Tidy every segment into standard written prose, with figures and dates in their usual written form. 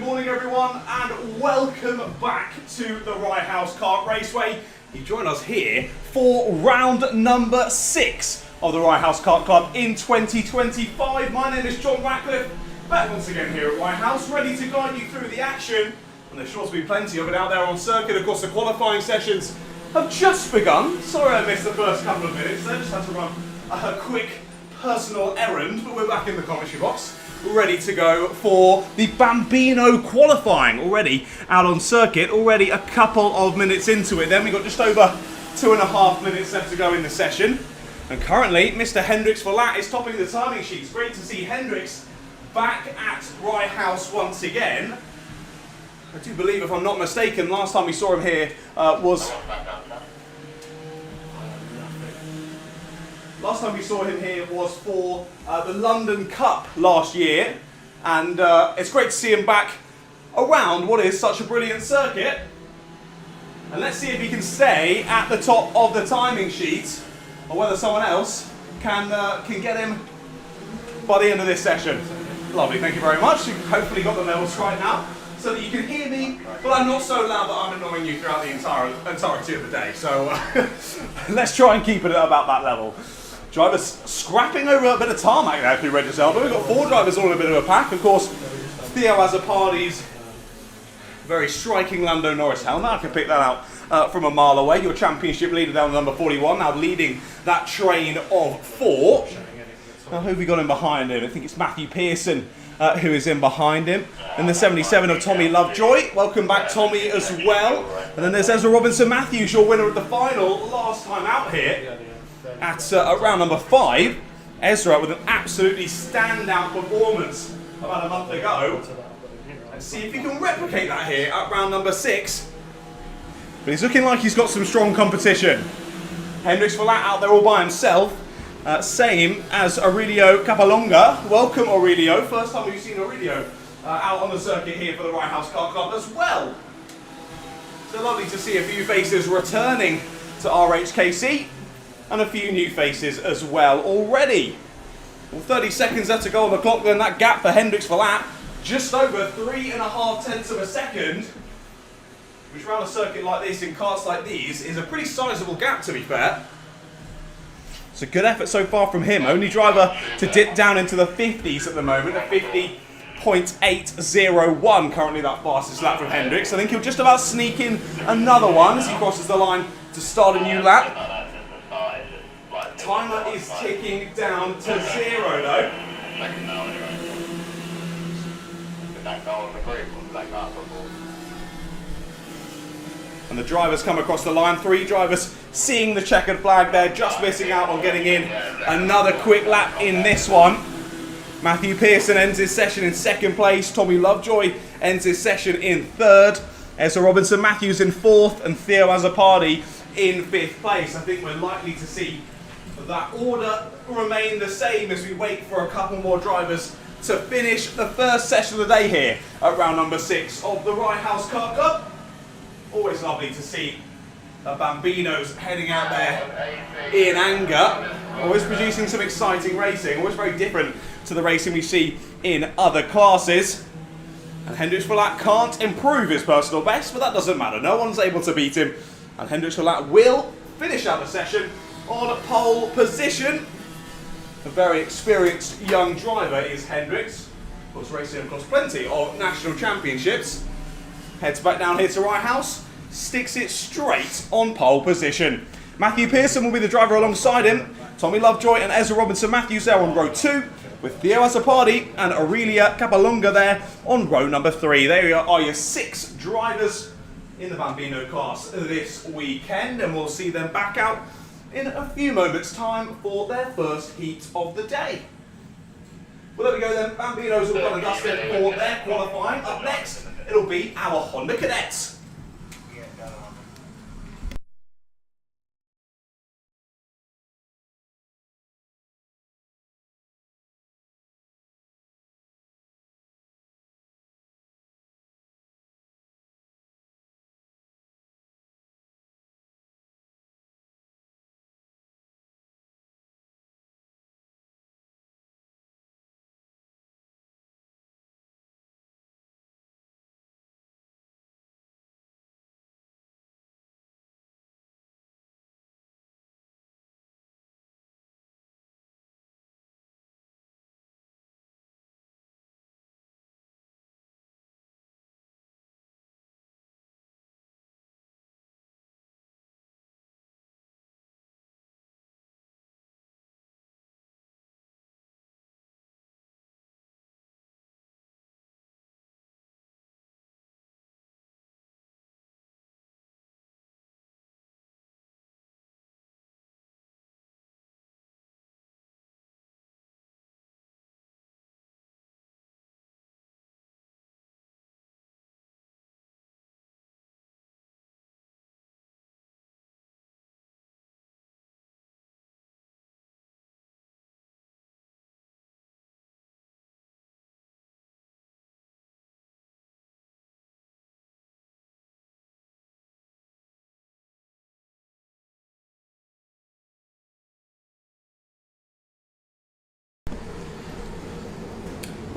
morning everyone and welcome back to the Rye House Kart Raceway. You join us here for round number 6 of the Rye House Kart Club in 2025. My name is John Ratcliffe, back once again here at Rye House, ready to guide you through the action. And there's sure to be plenty of it out there on circuit. Of course, the qualifying sessions have just begun. Sorry I missed the first couple of minutes. I just had to run a quick personal errand, but we're back in the commentary box, ready to go for the Bambino qualifying. Already out on circuit, already a couple of minutes into it. Then we've got just over 2.5 minutes left to go in the session. And currently, Mr. Hendrix Verlat is topping the timing sheets. Great to see Hendrix back at Rye House once again. I do believe, if I'm not mistaken, last time we saw him here was for the London Cup last year, and it's great to see him back around what is such a brilliant circuit. And let's see if he can stay at the top of the timing sheet, or whether someone else can get him by the end of this session. Lovely, thank you very much. You've hopefully got the levels right now, so that you can hear me, but I'm not so loud that I'm annoying you throughout the entirety of the day. So let's try and keep it at about that level. Drivers scrapping over a bit of tarmac now through Regis Elba. We've got 4 drivers all in a bit of a pack. Of course, Theo Azzopardi's very striking Lando Norris helmet. I can pick that out from a mile away. Your championship leader down to number 41, now leading that train of 4. Now, who have we got in behind him? I think it's Matthew Pearson who is in behind him. And the 77 of Tommy Lovejoy. Welcome back, Tommy, as well. And then there's Ezra Robinson Matthews, your winner of the final last time out here at round number 5. Ezra with an absolutely standout performance about a month ago. Let's see if he can replicate that here at round number 6. But he's looking like he's got some strong competition. Hendrix Verlat out there all by himself. Same as Aurelio Capalonga. Welcome, Aurelio. First time we've seen Aurelio out on the circuit here for the Rye House Kart Club as well. So lovely to see a few faces returning to RHKC, and a few new faces as well already. Well, 30 seconds left to go on the clock then. That gap for Hendrix Verlat, just over 3.5 tenths of a second, which around a circuit like this, in karts like these, is a pretty sizable gap, to be fair. It's a good effort so far from him. Only driver to dip down into the 50s at the moment, a 50.801 currently that fastest lap from Hendrix. I think he'll just about sneak in another one as he crosses the line to start a new lap. Timer is ticking down to 0 though. And the drivers come across the line. 3 drivers seeing the checkered flag there, just missing out on getting in another quick lap in this one. Matthew Pearson ends his session in 2nd place. Tommy Lovejoy ends his session in 3rd. Ezra Robinson Matthews in 4th, and Theo Azzopardi in 5th place. I think we're likely to see that order remain the same as we wait for a couple more drivers to finish the first session of the day here at round number 6 of the Rye House Kart Club. Always lovely to see the Bambinos heading out there in anger. Always producing some exciting racing, always very different to the racing we see in other classes. And Hendrix Verlat can't improve his personal best, but that doesn't matter. No one's able to beat him. And Hendrix Verlat will finish out the session on pole position. A very experienced young driver is Hendrix. Of course, racing across plenty of national championships. Heads back down here to Rye House, sticks it straight on pole position. Matthew Pearson will be the driver alongside him. Tommy Lovejoy and Ezra Robinson Matthews there on row 2, with Theo Azzopardi and Aurelia Capalonga there on row number 3. There are your 6 drivers in the Bambino class this weekend, and we'll see them back out in a few moments' time for their first heat of the day. Well, there we go then. Bambinos all done and dusted for their qualifying. Up next, it'll be our Honda Cadets.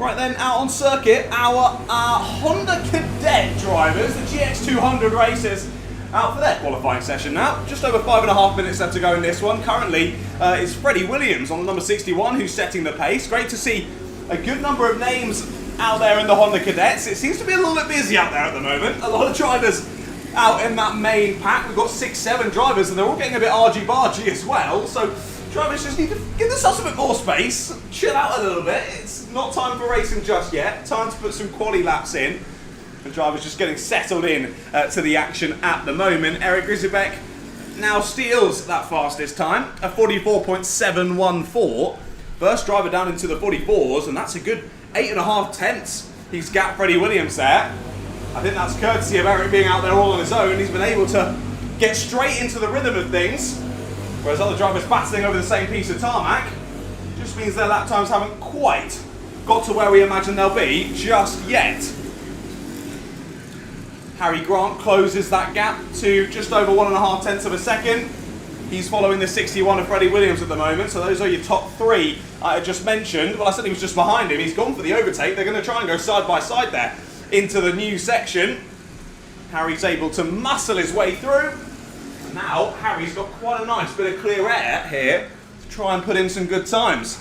Right then, out on circuit, our Honda Cadet drivers, the GX200 racers, out for their qualifying session now. Just over 5.5 minutes left to go in this one. Currently, it's Freddie Williams on number 61 who's setting the pace. Great to see a good number of names out there in the Honda Cadets. It seems to be a little bit busy out there at the moment. A lot of drivers out in that main pack. We've got 6-7 drivers and they're all getting a bit argy-bargy as well. So drivers just need to give themselves a bit more space, chill out a little bit. It's not time for racing just yet. Time to put some quali laps in. The driver's just getting settled in to the action at the moment. Eric Grisbeck now steals that fastest time, a 44.714. First driver down into the 44s, and that's a good 8.5 tenths. He's gapped Freddie Williams there. I think that's courtesy of Eric being out there all on his own. He's been able to get straight into the rhythm of things, whereas other drivers battling over the same piece of tarmac. Just means their lap times haven't quite got to where we imagine they'll be just yet. Harry Grant closes that gap to just over 1.5 tenths of a second. He's following the 61 of Freddie Williams at the moment, so those are your top three I just mentioned. Well, I said he was just behind him. He's gone for the overtake. They're going to try and go side by side there into the new section. Harry's able to muscle his way through. Now, Harry's got quite a nice bit of clear air here to try and put in some good times.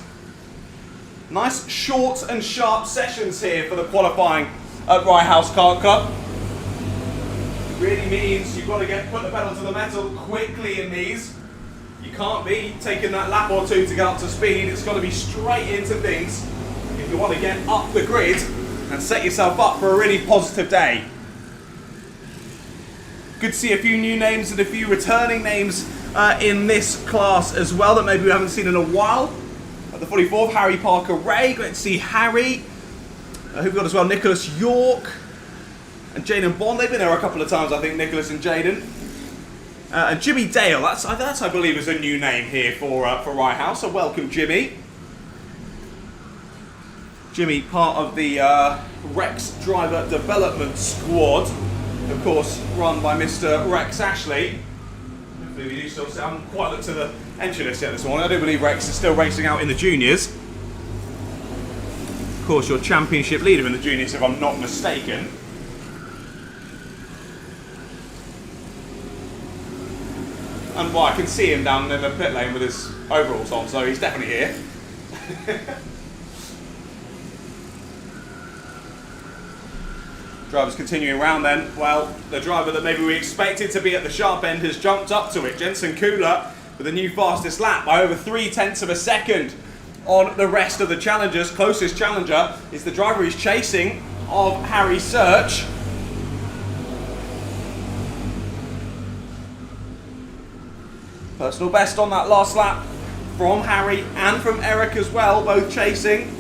Nice short and sharp sessions here for the qualifying at Rye House Kart Club. Really means you've got to put the pedal to the metal quickly in these. You can't be taking that lap or two to get up to speed. It's got to be straight into things if you want to get up the grid and set yourself up for a really positive day. Good to see a few new names and a few returning names in this class as well that maybe we haven't seen in a while. At the 44th, Harry Parker Ray. Great to see Harry. Who we've got as well, Nicholas York and Jaden Bond. They've been there a couple of times, I think, Nicholas and Jaden. And Jimmy Dale, that's I believe is a new name here for Rye House, so welcome Jimmy. Jimmy, part of the Rex Driver Development Squad, of course run by Mr. Rex Ashley. Hopefully we do still see, I haven't quite looked at the entry list yet this morning. I do believe Rex is still racing out in the juniors. Of course, your championship leader in the juniors, if I'm not mistaken. And well, I can see him down in the pit lane with his overalls on, so he's definitely here. Drivers continuing round then. Well, the driver that maybe we expected to be at the sharp end has jumped up to it. Jensen Kula with a new fastest lap by over 3 tenths of a second on the rest of the challengers. Closest challenger is the driver he's chasing of Harry Search. Personal best on that last lap from Harry and from Eric as well, both chasing.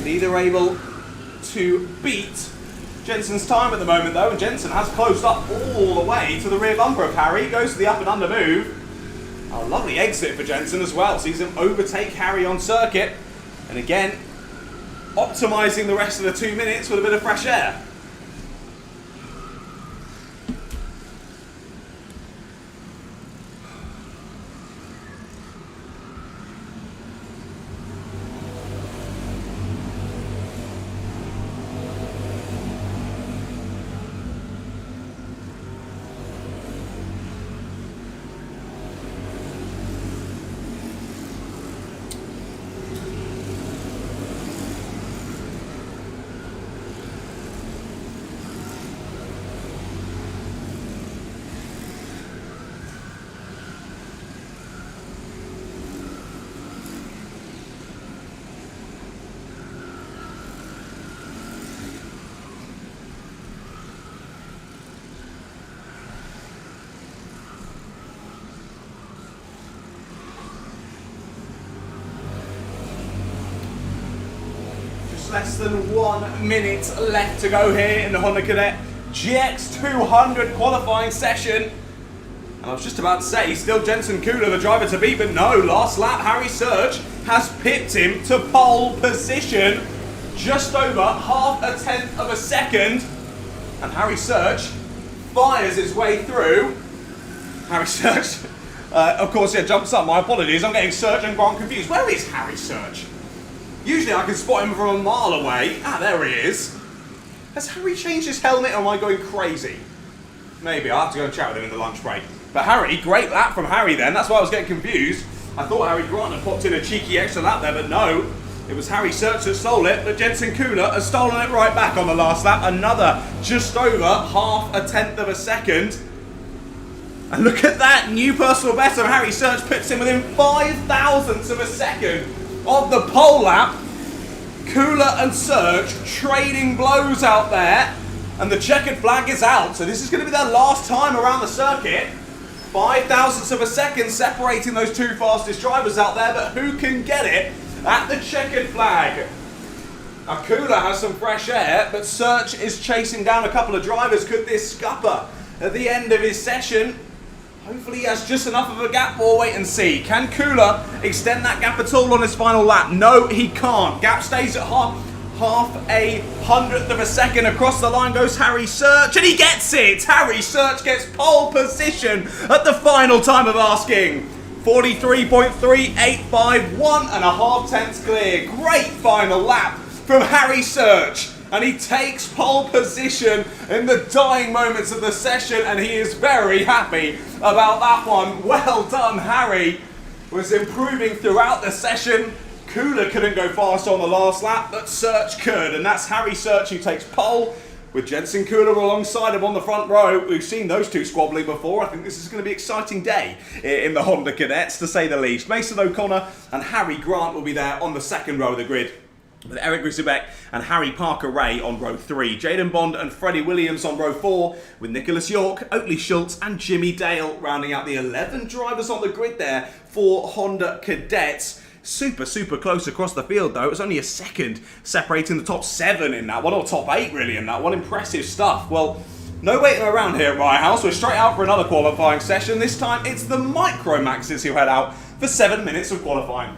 Neither able to beat Jensen's time at the moment though, and Jensen has closed up all the way to the rear bumper of Harry. Goes to the up and under move. A lovely exit for Jensen as well. Sees him overtake Harry on circuit. And again, optimising the rest of the 2 minutes with a bit of fresh air. Less than 1 minute left to go here in the Honda Cadet GX200 qualifying session. And I was just about to say, still Jensen Kula the driver to beat, but no, last lap Harry Search has pipped him to pole position, just over 0.5 tenth of a second. And Harry Search fires his way through. Harry Search Of course, yeah, jumps up. My apologies. I'm getting Serge and Grant confused. Where is Harry Serge? Usually I can spot him from a mile away. Ah, there he is. Has Harry changed his helmet, or am I going crazy? Maybe. I'll have to go and chat with him in the lunch break. But Harry, great lap from Harry then. That's why I was getting confused. I thought Harry Grant had popped in a cheeky extra lap there, but no. It was Harry Serge that stole it, but Jensen Kula has stolen it right back on the last lap. Another just over half a tenth of a second. And look at that, new personal best of Harry Serge puts him within 5 thousandths of a second of the pole lap. Kula and Serge trading blows out there, and the checkered flag is out. So this is going to be their last time around the circuit. 5 thousandths of a second separating those two fastest drivers out there, but who can get it at the checkered flag? Now Kula has some fresh air, but Serge is chasing down a couple of drivers. Could this scupper at the end of his session? Hopefully he has just enough of a gap. We'll wait and see. Can Kula extend that gap at all on his final lap? No, he can't. Gap stays at half a hundredth of a second. Across the line goes Harry Serge, and he gets it! Harry Serge gets pole position at the final time of asking. 43.385, 1.5 tenths clear. Great final lap from Harry Serge. And he takes pole position in the dying moments of the session, and he is very happy about that one. Well done, Harry. Was improving throughout the session. Kula couldn't go fast on the last lap, but Serge could, and that's Harry Serge who takes pole with Jensen Kula alongside him on the front row. We've seen those two squabbling before. I think this is going to be an exciting day in the Honda Cadets, to say the least. Mason O'Connor and Harry Grant will be there on the second row of the grid, with Eric Grisbeck and Harry Parker-Ray on row 3. Jaden Bond and Freddie Williams on row 4, with Nicholas York, Oakley Schultz and Jimmy Dale rounding out the 11 drivers on the grid there for Honda Cadets. Super, super close across the field though. It was only a second separating the top 7 in that one, or top 8 really in that one. Impressive stuff. Well, no waiting around here at Rye House. We're straight out for another qualifying session. This time it's the Micro Maxes who head out for 7 minutes of qualifying.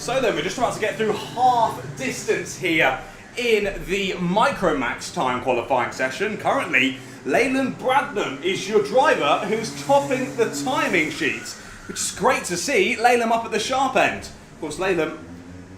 So then, we're just about to get through half distance here in the Micromax time qualifying session. Currently, Leyland Bradnam is your driver who's topping the timing sheets, which is great to see. Leyland up at the sharp end. Of course, Leyland,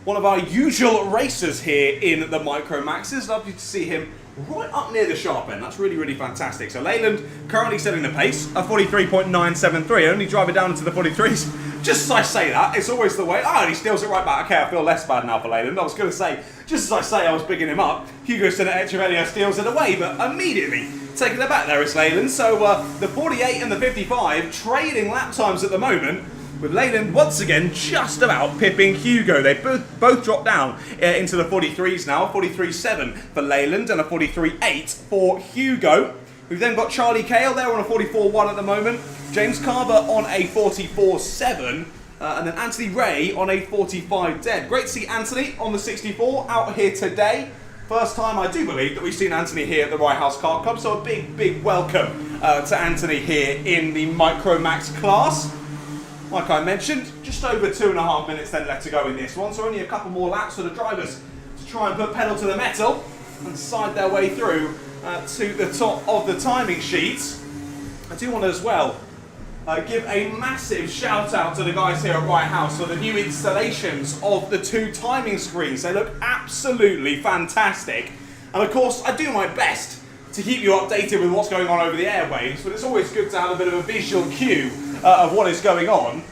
one of our usual racers here in the Micromaxes. Lovely to see him right up near the sharp end. That's really, really fantastic. So Leyland currently setting the pace at 43.973. Only driver down into the 43s. Just as I say that, it's always the way. Oh, and he steals it right back. Okay, I feel less bad now for Leyland. I was going to say, just as I say I was bigging him up, Hugo Echeverria steals it away, but immediately taking it back there is Leyland. So the 48 and the 55 trading lap times at the moment, with Leyland once again just about pipping Hugo. They both dropped down into the 43s now. 43.7 for Leyland and a 43.8 for Hugo. We've then got Charlie Cale there on a 44.1 at the moment. James Carver on a 44.7. And then Anthony Ray on a 45 dead. Great to see Anthony on the 64 out here today. First time, I do believe, that we've seen Anthony here at the Rye House Kart Club. So a big, big welcome to Anthony here in the Micromax class. Like I mentioned, just over 2.5 minutes then left to go in this one. So only a couple more laps for the drivers to try and put pedal to the metal and side their way through to the top of the timing sheets. I do want to as well give a massive shout out to the guys here at Rye House for the new installations of the two timing screens. They look absolutely fantastic. And of course, I do my best to keep you updated with what's going on over the airwaves, but it's always good to have a bit of a visual cue of what is going on.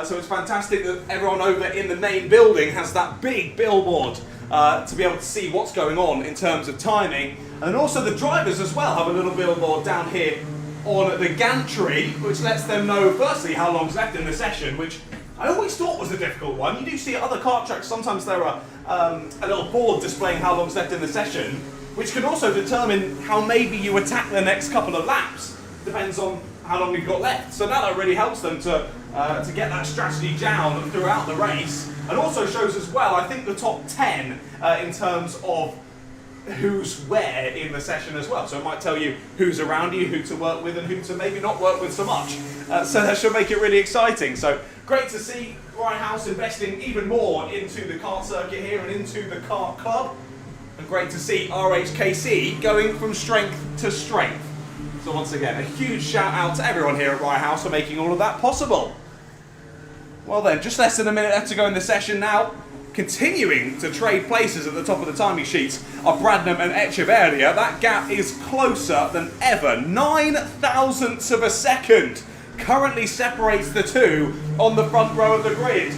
So it's fantastic that everyone over in the main building has that big billboard to be able to see what's going on in terms of timing. And also the drivers as well have a little billboard down here on the gantry, which lets them know firstly how long's left in the session, which I always thought was a difficult one. You do see at other kart tracks, sometimes there are a little board displaying how long's left in the session, which can also determine how maybe you attack the next couple of laps. Depends on how long you've got left. So now that really helps them to get that strategy down throughout the race, and also shows as well, I think, the top 10 in terms of who's where in the session as well. So it might tell you who's around you, who to work with and who to maybe not work with so much. So that should make it really exciting. So great to see Rye House investing even more into the kart circuit here and into the kart club. And great to see RHKC going from strength to strength. So once again, a huge shout out to everyone here at Rye House for making all of that possible. Well then, just less than a minute left to go in the session now. Continuing to trade places at the top of the timing sheets are Bradnam and Echeverria. That gap is closer than ever. 9 thousandths of a second currently separates the two on the front row of the grid.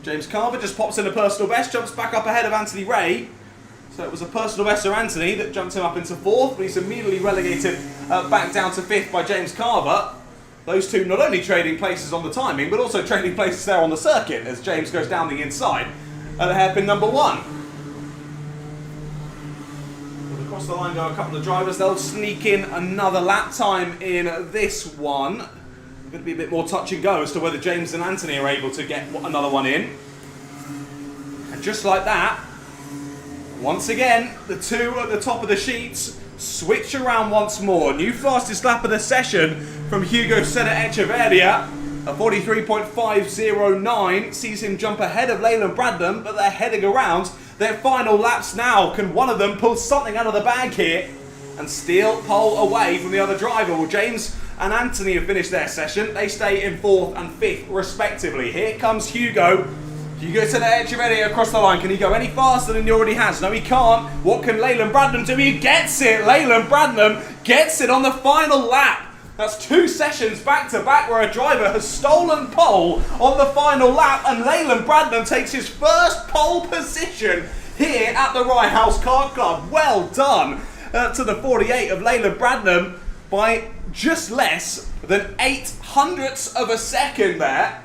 James Carver just pops in a personal best, jumps back up ahead of Anthony Ray. So it was a personal best for Anthony that jumped him up into 4th, but he's immediately relegated back down to 5th by James Carver. Those two not only trading places on the timing, but also trading places there on the circuit as James goes down the inside at the hairpin number 1. But across the line go a couple of drivers. They'll sneak in another lap time in this one. Going to be a bit more touch and go as to whether James and Anthony are able to get another one in. And just like that, once again, the two at the top of the sheets switch around once more. New fastest lap of the session from Hugo Echeverria. A 43.509 sees him jump ahead of Leyland Bradnam, but they're heading around their final laps now. Can one of them pull something out of the bag here and steal pole away from the other driver? Well, James and Anthony have finished their session. They stay in 4th and 5th respectively. Here comes Hugo. Hugo Echeverria across the line. Can he go any faster than he already has? No, he can't. What can Leyland Bradnam do? He gets it. Leyland Bradnam gets it on the final lap. That's 2 sessions back to back where a driver has stolen pole on the final lap, and Leyland Bradnam takes his first pole position here at the Rye House Kart Club. Well done to the 48 of Leyland Bradnam by just less than 0.08 of a second there.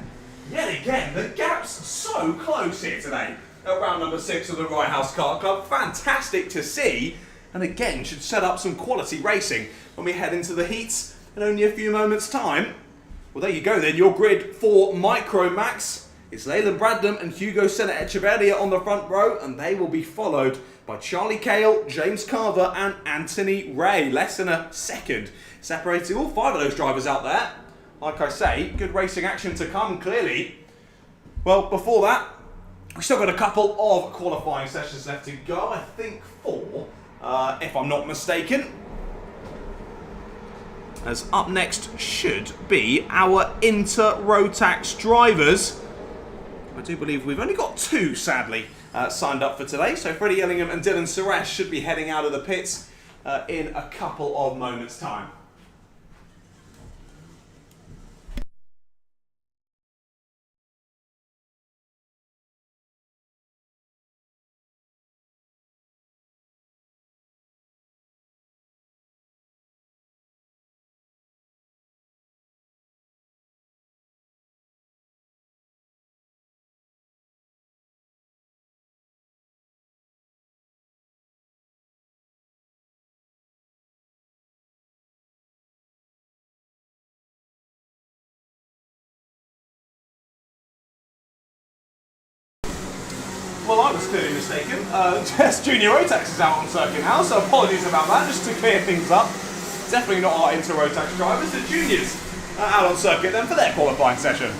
Yet again, the gap's so close here today at round number 6 of the Rye House Kart Club. Fantastic to see, and again should set up some quality racing when we head into the heats in only a few moments' time. Well, there you go then, your grid for Micromax. It's Leyland Bradnam and Hugo Echeverria on the front row, and they will be followed by Charlie Cale, James Carver and Anthony Ray. Less than a second separating all 5 of those drivers out there like I say, good racing action to come, clearly. Well, before that, we've still got a couple of qualifying sessions left to go. I think 4, if I'm not mistaken. As up next should be our Inter-Rotax drivers. I do believe we've only got 2, sadly, signed up for today. So Freddie Ellingham and Dylan Suresh should be heading out of the pits in a couple of moments' time. Well, I was clearly mistaken. Just Junior Rotax is out on circuit now, so apologies about that. Just to clear things up, definitely not our Inter-Rotax drivers. The juniors are out on circuit then for their qualifying session.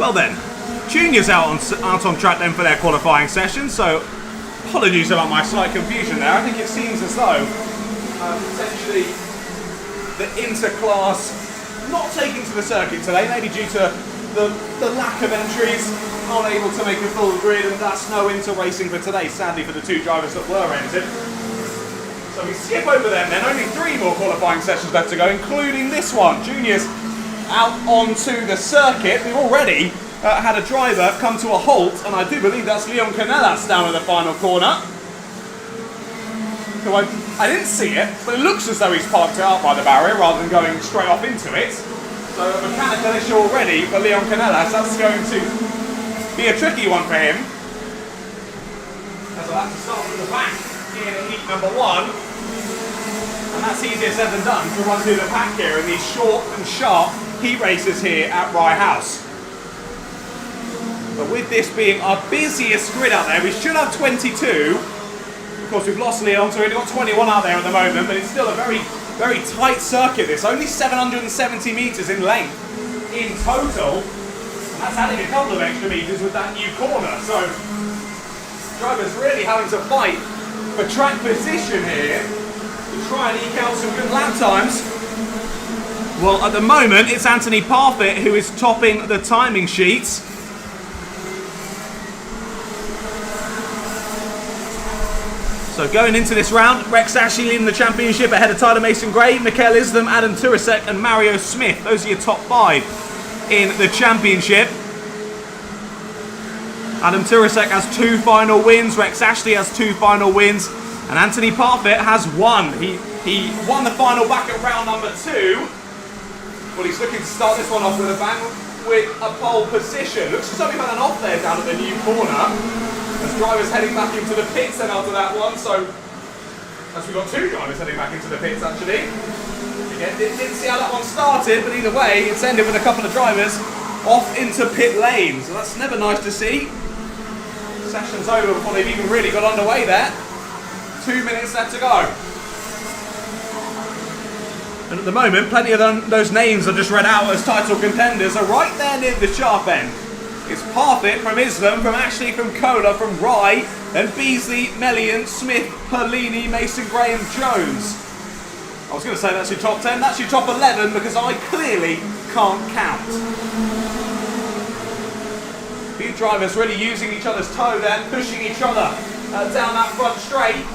Well then, juniors out on track then for their qualifying session, so apologies about my slight confusion there. I think it seems as though potentially the inter-class not taking to the circuit today, maybe due to the lack of entries, not able to make a full grid, and that's no inter-racing for today, sadly for the 2 drivers that were entered. So we skip over them then, only 3 more qualifying sessions left to go, including this one. Juniors out onto the circuit. We've already had a driver come to a halt, and I do believe that's Leon Canellas down at the final corner. So I didn't see it, but it looks as though he's parked it up by the barrier rather than going straight off into it. So a mechanical issue already for Leon Canellas. That's going to be a tricky one for him. As I'll have to start from the back in heat number 1. And that's easier said than done to run through the pack here in these short and sharp heat races here at Rye House. But with this being our busiest grid out there, we should have 22. Of course, we've lost Leon, so we've only got 21 out there at the moment, but it's still a very, very tight circuit. This only 770 metres in length in total. And that's adding a couple of extra metres with that new corner. So, drivers really having to fight for track position here to try and eke out some good lap times. Well, at the moment, it's Anthony Parfit who is topping the timing sheets. So So going into this round, Rex Ashley leading the championship ahead of Tyler Mason-Gray, Mikael Islam, Adam Turasek and Mario Smith. Those are your top 5 in the championship. Adam Turasek has 2 final wins, Rex Ashley has 2 final wins, and Anthony Parfit has 1. He won the final back at round number 2. Well, he's looking to start this one off with a bang with a pole position. Looks as though we've had an off there down at the new corner. As drivers heading back into the pits then after that one. So, as we've got 2 drivers heading back into the pits actually. Again, didn't see how that one started, but either way, it's ended with a couple of drivers off into pit lane. So that's never nice to see. Session's over before they've even really got underway there. 2 minutes left to go. And at the moment, plenty of those names I just read out as title contenders are right there near the sharp end. It's Parfit from Islam, from Ashley, from Kohler, from Rye, then Beasley, Melian, Smith, Perlini, Mason, Gray and Jones. I was going to say that's your top 10, that's your top 11 because I clearly can't count. A few drivers really using each other's toe there, pushing each other down that front straight.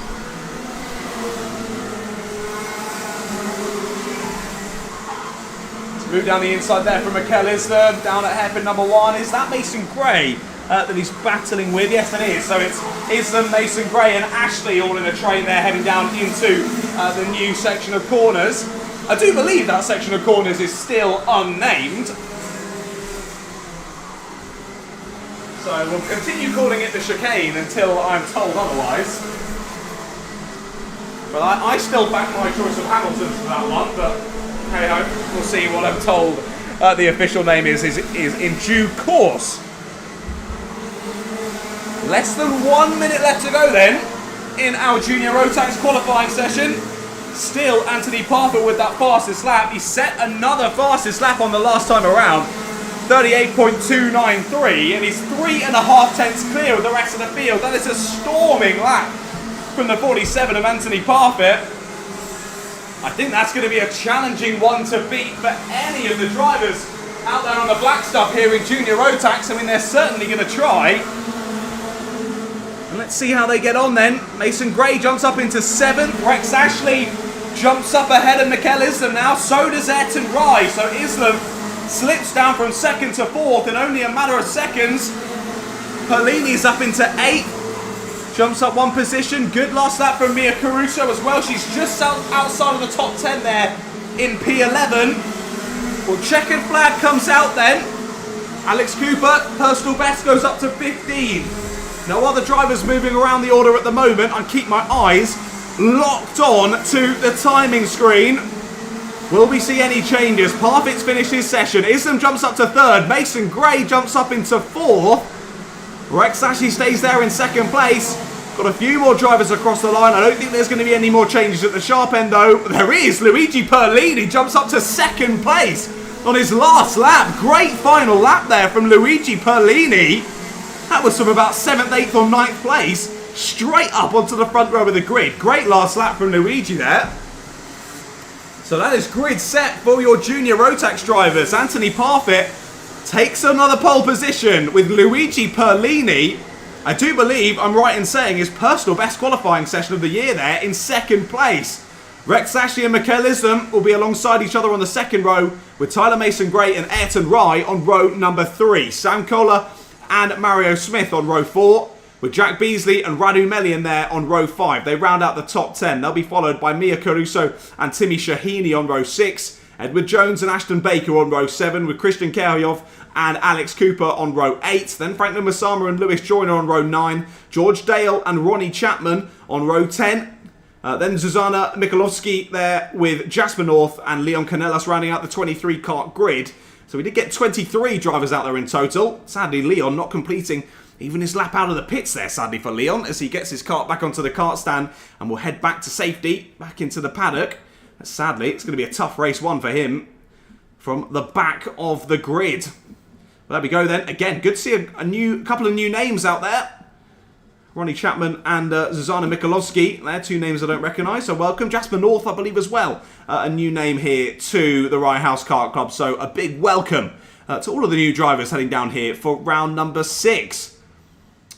Move down the inside there from Mikael Islam, down at hairpin number 1. Is that Mason Gray that he's battling with? Yes, it is. So it's Islam, Mason Gray and Ashley all in a train there heading down into the new section of corners. I do believe that section of corners is still unnamed. So we'll continue calling it the chicane until I'm told otherwise. But I still back my choice of Hamilton for that one, but hey ho, we'll see what I'm told the official name is in due course. Less than 1 minute left to go then in our Junior Rotax qualifying session. Still Anthony Parfit with that fastest lap. He set another fastest lap on the last time around. 38.293 and he's 3.5 tenths clear of the rest of the field. That is a storming lap from the 47 of Anthony Parfit. I think that's going to be a challenging one to beat for any of the drivers out there on the black stuff here in Junior Rotax. I mean, they're certainly going to try. And let's see how they get on then. Mason Gray jumps up into 7th. Rex Ashley jumps up ahead of Mikael Islam now. So does Ayrton Rye. So Islam slips down from 2nd to 4th in only a matter of seconds. Perlini's up into 8th. Jumps up 1 position. Good last lap from Mia Caruso as well. She's just outside of the top 10 there in P11. Well, checkered flag comes out then. Alex Cooper, personal best, goes up to 15. No other drivers moving around the order at the moment. I keep my eyes locked on to the timing screen. Will we see any changes? Parfit's finished his session. Islam jumps up to 3rd. Mason Gray jumps up into 4th. Rex Ashley stays there in 2nd place. Got a few more drivers across the line. I don't think there's going to be any more changes at the sharp end though. There is. Luigi Perlini jumps up to 2nd place on his last lap. Great final lap there from Luigi Perlini. That was from about 7th, 8th or 9th place. Straight up onto the front row of the grid. Great last lap from Luigi there. So that is grid set for your Junior Rotax drivers. Anthony Parfit takes another pole position with Luigi Perlini. I do believe I'm right in saying his personal best qualifying session of the year there in 2nd place. Rex Ashley and Mikael Islam will be alongside each other on the 2nd row with Tyler Mason-Gray and Ayrton Rye on row number 3. Sam Kohler and Mario Smith on row 4 with Jack Beasley and Radu Melian there on row 5. They round out the top 10. They'll be followed by Mia Caruso and Timmy Shahini on row 6. Edward Jones and Ashton Baker on row 7 with Christian Keryov and Alex Cooper on row 8. Then Franklin Massama and Lewis Joyner on row 9. George Dale and Ronnie Chapman on row 10. Then Zuzana Mikulovsky there with Jasper North and Leon Canellas rounding out the 23 kart grid. So we did get 23 drivers out there in total. Sadly, Leon not completing even his lap out of the pits there, sadly for Leon, as he gets his kart back onto the kart stand and will head back to safety, back into the paddock. Sadly, it's going to be a tough race one for him from the back of the grid. Well, there we go then. Again, good to see a couple of new names out there. Ronnie Chapman and Zuzana Mikulovsky. They're 2 names I don't recognise, so welcome. Jasper North, I believe, as well. A new name here to the Rye House Kart Club, so a big welcome to all of the new drivers heading down here for round number 6.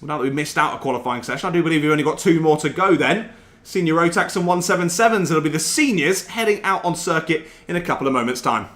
Well, now that we've missed out a qualifying session, I do believe we've only got 2 more to go then. senior Rotax and 177s. It'll be the seniors heading out on circuit in a couple of moments' time.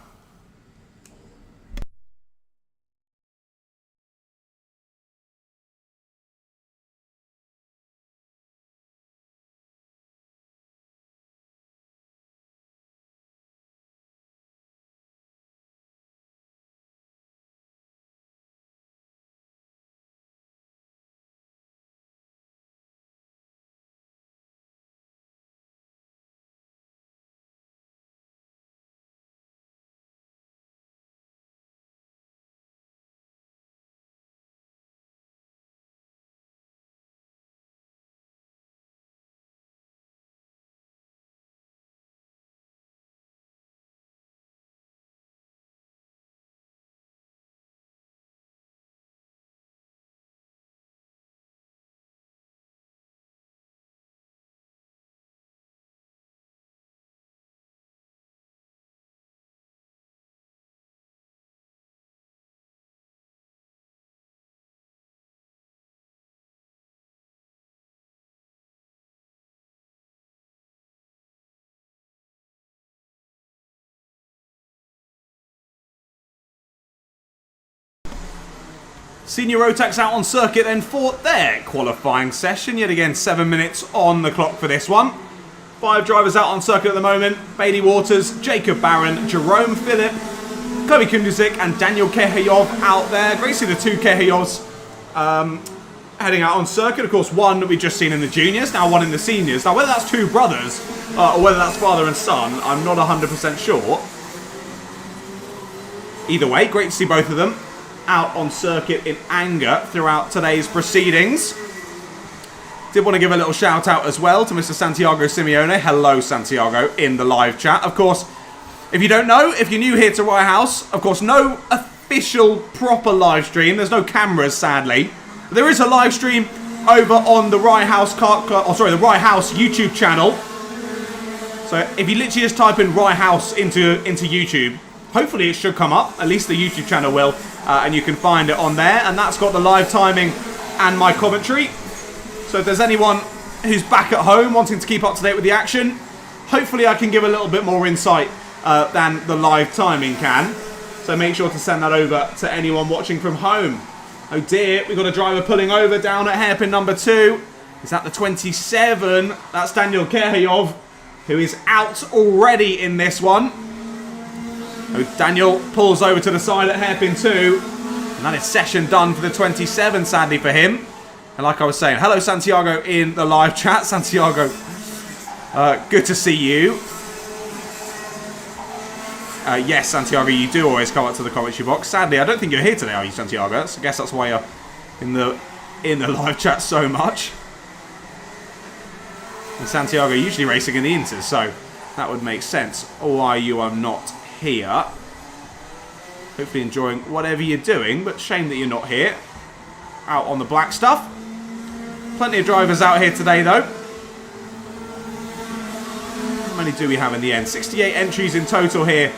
Senior Rotax out on circuit then for their qualifying session. Yet again, 7 minutes on the clock for this one. 5 drivers out on circuit at the moment. Bailey Waters, Jacob Barron, Jerome Phillip, Kobe Kunduzik and Daniel Kehayov out there. Great to see the 2 Kehayovs heading out on circuit. Of course, one we've just seen in the juniors, now one in the seniors. Now, whether that's 2 brothers or whether that's father and son, I'm not 100% sure. Either way, great to see both of them out on circuit in anger throughout today's proceedings. Did want to give a little shout out as well to Mr. Santiago Simeone. Hello, Santiago, in the live chat. Of course, if you don't know, if you're new here to Rye House, of course, no official proper live stream. There's no cameras, sadly. But there is a live stream over on the Rye House Kart Club, the Rye House YouTube channel. So if you literally just type in Rye House into YouTube, hopefully it should come up. At least the YouTube channel will. And you can find it on there. And that's got the live timing and my commentary. So if there's anyone who's back at home wanting to keep up to date with the action, hopefully I can give a little bit more insight than the live timing can. So make sure to send that over to anyone watching from home. Oh dear, we've got a driver pulling over down at hairpin number 2. Is that the 27? That's Daniel Kehayov, who is out already in this one. Daniel pulls over to the side at hairpin 2. And that is session done for the 27, sadly for him. And like I was saying, hello Santiago in the live chat. Santiago, good to see you. Yes, Santiago, you do always come up to the commentary box. Sadly, I don't think you're here today, are you, Santiago? I guess that's why you're in the live chat so much. And Santiago usually racing in the Inters, so that would make sense why you are not here. Hopefully enjoying whatever you're doing, but shame that you're not here. Out on the black stuff. Plenty of drivers out here today, though. How many do we have in the end? 68 entries in total here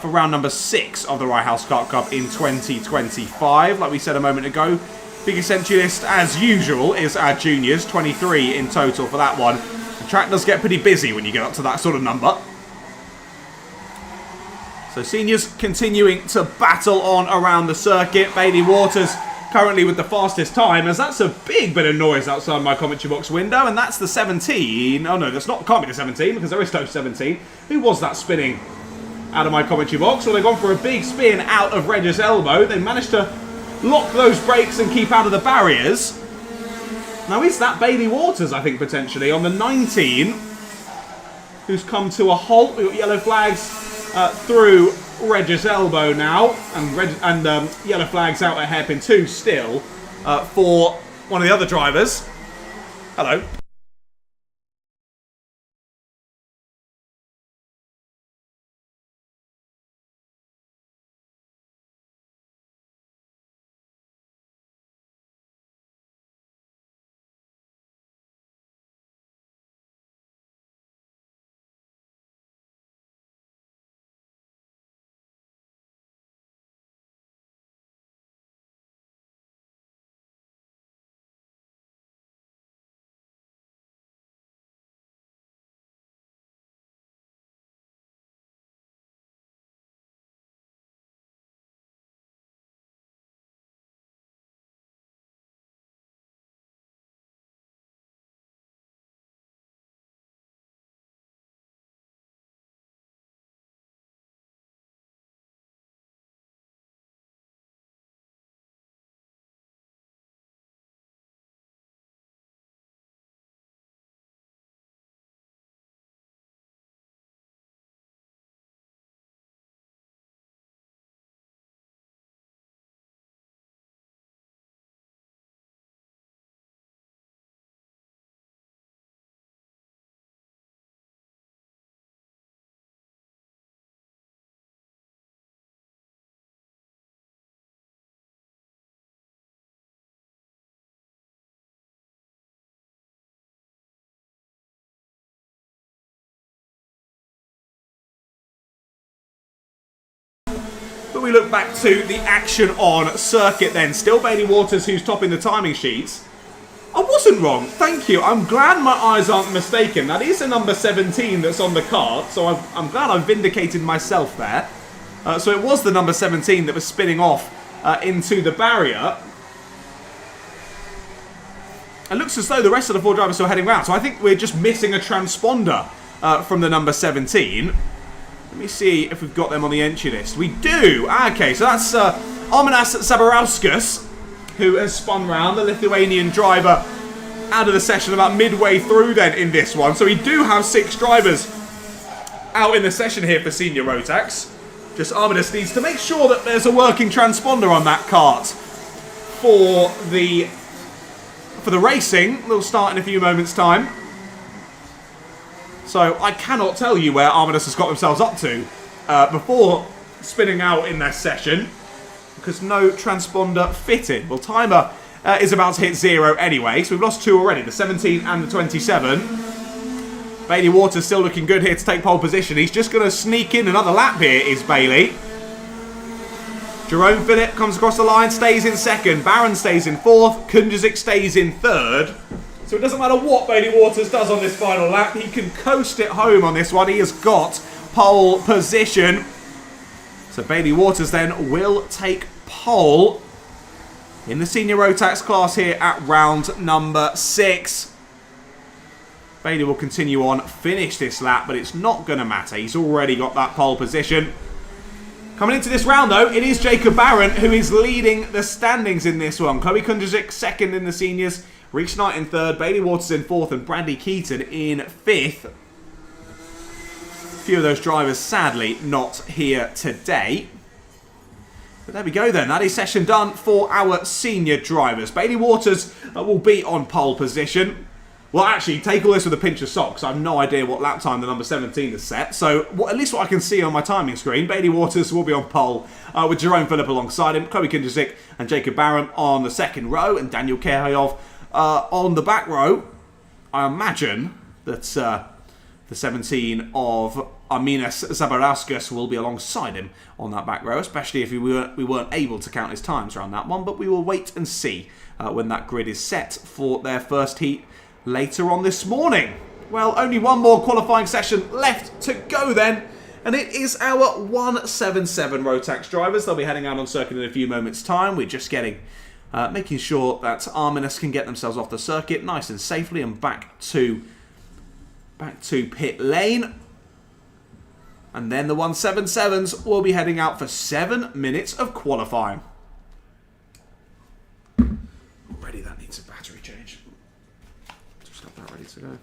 for round number 6 of the Rye House Kart Club in 2025. Like we said a moment ago, biggest entry list, as usual, is our juniors. 23 in total for that one. The track does get pretty busy when you get up to that sort of number. So seniors continuing to battle on around the circuit. Bailey Waters currently with the fastest time, as that's a big bit of noise outside my commentary box window, and that's the 17. Oh no, that's not, can't be the 17 because there is no 17. Who was that spinning out of my commentary box? Well, they've gone for a big spin out of Regis' elbow. They managed to lock those brakes and keep out of the barriers. Now is that Bailey Waters, I think, potentially, on the 19, who's come to a halt. We've got yellow flags through Regis' elbow now, and yellow flags out at hairpin 2 still for one of the other drivers. Hello. When we look back to the action on circuit then, still Bailey Waters who's topping the timing sheets. I wasn't wrong, thank you. I'm glad my eyes aren't mistaken. That is the number 17 that's on the card, so I'm glad I've vindicated myself there. So it was the number 17 that was spinning off into the barrier. It looks as though the rest of the 4 drivers are still heading round, so I think we're just missing a transponder from the number 17. Let me see if we've got them on the entry list. We do! Okay, so that's Arminas Zabarauskas, who has spun round, the Lithuanian driver, out of the session about midway through then in this one. So we do have 6 drivers out in the session here for Senior Rotax. Just Arminas needs to make sure that there's a working transponder on that kart for the racing. They'll start in a few moments' time. So I cannot tell you where Arminas has got themselves up to before spinning out in their session, because no transponder fitted. Well, timer is about to hit 0 anyway, so we've lost 2 already, the 17 and the 27. Bailey Waters still looking good here to take pole position. He's just going to sneak in another lap here, is Bailey. Jerome Phillip comes across the line, stays in 2nd. Barron stays in 4th. Kundrzik stays in 3rd. So it doesn't matter what Bailey Waters does on this final lap. He can coast it home on this one. He has got pole position. So Bailey Waters then will take pole in the Senior Rotax class here at round number 6. Bailey will continue on, finish this lap, but it's not going to matter. He's already got that pole position. Coming into this round, though, it is Jacob Barron who is leading the standings in this one. Chloe Kundrzik 2nd in the seniors, Reese Knight in 3rd, Bailey Waters in 4th, and Bradley Keaton in 5th. A few of those drivers, sadly, not here today. But there we go then. That is session done for our senior drivers. Bailey Waters will be on pole position. Well, actually, take all this with a pinch of salt, because I have no idea what lap time the number 17 is set. So, at least what I can see on my timing screen, Bailey Waters will be on pole, with Jerome Phillip alongside him, Chloe Kundrzik and Jacob Barron on the 2nd row, and Daniel Kerhayov on the back row. I imagine that the 17 of Arminas Zabarauskas will be alongside him on that back row, especially if we weren't able to count his times around that one. But we will wait and see when that grid is set for their first heat later on this morning. Well, only one more qualifying session left to go then, and it is our 177 Rotax drivers. They'll be heading out on circuit in a few moments' time. We're just making sure that Arminas can get themselves off the circuit nice and safely and back to pit lane. And then the 177s will be heading out for 7 minutes of qualifying. Already that needs a battery change. Just got that ready to go.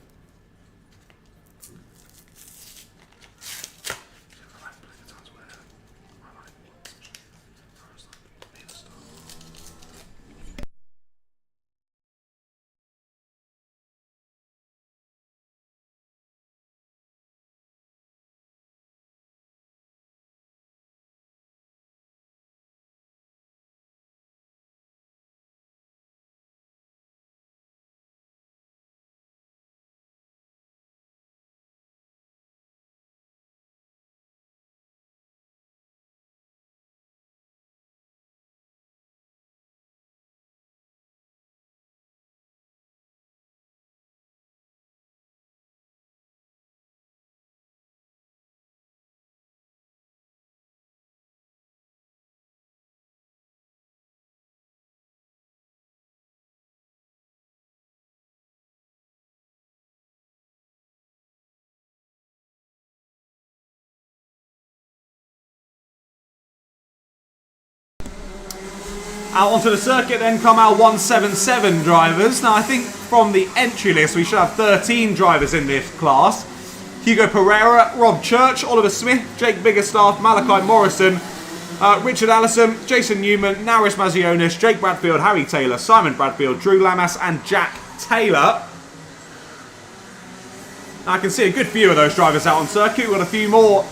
Out onto the circuit then come our 177 drivers. Now I think from the entry list we should have 13 drivers in this class. Hugo Pereira, Rob Church, Oliver Smith, Jake Biggerstaff, Malachi Morrison, Richard Allison, Jason Newman, Naris Mazionis, Jake Bradfield, Harry Taylor, Simon Bradfield, Drew Lamas and Jack Taylor. Now I can see a good few of those drivers out on circuit. We've got a few more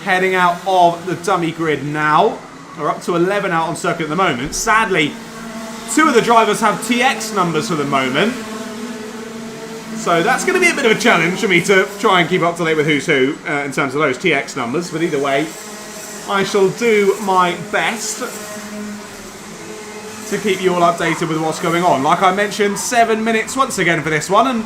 heading out of the dummy grid now. We're up to 11 out on circuit at the moment. Sadly, 2 of the drivers have TX numbers for the moment. So that's going to be a bit of a challenge for me to try and keep up to date with who's who in terms of those TX numbers. But either way, I shall do my best to keep you all updated with what's going on. Like I mentioned, 7 minutes once again for this one, and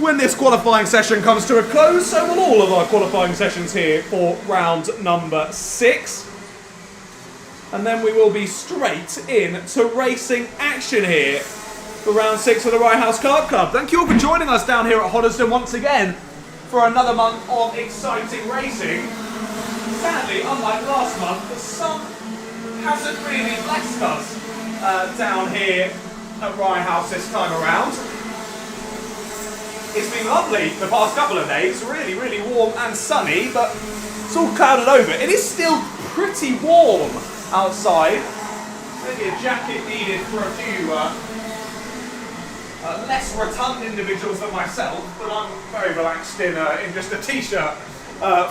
when this qualifying session comes to a close, so will all of our qualifying sessions here for round number 6. And then we will be straight in to racing action here for round 6 of the Rye House Kart Club. Thank you all for joining us down here at Hoddesdon once again for another month of exciting racing. Sadly, unlike last month, the sun hasn't really blessed us down here at Rye House this time around. It's been lovely the past couple of days, really, really warm and sunny, but it's all clouded over. It is still pretty warm outside. Maybe a jacket needed for a few less rotund individuals than myself, but I'm very relaxed in just a t-shirt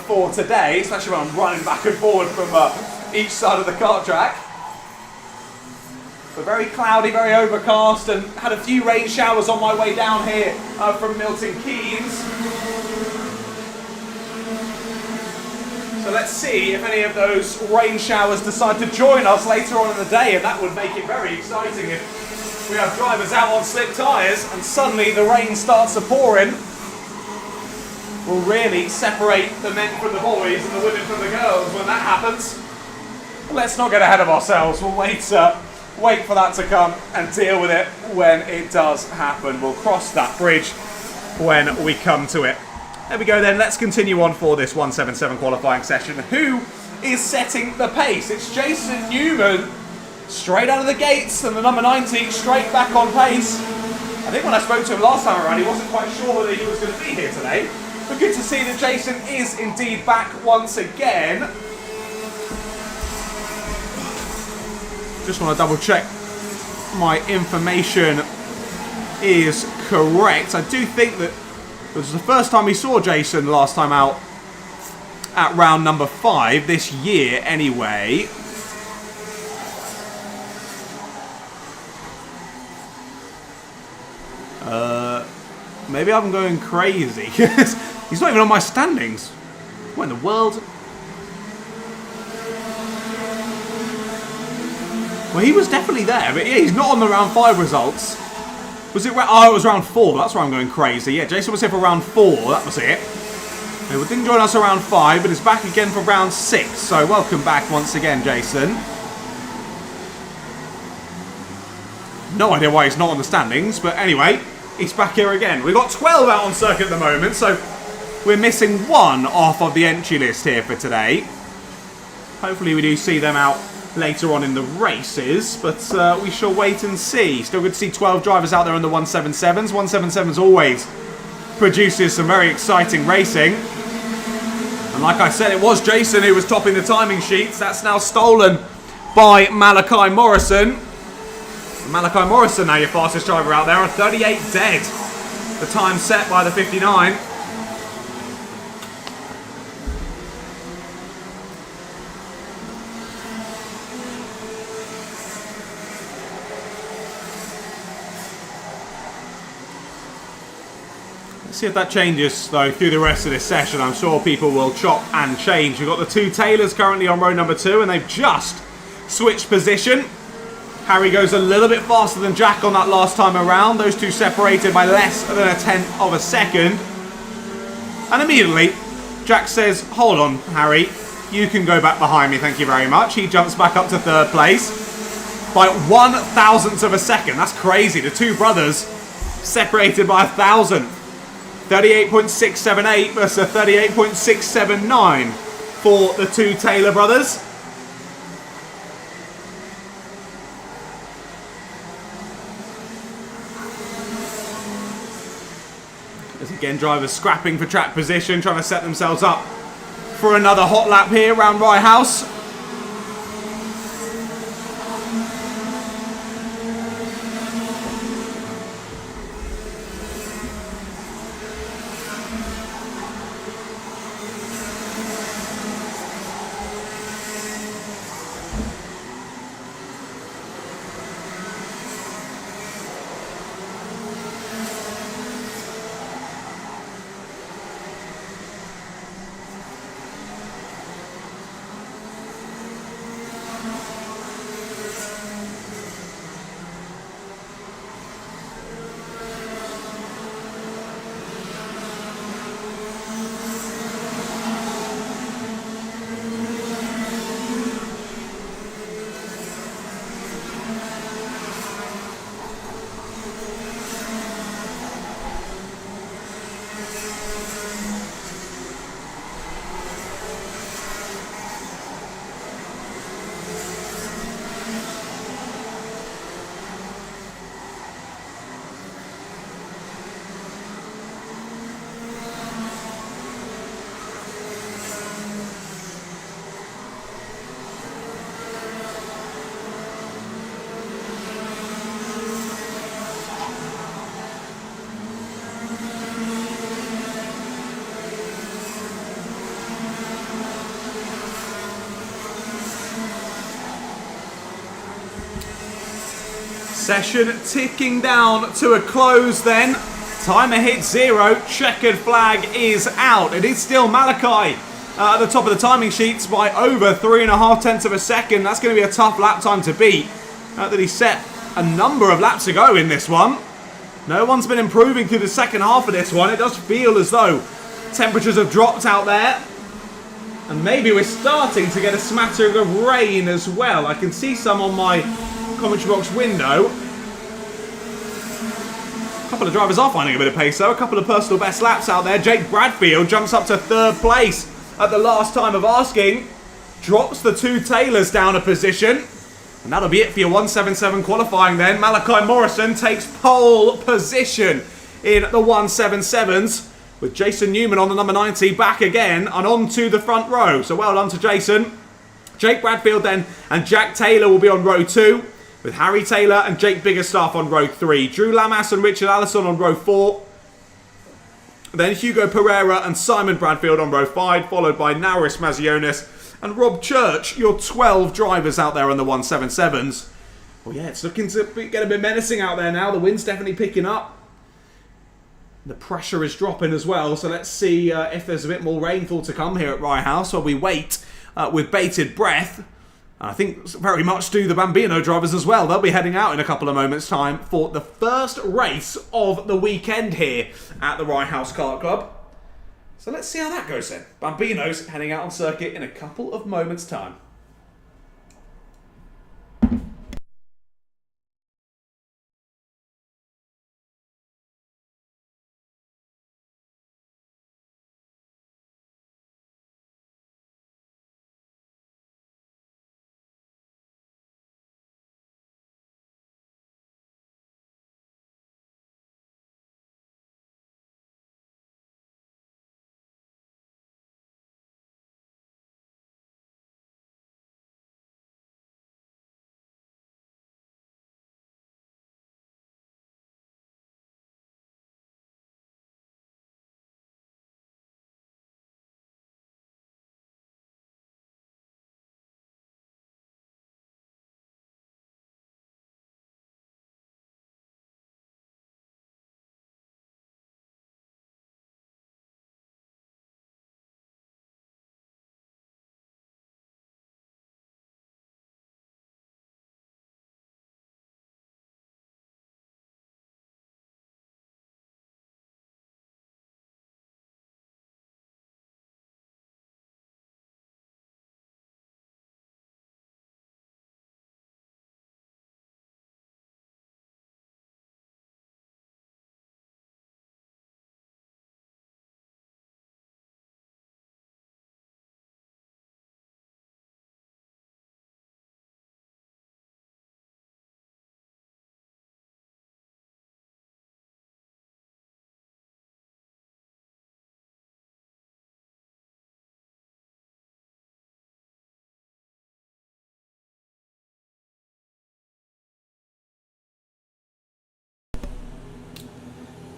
for today, especially when I'm running back and forward from each side of the kart track. But very cloudy, very overcast, and had a few rain showers on my way down here from Milton Keynes. So let's see if any of those rain showers decide to join us later on in the day, and that would make it very exciting if we have drivers out on slick tyres and suddenly the rain starts to pour in. Will really separate the men from the boys and the women from the girls when that happens. Let's not get ahead of ourselves. We'll wait for that to come and deal with it when it does happen. We'll cross that bridge when we come to it. There we go then. Let's continue on for this 177 qualifying session. Who is setting the pace? It's Jason Newman straight out of the gates, and the number 90 straight back on pace. I think when I spoke to him last time around, he wasn't quite sure whether he was going to be here today. But good to see that Jason is indeed back once again. Just want to double check my information is correct. I do think that it was the first time we saw Jason last time out at round number 5 this year anyway. Maybe I'm going crazy. He's not even on my standings. What in the world? Well, he was definitely there, but yeah, he's not on the round 5 results. Was it? Oh, it was round 4. That's where I'm going crazy. Yeah, Jason was here for round 4. That was it. He didn't join us around 5, but is back again for round 6. So welcome back once again, Jason. No idea why he's not on the standings, but anyway, he's back here again. We've got 12 out on circuit at the moment, so we're missing 1 off of the entry list here for today. Hopefully we do see them out later on in the races, but we shall wait and see. Still good to see 12 drivers out there on the 177s. 177s always produces some very exciting racing. And like I said, it was Jason who was topping the timing sheets. That's now stolen by Malachi Morrison. Malachi Morrison now your fastest driver out there on 38 dead. The time set by the 59. Let's see if that changes though through the rest of this session. I'm sure people will chop and change. We've got the 2 Taylors currently on row number 2, and they've just switched position. Harry goes a little bit faster than Jack on that last time around. Those two separated by less than a tenth of a second. And immediately, Jack says, hold on, Harry. You can go back behind me, thank you very much. He jumps back up to 3rd place by 1/1000th of a second. That's crazy. The two brothers separated by 1,000. 38.678 versus 38.679 for the 2 Taylor brothers. As again, drivers scrapping for track position, trying to set themselves up for another hot lap here around Rye House. Session ticking down to a close then. Timer hit 0. Checkered flag is out. It is still Malachi at the top of the timing sheets by over 3.5 tenths of a second. That's going to be a tough lap time to beat. That he set a number of laps ago in this one. No one's been improving through the second half of this one. It does feel as though temperatures have dropped out there. And maybe we're starting to get a smattering of rain as well. I can see some on my commentary box window. A couple of drivers are finding a bit of pace though. A couple of personal best laps out there. Jake Bradfield jumps up to 3rd place at the last time of asking. Drops the 2 Taylors down a position. And that'll be it for your 177 qualifying then. Malachi Morrison takes pole position in the 177s. With Jason Newman on the number 90 back again and on to the front row. So well done to Jason. Jake Bradfield then and Jack Taylor will be on row 2. With Harry Taylor and Jake Biggerstaff on row 3. Drew Lamas and Richard Allison on row 4. Then Hugo Pereira and Simon Bradfield on row 5. Followed by Nauris Mazionis and Rob Church. Your 12 drivers out there on the 177s. Well, yeah, it's looking to get a bit menacing out there now. The wind's definitely picking up. The pressure is dropping as well, so let's see if there's a bit more rainfall to come here at Rye House while we wait with bated breath. I think very much do the Bambino drivers as well. They'll be heading out in a couple of moments' time for the first race of the weekend here at the Rye House Kart Club. So let's see how that goes then. Bambino's heading out on circuit in a couple of moments' time.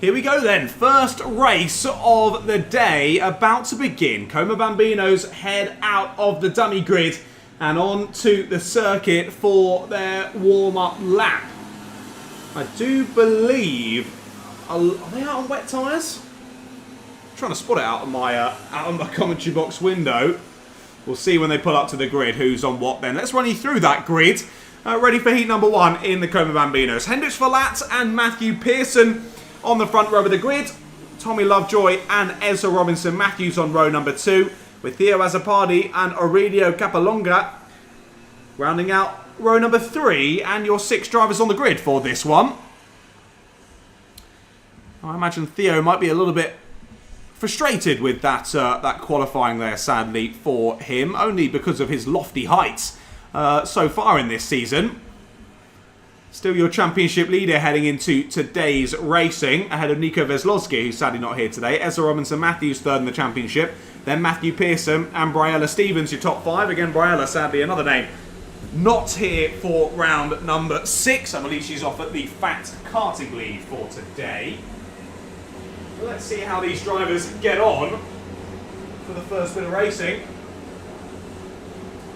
Here we go then, first race of the day about to begin. Como Bambinos head out of the dummy grid and on to the circuit for their warm-up lap. I do believe, are they out on wet tyres? I'm trying to spot it out on my commentary box window. We'll see when they pull up to the grid who's on what then. Let's run you through that grid. Ready for heat number 1 in the Como Bambinos. Hendrix Verlat and Matthew Pearson on the front row of the grid. Tommy Lovejoy and Ezra Robinson Matthews on row number 2. With Theo Azzopardi and Aurelio Capalonga rounding out row number 3. And your 6 drivers on the grid for this one. I imagine Theo might be a little bit frustrated with that qualifying there, sadly, for him. Only because of his lofty heights so far in this season. Still your championship leader heading into today's racing, ahead of Nico Veslowski, who's sadly not here today. Ezra Robinson Matthews third in the championship. Then Matthew Pearson and Briella Stevens, your top 5. Again, Briella, sadly, another name not here for round number 6. I believe she's off at the Fat Karting League for today. Let's see how these drivers get on for the first bit of racing.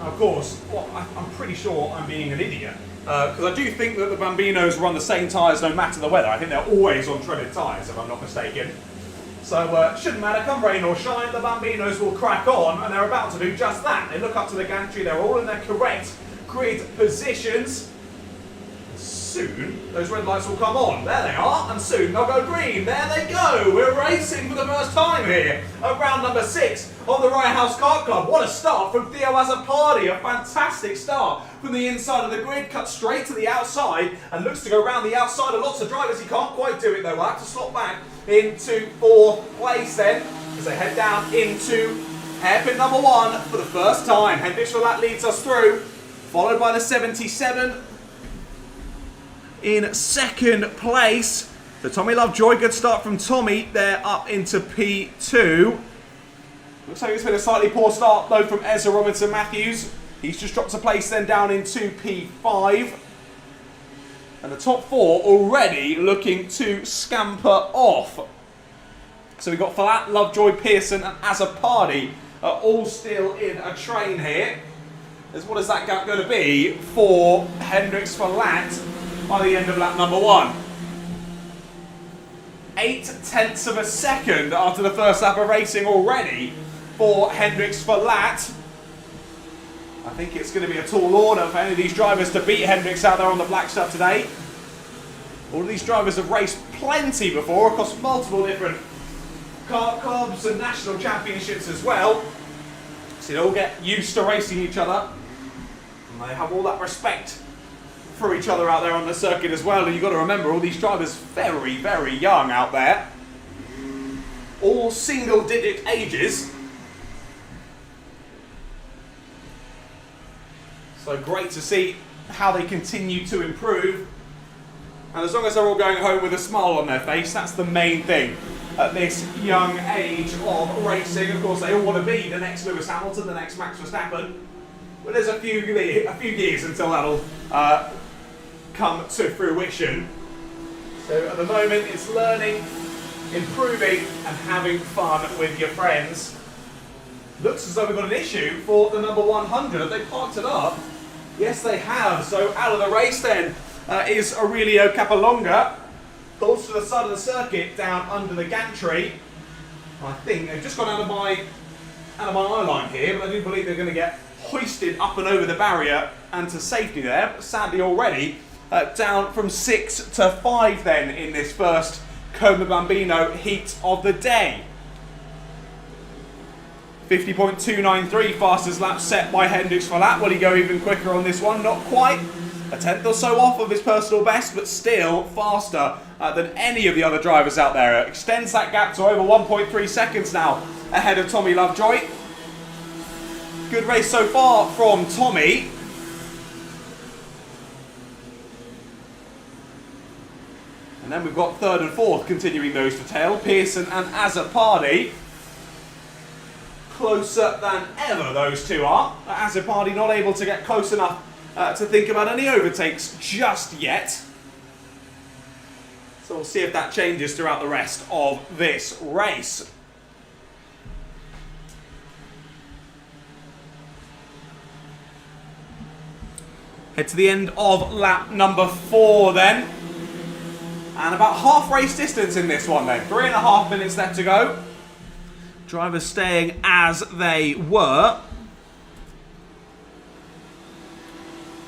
Of course, well, I'm pretty sure I'm being an idiot. because I do think that the Bambinos run the same tyres no matter the weather. I think they're always on treaded tyres, if I'm not mistaken. So shouldn't matter, come rain or shine, the Bambinos will crack on, and they're about to do just that. They look up to the gantry, they're all in their correct grid positions. Soon, those red lights will come on. There they are, and soon they'll go green. There they go. We're racing for the first time here at round number 6 of the Rye House Kart Club. What a start from Theo Azzopardi. A fantastic start from the inside of the grid, cut straight to the outside, and looks to go around the outside of lots of drivers. He can't quite do it though. We'll have to slot back into 4th place then, as they head down into hairpin number 1 for the first time. Hendrix Verlat leads us through, followed by the 77. In 2nd place, so Tommy Lovejoy, good start from Tommy, they're up into P2. Looks like it's been a slightly poor start though from Ezra Robinson Matthews. He's just dropped a place then down into P5. And the top 4 already looking to scamper off. So we've got Verlat, Lovejoy, Pearson and Azzopardi all still in a train here. What is that gap going to be for Hendrix Verlat by the end of lap number 1? 0.8 of a second after the first lap of racing already for Hendrix Verlat. I think it's going to be a tall order for any of these drivers to beat Hendrix out there on the black stuff today. All of these drivers have raced plenty before across multiple different kart clubs and national championships as well. So they all get used to racing each other. And they have all that respect for each other out there on the circuit as well. And you've got to remember, all these drivers very, very young out there. All single-digit ages. So great to see how they continue to improve. And as long as they're all going home with a smile on their face, that's the main thing at this young age of racing. Of course, they all want to be the next Lewis Hamilton, the next Max Verstappen. But there's a few years until that'll come to fruition. So at the moment, it's learning, improving, and having fun with your friends. Looks as though we've got an issue for the number 100. Have they parked it up? Yes, they have. So out of the race then is Aurelio Capolonga. Goes to the side of the circuit down under the gantry. I think they've just gone out of my eye line here, but I do believe they're going to get hoisted up and over the barrier and to safety there. But sadly already down from 6 to 5 then in this first Como Bambino heat of the day. 50.293 fastest lap set by Hendrix Verlat. Will he go even quicker on this one? Not quite. A tenth or so off of his personal best, but still faster than any of the other drivers out there. Extends that gap to over 1.3 seconds now ahead of Tommy Lovejoy. Good race so far from Tommy. And then we've got 3rd and 4th continuing nose to tail. Pearson and Azzopardi. Closer than ever those two are. Azzopardi not able to get close enough to think about any overtakes just yet. So we'll see if that changes throughout the rest of this race. Head to the end of lap number 4 then. And about half race distance in this one then. 3.5 minutes left to go. Drivers staying as they were.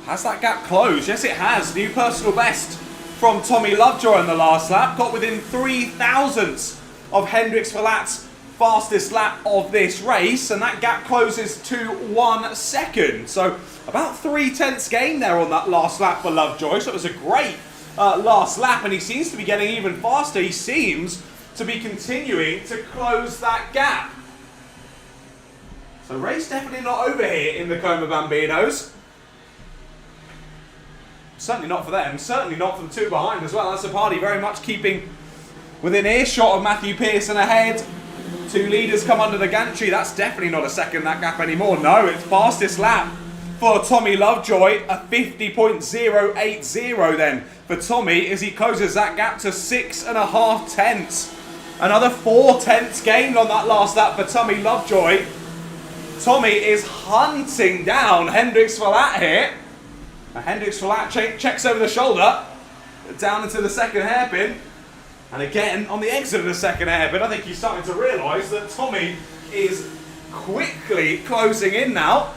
Has that gap closed? Yes, it has. New personal best from Tommy Lovejoy in the last lap. Got within 3 thousandths of Hendrix Verlat's fastest lap of this race. And that gap closes to 1 second. So about 3/10 gain there on that last lap for Lovejoy. So it was a great last lap. And he seems to be getting even faster. He seems to be continuing to close that gap. So race definitely not over here in the Como Bambinos. Certainly not for them, certainly not for the two behind as well. Azzopardi very much keeping within earshot of Matthew Pearson ahead. Two leaders come under the gantry. That's definitely not a second that gap anymore. No, it's fastest lap for Tommy Lovejoy. A 50.080 then for Tommy as he closes that gap to 6.5 tenths. Another 4 tenths gained on that last lap for Tommy Lovejoy. Tommy is hunting down Hendrix Verlat here. Hendricks flat checks over the shoulder, down into the second hairpin. And again, on the exit of the second hairpin, I think he's starting to realise that Tommy is quickly closing in now.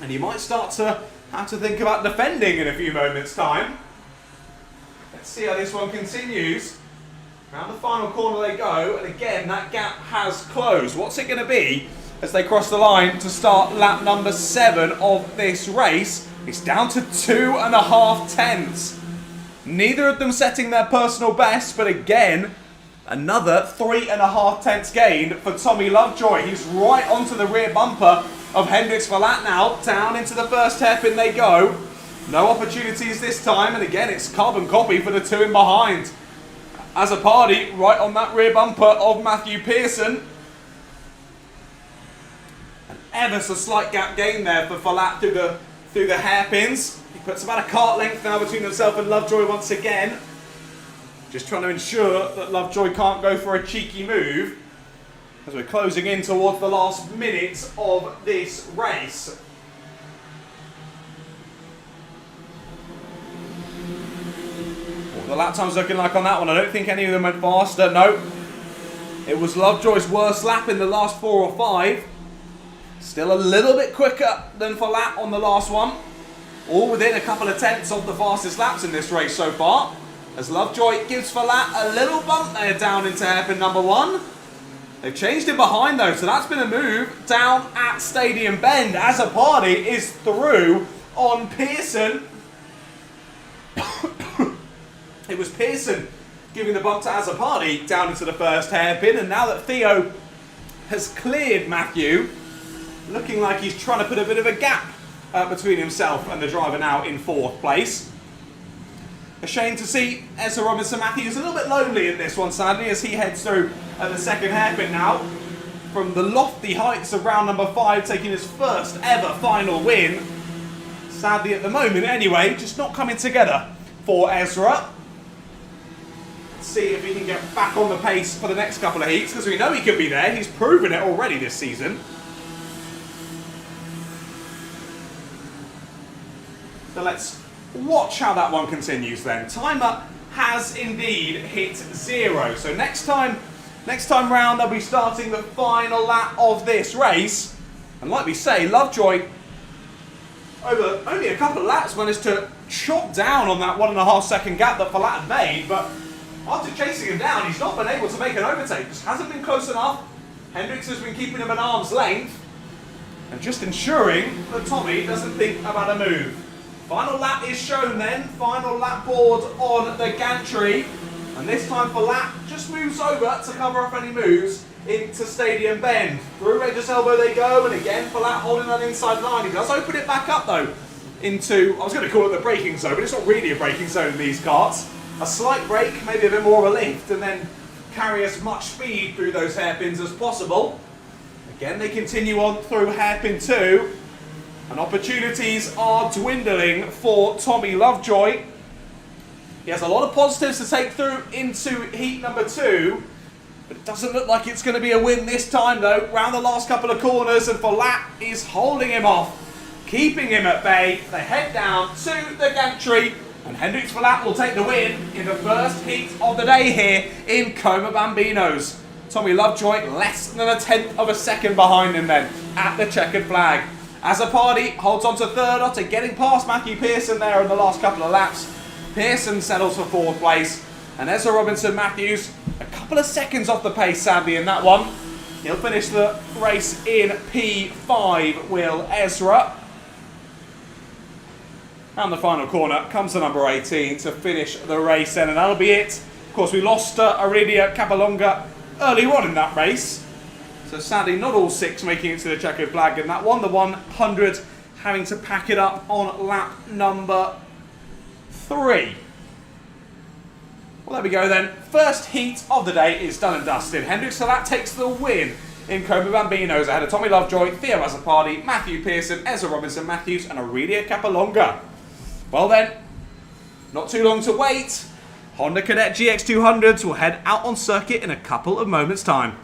And he might start to have to think about defending in a few moments' time. Let's see how this one continues. Around the final corner they go, and again that gap has closed. What's it going to be as they cross the line to start lap number 7 of this race? It's down to 2.5 tenths. Neither of them setting their personal best, but again, another 3.5 tenths gain for Tommy Lovejoy. He's right onto the rear bumper of Hendricks Verlatte now. Down into the first hairpin they go. No opportunities this time, and again it's carbon copy for the two in behind. As a party, right on that rear bumper of Matthew Pearson. An ever so slight gap gain there for Verlatte through the hairpins. He puts about a kart length now between himself and Lovejoy once again. Just trying to ensure that Lovejoy can't go for a cheeky move as we're closing in towards the last minutes of this race. The lap time's looking like on that one, I don't think any of them went faster. No, it was Lovejoy's worst lap in the last 4 or 5. Still a little bit quicker than Verlatte on the last one. All within a couple of tenths of the fastest laps in this race so far. As Lovejoy gives Verlatte a little bump there down into hairpin number 1. They've changed him behind though, so that's been a move down at Stadium Bend as a party is through on Pearson. It was Pearson giving the bump to Azzopardi down into the first hairpin, and now that Theo has cleared Matthew, looking like he's trying to put a bit of a gap between himself and the driver now in 4th place. A shame to see Ezra Robinson Matthews a little bit lonely in this one, sadly, as he heads through the second hairpin now from the lofty heights of round number 5, taking his first ever final win. Sadly at the moment anyway, just not coming together for Ezra. See if he can get back on the pace for the next couple of heats, because we know he can be there. He's proven it already this season. So let's watch how that one continues then. Timer has indeed hit 0. So next time round they'll be starting the final lap of this race. And like we say, Lovejoy, over only a couple of laps, managed to chop down on that 1.5 second gap that Verlatte had made, but after chasing him down, he's not been able to make an overtake. Just hasn't been close enough. Hendricks has been keeping him at arm's length and just ensuring that Tommy doesn't think about a move. Final lap is shown then. Final lap board on the gantry. And this time Verlatte just moves over to cover up any moves into Stadium Bend. Through Regis Elbow they go, and again Verlatte holding that inside line. He does open it back up though into, I was going to call it the braking zone, but it's not really a braking zone in these karts. A slight brake, maybe a bit more of a lift, and then carry as much speed through those hairpins as possible. Again, they continue on through hairpin 2, and opportunities are dwindling for Tommy Lovejoy. He has a lot of positives to take through into heat number 2, but it doesn't look like it's going to be a win this time though. Round the last couple of corners, and Verlatte is holding him off, keeping him at bay. They head down to the gantry, and Hendricks Verlatte will take the win in the first heat of the day here in Coma Bambinos. Tommy Lovejoy less than 1/10 of a second behind him then at the checkered flag. Azzopardi holds on to 3rd after getting past Matthew Pearson there in the last couple of laps. Pearson settles for 4th place, and Ezra Robinson Matthews a couple of seconds off the pace sadly in that one. He'll finish the race in P5, will Ezra. And the final corner comes to number 18 to finish the race then, and that'll be it. Of course, we lost Aurelia Capalonga earlier on in that race, so sadly not all 6 making it to the checkered flag in that one. The 100 having to pack it up on lap number 3. Well, there we go then. First heat of the day is done and dusted. Hendricks Verlatte takes the win in Coma Bambinos ahead of Tommy Lovejoy, Theo Azzopardi, Matthew Pearson, Ezra Robinson Matthews, and Aurelia Capalonga. Well then, not too long to wait. Honda Cadet GX200s will head out on circuit in a couple of moments' time.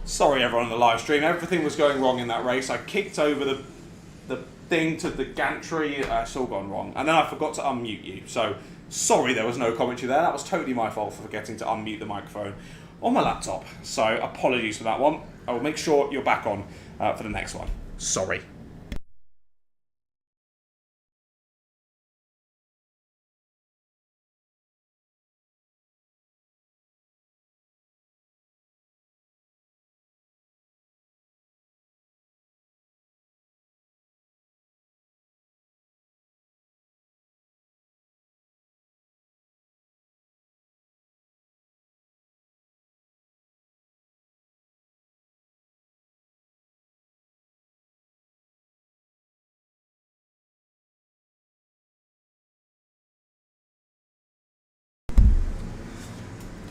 Sorry everyone on the live stream, everything was going wrong in that race. I kicked over the thing to the gantry, it's all gone wrong. And then I forgot to unmute you. So, sorry there was no commentary there. That was totally my fault for forgetting to unmute the microphone on my laptop. So, apologies for that one. I will make sure you're back on for the next one. Sorry.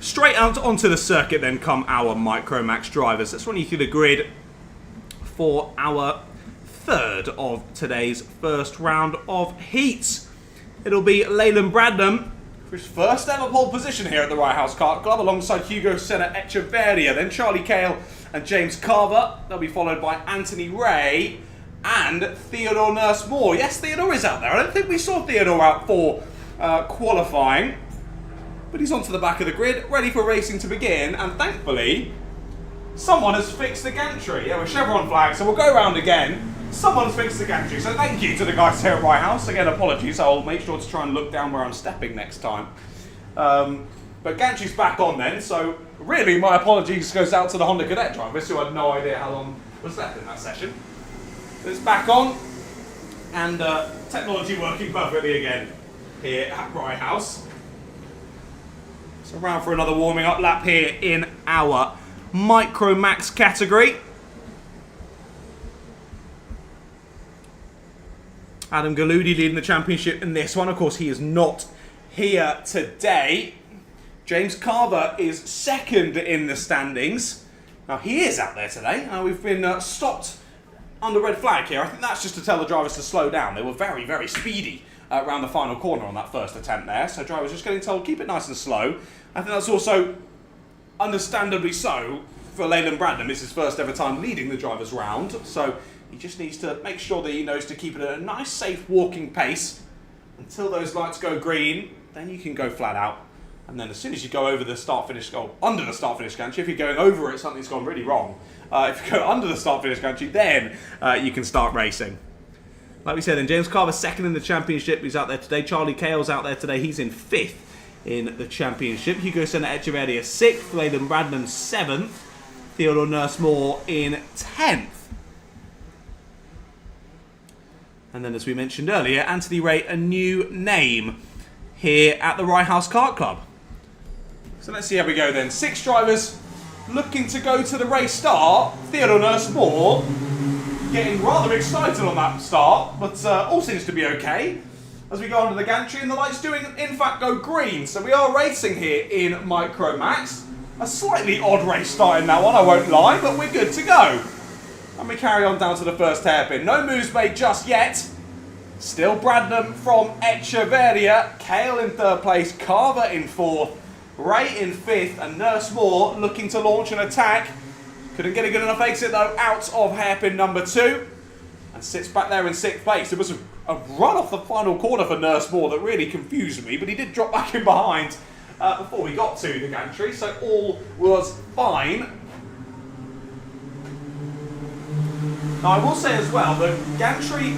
Straight out onto the circuit then come our Micromax drivers. Let's run you through the grid for our third of today's first round of heats. It'll be Leyland Bradnam for his first ever pole position here at the Rye House Kart Club, alongside Hugo Senna Echeverria, then Charlie Cale and James Carver. They'll be followed by Anthony Ray and Theodore Nurse-Moore. Yes, Theodore is out there. I don't think we saw Theodore out for qualifying. But he's onto the back of the grid, ready for racing to begin, and thankfully, someone has fixed the gantry. Yeah, with chevron flag, so we'll go around again. Someone's fixed the gantry, so thank you to the guys here at Rye House. Again, apologies, I'll make sure to try and look down where I'm stepping next time. But gantry's back on then, so really my apologies goes out to the Honda Cadet drivers who had no idea how long was left in that session. But it's back on, and technology working perfectly again here at Rye House. So round for another warming up lap here in our Micromax category. Adam Galudi leading the championship in this one. Of course, he is not here today. James Carver is second in the standings. Now, he is out there today. We've been stopped under red flag here. I think that's just to tell the drivers to slow down. They were very, very speedy around the final corner on that first attempt there. So drivers just getting told, keep it nice and slow. I think that's also understandably so for Leyland Bradnam. It's his first ever time leading the drivers round. So he just needs to make sure that he knows to keep it at a nice, safe walking pace until those lights go green. Then you can go flat out. And then as soon as you go over the start-finish, or under the start-finish gantry, if you're going over it, something's gone really wrong. If you go under the start-finish gantry, then you can start racing. Like we said, then James Carver second in the championship. He's out there today. Charlie Cale's out there today. He's in fifth in the championship. Hugo Senna Echeverria sixth. Leyland Bradnam seventh. Theodore Nurse-Moore in 10th. And then, as we mentioned earlier, Anthony Ray, a new name here at the Rye House Kart Club. So let's see how we go then. 6 drivers looking to go to the race start. Theodore Nurse-Moore getting rather excited on that start, but all seems to be okay as we go under the gantry, and the lights do in fact go green. So we are racing here in Micromax. A slightly odd race start in that one, I won't lie, but we're good to go. And we carry on down to the first hairpin. No moves made just yet. Still Bradnam from Echeverria. Cale in third place, Carver in fourth, Ray in fifth, and Nurse-Moore looking to launch an attack. Couldn't get a good enough exit though out of hairpin number 2 and sits back there in 6th place. It was a run off the final corner for Nurse-Moore that really confused me, but he did drop back in behind before we got to the gantry, so all was fine. Now I will say as well, the gantry,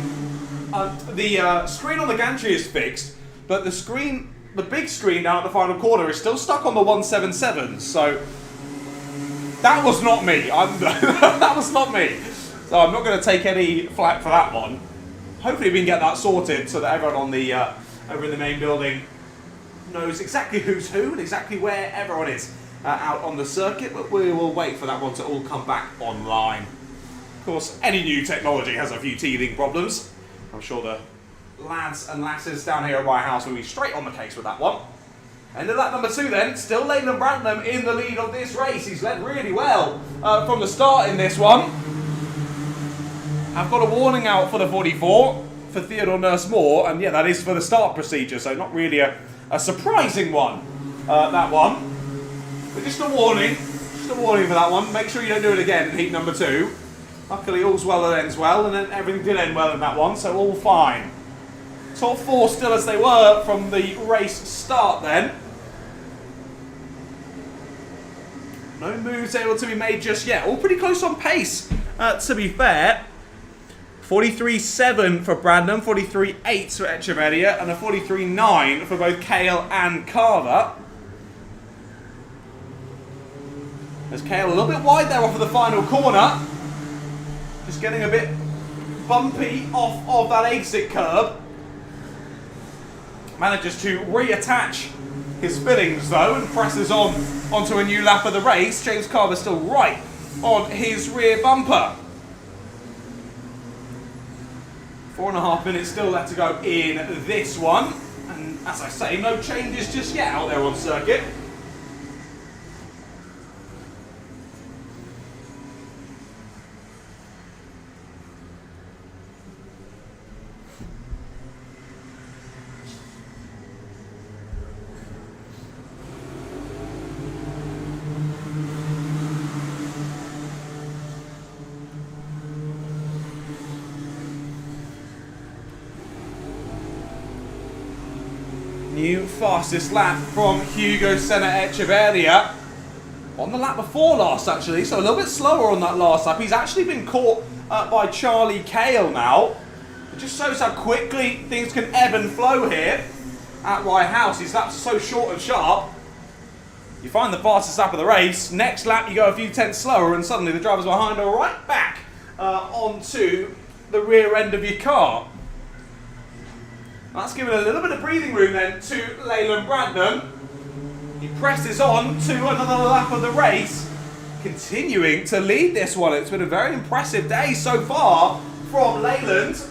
the screen on the gantry is fixed, but the big screen down at the final corner is still stuck on the 177, so that was not me. That was not me. So I'm not going to take any flack for that one. Hopefully we can get that sorted so that everyone on the over in the main building knows exactly who's who and exactly where everyone is out on the circuit, but we will wait for that one to all come back online. Of course, any new technology has a few teething problems. I'm sure the lads and lasses down here at Rye House will be straight on the case with that one. End of lap number 2 then, still Leyland Bradnam in the lead of this race. He's led really well from the start in this one. I've got a warning out for the 44 for Theodore Nurse-Moore, and yeah, that is for the start procedure, so not really a surprising one, that one. But just a warning, Just a warning for that one. Make sure you don't do it again in heat number 2. Luckily, all's well that ends well, and then everything did end well in that one, so all fine. Top 4 still as they were from the race start then. No moves able to be made just yet. All pretty close on pace, to be fair. 43.7 for Brandon, 43.8 for Echeverria, and a 43.9 for both Kale and Carver. There's Kale a little bit wide there off of the final corner. Just getting a bit bumpy off of that exit curb. Manages to reattach his fittings though and presses on onto a new lap of the race. James Carver still right on his rear bumper. 4.5 minutes still left to go in this one. And as I say, no changes just yet out there on circuit. New fastest lap from Hugo Senna Echeverria. On the lap before last actually, so a little bit slower on that last lap. He's actually been caught by Charlie Kale now. It just shows how quickly things can ebb and flow here at Rye House. These laps are so short and sharp. You find the fastest lap of the race, next lap you go a few tenths slower and suddenly the drivers behind are right back onto the rear end of your car. That's given a little bit of breathing room then to Leyland Bradnam. He presses on to another lap of the race, continuing to lead this one. It's been a very impressive day so far from Leyland.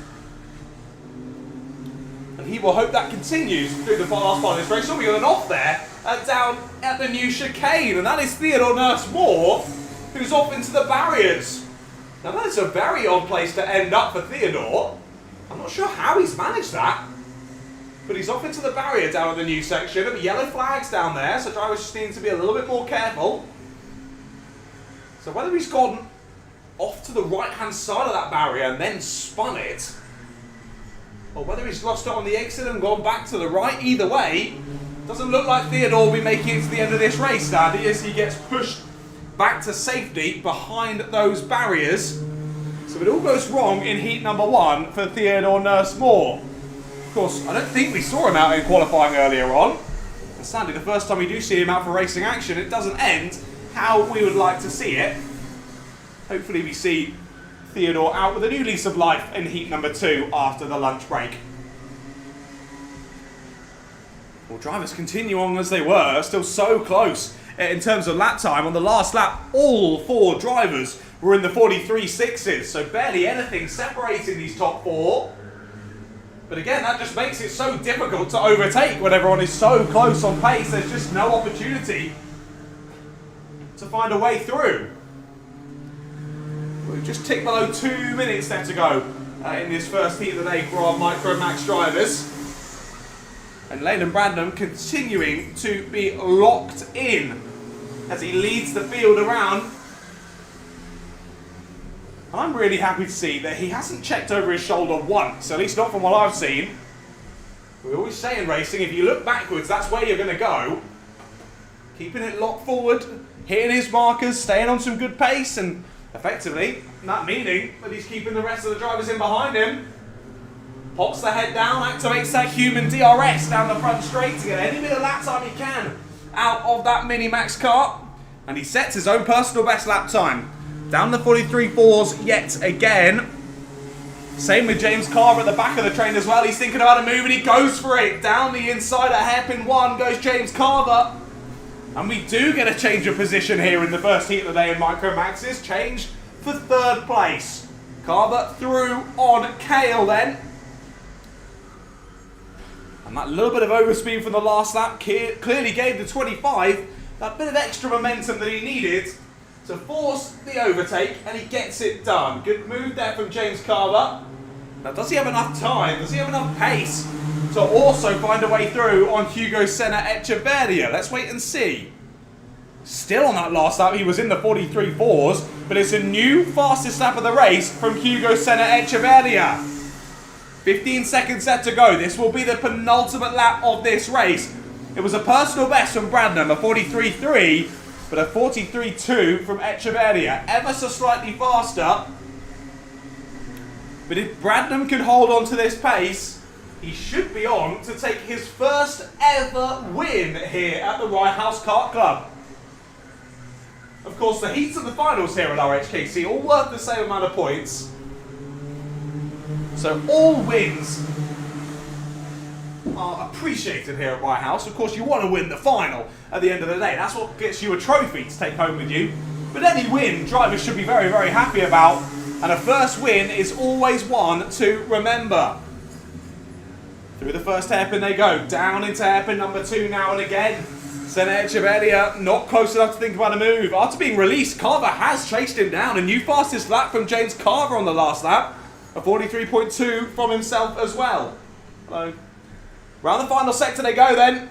And he will hope that continues through the last part of this race. So we got an off there down at the new chicane, and that is Theodore Nurse-Moore, who's off into the barriers. Now that is a very odd place to end up for Theodore. I'm not sure how he's managed that. But he's off into the barrier down at the new section. There'll be yellow flags down there, so drivers just need to be a little bit more careful. So whether he's gone off to the right-hand side of that barrier and then spun it, or whether he's lost it on the exit and gone back to the right, either way, doesn't look like Theodore will be making it to the end of this race, Andy, as he gets pushed back to safety behind those barriers. So it all goes wrong in heat number 1 for Theodore Nurse-Moore. Of course, I don't think we saw him out in qualifying earlier on. And sadly, the first time we do see him out for racing action, it doesn't end how we would like to see it. Hopefully we see Theodore out with a new lease of life in heat number 2 after the lunch break. Well, drivers continue on as they were, still so close in terms of lap time. On the last lap, all 4 drivers were in the 43.6s, so barely anything separating these top 4. But again, that just makes it so difficult to overtake when everyone is so close on pace. There's just no opportunity to find a way through. We've just ticked below 2 minutes left to go in this first heat of the day for our Micro Max drivers. And Leyland Bradnam continuing to be locked in as he leads the field around. I'm really happy to see that he hasn't checked over his shoulder once, at least not from what I've seen. We always say in racing, if you look backwards, that's where you're going to go. Keeping it locked forward, hitting his markers, staying on some good pace, and effectively, that meaning that he's keeping the rest of the drivers in behind him. Pops the head down, activates that human DRS down the front straight to get any bit of lap time he can out of that Mini Max kart. And he sets his own personal best lap time. Down the 43.4s yet again. Same with James Carver at the back of the train as well. He's thinking about a move and he goes for it. Down the inside at hairpin 1 goes James Carver. And we do get a change of position here in the first heat of the day in Micro Maxes. Change for 3rd place. Carver through on Kale then. And that little bit of overspeed from the last lap clearly gave the 25 that bit of extra momentum that he needed to force the overtake, and he gets it done. Good move there from James Carver. Now, does he have enough time? Does he have enough pace to also find a way through on Hugo Senna Echeverria? Let's wait and see. Still on that last lap, he was in the 43.4s, but it's a new fastest lap of the race from Hugo Senna Echeverria. 15 seconds set to go. This will be the penultimate lap of this race. It was a personal best from Bradnam, a 43.3, but a 43.2 from Echeverria. Ever so slightly faster. But if Bradnam can hold on to this pace, he should be on to take his first ever win here at the Rye House Kart Club. Of course, the heats and the finals here at RHKC all worth the same amount of points. So all wins are appreciated here at Rye House. Of course, you want to win the final at the end of the day. That's what gets you a trophy to take home with you. But any win, drivers should be very, very happy about. And a first win is always one to remember. Through the first hairpin they go. Down into hairpin number 2 now and again. Senna Echeverria not close enough to think about a move. After being released, Carver has chased him down. A new fastest lap from James Carver on the last lap. A 43.2 from himself as well. Hello. Round the final sector they go then.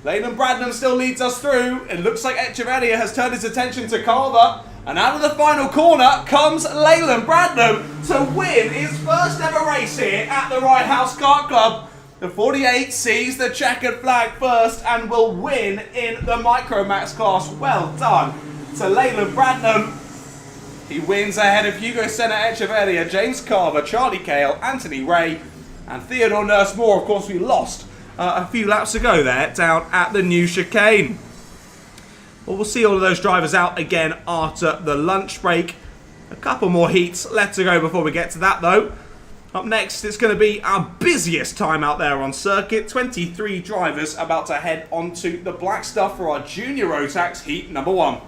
Leyland Bradnam still leads us through. It looks like Echeverria has turned his attention to Carver. And out of the final corner comes Leyland Bradnam to win his first ever race here at the Rye House Kart Club. The 48 sees the checkered flag first and will win in the Micromax class. Well done to Leyland Bradnam. He wins ahead of Hugo Senna Echeverria, James Carver, Charlie Cale, Anthony Ray, and Theodore Nurse-Moore. Of course, we lost a few laps ago there down at the new chicane. Well, we'll see all of those drivers out again after the lunch break. A couple more heats left to go before we get to that, though. Up next, it's going to be our busiest time out there on circuit. 23 drivers about to head onto the black stuff for our Junior Rotax heat number 1.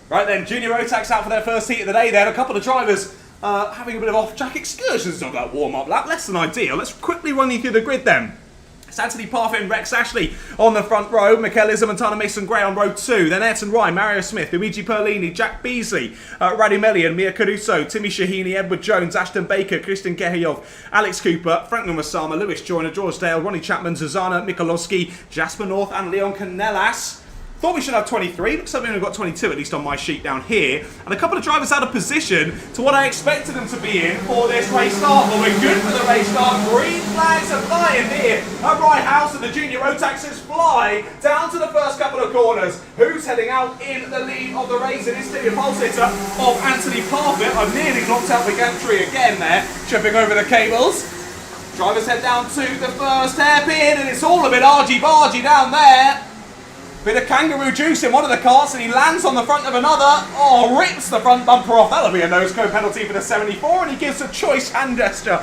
Right then, Junior Rotax out for their first heat of the day then. A couple of drivers having a bit of off-track excursions on that warm-up lap. Less than ideal. Let's quickly run you through the grid then. It's Anthony Parfit and Rex Ashley on the front row. Mikel Montana, Mason Gray on row 2. Then Ayrton Rye, Mario Smith, Luigi Perlini, Jack Beasley, Raddy Melian, Mia Caruso, Timmy Shahini, Edward Jones, Ashton Baker, Kristen Kehayov, Alex Cooper, Franklin Masama, Lewis Joyner, George Dale, Ronnie Chapman, Zuzana Mikolowski, Jasper North and Leon Canellas. Thought we should have 23, looks like we've only got 22 at least on my sheet down here. And a couple of drivers out of position to what I expected them to be in for this race start. But we're good for the race start. Green flags are flying here at Rye House and the Junior Rotaxes fly down to the first couple of corners. Who's heading out in the lead of the race? It is still the pole sitter of Anthony Parfit. I've nearly knocked out the gantry again there, tripping over the cables. Drivers head down to the first hairpin and it's all a bit argy-bargy down there. Bit of kangaroo juice in one of the karts, and he lands on the front of another. Oh, rips the front bumper off. That'll be a nose-cone penalty for the 74, and he gives a choice hand gesture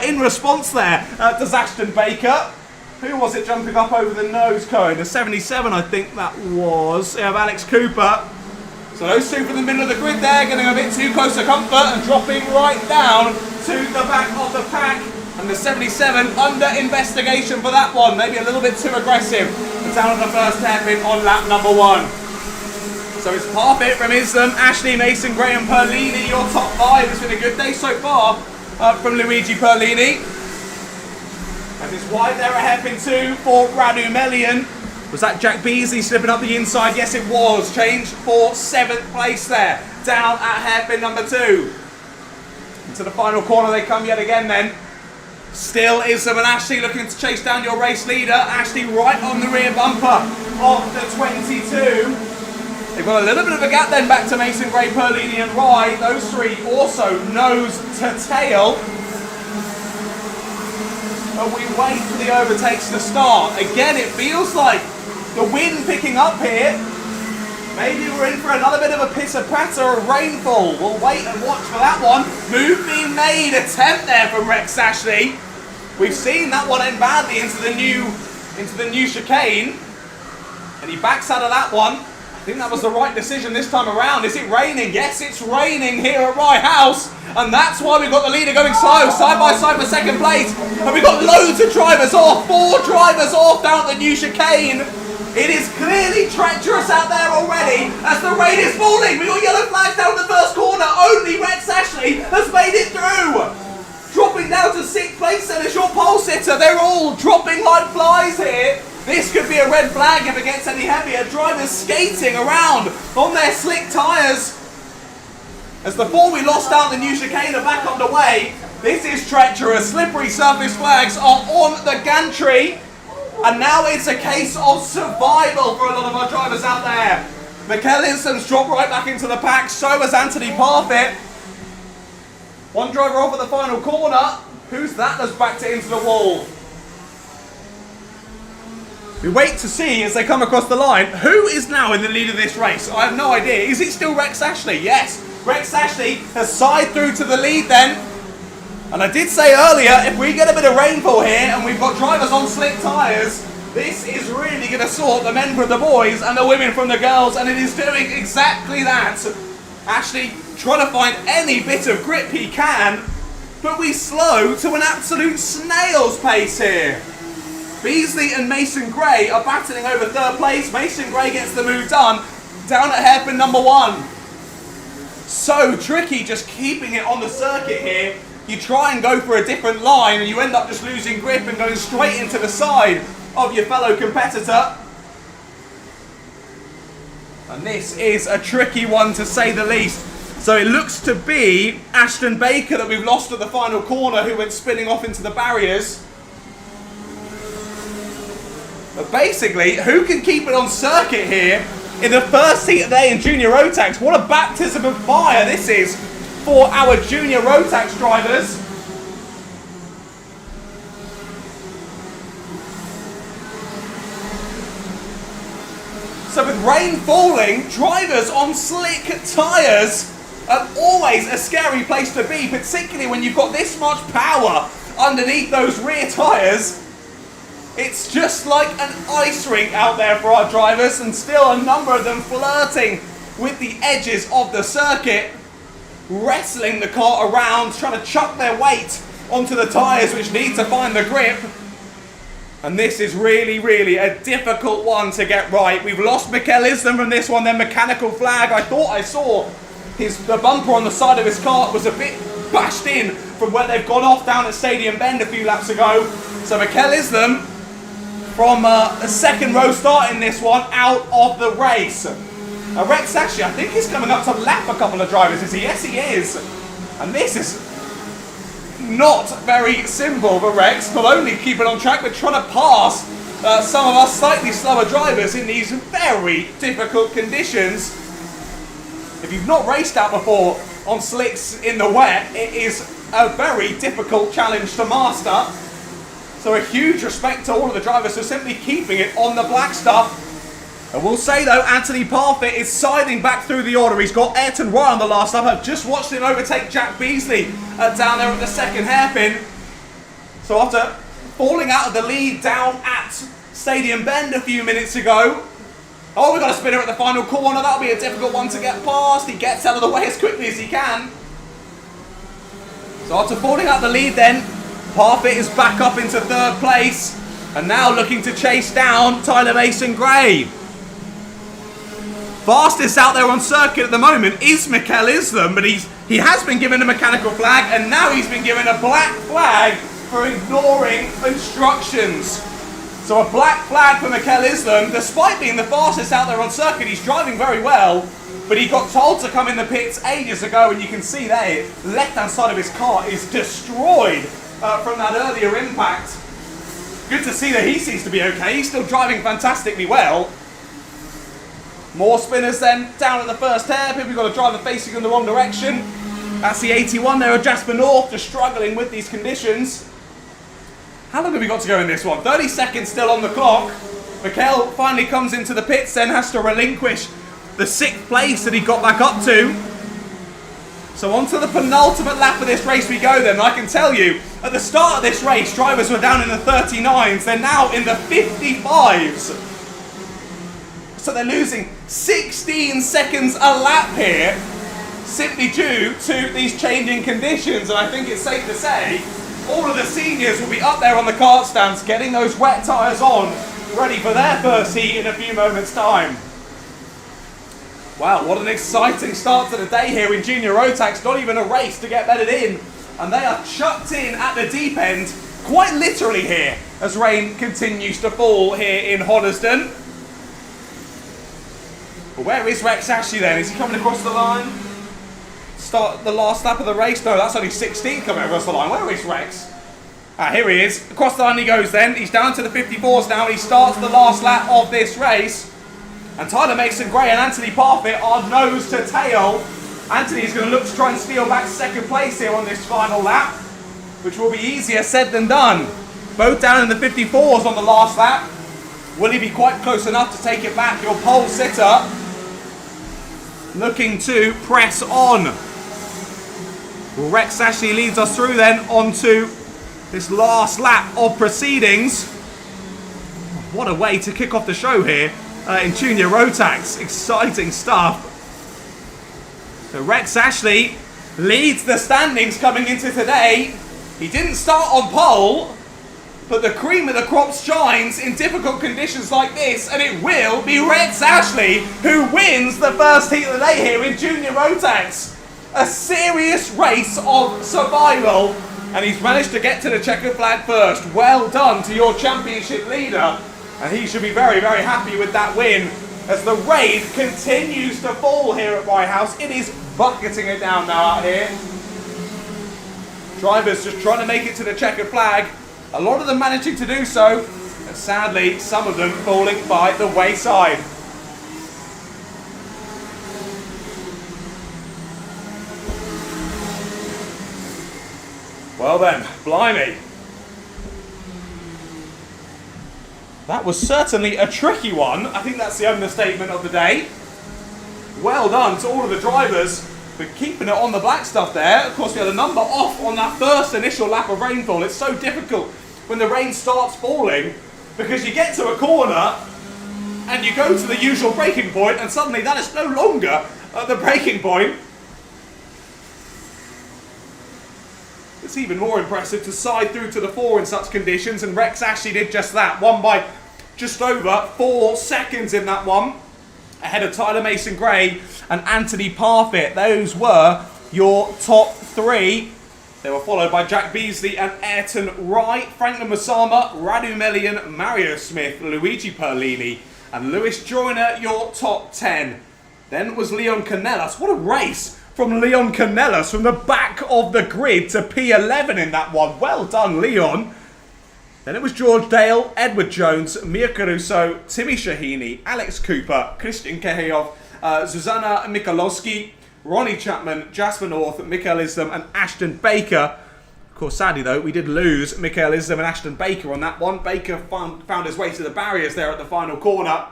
in response there to Ashton Baker. Who was it jumping up over the nose cone? The 77, I think that was, of Alex Cooper. So those two from the middle of the grid there, getting a bit too close to comfort and dropping right down to the back of the pack. And the 77 under investigation for that one. Maybe a little bit too aggressive. And down on the first hairpin on lap number 1. So it's Parfit from Islam, Ashley, Mason, Graham, Perlini, your top 5. It's been a good day so far from Luigi Perlini. And it's wide there a hairpin 2 for Radu Melian. Was that Jack Beasley slipping up the inside? Yes, it was. Change for 7th place there. Down at hairpin number 2. Into the final corner they come yet again then. Still Islam and Ashley looking to chase down your race leader. Ashley right on the rear bumper of the 22. They've got a little bit of a gap then back to Mason, Gray, Perlini and Rye. Those three also nose to tail. But we wait for the overtakes to start. Again, it feels like the wind picking up here. Maybe we're in for another bit of a pitter-patter of rainfall. We'll wait and watch for that one. Move being made, attempt there from Rex Ashley. We've seen that one end badly into the new chicane. And he backs out of that one. I think that was the right decision this time around. Is it raining? Yes, it's raining here at Rye House. And that's why we've got the leader going slow, side by side for 2nd place. And we've got loads of drivers off, 4 drivers off down at the new chicane. It is clearly treacherous out there already as the rain is falling. We've got yellow flags down the first corner. Only Rex Ashley has made it through. Dropping down to 6th place and it's your pole sitter. They're all dropping like flies here. This could be a red flag if it gets any heavier. Drivers skating around on their slick tyres. As the 4 we lost down the new chicane are back underway. This is treacherous. Slippery surface flags are on the gantry. And now it's a case of survival for a lot of our drivers out there. Mikkel Insom's dropped right back into the pack. So has Anthony Parfit. One driver off at the final corner. Who's that that's backed it into the wall? We wait to see as they come across the line. Who is now in the lead of this race? I have no idea. Is it still Rex Ashley? Yes. Rex Ashley has sided through to the lead then. And I did say earlier, if we get a bit of rainfall here and we've got drivers on slick tyres, this is really going to sort the men from the boys and the women from the girls, and it is doing exactly that. Ashley trying to find any bit of grip he can, but we slow to an absolute snail's pace here. Beasley and Mason Gray are battling over 3rd place. Mason Gray gets the move done down at hairpin number 1. So tricky just keeping it on the circuit here. You try and go for a different line and you end up just losing grip and going straight into the side of your fellow competitor. And this is a tricky one to say the least. So it looks to be Ashton Baker that we've lost at the final corner, who went spinning off into the barriers. But basically, who can keep it on circuit here in the first heat of the day in Junior Rotax? What a baptism of fire this is for our Junior Rotax drivers. So with rain falling, drivers on slick tyres are always a scary place to be, particularly when you've got this much power underneath those rear tyres. It's just like an ice rink out there for our drivers, and still a number of them flirting with the edges of the circuit, wrestling the car around, trying to chuck their weight onto the tyres which need to find the grip. And this is really, really a difficult one to get right. We've lost Mikkel Islam from this one, then mechanical flag. I thought I saw the bumper on the side of his car was a bit bashed in from where they've gone off down at Stadium Bend a few laps ago. So Mikkel Islam from a 2nd row start in this one, out of the race. Rex Ashley, I think he's coming up to lap a couple of drivers, is he? Yes, he is. And this is not very simple for Rex. Not only keep it on track, but trying to pass some of our slightly slower drivers in these very difficult conditions. If you've not raced out before on slicks in the wet, it is a very difficult challenge to master. So a huge respect to all of the drivers for simply keeping it on the black stuff. I will say though, Anthony Parfit is sidling back through the order. He's got Ayrton Rye on the last lap. I've just watched him overtake Jack Beasley down there at the second hairpin. So after falling out of the lead down at Stadium Bend a few minutes ago. Oh, we've got a spinner at the final corner. That'll be a difficult one to get past. He gets out of the way as quickly as he can. So after falling out the lead then, Parfit is back up into third place. And now looking to chase down Tyler Mason-Gray. Fastest out there on circuit at the moment is Mikel Islam, but he has been given a mechanical flag and now he's been given a black flag for ignoring instructions. So a black flag for Mikel Islam, despite being the fastest out there on circuit. He's driving very well, but he got told to come in the pits ages ago, and you can see there, the left-hand side of his car is destroyed from that earlier impact. Good to see that he seems to be okay. He's still driving fantastically well. More spinners then down at the first hairpin. We've got a driver facing in the wrong direction. That's the 81 there of Jasper North, just struggling with these conditions. How long have we got to go in this one? 30 seconds still on the clock. Mikel finally comes into the pits, then has to relinquish the 6th place that he got back up to. So on to the penultimate lap of this race we go then. I can tell you, at the start of this race, drivers were down in the 39s. They're now in the 55s. So they're losing 16 seconds a lap here, simply due to these changing conditions. And I think it's safe to say, all of the seniors will be up there on the kart stands, getting those wet tyres on, ready for their first heat in a few moments' time. Wow, what an exciting start to the day here in Junior Rotax. Not even a race to get bedded in. And they are chucked in at the deep end, quite literally here, as rain continues to fall here in Hoddesdon. But where is Rex Ashley then? Is he coming across the line? Start the last lap of the race? No, that's only 16 coming across the line. Where is Rex? Ah, here he is. Across the line he goes then. He's down to the 54s now. He starts the last lap of this race. And Tyler Mason-Gray and Anthony Parfit are nose to tail. Anthony's going to look to try and steal back second place here on this final lap, which will be easier said than done. Both down in the 54s on the last lap. Will he be quite close enough to take it back? Your pole sitter looking to press on. Well, Rex Ashley leads us through then onto this last lap of proceedings. What a way to kick off the show here in Junior Rotax. Exciting stuff. So Rex Ashley leads the standings coming into today. He didn't start on pole, but the cream of the crop shines in difficult conditions like this, and it will be Rex Ashley who wins the first heat of the day here in Junior Rotax. A serious race of survival, and he's managed to get to the checkered flag first. Well done to your championship leader, and he should be very, very happy with that win. As the rain continues to fall here at Rye House, it is bucketing it down now out here. Drivers just trying to make it to the checkered flag. A lot of them managing to do so, and sadly, some of them falling by the wayside. Well then, blimey. That was certainly a tricky one. I think that's the understatement of the day. Well done to all of the drivers for keeping it on the black stuff there. Of course, we had a number off on that first initial lap of rainfall. It's so difficult when the rain starts falling, because you get to a corner and you go to the usual braking point and suddenly that is no longer the braking point. It's even more impressive to side through to the 4 in such conditions, and Rex Ashley did just that. Won by just over 4 seconds in that one, ahead of Tyler Mason-Gray and Anthony Parfit. Those were your top 3. They were followed by Jack Beasley and Ayrton Rye, Franklin Masama, Radu Melian, Mario Smith, Luigi Perlini, and Lewis Joyner, your top 10. Then was Leon Canellas. What a race from Leon Canellas, from the back of the grid to P11 in that one. Well done, Leon. Then it was George Dale, Edward Jones, Mia Caruso, Timmy Shahini, Alex Cooper, Christian Keheyov, Zuzana Michalowski, Ronnie Chapman, Jasper North, Mikel Islam and Ashton Baker. Of course, sadly though, we did lose Mikel Islam and Ashton Baker on that one. Baker found his way to the barriers there at the final corner.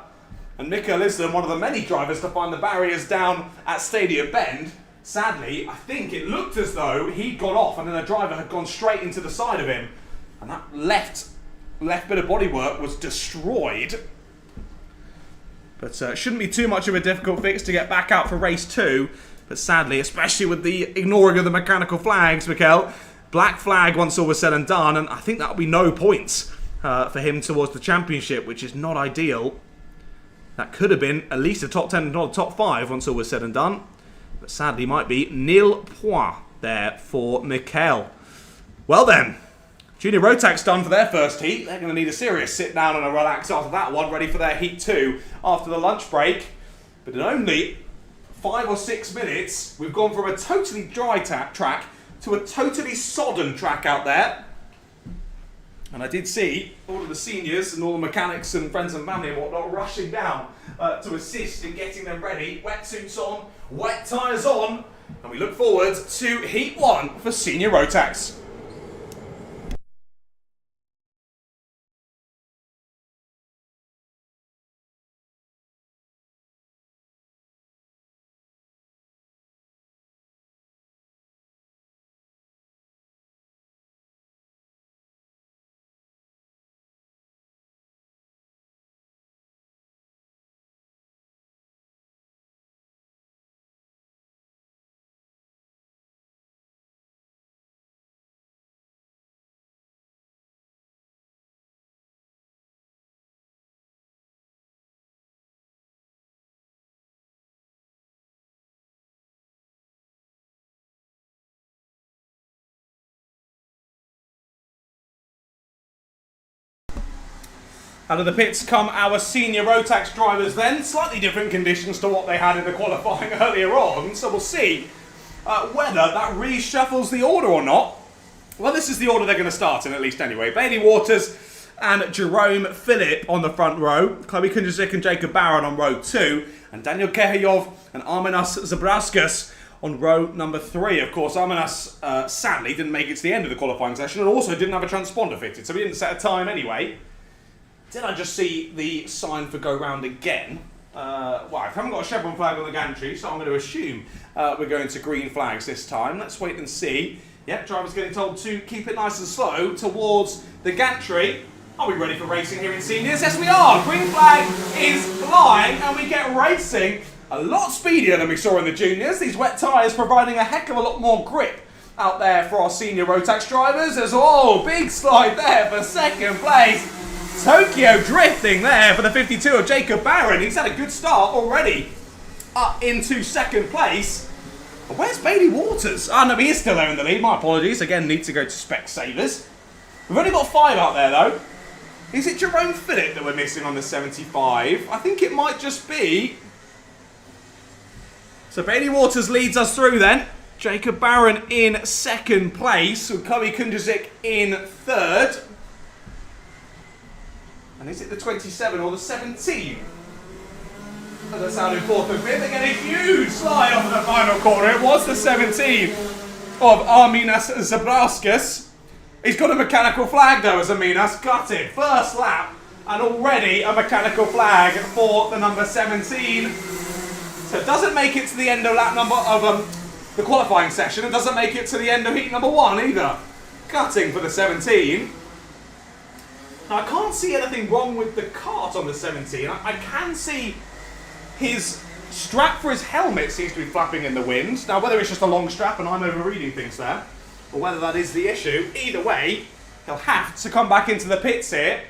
And Mikael Islam, one of the many drivers to find the barriers down at Stadium Bend. Sadly, I think it looked as though he'd gone off and then a driver had gone straight into the side of him. And that left bit of bodywork was destroyed. But shouldn't be too much of a difficult fix to get back out for race 2. But sadly, especially with the ignoring of the mechanical flags, Mikael, black flag once all was said and done, and I think that'll be no points for him towards the championship, which is not ideal. That could have been at least a top 10 and not a top 5 once all was said and done. But sadly might be nil points there for Mikael. Well then, Junior Rotax done for their first heat. They're going to need a serious sit down and a relax after that one, ready for their heat 2 after the lunch break. But in only 5 or 6 minutes, we've gone from a totally dry track to a totally sodden track out there. And I did see all of the seniors and all the mechanics and friends and family and whatnot rushing down to assist in getting them ready. Wetsuits on, wet tyres on, and we look forward to Heat 1 for Senior Rotax. Out of the pits come our Senior Rotax drivers then. Slightly different conditions to what they had in the qualifying earlier on. So we'll see whether that reshuffles the order or not. Well, this is the order they're going to start in, at least anyway. Bailey Waters and Jerome Phillip on the front row. Chloe Kundrazik and Jacob Barron on row 2. And Daniel Kehayov and Arminas Zabrauskas on row number 3. Of course, Arminas sadly didn't make it to the end of the qualifying session and also didn't have a transponder fitted. So he didn't set a time anyway. Did I just see the sign for go round again? Well, I haven't got a chevron flag on the gantry, so I'm going to assume we're going to green flags this time. Let's wait and see. Yep, driver's getting told to keep it nice and slow towards the gantry. Are we ready for racing here in seniors? Yes, we are. Green flag is flying, and we get racing a lot speedier than we saw in the juniors. These wet tyres providing a heck of a lot more grip out there for our Senior Rotax drivers. As big slide there for second place. Tokyo drifting there for the 52 of Jacob Barron. He's had a good start already up into second place. But where's Bailey Waters? Oh no, he is still there in the lead. My apologies. Again, need to go to Specsavers. We've only got 5 out there though. Is it Jerome Phillip that we're missing on the 75? I think it might just be. So Bailey Waters leads us through then. Jacob Barron in second place with Chloe Kundrazik in third. And is it the 27 or the 17? Does that sound important? They get a huge slide off the final corner. It was the 17 of Arminas Zabrauskas. He's got a mechanical flag though as Arminas gutted. First lap and already a mechanical flag for the number 17. So it doesn't make it to the end of lap number of the qualifying session. It doesn't make it to the end of heat number 1 either. Gutting for the 17. Now, I can't see anything wrong with the kart on the 17. I can see his strap for his helmet seems to be flapping in the wind. Now, whether it's just a long strap and I'm overreading things there, or whether that is the issue, either way, he'll have to come back into the pits here,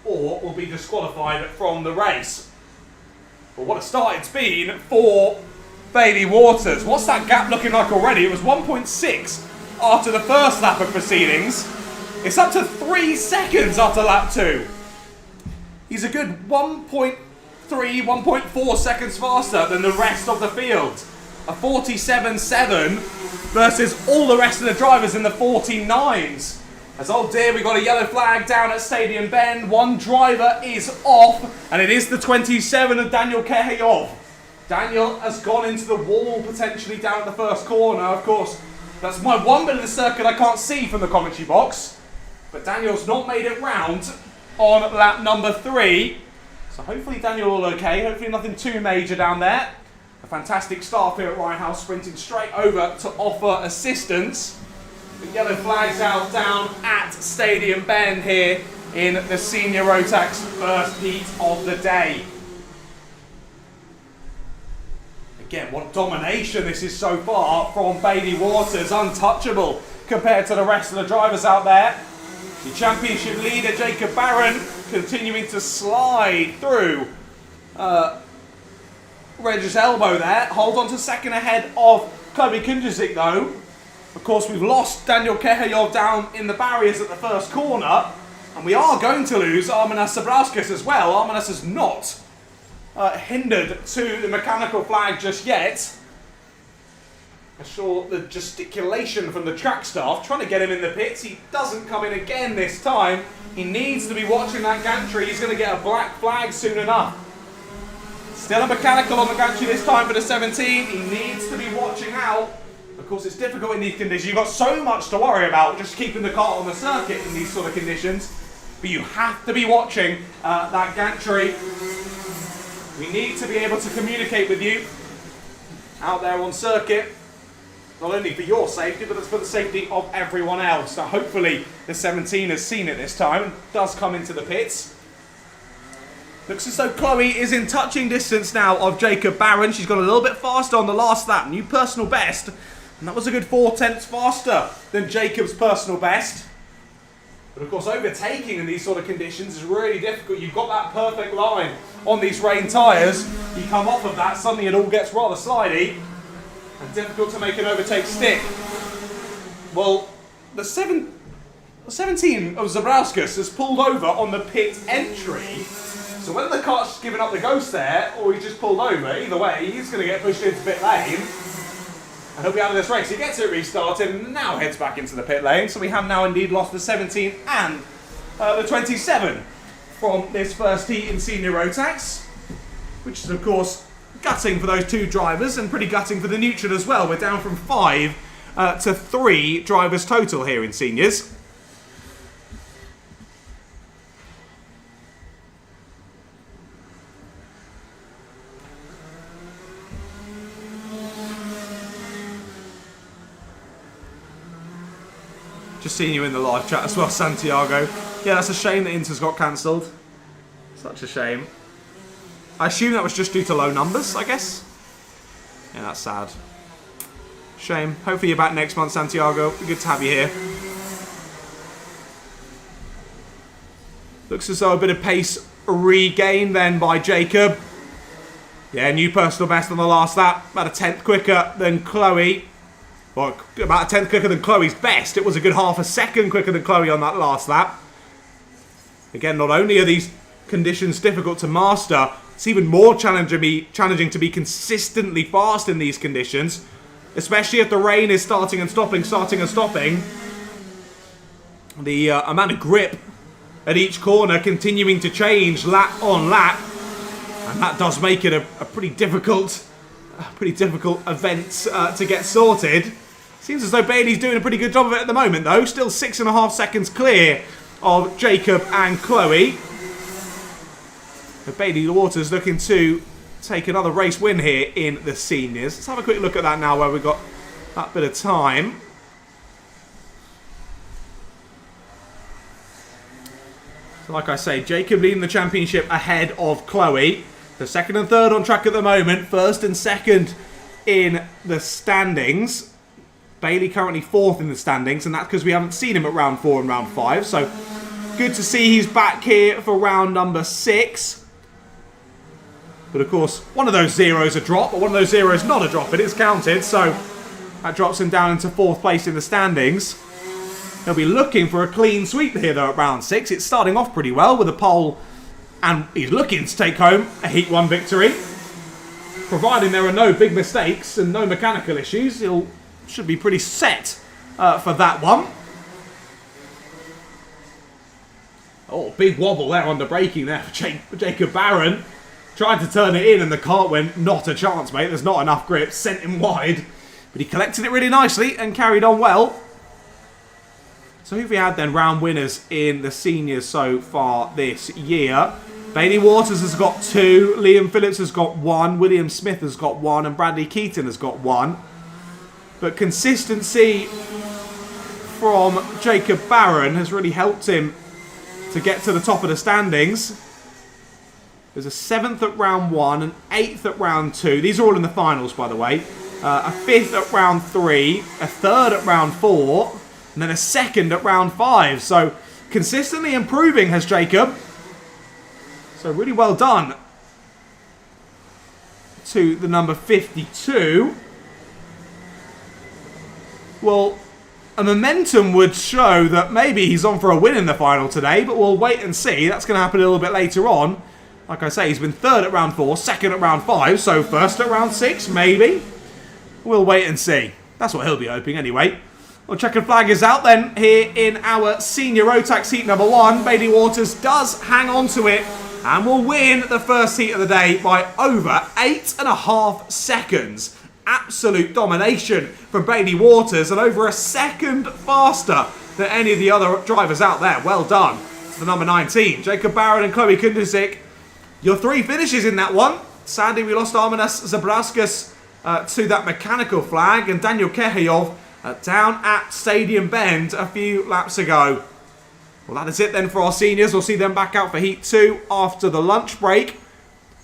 or will be disqualified from the race. But what a start it's been for Bailey Waters. What's that gap looking like already? It was 1.6 after the first lap of proceedings. It's up to 3 seconds after lap 2. He's a good 1.3, 1.4 seconds faster than the rest of the field. A 47.7 versus all the rest of the drivers in the 49s. As oh dear, we got a yellow flag down at Stadium Bend. One driver is off, and it is the 27 of Daniel Kehayov. Daniel has gone into the wall potentially down at the first corner. Of course, that's my one bit of the circuit I can't see from the commentary box. But Daniel's not made it round on lap number 3. So hopefully Daniel all okay, hopefully nothing too major down there. A fantastic staff here at Rye House sprinting straight over to offer assistance. The yellow flags out down at Stadium Bend here in the Senior Rotax first heat of the day. Again, what domination this is so far from Bailey Waters, untouchable compared to the rest of the drivers out there. The championship leader Jacob Barron continuing to slide through Reg's elbow there. Hold on to second ahead of Chloe Kundrazik though. Of course, we've lost Daniel Kehayov down in the barriers at the first corner, and we are going to lose Armanas Zabrauskas as well. Armanas is not hindered to the mechanical flag just yet. I saw the gesticulation from the track staff trying to get him in the pits. He doesn't come in again this time. He needs to be watching that gantry. He's going to get a black flag soon enough. Still a mechanical on the gantry this time for the 17. He needs to be watching out. Of course, it's difficult in these conditions. You've got so much to worry about just keeping the car on the circuit in these sort of conditions. But you have to be watching that gantry. We need to be able to communicate with you out there on circuit. Not only for your safety, but it's for the safety of everyone else. Now, hopefully, the 17 has seen it this time and does come into the pits. Looks as though Chloe is in touching distance now of Jacob Barron. She's got a little bit faster on the last lap. New personal best. And that was a good 4/10 faster than Jacob's personal best. But of course, overtaking in these sort of conditions is really difficult. You've got that perfect line on these rain tyres. You come off of that, suddenly it all gets rather slidey. And difficult to make an overtake stick. Well, the 17 of Zabrauskas has pulled over on the pit entry. So whether the car's given up the ghost there, or he's just pulled over, either way, he's going to get pushed into pit lane. And he'll be out of this race. He gets it restarted and now heads back into the pit lane. So we have now indeed lost the 17 and the 27 from this first heat in Senior Rotax. Which is, of course, gutting for those two drivers and pretty gutting for the neutral as well. We're down from 5 to 3 drivers total here in Seniors. Just seeing you in the live chat as well, Santiago. Yeah, that's a shame that Inter's got cancelled. Such a shame. I assume that was just due to low numbers, I guess. Yeah, that's sad. Shame. Hopefully you're back next month, Santiago. Good to have you here. Looks as though a bit of pace regained then by Jacob. Yeah, new personal best on the last lap. About a 10th quicker than Chloe. Well, about a 10th quicker than Chloe's best. It was a good half a second quicker than Chloe on that last lap. Again, not only are these conditions difficult to master, it's even more challenging to be consistently fast in these conditions, especially if the rain is starting and stopping. The amount of grip at each corner continuing to change lap on lap, and that does make it a pretty difficult event to get sorted. Seems as though Bailey's doing a pretty good job of it at the moment, though. Still 6.5 seconds clear of Jacob and Chloe. But Bailey Waters looking to take another race win here in the Seniors. Let's have a quick look at that now where we've got that bit of time. So like I say, Jacob leading the championship ahead of Chloe. The second and third on track at the moment. First and second in the standings. Bailey currently 4th in the standings, and that's because we haven't seen him at round 4 and round 5. So good to see he's back here for round number 6. But of course, one of those zeros a drop, but one of those zeros not a drop. It is counted, so that drops him down into 4th place in the standings. He'll be looking for a clean sweep here, though, at round 6. It's starting off pretty well with a pole, and he's looking to take home a Heat 1 victory. Providing there are no big mistakes and no mechanical issues, he'll should be pretty set for that one. Oh, big wobble there on the braking there for Jacob Barron. Tried to turn it in and the cart went, not a chance, mate. There's not enough grip. Sent him wide. But he collected it really nicely and carried on well. So who have we had then round winners in the Seniors so far this year? Bailey Waters has got 2, Liam Phillips has got 1, William Smith has got 1, and Bradley Keaton has got 1. But consistency from Jacob Barron has really helped him to get to the top of the standings. There's a 7th at round 1, an 8th at round 2. These are all in the finals, by the way. A 5th at round 3, a 3rd at round 4, and then a 2nd at round 5. So consistently improving has Jacob. So really well done to the number 52. Well, a momentum would show that maybe he's on for a win in the final today, but we'll wait and see. That's going to happen a little bit later on. Like I say, he's been 3rd at round 4, 2nd at round 5, so 1st at round 6, maybe. We'll wait and see. That's what he'll be hoping anyway. Well, checkered flag is out then here in our senior Rotax heat number 1. Bailey Waters does hang on to it and will win the first heat of the day by over 8.5 seconds. Absolute domination from Bailey Waters and over a second faster than any of the other drivers out there. Well done to the number 19. Jacob Barron and Chloe Kundusik. Your 3 finishes in that one. Sadly, we lost Arminas Zabrauskas to that mechanical flag, and Daniel Kehayov down at Stadium Bend a few laps ago. Well, that is it then for our seniors. We'll see them back out for Heat 2 after the lunch break.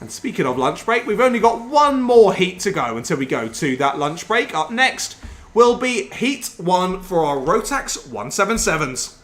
And speaking of lunch break, we've only got one more heat to go until we go to that lunch break. Up next will be Heat 1 for our Rotax 177s.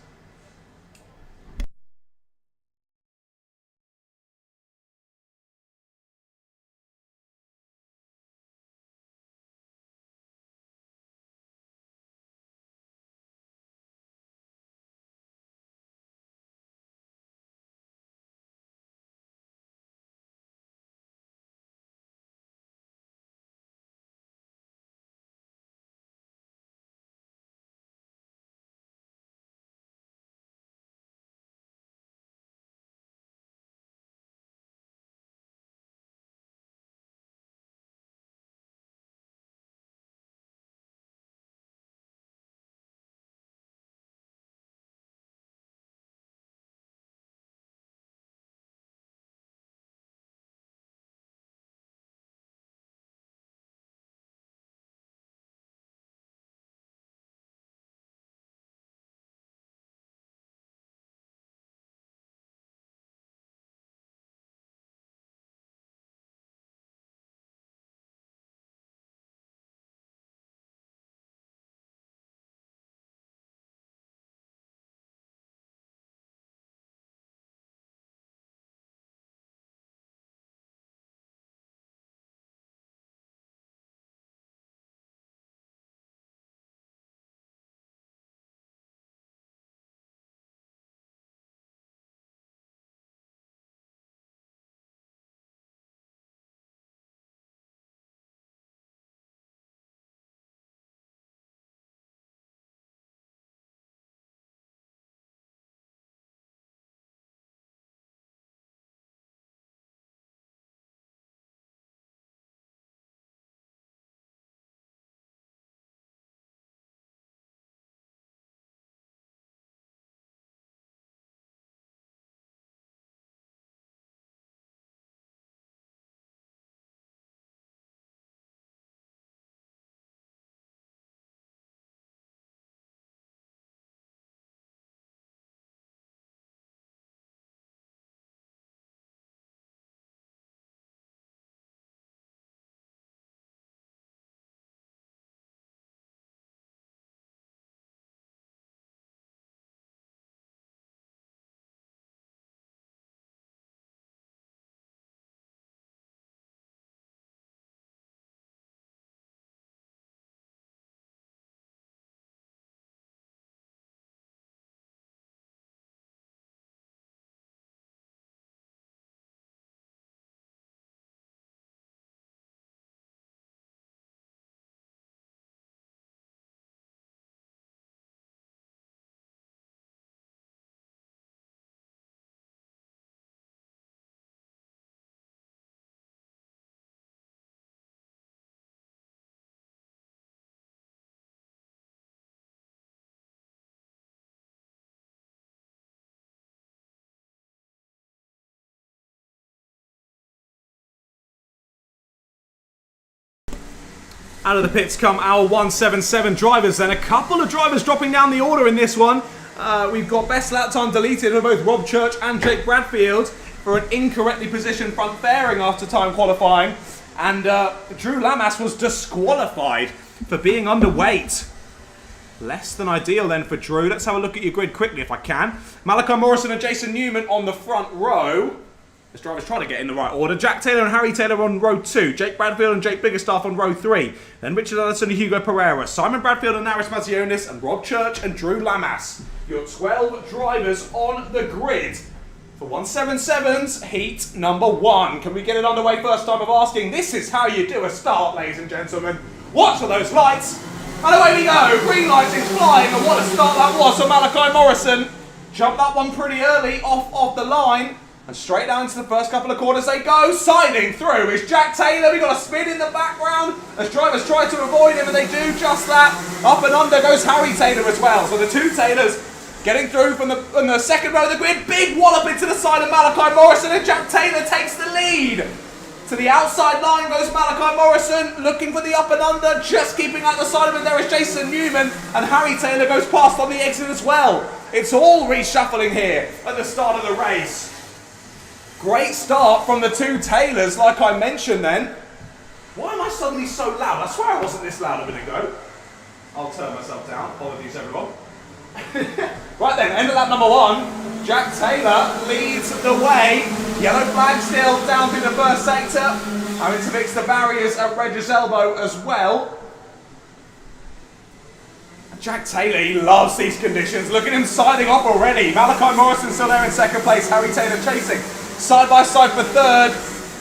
Out of the pits come our 177 drivers then. A couple of drivers dropping down the order in this one. We've got best lap time deleted for both Rob Church and Jake Bradfield for an incorrectly positioned front fairing after time qualifying. And Drew Lamas was disqualified for being underweight. Less than ideal then for Drew. Let's have a look at your grid quickly if I can. Malachi Morrison and Jason Newman on the front row. This driver's trying to get in the right order. Jack Taylor and Harry Taylor on row 2. Jake Bradfield and Jake Biggerstaff on row 3. Then Richard Ellison and Hugo Pereira. Simon Bradfield and Naris Mazionis and Rob Church and Drew Lamas. Your 12 drivers on the grid for 177's heat number 1. Can we get it underway first time of asking? This is how you do a start, ladies and gentlemen. Watch for those lights. And away we go. Green light is flying. And what a start that was for Malachi Morrison. Jumped that one pretty early off of the line. And straight down to the first couple of corners they go. Siding through is Jack Taylor. We got a spin in the background as drivers try to avoid him, and they do just that. Up and under goes Harry Taylor as well. So the two Taylors getting through from the second row of the grid. Big wallop into the side of Malachi Morrison, and Jack Taylor takes the lead. To the outside line goes Malachi Morrison, looking for the up and under. Just keeping out the side of him there is Jason Newman, and Harry Taylor goes past on the exit as well. It's all reshuffling here at the start of the race. Great start from the two Taylors, like I mentioned then. Why am I suddenly so loud? I swear I wasn't this loud a minute ago. I'll turn myself down. Apologies, everyone. Right then, end of lap number 1. Jack Taylor leads the way. Yellow flag still down through the first sector. Having to mix the barriers at Regis Elbow as well. Jack Taylor, he loves these conditions. Look at him siding off already. Malachi Morrison still there in second place. Harry Taylor chasing. Side by side for third.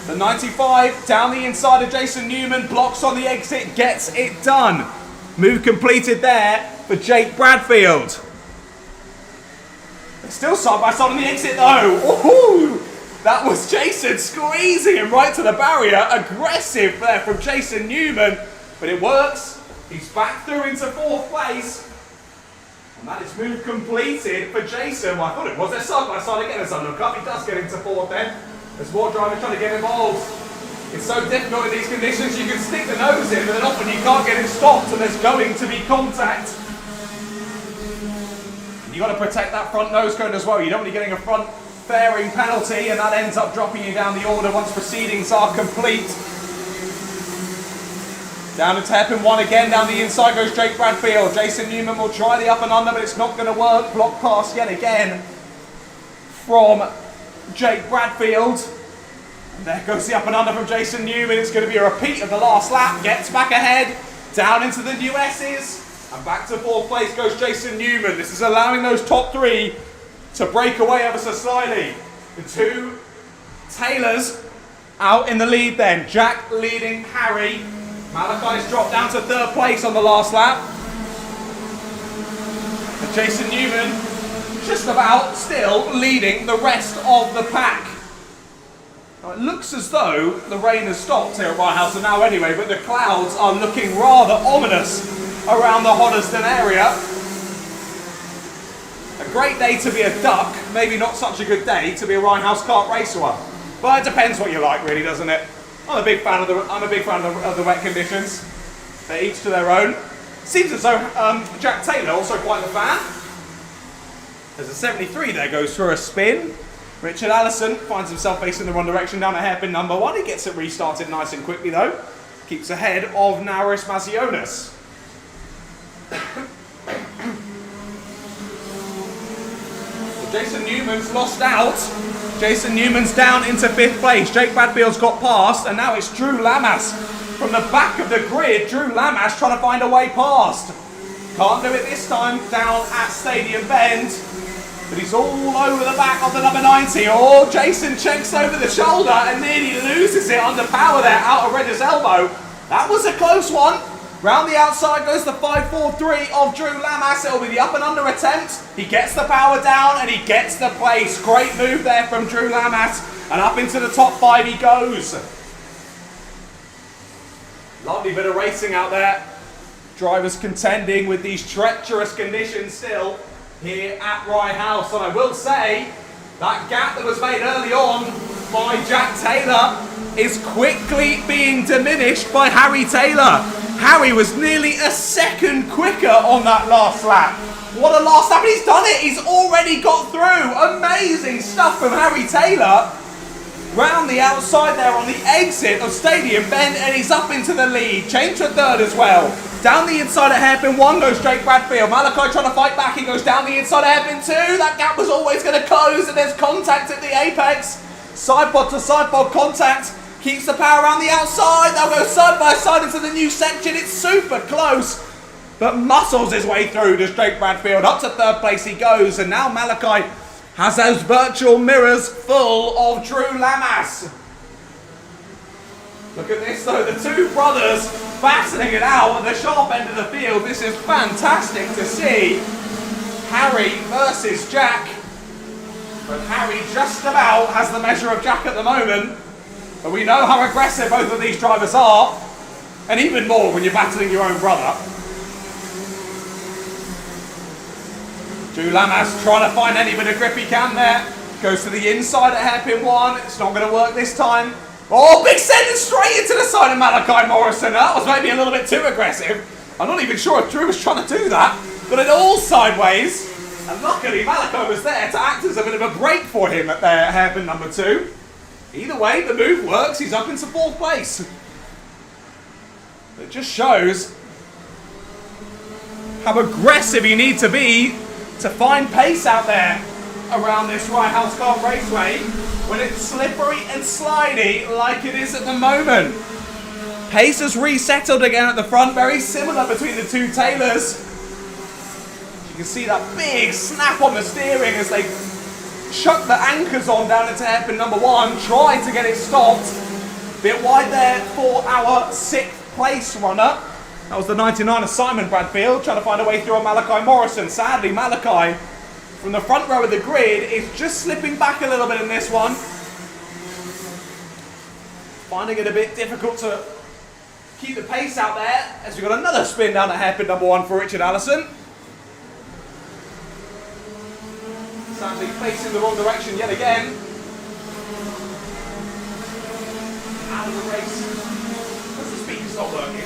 The 95 down the inside of Jason Newman. Blocks on the exit. Gets it done. Move completed there for Jake Bradfield. They're still side by side on the exit though. Ooh, that was Jason squeezing him right to the barrier. Aggressive there from Jason Newman. But it works. He's back through into 4th place. And that is move completed for Jason. Well, I thought it was. They're side by side again as I look up. He does get into 4th then. There's more drivers trying to get involved. It's so difficult in these conditions. You can stick the nose in, but then often you can't get him stopped and there's going to be contact. And you've got to protect that front nose cone as well. You don't want to be getting a front fairing penalty, and that ends up dropping you down the order once proceedings are complete. Down to hairpin 1 again, down the inside goes Jake Bradfield. Jason Newman will try the up and under, but it's not going to work. Block pass yet again from Jake Bradfield. And there goes the up and under from Jason Newman. It's going to be a repeat of the last lap. Gets back ahead, down into the new S's, and back to 4th place goes Jason Newman. This is allowing those top 3 to break away ever so slightly. The two Taylors out in the lead then. Jack leading Harry. Malachi's dropped down to 3rd place on the last lap. And Jason Newman just about still leading the rest of the pack. Now it looks as though the rain has stopped here at Rye House now anyway, but the clouds are looking rather ominous around the Hoddesdon area. A great day to be a duck, maybe not such a good day to be a Rye House Kart racer one. But it depends what you like really, doesn't it? I'm a big fan of the wet conditions. They're each to their own. Seems as though Jack Taylor also quite a fan. There's a 73 there, goes for a spin. Richard Allison finds himself facing the wrong direction down at hairpin number 1. He gets it restarted nice and quickly though. Keeps ahead of Naris Mazionis. Jason Newman's lost out. Jason Newman's down into 5th place. Jake Bradfield's got past, and now it's Drew Lamas from the back of the grid. Drew Lamas trying to find a way past. Can't do it this time down at Stadium Bend, but he's all over the back of the number 90. Oh, Jason checks over the shoulder and nearly loses it under power there out of Regis Elbow. That was a close one. Round the outside goes the 5-4-3 of Drew Lamas. It'll be the up and under attempt. He gets the power down and he gets the place. Great move there from Drew Lamas. And up into the top 5 he goes. Lovely bit of racing out there. Drivers contending with these treacherous conditions still here at Rye House. And I will say, that gap that was made early on by Jack Taylor is quickly being diminished by Harry Taylor. Harry was nearly a second quicker on that last lap. What a last lap, and he's done it. He's already got through. Amazing stuff from Harry Taylor. Round the outside there on the exit of Stadium Bend, and he's up into the lead. Change to third as well. Down the inside of hairpin 1 goes Jake Bradfield. Malachi trying to fight back. He goes down the inside of hairpin 2. That gap was always going to close, and there's contact at the apex. Side pod to side pod contact. Keeps the power around the outside. They'll go side by side into the new section. It's super close, but muscles his way through to Jake Bradfield. Up to third place he goes, and now Malachi has those virtual mirrors full of Drew Lamas. Look at this though, the two brothers battling it out at the sharp end of the field. This is fantastic to see. Harry versus Jack. But Harry just about has the measure of Jack at the moment. But we know how aggressive both of these drivers are. And even more when you're battling your own brother. Drew Lamas trying to find any bit of grip he can there. Goes to the inside at hairpin 1. It's not going to work this time. Oh, big sentence straight into the side of Malachi Morrison. That was maybe a little bit too aggressive. I'm not even sure if Drew was trying to do that. But it all sideways. And luckily Malachi was there to act as a bit of a break for him at their hairpin number 2. Either way, the move works. He's up into 4th place. It just shows how aggressive you need to be to find pace out there around this Rye House Kart Raceway when it's slippery and slidey like it is at the moment. Pace has resettled again at the front, very similar between the two Taylors. You can see that big snap on the steering as they chuck the anchors on down into hairpin number 1, try to get it stopped. Bit wide there for our 6th place runner. That was the 99 of Simon Bradfield, trying to find a way through on Malachi Morrison. Sadly, Malachi, from the front row of the grid, is just slipping back a little bit in this one. Finding it a bit difficult to keep the pace out there, as we've got another spin down at hairpin number 1 for Richard Allison. Sadly, facing the wrong direction yet again. Out of the race. Because the speaker's not working.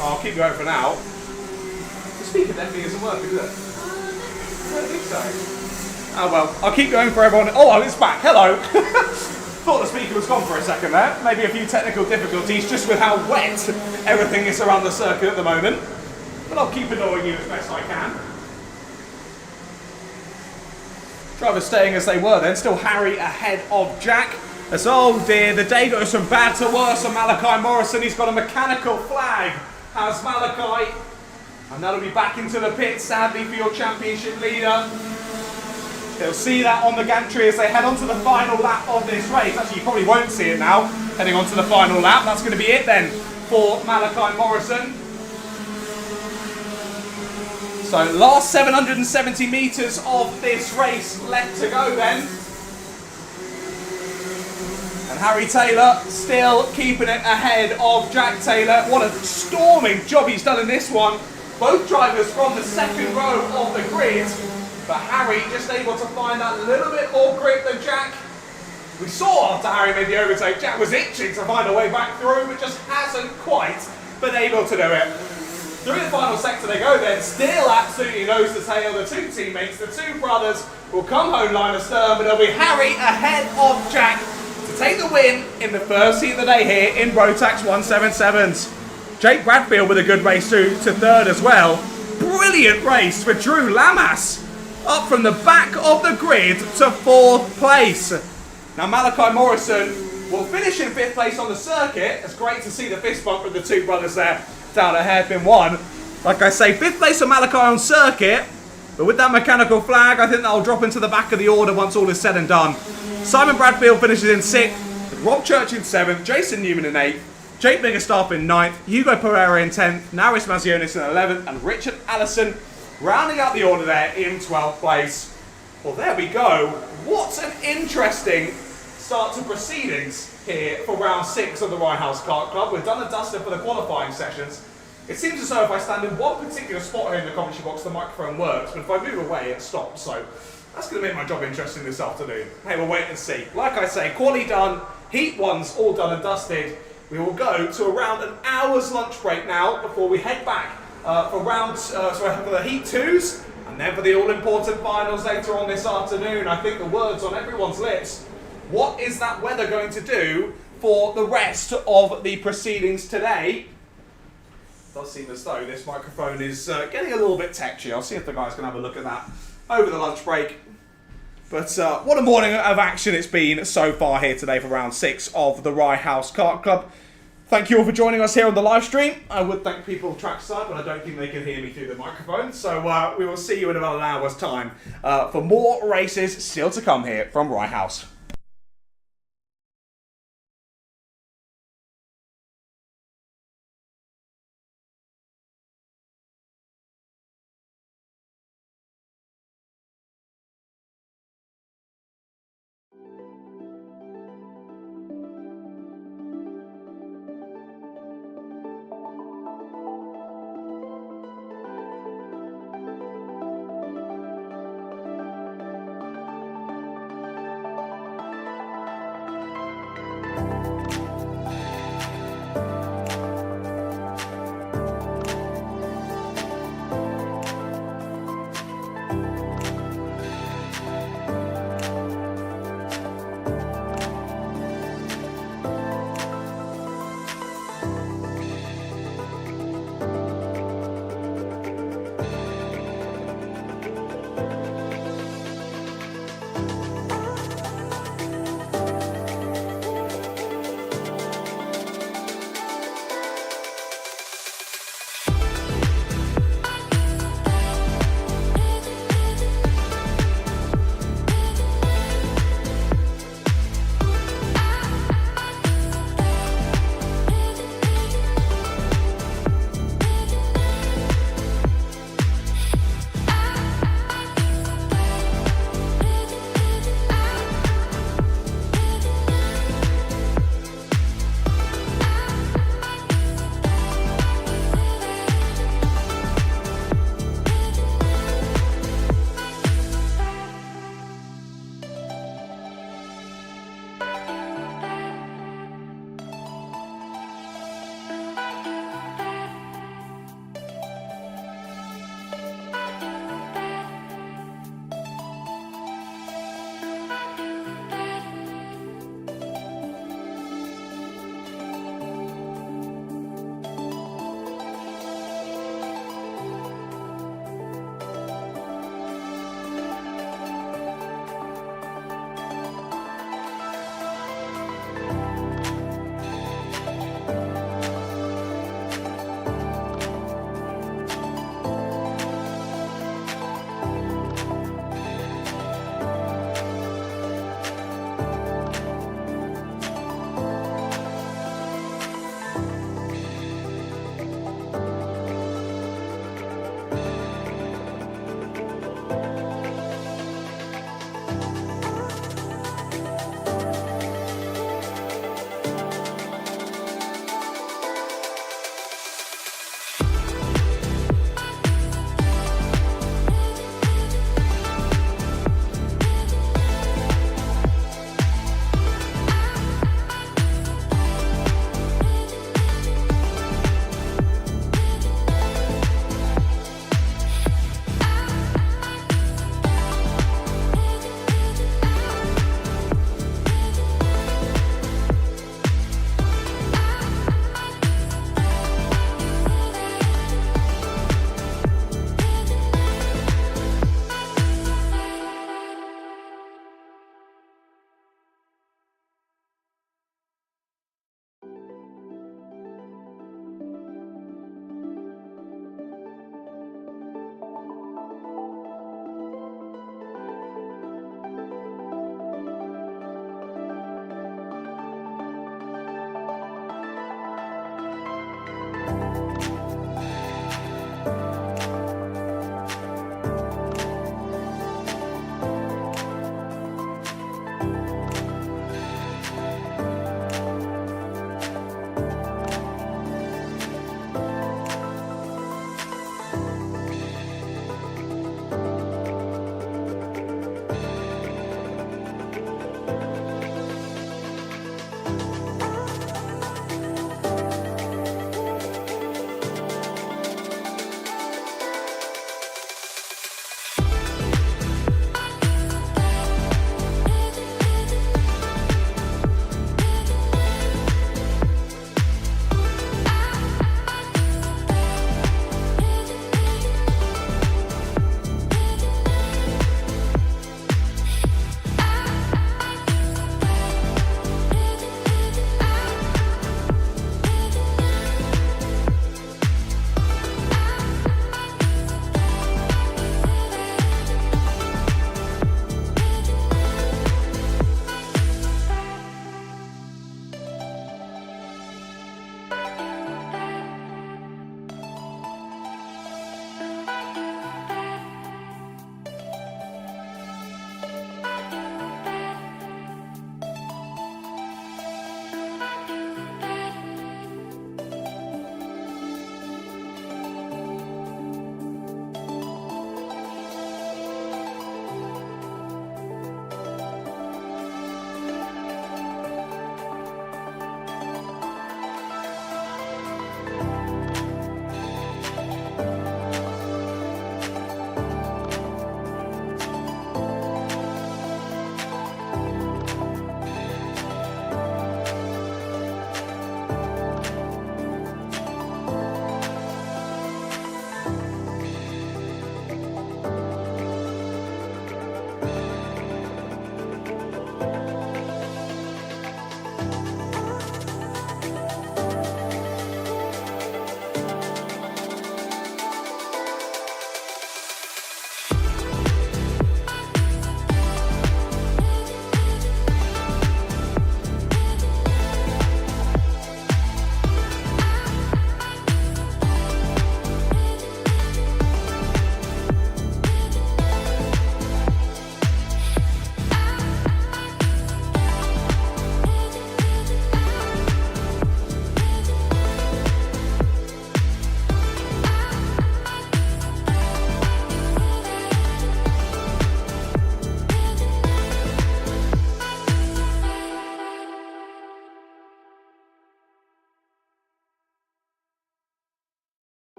I'll keep going for now. The speaker definitely isn't working, is it? I don't think so. Oh well, I'll keep going for everyone. Oh, it's back. Hello. Thought the speaker was gone for a second there. Maybe a few technical difficulties just with how wet everything is around the circuit at the moment. But I'll keep annoying you as best I can. Drivers staying as they were then. Still Harry ahead of Jack. As, oh dear, the day goes from bad to worse on Malachi Morrison. He's got a mechanical flag, has Malachi. And that'll be back into the pit, sadly, for your championship leader. They'll see that on the gantry as they head on to the final lap of this race. Actually, you probably won't see it now, heading on to the final lap. That's going to be it then for Malachi Morrison. So, last 770 metres of this race left to go then. And Harry Taylor still keeping it ahead of Jack Taylor. What a storming job he's done in this one. Both drivers from the second row of the grid. But Harry just able to find that little bit more grip than Jack. We saw after Harry made the overtake, Jack was itching to find a way back through, but just hasn't quite been able to do it. Through the final sector they go then, still absolutely nose to tail. The two teammates, the two brothers, will come home line astern, but it'll be Harry ahead of Jack to take the win in the first heat of the day here in Rotax 177s. Jake Bradfield with a good race to third as well. Brilliant race for Drew Lamas. Up from the back of the grid to 4th place. Now Malachi Morrison will finish in 5th place on the circuit. It's great to see the fist bump with the two brothers there down at hairpin 1. Like I say, 5th place for Malachi on circuit. But with that mechanical flag, I think that'll drop into the back of the order once all is said and done. Simon Bradfield finishes in 6th, with Rob Church in 7th, Jason Newman in 8th, Jake Biggerstaff in 9th, Hugo Pereira in 10th, Naris Mazionis in 11th, and Richard Allison rounding out the order there in 12th place. Well, there we go. What an interesting start to proceedings here for round 6 of the Rye House Kart Club. We've done a duster for the qualifying sessions. It seems as though if I stand in one particular spot here in the commentary box, the microphone works, but if I move away, it stops. So That's going to make my job interesting this afternoon. Hey, we'll wait and see. Like I say, quali done, heat one's all done and dusted. We will go to around an hour's lunch break now before we head back for the heat twos, and then for the all-important finals later on this afternoon. I think the words on everyone's lips: what is that weather going to do for the rest of the proceedings today? It does seem as though this microphone is getting a little bit tetchy. I'll see if the guys can have a look at that over the lunch break. But what a morning of action it's been so far here today for round 6 of the Rye House Kart Club. Thank you all for joining us here on the live stream. I would thank people trackside, but I don't think they can hear me through the microphone. So we will see you in about an hour's time for more races still to come here from Rye House.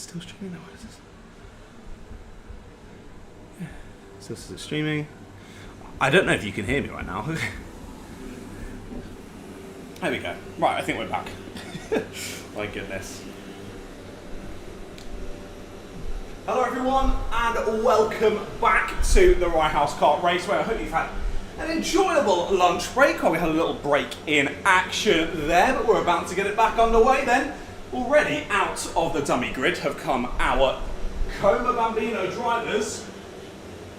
still streaming now? What is this? Yeah. Still says it's streaming. I don't know if you can hear me right now. There we go. Right, I think we're back. My goodness. Hello everyone, and welcome back to the Rye House Kart Race, where I hope you've had an enjoyable lunch break. Well, we had a little break in action there, but we're about to get it back underway then. Already out of the dummy grid have come our Como Bambino drivers.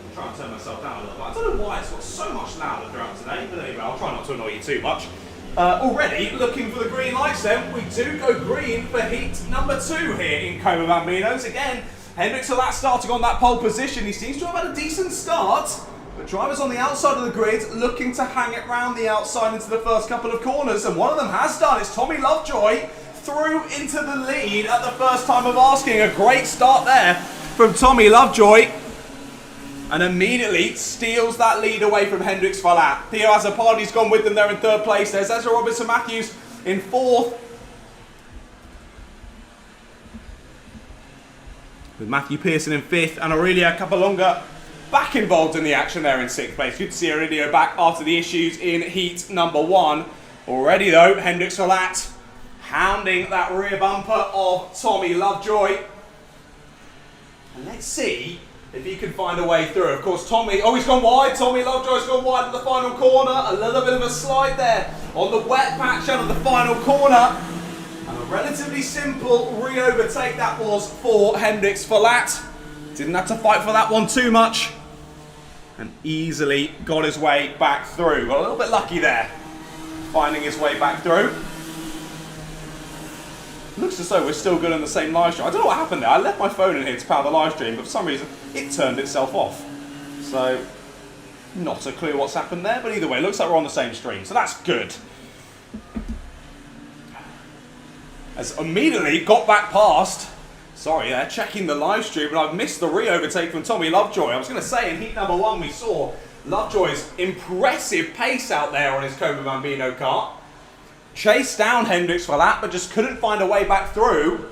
I'm trying to turn myself down a little bit. I don't know why it's got so much louder throughout today, but anyway, I'll try not to annoy you too much. Already looking for the green lights then. We do go green for heat number 2 here in Como Bambinos. Again, Hendrik Salat starting on that pole position. He seems to have had a decent start, but drivers on the outside of the grid looking to hang it round the outside into the first couple of corners, and one of them has done. It's Tommy Lovejoy through into the lead at the first time of asking. A great start there from Tommy Lovejoy, and immediately steals that lead away from Hendrik Salat. Theo Azzopardi's gone with them there in 3rd place. There's Ezra Robinson-Matthews in 4th. With Matthew Pearson in 5th and Aurelia Capolonga back involved in the action there in 6th place. Good to see Aurelia back after the issues in heat number 1. Already though, Hendrik Salat hounding that rear bumper of Tommy Lovejoy. And let's see if he can find a way through. Of course, Tommy, he's gone wide. Tommy Lovejoy's gone wide at the final corner. A little bit of a slide there on the wet patch out of the final corner. And a relatively simple re-overtake that was for Hendrik Salat. Didn't have to fight for that one too much. And easily got his way back through. Got a little bit lucky there, finding his way back through. Looks as though we're still good on the same live stream. I don't know what happened there. I left my phone in here to power the live stream, but for some reason it turned itself off. So, not a clue what's happened there, but either way, looks like we're on the same stream, so that's good. As immediately got back past, sorry, they're checking the live stream, and I've missed the re-overtake from Tommy Lovejoy. I was going to say, in heat number 1, we saw Lovejoy's impressive pace out there on his Como Bambino kart. Chased down Hendrik Salat, but just couldn't find a way back through.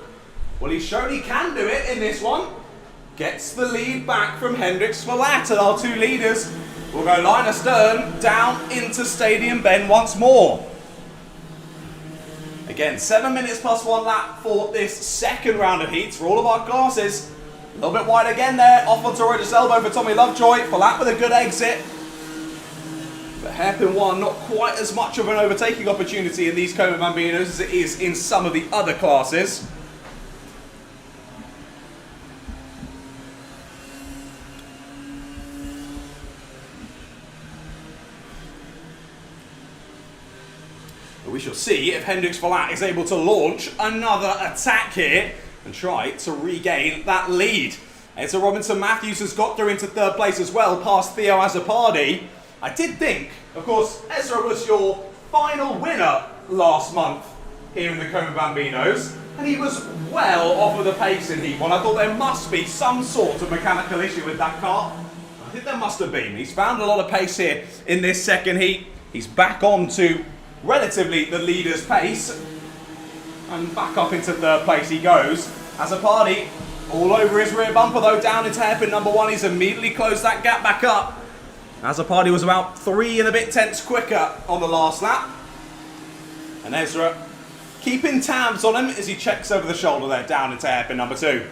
Well, he's shown he can do it in this one. Gets the lead back from Hendrik Salat, and our 2 leaders will go line astern down into Stadium Bend once more. Again, 7 minutes plus 1 lap for this second round of heats for all of our classes. A little bit wide again there, off onto Roger's elbow for Tommy Lovejoy. Salat with a good exit. But hairpin 1, not quite as much of an overtaking opportunity in these Como Bambinos as it is in some of the other classes. But we shall see if Hendrik Salat is able to launch another attack here and try to regain that lead. Ezra Robinson-Matthews has got through into 3rd place as well, past Theo Azzopardi. I did think, of course, Ezra was your final winner last month here in the Como Bambinos, and he was well off of the pace in Heat 1. I thought there must be some sort of mechanical issue with that car. I think there must have been. He's found a lot of pace here in this second heat. He's back on to relatively the leader's pace, and back up into 3rd place he goes. Azzopardi all over his rear bumper though, down into hairpin number 1. He's immediately closed that gap back up. Azzopardi was about 3 and a bit tenths quicker on the last lap. And Ezra keeping tabs on him as he checks over the shoulder there, down into hairpin number 2.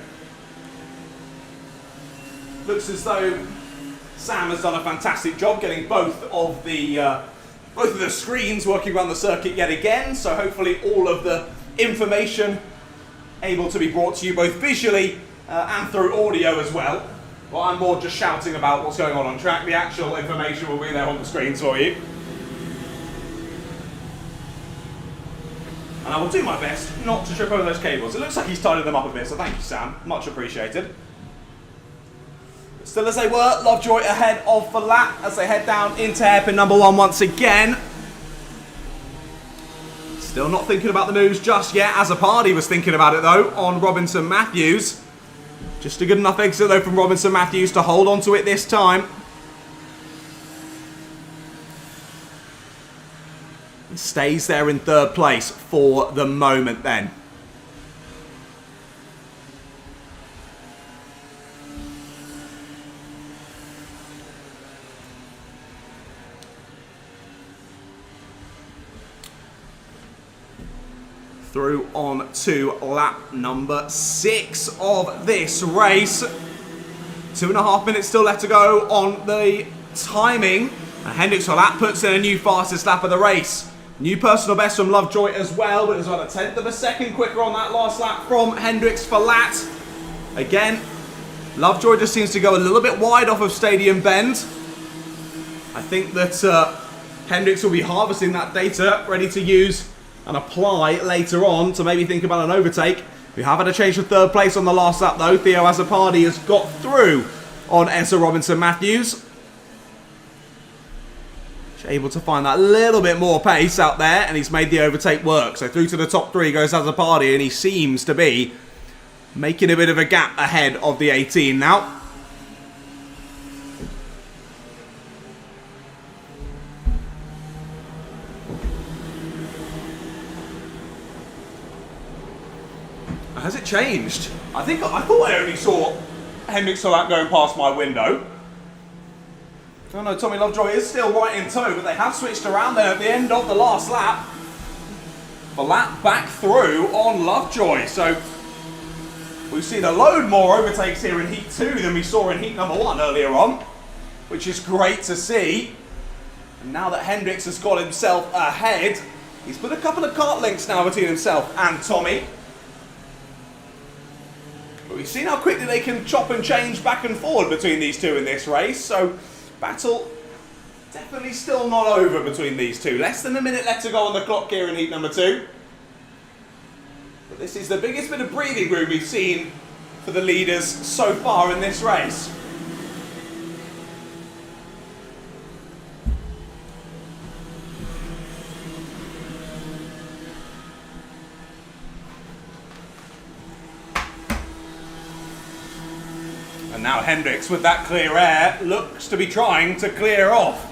Looks as though Sam has done a fantastic job getting both of the screens working around the circuit yet again. So hopefully all of the information able to be brought to you both visually and through audio as well. Well, I'm more just shouting about what's going on track. The actual information will be there on the screens for you. And I will do my best not to trip over those cables. It looks like he's tidied them up a bit, so thank you, Sam. Much appreciated. Still as they were, Lovejoy ahead of Salat as they head down into hairpin number 1 once again. Still not thinking about the moves just yet. Azzopardi was thinking about it though on Robinson-Matthews. Just a good enough exit though from Robinson-Matthews to hold on to it this time. And stays there in 3rd place for the moment then. through on to lap number 6 of this race. 2.5 minutes still left to go on the timing. And Hendricks Verlaat puts in a new fastest lap of the race. New personal best from Lovejoy as well, but it was about 1/10 of a second quicker on that last lap from Hendricks Verlaat. Again, Lovejoy just seems to go a little bit wide off of Stadium Bend. I think that Hendricks will be harvesting that data, ready to use and apply later on to maybe think about an overtake. We have had a change to third place on the last lap though. Theo Azzopardi has got through on Ezra Robinson-Matthews. Able to find that little bit more pace out there, and he's made the overtake work. So through to the top 3 goes Azzopardi, and he seems to be making a bit of a gap ahead of the 18 now. Has it changed? I thought I only saw Hendricks Verlaat going past my window. Oh no, Tommy Lovejoy is still right in tow, but they have switched around there at the end of the last lap. Verlaat back through on Lovejoy, so we've seen a load more overtakes here in Heat 2 than we saw in Heat number 1 earlier on, which is great to see. And now that Hendricks has got himself ahead, he's put a couple of kart lengths now between himself and Tommy. But we've seen how quickly they can chop and change back and forward between these two in this race, so battle definitely still not over between these two. Less than a minute left to go on the clock here in heat number 2. But this is the biggest bit of breathing room we've seen for the leaders so far in this race. And now Hendricks, with that clear air, looks to be trying to clear off.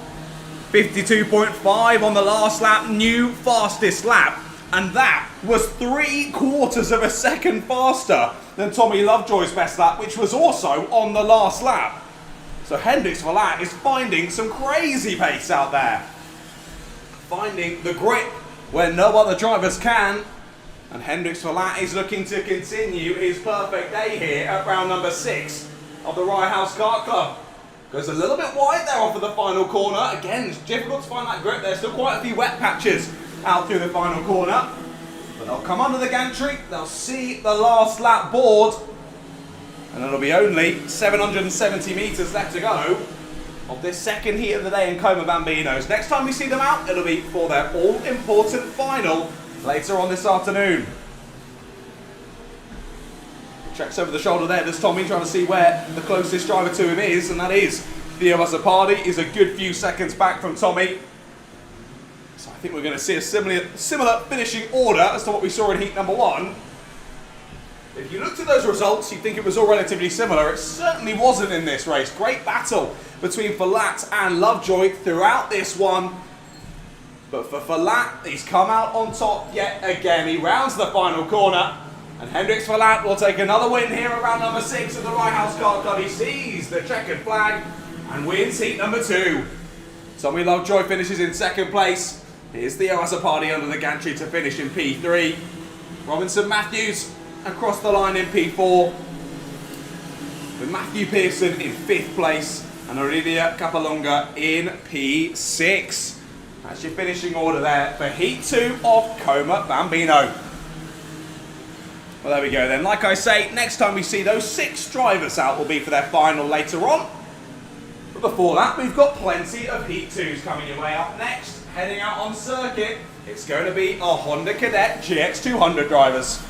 52.5 on the last lap, new fastest lap. And that was 3/4 of a second faster than Tommy Lovejoy's best lap, which was also on the last lap. So Hendricks Verlaat is finding some crazy pace out there. Finding the grip where no other drivers can. And Hendricks Verlaat is looking to continue his perfect day here at round number 6 of the Rye House Kart Club. Goes a little bit wide there off of the final corner. Again, it's difficult to find that grip. There's still quite a few wet patches out through the final corner. But they'll come under the gantry, they'll see the last lap board, and it'll be only 770 metres left to go of this second heat of the day in Coma Bambinos. Next time we see them out, it'll be for their all-important final later on this afternoon. Checks over the shoulder there, there's Tommy trying to see where the closest driver to him is, and that is Theo Azzopardi. Is a good few seconds back from Tommy. So I think we're going to see a similar finishing order as to what we saw in heat number 1. If you looked at those results, you'd think it was all relatively similar. It certainly wasn't in this race. Great battle between Verlaat and Lovejoy throughout this one. But for Verlaat, he's come out on top yet again. He rounds the final corner. And Hendricks Verlaat will take another win here at round number 6 of the Rye House Kart Club. He sees the checkered flag and wins heat number 2. Tommy Lovejoy finishes in second place. Here's Theo Azzopardi under the gantry to finish in P3. Robinson-Matthews across the line in P4. With Matthew Pearson in 5th place and Aurelia Capalonga in P6. That's your finishing order there for heat 2 of Coma Bambino. Well, there we go then. Like I say, next time we see those 6 drivers out will be for their final later on. But before that, we've got plenty of Heat 2s coming your way. Up next, heading out on circuit, it's going to be our Honda Cadet GX200 drivers.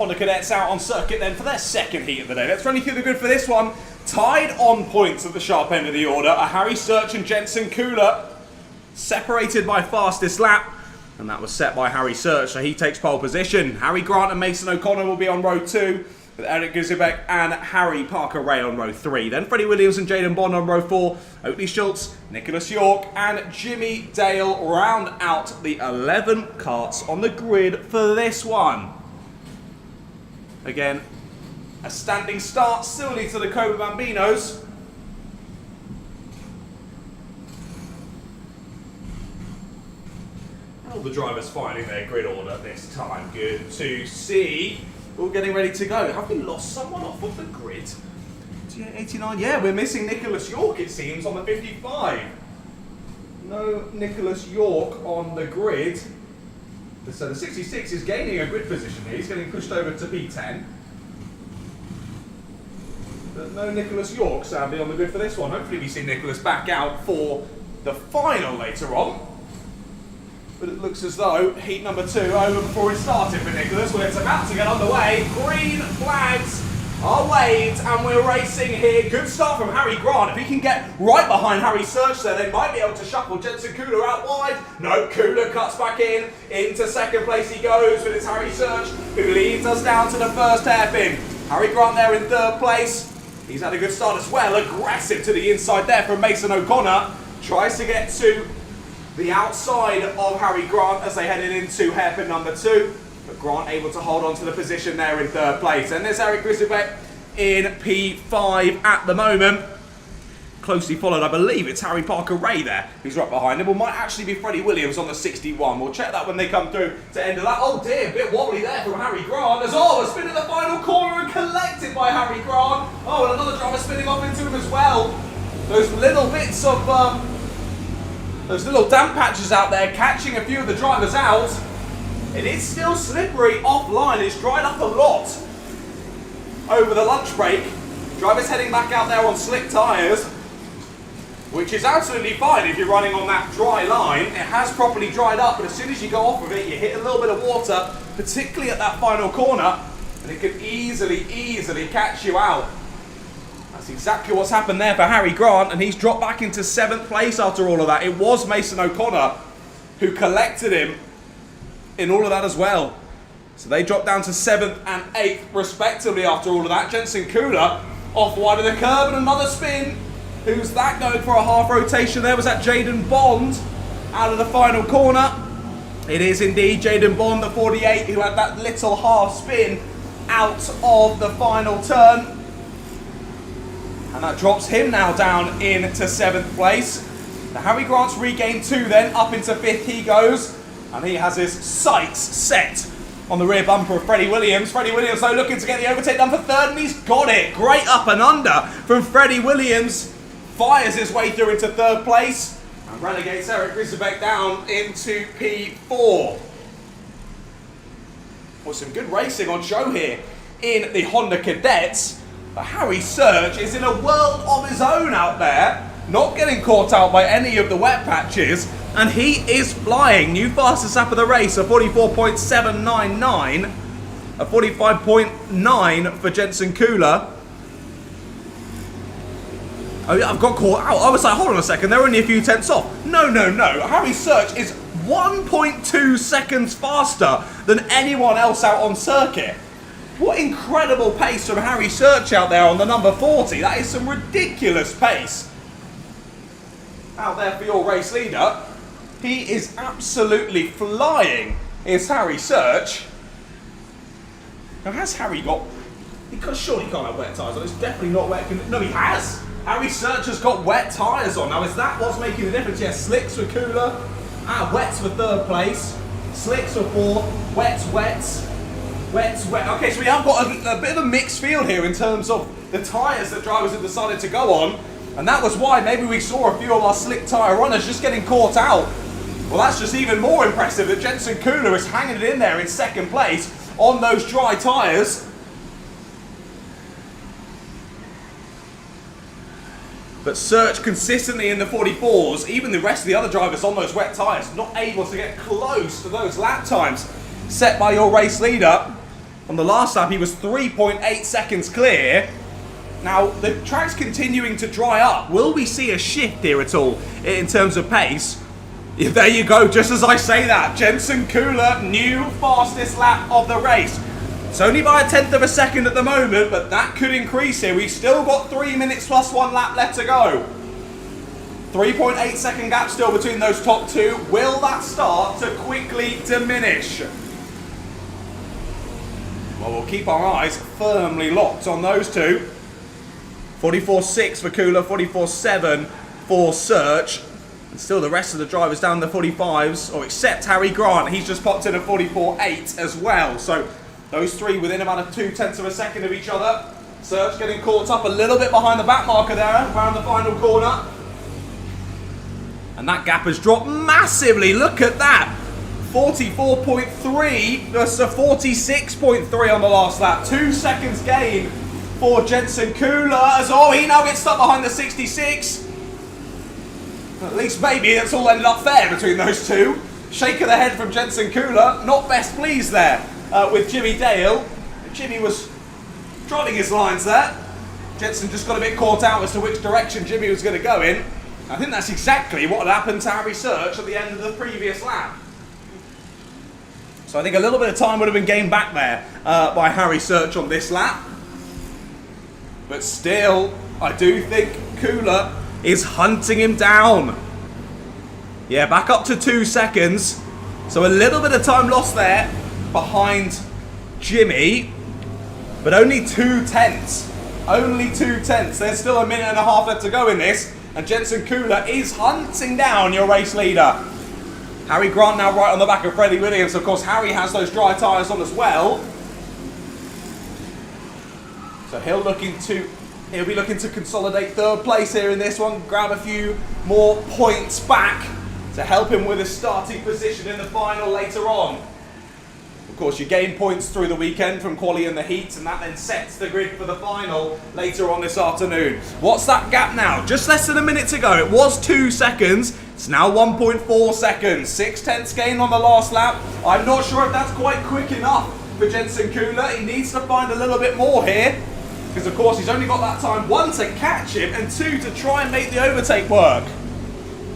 Honda cadets out on circuit then for their second heat of the day. Let's run you through the grid for this one. Tied on points at the sharp end of the order are Harry Search and Jensen Kula, separated by fastest lap, and that was set by Harry Search, so he takes pole position. Harry Grant and Mason O'Connor will be on row 2, with Eric Guzebek and Harry Parker-Ray on row 3. Then Freddie Williams and Jaden Bond on row 4. Oakley Schultz, Nicholas York and Jimmy Dale round out the 11 karts on the grid for this one. Again, a standing start similarly to the Cobra Bambinos. All the drivers finding their grid order this time. Good to see. All getting ready to go. Have we lost someone off of the grid? 89. Yeah, we're missing Nicholas York, it seems, on the 55. No Nicholas York on the grid. So the 66 is gaining a grid position here. He's getting pushed over to P10. But no Nicholas York, sadly, on the grid for this one. Hopefully we see Nicholas back out for the final later on. But it looks as though heat number 2 over before it started for Nicholas. Well, it's about to get underway. Green flags are waved and we're racing here. Good start from Harry Grant. If he can get right behind Harry Search there, they might be able to shuffle Jensen Kula out wide. No, Kula cuts back in. Into second place he goes, but it's Harry Search who leads us down to the first hairpin. Harry Grant there in 3rd place. He's had a good start as well. Aggressive to the inside there from Mason O'Connor. Tries to get to the outside of Harry Grant as they headed into hairpin number 2. But Grant able to hold on to the position there in 3rd place. And there's Eric Grisbeck in P5 at the moment. Closely followed, I believe it's Harry Parker-Ray there, who's right behind him. Or might actually be Freddie Williams on the 61. We'll check that when they come through to end of that. Oh dear, a bit wobbly there from Harry Grant. As a spin in the final corner and collected by Harry Grant. Oh, and another driver spinning off into him as well. Those little bits of those little damp patches out there catching a few of the drivers out. It is still slippery offline. It's dried up a lot over the lunch break. Drivers heading back out there on slick tyres, which is absolutely fine if you're running on that dry line. It has properly dried up, but as soon as you go off of it, you hit a little bit of water, particularly at that final corner, and it could easily catch you out. That's exactly what's happened there for Harry Grant, and he's dropped back into 7th place after all of that. It was Mason O'Connor who collected him in all of that as well. So they dropped down to 7th and 8th respectively after all of that. Jensen Kula off wide of the curb and another spin. Who's that going for a half rotation there? Was that Jaden Bond out of the final corner? It is indeed Jaden Bond, the 48, who had that little half spin out of the final turn. And that drops him now down into 7th place. Now Harry Grant's regained 2 then, up into 5th he goes. And he has his sights set on the rear bumper of Freddie Williams. Freddie Williams though looking to get the overtake done for 3rd, and he's got it. Great up and under from Freddie Williams. Fires his way through into 3rd place and relegates Eric Grisbeck down into P4. Well, some good racing on show here in the Honda Cadets. But Harry Search is in a world of his own out there, not getting caught out by any of the wet patches, and he is flying. New fastest lap of the race, a 44.799, a 45.9 for Jensen Kula. Oh yeah, I've got caught out. I was like, hold on a second, they're only a few tenths off. No. Harry Search is 1.2 seconds faster than anyone else out on circuit. What incredible pace from Harry Search out there on the number 40. That is some ridiculous pace. Out there for your race leader. He is absolutely flying, is Harry Search. Now has Harry got... surely he can't have wet tyres on. It's definitely not wet. No, he has. Harry Search has got wet tyres on. Now is that what's making the difference? Yes, slicks for Kula. Wets for 3rd place. Slicks for 4th. Wets. Okay, so we have got a bit of a mixed field here in terms of the tyres that drivers have decided to go on. And that was why maybe we saw a few of our slick tyre runners just getting caught out. Well, that's just even more impressive that Jensen Kula is hanging it in there in 2nd place on those dry tyres. But Search consistently in the 44s, even the rest of the other drivers on those wet tyres, not able to get close to those lap times set by your race leader. On the last lap, he was 3.8 seconds clear. Now, the track's continuing to dry up. Will we see a shift here at all in terms of pace? Yeah, there you go, just as I say that. Jensen Kula, new fastest lap of the race. It's only by 1/10 of a second at the moment, but that could increase here. We've still got 3 minutes plus 1 lap left to go. 3.8 second gap still between those top two. Will that start to quickly diminish? Well, we'll keep our eyes firmly locked on those two. 44.6 for Kula, 44.7 for Search. And still the rest of the drivers down the 45s, or except Harry Grant. He's just popped in a 44.8 as well. So those three within about a 0.2 of a second of each other. Search getting caught up a little bit behind the back marker there around the final corner. And that gap has dropped massively. Look at that. 44.3 versus a 46.3 on the last lap. 2 seconds gain for Jensen Kula. As he now gets stuck behind the 66. At least maybe that's all ended up fair between those two. Shake of the head from Jensen Kula. Not best pleased there with Jimmy Dale. Jimmy was trotting his lines there. Jensen just got a bit caught out as to which direction Jimmy was going to go in. I think that's exactly what happened to Harry Search at the end of the previous lap. So I think a little bit of time would have been gained back there by Harry Search on this lap. But still, I do think Kula is hunting him down. Yeah, back up to 2 seconds. So a little bit of time lost there behind Jimmy. But only 2/10. Only 2/10. There's still a minute and a half left to go in this. And Jensen Kula is hunting down your race leader. Harry Grant now right on the back of Freddie Williams. Of course, Harry has those dry tyres on as well. So he'll be looking to consolidate third place here in this one. Grab a few more points back to help him with his starting position in the final later on. Of course, you gain points through the weekend from quali and the heat, and that then sets the grid for the final later on this afternoon. What's that gap now? Just less than a minute to go. It was 2 seconds. It's now 1.4 seconds. 6/10 gain on the last lap. I'm not sure if that's quite quick enough for Jensen Kula. He needs to find a little bit more here, because of course he's only got that time, 1, to catch him, and 2, to try and make the overtake work.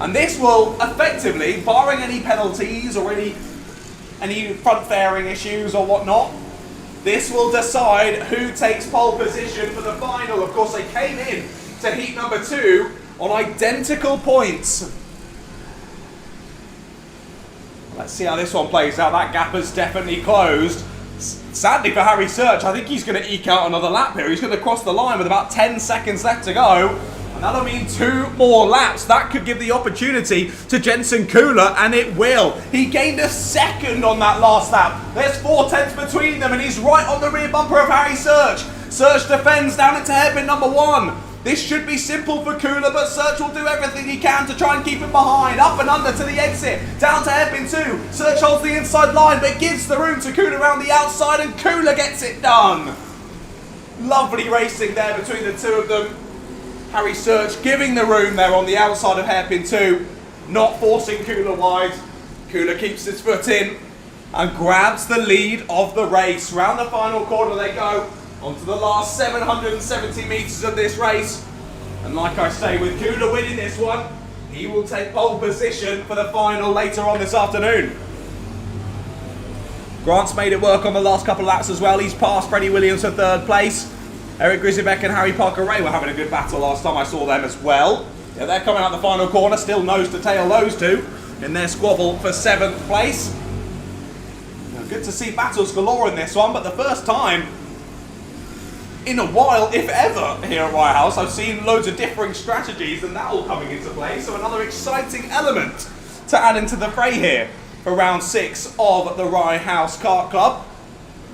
And this will effectively, barring any penalties or any front fairing issues or whatnot, this will decide who takes pole position for the final. Of course, they came in to heat number 2 on identical points. Let's see how this one plays out. That gap has definitely closed. Sadly for Harry Search, I think he's going to eke out another lap here. He's going to cross the line with about 10 seconds left to go. And that'll mean 2 more laps. That could give the opportunity to Jensen Kula, and it will. He gained a second on that last lap. There's 4/10 between them, and he's right on the rear bumper of Harry Search. Search defends down into hairpin number 1. This should be simple for Kula, but Search will do everything he can to try and keep him behind. Up and under to the exit. Down to hairpin 2. Search holds the inside line, but gives the room to Kula around the outside, and Kula gets it done. Lovely racing there between the two of them. Harry Search giving the room there on the outside of hairpin 2, not forcing Kula wide. Kula keeps his foot in and grabs the lead of the race. Round the final corner they go, onto the last 770 metres of this race. And like I say, with Kula winning this one, he will take pole position for the final later on this afternoon. Grant's made it work on the last couple of laps as well. He's passed Freddie Williams for 3rd place. Eric Grizzlebeck and Harry Parker Ray were having a good battle last time I saw them as well. Yeah, they're coming out the final corner, still nose to tail those two in their squabble for 7th place. Now, good to see battles galore in this one, but the first time in a while, if ever, here at Rye House, I've seen loads of differing strategies, and that all coming into play. So another exciting element to add into the fray here for round 6 of the Rye House Kart Club.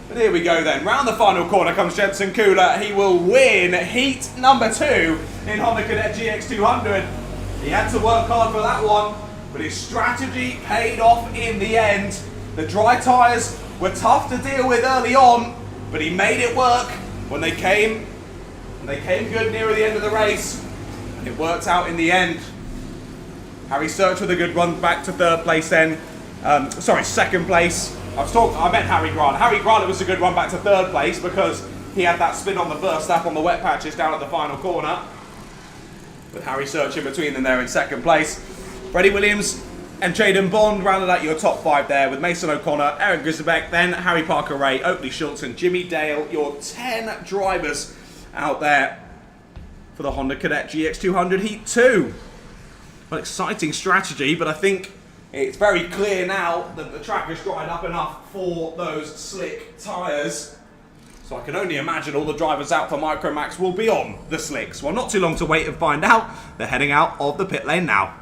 But here we go then. Round the final corner comes Jensen Kula. He will win heat number 2 in Honda Cadet GX200. He had to work hard for that one, but his strategy paid off in the end. The dry tyres were tough to deal with early on, but he made it work when they came good nearer the end of the race, and it worked out in the end. Harry Search with a good run back to 3rd place then. 2nd place. I meant Harry Grant. Harry Grant was a good run back to third place because he had that spin on the first lap on the wet patches down at the final corner. With Harry Search in between them there in second place. Freddie Williams and Jaden Bond rounded out your top 5 there with Mason O'Connor, Eric Grisbeck, then Harry Parker Ray, Oakley Schultz and Jimmy Dale. Your 10 drivers out there for the Honda Cadet GX200 Heat 2. An exciting strategy, but I think it's very clear now that the track has dried up enough for those slick tyres. So I can only imagine all the drivers out for Micromax will be on the slicks. Well, not too long to wait and find out. They're heading out of the pit lane now.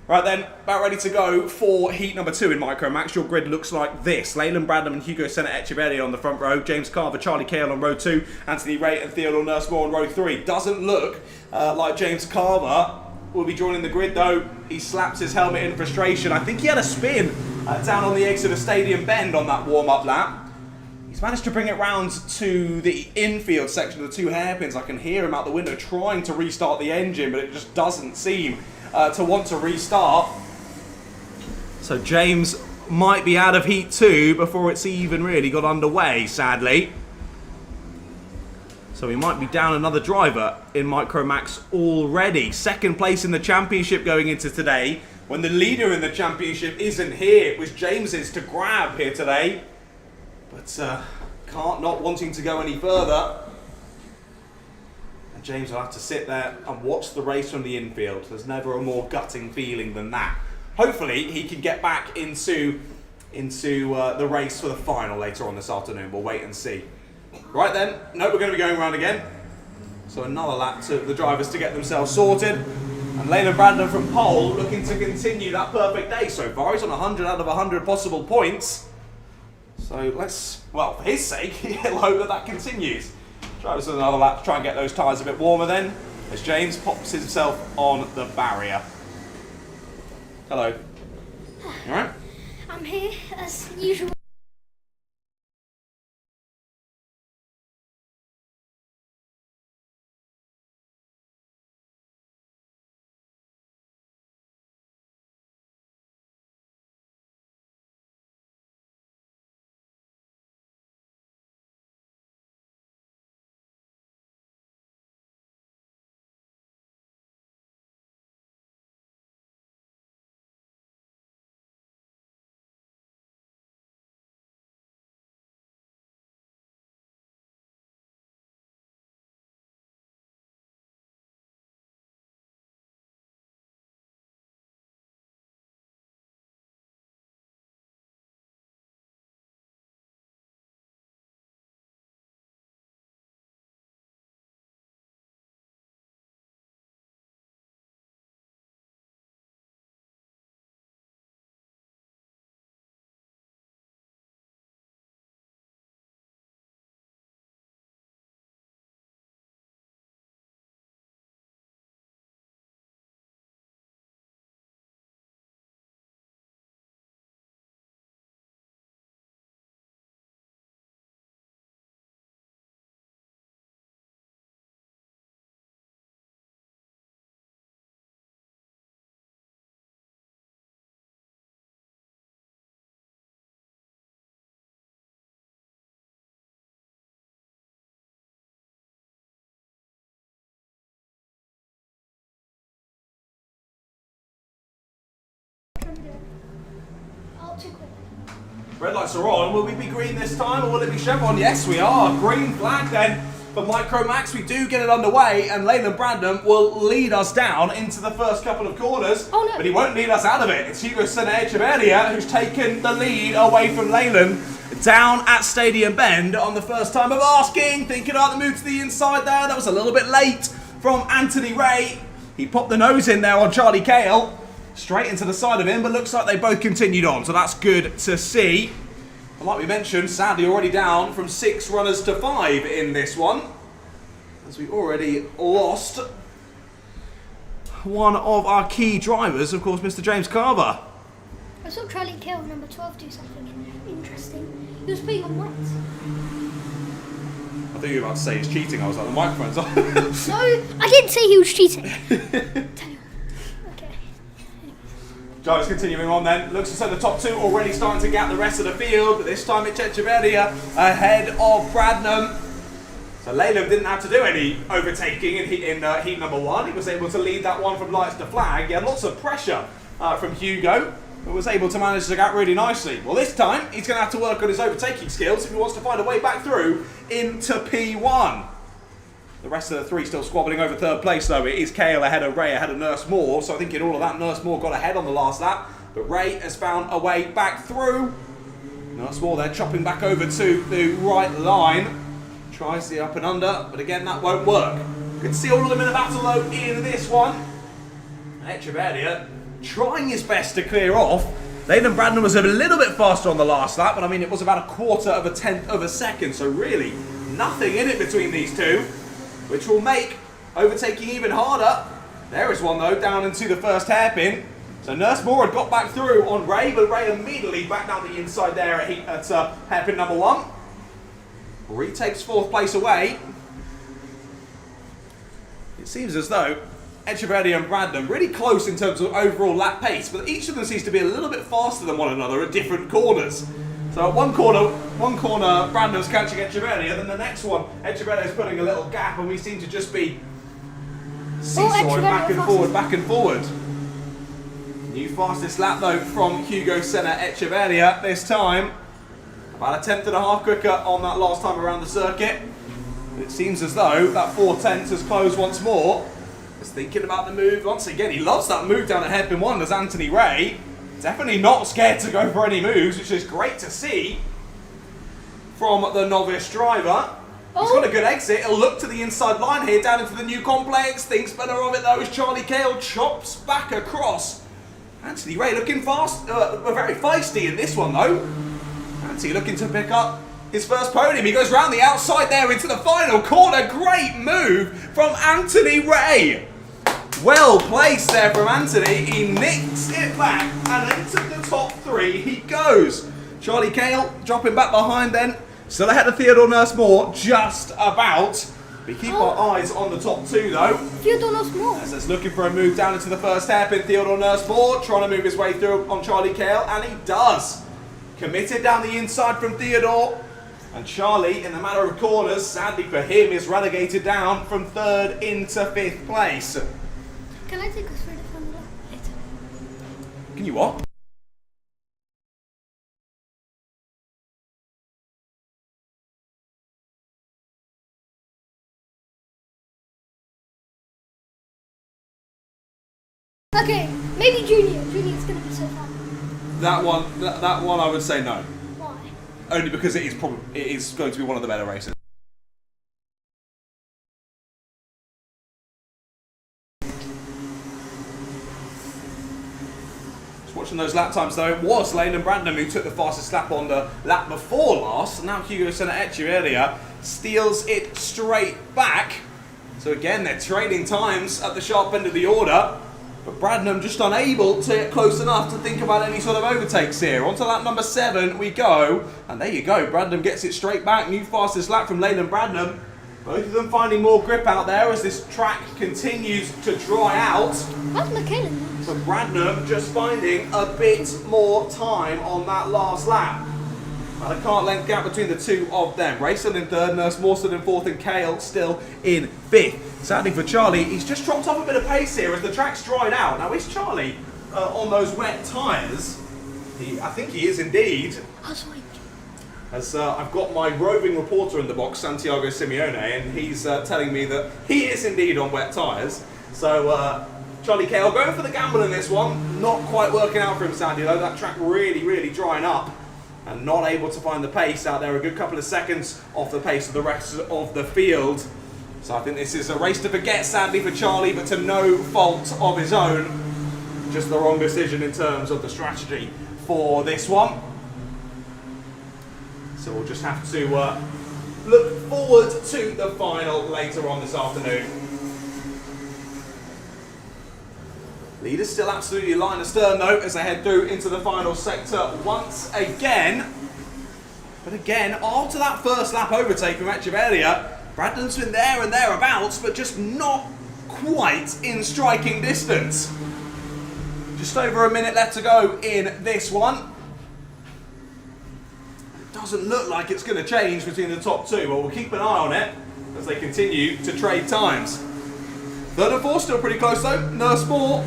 Right then, about ready to go for heat number 2 in Micromax. Your grid looks like this. Leyland Brandham and Hugo Senna Echeverri on the front row. James Carver, Charlie Cale on row 2. Anthony Ray and Theodore Nursmore on row 3. Doesn't look like James Carver will be joining the grid though. He slaps his helmet in frustration. I think he had a spin down on the Exeter Stadium bend on that warm-up lap. He's managed to bring it round to the infield section of the 2 hairpins. I can hear him out the window trying to restart the engine, but it just doesn't seem to want to restart. So James might be out of heat 2 before it's even really got underway, sadly. So we might be down another driver in Micromax already. Second place in the championship going into today, when the leader in the championship isn't here. It was James's to grab here today, but Kart not wanting to go any further. James will have to sit there and watch the race from the infield. There's never a more gutting feeling than that. Hopefully he can get back into the race for the final later on this afternoon. We'll wait and see. Right then, no, we're going to be going around again. So another lap to the drivers to get themselves sorted. And Leyland Brandon from pole looking to continue that perfect day so far. He's on 100 out of 100 possible points. So let's, well, for his sake, he'll hope that that continues. Drivers with another lap to try and get those tyres a bit warmer then, as James pops himself on the barrier. Hello. You alright? I'm here as usual. too quick. Red lights are on. Will we be green this time or will it be chevron? Yes, we are. Green flag then for Micro Max. We do get it underway and Leyland Brandon will lead us down into the first couple of corners. Oh, no. But he won't lead us out of it. It's Hugo Echeverria who's taken the lead away from Leyland down at Stadium Bend on the first time of asking. Thinking about the move to the inside there. That was a little bit late from Anthony Ray. He popped the nose in there on Charlie Cale. Straight into the side of him, but looks like they both continued on, so that's good to see. And like we mentioned, sadly already down from 6 runners to 5 in this one, as we already lost one of our key drivers, of course, Mr. James Carver. I saw Charlie Cale, number 12, do something interesting. He was putting on wet. I thought you were about to say he's cheating. I was like, the microphone's on. No, I didn't say he was cheating. Okay. Drivers continuing on then. Looks as though the top 2 already starting to gap the rest of the field, but this time it's Echeverria ahead of Bradnam. So Leyland didn't have to do any overtaking in heat number 1. He was able to lead that one from lights to flag. He had lots of pressure from Hugo, but was able to manage the gap really nicely. Well, this time he's going to have to work on his overtaking skills if he wants to find a way back through into P1. The rest of the 3 still squabbling over 3rd place though. It is Cale ahead of Ray, ahead of Nurse Moore. So I think in all of that, Nurse Moore got ahead on the last lap. But Ray has found a way back through. Nurse Moore there chopping back over to the right line. Tries the up and under, but again that won't work. You can see all of them in a battle though in this one. Echeverria trying his best to clear off. Leyland Brandon was a little bit faster on the last lap, but I mean it was about 1/4 of a tenth of a second, so really nothing in it between these two, which will make overtaking even harder. There is one though, down into the first hairpin. So Nurse Moore had got back through on Ray, but Ray immediately back down the inside there at hairpin number 1. Retakes 4th place away. It seems as though Echeverria and Brandon really close in terms of overall lap pace, but each of them seems to be a little bit faster than one another at different corners. So at one corner Brandon's catching Echeverria, then the next one Echeverria's putting a little gap, and we seem to just be seesawing back and forward. New fastest lap though from Hugo Senna Echeverria this time. About 1/10.5 quicker on that last time around the circuit. It seems as though that 4/10 has closed once more. Just thinking about the move once again. He loves that move down at hairpin 1, does Anthony Ray. Definitely not scared to go for any moves, which is great to see from the novice driver. He's got a good exit. He'll look to the inside line here, down into the new complex. Thinks better of it though as Charlie Cale chops back across. Anthony Ray looking fast, very feisty in this one though. Anthony looking to pick up his first podium. He goes round the outside there into the final corner. Great move from Anthony Ray. Well placed there from Anthony. He nicks it back and into the top 3 he goes. Charlie Cale dropping back behind then. Still ahead of Theodore Nurse Moore, just about. We keep our eyes on the top 2 though. Theodore Nurse Moore. As it's looking for a move down into the first hairpin. Theodore Nurse Moore trying to move his way through on Charlie Cale, and he does. Committed down the inside from Theodore. And Charlie, in the matter of corners, sadly for him, is relegated down from 3rd into 5th place. Can I take us through the final lap later? Can you what? Okay, maybe Junior. Junior's gonna be so fun. That one I would say no. Why? Only because it is going to be one of the better races. Just watching those lap times though, it was Leyland Brandon who took the fastest lap on the lap before last. And now Hugo Senna Echeverria steals it straight back. So again, they're trading times at the sharp end of the order. But Bradnam just unable to get close enough to think about any sort of overtakes here. On to lap number 7 we go. And there you go, Bradnam gets it straight back. New fastest lap from Leyland Bradnam. Both of them finding more grip out there as this track continues to dry out. How's McKinnon? So Bradnam just finding a bit more time on that last lap. About a kart length gap between the 2 of them. Ray still in 3rd, Nurse Moore still in 4th, and Cale still in 5th. Sadly for Charlie, he's just dropped off a bit of pace here as the track's dried out. Now is Charlie on those wet tyres? I think he is indeed. Oh, sweet. As I've got my roving reporter in the box, Santiago Simeone, and he's telling me that he is indeed on wet tyres. So Charlie Cale going for the gamble in this one. Not quite working out for him, Sandy, though. That track really drying up and not able to find the pace out there. A good couple of seconds off the pace of the rest of the field. So I think this is a race to forget, sadly, for Charlie, but to no fault of his own. Just the wrong decision in terms of the strategy for this one. So we'll just have to look forward to the final later on this afternoon. Leaders still absolutely line astern though as they head through into the final sector once again. But again, after that first lap overtake from Echeverria, Brandon's been there and thereabouts, but just not quite in striking distance. Just over a minute left to go in this one. Doesn't look like it's going to change between the top two. Well, we'll keep an eye on it as they continue to trade times. Third and fourth still pretty close though. Nurse Moore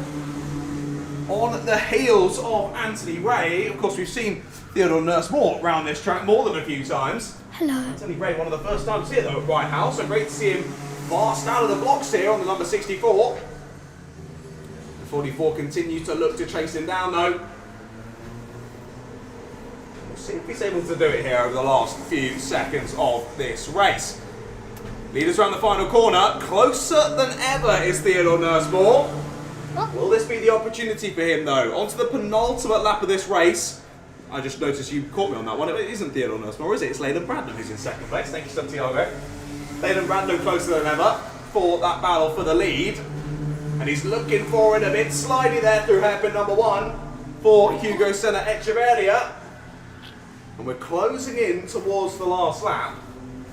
on the heels of Anthony Ray. Of course, we've seen Theodore Nurse Moore around this track more than a few times. Hello. Anthony Ray, one of the first times here though at Rye House. So great to see him fast out of the blocks here on the number 64. The 44 continues to look to chase him down though. See if he's able to do it here over the last few seconds of this race. Leaders around the final corner, closer than ever is Theodore Nursmore. Will this be the opportunity for him though? On to the penultimate lap of this race. I just noticed you caught me on that one. It isn't Theodore Nursmore, is it? It's Leyland Brandon who's in second place. Thank you, Santiago. Leyland Brandon closer than ever for that battle for the lead. And he's looking forward a bit, sliding there through hairpin number 1 for Hugo Senna Echeverria. And we're closing in towards the last lap.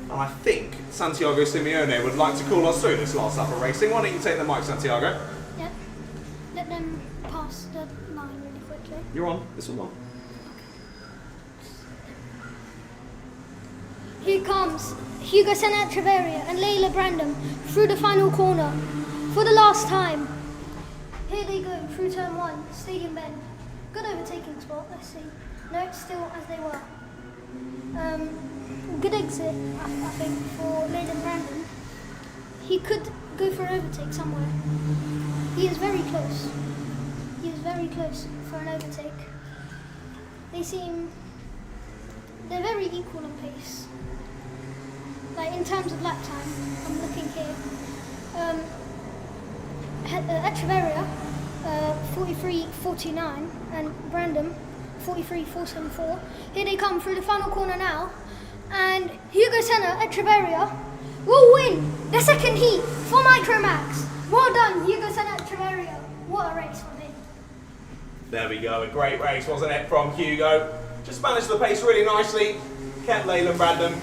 And I think Santiago Simeone would like to call us through this last lap of racing. Why don't you take the mic, Santiago? Yep. Let them pass the line really quickly. You're on. This one's on. Here comes Hugo Senna Echeverria and Leyland Brandon through the final corner for the last time. Here they go through turn 1, Stadium Bend. Good overtaking spot, let's see. No, it's still as they were. Good exit, I think, for Leyland Brandon. He could go for an overtake somewhere. He is very close. He is very close for an overtake. They're very equal in pace. Like in terms of lap time, I'm looking here. Echeverria, 43.49, and Brandon, 43.474. Here they come through the final corner now, and Hugo Senna Echeverria will win the second heat for Micromax. Well done, Hugo Senna Echeverria. What a race for him. There we go, a great race, wasn't it, from Hugo? Just managed the pace really nicely, kept Leyland Brandon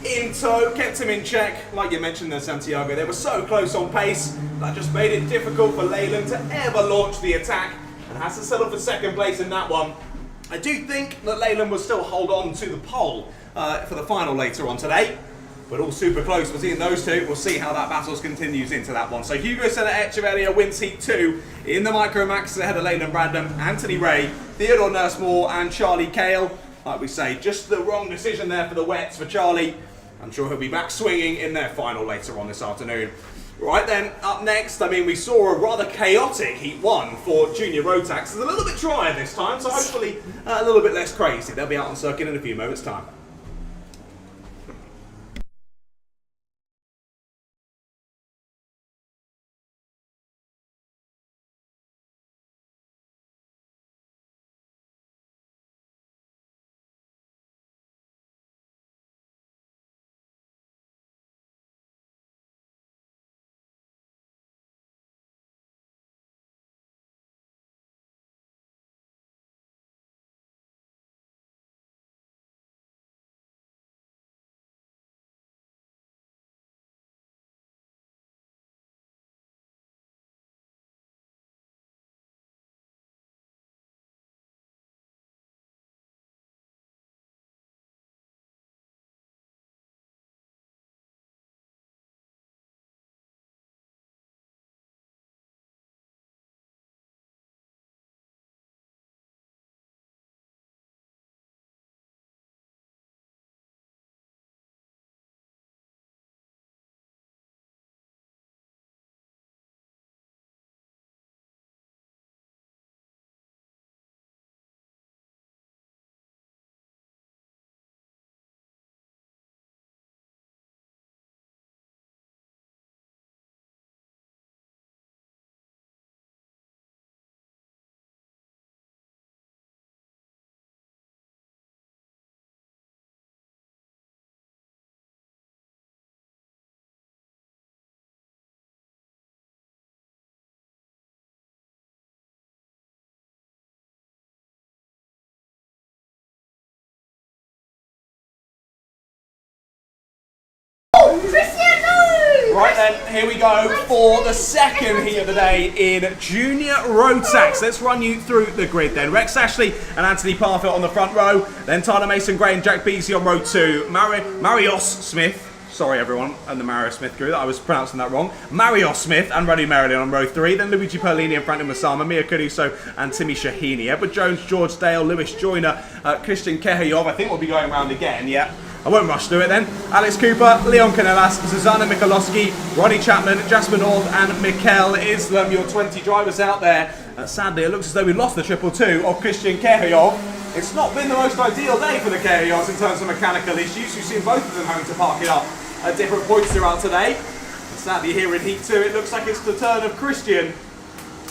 in tow, kept him in check. Like you mentioned there, Santiago, they were so close on pace, that just made it difficult for Leyland to ever launch the attack, and has to settle for second place in that one. I do think that Leyland will still hold on to the pole for the final later on today, but all super close between those two. We'll see how that battle continues into that one. So Hugo Senna Echeverria wins Heat 2 in the Micromax ahead of Leyland Brandon, Anthony Ray, Theodore Nursmore and Charlie Cale. Like we say, just the wrong decision there for the wets for Charlie. I'm sure he'll be back swinging in their final later on this afternoon. Right then, up next, we saw a rather chaotic Heat 1 for Junior Rotax. It's a little bit drier this time, so hopefully a little bit less crazy. They'll be out on circuit in a few moments' time. Cristiano! Right then, here we go for the second heat of the day in Junior Rotax. Let's run you through the grid then. Rex Ashley and Anthony Parfitt on the front row. Then Tyler Mason-Gray and Jack Beasley on row 2. Marios Smith. Sorry everyone, and the Mario Smith crew, I was pronouncing that wrong. Mario Smith and Roddy Merrily on row 3. Then Luigi Perlini and Franklin Masama, Mia Caruso and Timmy Shahini. Edward Jones, George Dale, Lewis Joyner, Christian Kehayov, I think we'll be going round again, yeah. I won't rush through it then. Alex Cooper, Leon Canellas, Susanna Mikolowski, Ronnie Chapman, Jasper North and Mikel Islam, your 20 drivers out there. Sadly, it looks as though we lost the 222 of Christian Kehayov. It's not been the most ideal day for the Kehayovs in terms of mechanical issues. You've seen both of them having to park it up at different points throughout today. And sadly, here in Heat 2, it looks like it's the turn of Christian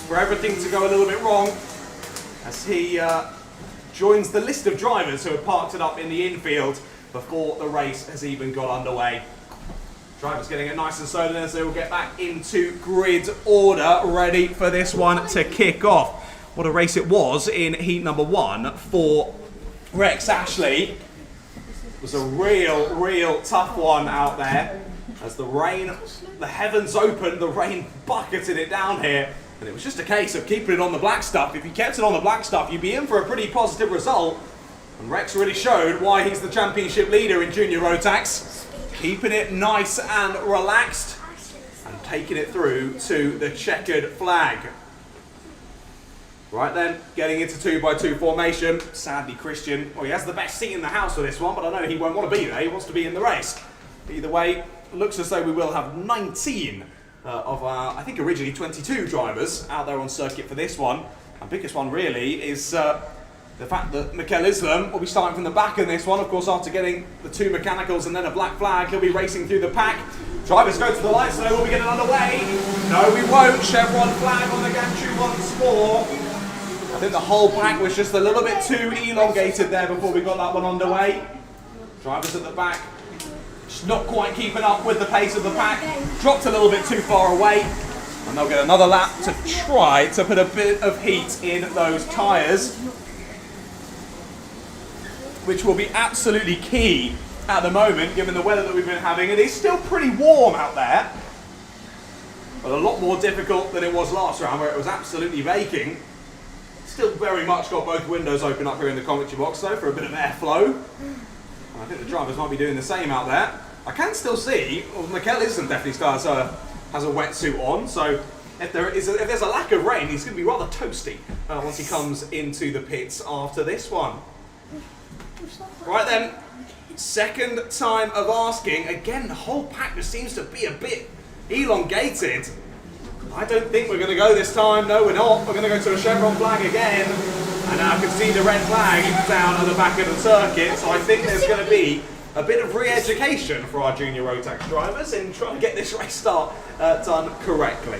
for everything to go a little bit wrong as he joins the list of drivers who have parked it up in the infield before the race has even got underway. Drivers getting it nice and slow then as they will get back into grid order, ready for this one to kick off. What a race it was in heat number 1 for Rex Ashley. It was a real tough one out there as the rain, the heavens opened, the rain bucketed it down here. And it was just a case of keeping it on the black stuff. If you kept it on the black stuff, you'd be in for a pretty positive result. And Rex really showed why he's the championship leader in Junior Rotax. Keeping it nice and relaxed and taking it through to the checkered flag. Right then, getting into 2x2 formation. Sadly, Christian, well, he has the best seat in the house for this one, but I know he won't want to be there. He wants to be in the race. Either way, it looks as though we will have 19 of our, I think originally 22 drivers out there on circuit for this one. Our biggest one really is the fact that Mikel Islam will be starting from the back in this one. Of course, after getting the 2 mechanicals and then a black flag, he'll be racing through the pack. Drivers go to the lights, so will we get it underway? No, we won't. Chevron flag on the gantry once more. I think the whole pack was just a little bit too elongated there before we got that one underway. Drivers at the back, just not quite keeping up with the pace of the pack. Dropped a little bit too far away. And they'll get another lap to try to put a bit of heat in those tyres, which will be absolutely key at the moment, given the weather that we've been having. It is still pretty warm out there, but a lot more difficult than it was last round, where it was absolutely baking. Still very much got both windows open up here in the commentary box, though, for a bit of airflow. And I think the drivers might be doing the same out there. I can still see, well, Mikel Islam definitely still has a wetsuit on, so if there's a lack of rain, he's going to be rather toasty once he comes into the pits after this one. Right then, second time of asking. Again, the whole pack just seems to be a bit elongated. I don't think we're going to go this time. No, we're not. We're going to go to a chevron flag again. And now I can see the red flag down at the back of the circuit. So I think there's going to be a bit of re-education for our Junior Rotax drivers in trying to get this race start done correctly.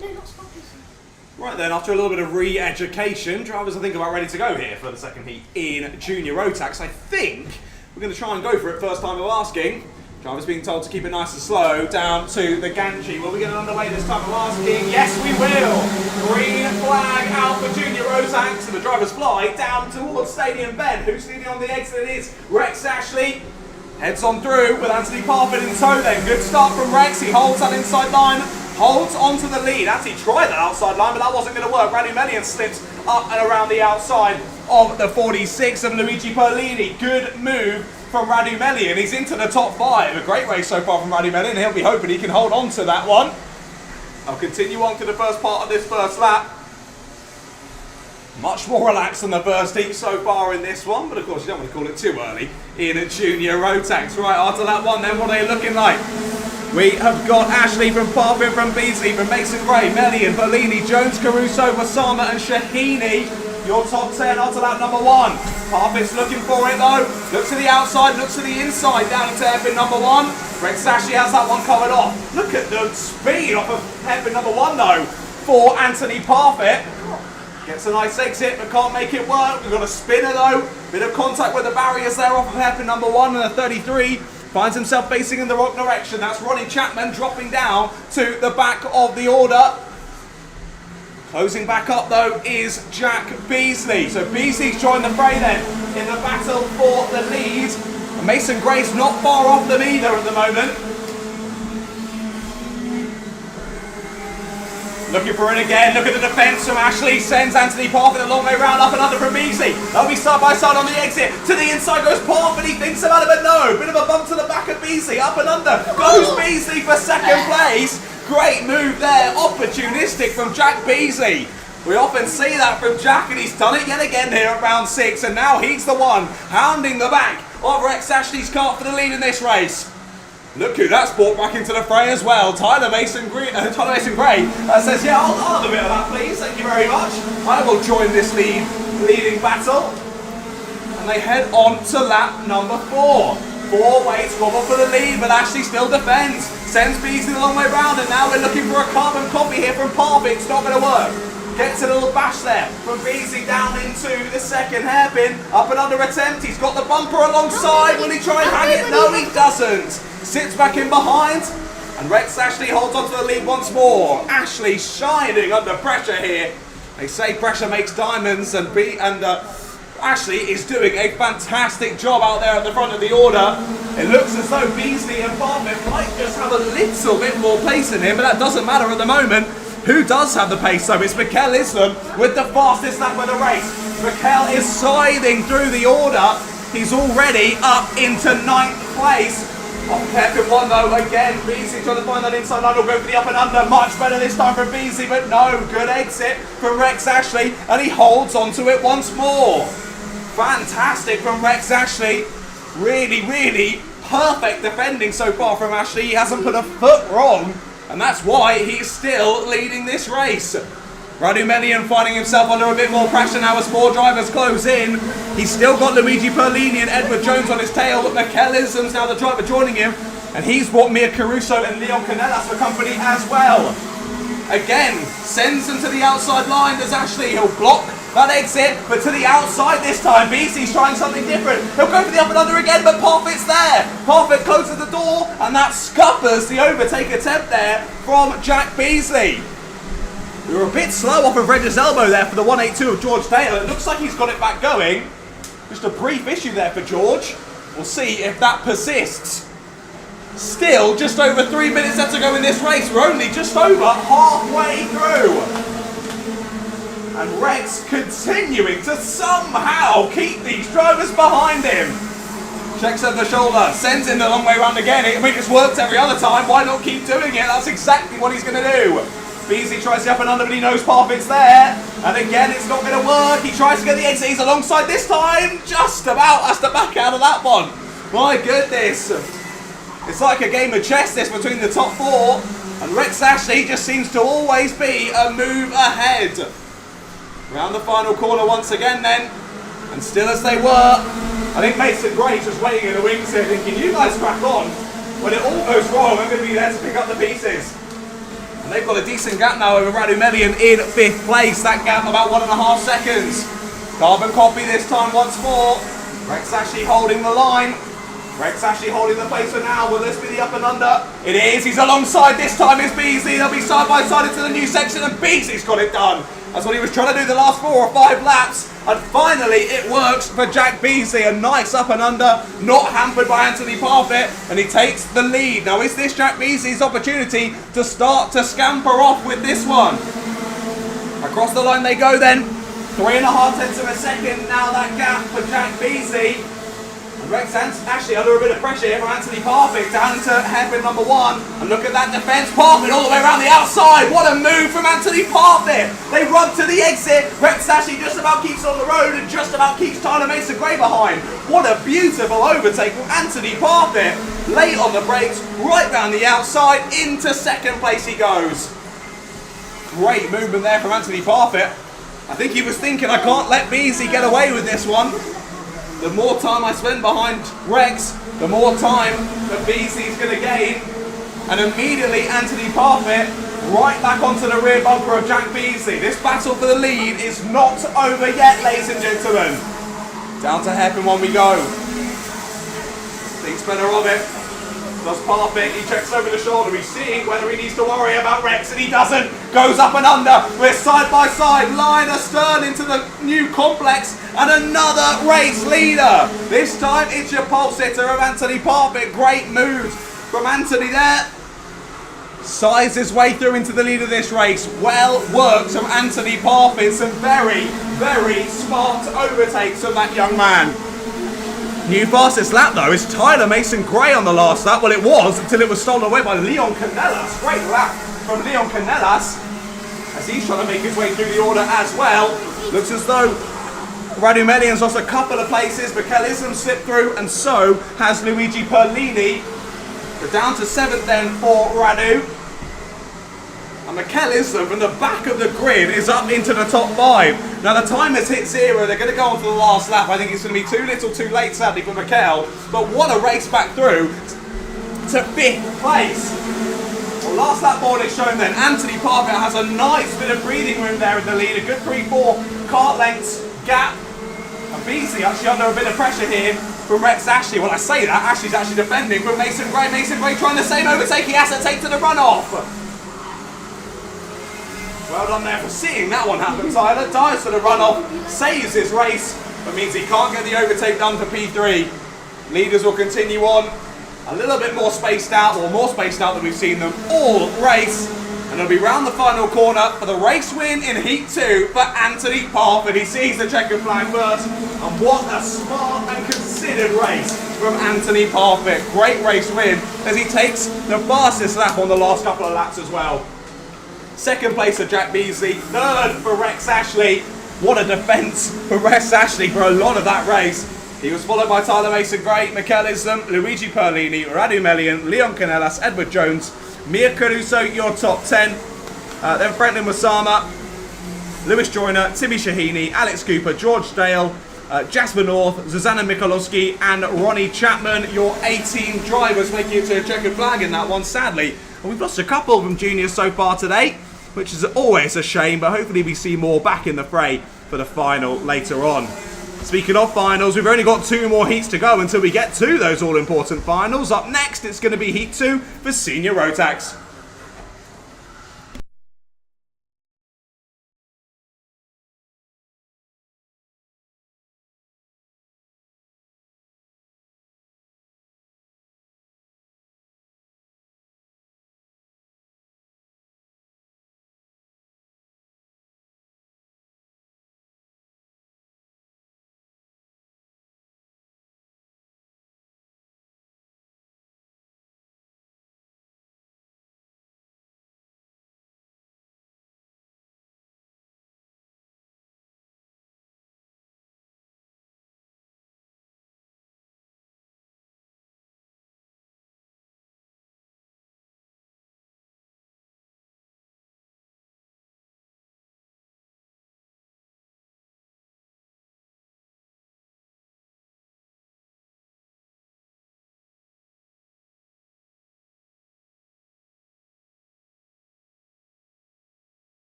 No, not Sparky. Right then, after a little bit of re-education, drivers I think about ready to go here for the second heat in Junior Road Tax. I think we're going to try and go for it first time of asking. Drivers being told to keep it nice and slow down to the gantry. Will we get it underway this time of asking? Yes, we will. Green flag out for Junior Road Tax, and the drivers fly down towards Stadium Bend. Who's leading on the exit? It is Rex Ashley. Heads on through with Anthony Parfit in tow then. Good start from Rex. He holds that inside line. Holds onto the lead. Actually tried that outside line, but that wasn't going to work. Radu Melian slips up and around the outside of the 46 of Luigi Perlini. Good move from Radu Melian. He's into the top 5. A great race so far from Radu Melian. He'll be hoping he can hold on to that one. I'll continue on to the first part of this first lap. Much more relaxed than the first heat so far in this one, but of course you don't want to call it too early in a Junior Road Tax. Right, after lap 1 then, what are they looking like? We have got Ashley from Parfit, from Beasley, from Mason Gray, Melian, Bellini, Jones, Caruso, Wasama and Shahini. Your top 10 after lap number 1. Parfit's looking for it though. Looks to the outside, looks to the inside, down into hairpin number 1. Rex Ashley has that one covered off. Look at the speed off of hairpin number 1 though for Anthony Parfit. Gets a nice exit but can't make it work. We've got a spinner though. Bit of contact with the barriers there off of hairpin number 1 and a 33. Finds himself facing in the wrong direction. That's Ronnie Chapman dropping down to the back of the order. Closing back up though is Jack Beasley. So Beasley's joined the fray then in the battle for the lead. And Mason Gray's not far off them either at the moment. Looking for it again. Look at the defence from Ashley. Sends Anthony Parfit a long way round, up and under from Beasley. They'll be side by side on the exit. To the inside goes Parfit. He thinks about it, but no. Bit of a bump to the back of Beasley. Up and under goes Beasley for second place. Great move there. Opportunistic from Jack Beasley. We often see that from Jack, and he's done it yet again here at round 6. And now he's the one hounding the back of Rex Ashley's kart for the lead in this race. Look who that's brought back into the fray as well. Tyler Mason Gray says, yeah, I'll have a bit of that, please. Thank you very much. I will join this leading battle. And they head on to lap number 4. 4-way squabble for the lead, but Ashley still defends. Sends Beasley the long way round, and now we're looking for a carbon copy here from Parfit. It's not going to work. Gets a little bash there from Beasley down into the second hairpin. Up and under attempt. He's got the bumper alongside. Will he try and hang it? No, he doesn't. Sits back in behind. And Rex Ashley holds on to the lead once more. Ashley shining under pressure here. They say pressure makes diamonds, and Ashley is doing a fantastic job out there at the front of the order. It looks as though Beasley and Parfit might just have a little bit more pace in him, but that doesn't matter at the moment. Who does have the pace though? It's Mikkel Islam with the fastest lap of the race. Mikkel is sliding through the order. He's already up into 9th place. Off hairpin 1 though, again, Beasley trying to find that inside line. Will go for the up and under. Much better this time from Beasley, but no, good exit from Rex Ashley, and he holds onto it once more. Fantastic from Rex Ashley. Really, really perfect defending so far from Ashley. He hasn't put a foot wrong, and that's why he's still leading this race. Radu Melian finding himself under a bit more pressure now as 4 drivers close in. He's still got Luigi Perlini and Edward Jones on his tail, but Mikkel Islam's now the driver joining him, and he's brought Mia Caruso and Leon Canellas for company as well. Again, sends them to the outside line. Does Ashley? He'll block that exit, but to the outside this time. Beasley's trying something different. He'll go for the up and under again, but Parfit's there. Parfit closes the door, and that scuppers the overtake attempt there from Jack Beasley. We were a bit slow off of Reg's elbow there for the 182 of George Taylor. It looks like he's got it back going. Just a brief issue there for George. We'll see if that persists. Still, just over 3 minutes left to go in this race. We're only just over halfway through. And Rex continuing to somehow keep these drivers behind him. Checks over the shoulder, sends him the long way around again. I mean, it's worked every other time. Why not keep doing it? That's exactly what he's going to do. Beasley tries the up and under, but he knows Parfit's there. And again, it's not going to work. He tries to get the exit. He's alongside this time. Just about has to back out of that one. My goodness. It's like a game of chess, this, between the top 4. And Rex Ashley just seems to always be a move ahead. Round the final corner once again then. And still as they were, I think Mason Gray just waiting in the wings here thinking, you guys crack on. When it all goes wrong, I'm going to be there to pick up the pieces. And they've got a decent gap now over Radu Melian in 5th place. That gap about 1.5 seconds. Carbon copy this time once more. Rex Ashley holding the line. Rex Ashley holding the place for now. Will this be the up and under? It is. He's alongside. This time is Beasley. They'll be side by side into the new section, and Beasley's got it done. That's what he was trying to do the last 4 or 5 laps. And finally, it works for Jack Beasley. A nice up and under, not hampered by Anthony Parfit, and he takes the lead. Now, is this Jack Beasley's opportunity to start to scamper off with this one? Across the line they go then. 3.5 tenths of a second. Now that gap for Jack Beasley. Rex Ashley under a bit of pressure here from Anthony Parfit down into hairpin number 1. And look at that defence. Parfit all the way around the outside. What a move from Anthony Parfit. They run to the exit. Rex Ashley just about keeps on the road and just about keeps Tyler Mason-Gray behind. What a beautiful overtake from Anthony Parfit. Late on the brakes, right round the outside. Into 2nd place he goes. Great movement there from Anthony Parfit. I think he was thinking, I can't let Beasley get away with this one. The more time I spend behind Rex, the more time that Beasley's going to gain. And immediately Anthony Parfit right back onto the rear bumper of Jack Beasley. This battle for the lead is not over yet, ladies and gentlemen. Down to hairpin 1 we go. Thinks better of it. Does Parfit, he checks over the shoulder, he's seeing whether he needs to worry about Rex, and he doesn't. Goes up and under, we're side by side, line astern into the new complex, and another race leader. This time it's your pulse hitter of Anthony Parfit. Great moves from Anthony there. Size his way through into the lead of this race. Well worked from Anthony Parfit. Some very, very smart overtakes of that young man. New fastest lap though is Tyler Mason-Gray on the last lap. Well, it was until it was stolen away by Leon Canellas. Great lap from Leon Canellas as he's trying to make his way through the order as well. Looks as though Radu Melian's lost a couple of places. Mikel Islam slipped through, and so has Luigi Perlini. We're down to 7th then for Radu. And Mikel Islam from the back of the grid is up into the top 5. Now the time has hit 0. They're going to go on to the last lap. I think it's going to be too little too late, sadly, for Mikel. But what a race back through to 5th place. Well, last lap board is shown then. Anthony Parfit has a nice bit of breathing room there in the lead. A good 3-4 kart lengths gap. And Beasley actually under a bit of pressure here from Rex Ashley. When I say that, Ashley's actually defending from Mason-Gray. Mason-Gray trying the same overtake he has to take to the runoff. Well done there for seeing that one happen, Tyler. Dives for the runoff, saves his race, but means he can't get the overtake done for P3. Leaders will continue on, a little bit more spaced out, or more spaced out than we've seen them all race. And it'll be round the final corner for the race win in Heat 2 for Anthony Parfit. He sees the checkered flag first, and what a smart and considered race from Anthony Parfit. Great race win as he takes the fastest lap on the last couple of laps as well. 2nd place for Jack Beasley, 3rd for Rex Ashley. What a defence for Rex Ashley for a lot of that race. He was followed by Tyler Mason-Gray, Mikel Islam, Luigi Perlini, Radu Melian, Leon Canellas, Edward Jones, Mir Caruso, your top 10. Then Franklin Wasama, Lewis Joyner, Timmy Shahini, Alex Cooper, George Dale, Jasper North, Zuzana Mikolowski, and Ronnie Chapman. Your 18 drivers making it to a checkered flag in that one, sadly. And we've lost a couple from juniors so far today, which is always a shame, but hopefully we see more back in the fray for the final later on. Speaking of finals, we've only got 2 more heats to go until we get to those all-important finals. Up next, it's going to be Heat 2 for Senior Rotax.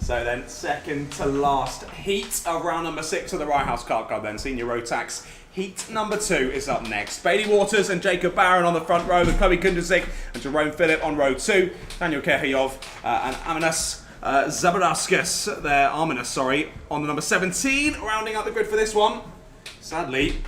So then second to last heat around number 6 of the Rye House Kart Club then. Senior Road Tax heat number 2 is up next. Bailey Waters and Jacob Barron on the front row with Chloe Kundusik and Jerome Phillip on row 2. Daniel Kehayov and Aminas Zabarauskas, on the number 17, rounding out the grid for this one. Sadly,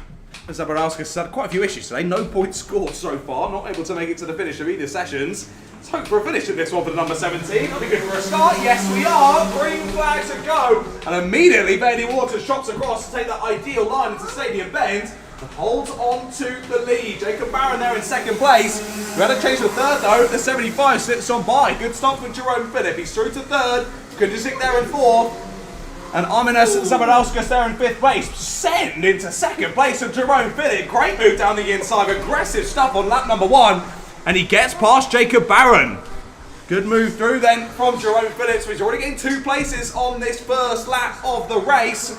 Zabarauskas has had quite a few issues today. No points scored so far, not able to make it to the finish of either sessions. Let's hope for a finish in this one for the number 17. That'll be good for a start. Yes, we are. Green flag to go. And immediately Bailey Waters shots across to take that ideal line into Stadium Bend and holds on to the lead. Jacob Barron there in second place. We had to change to third though. The 75 slips on by. Good stop with Jerome Phillip. He's through to third. Kundusik there in fourth. And Aminas Zabarauskas there in 5th place. Send into second place of Jerome Phillip. Great move down the inside. Aggressive stuff on lap number 1. And he gets past Jacob Barron. Good move through then from Jerome Phillip. So he's already getting 2 places on this first lap of the race.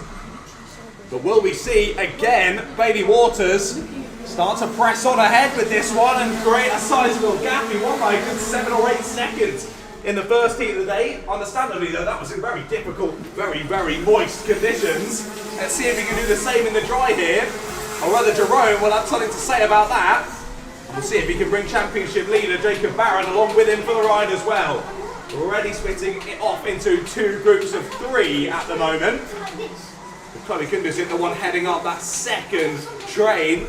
But will we see again Bailey Waters start to press on ahead with this one and create a sizable gap? He won by a good 7 or 8 seconds in the first heat of the day. Understandably though, that was in very difficult, very moist conditions. Let's see if he can do the same in the dry here. Or rather Jerome will have something to say about that. We'll see if he can bring championship leader Jacob Barron along with him for the ride as well. We're already splitting it off into 2 groups of 3 at the moment. Chloe Kundusik, the one heading up that second train.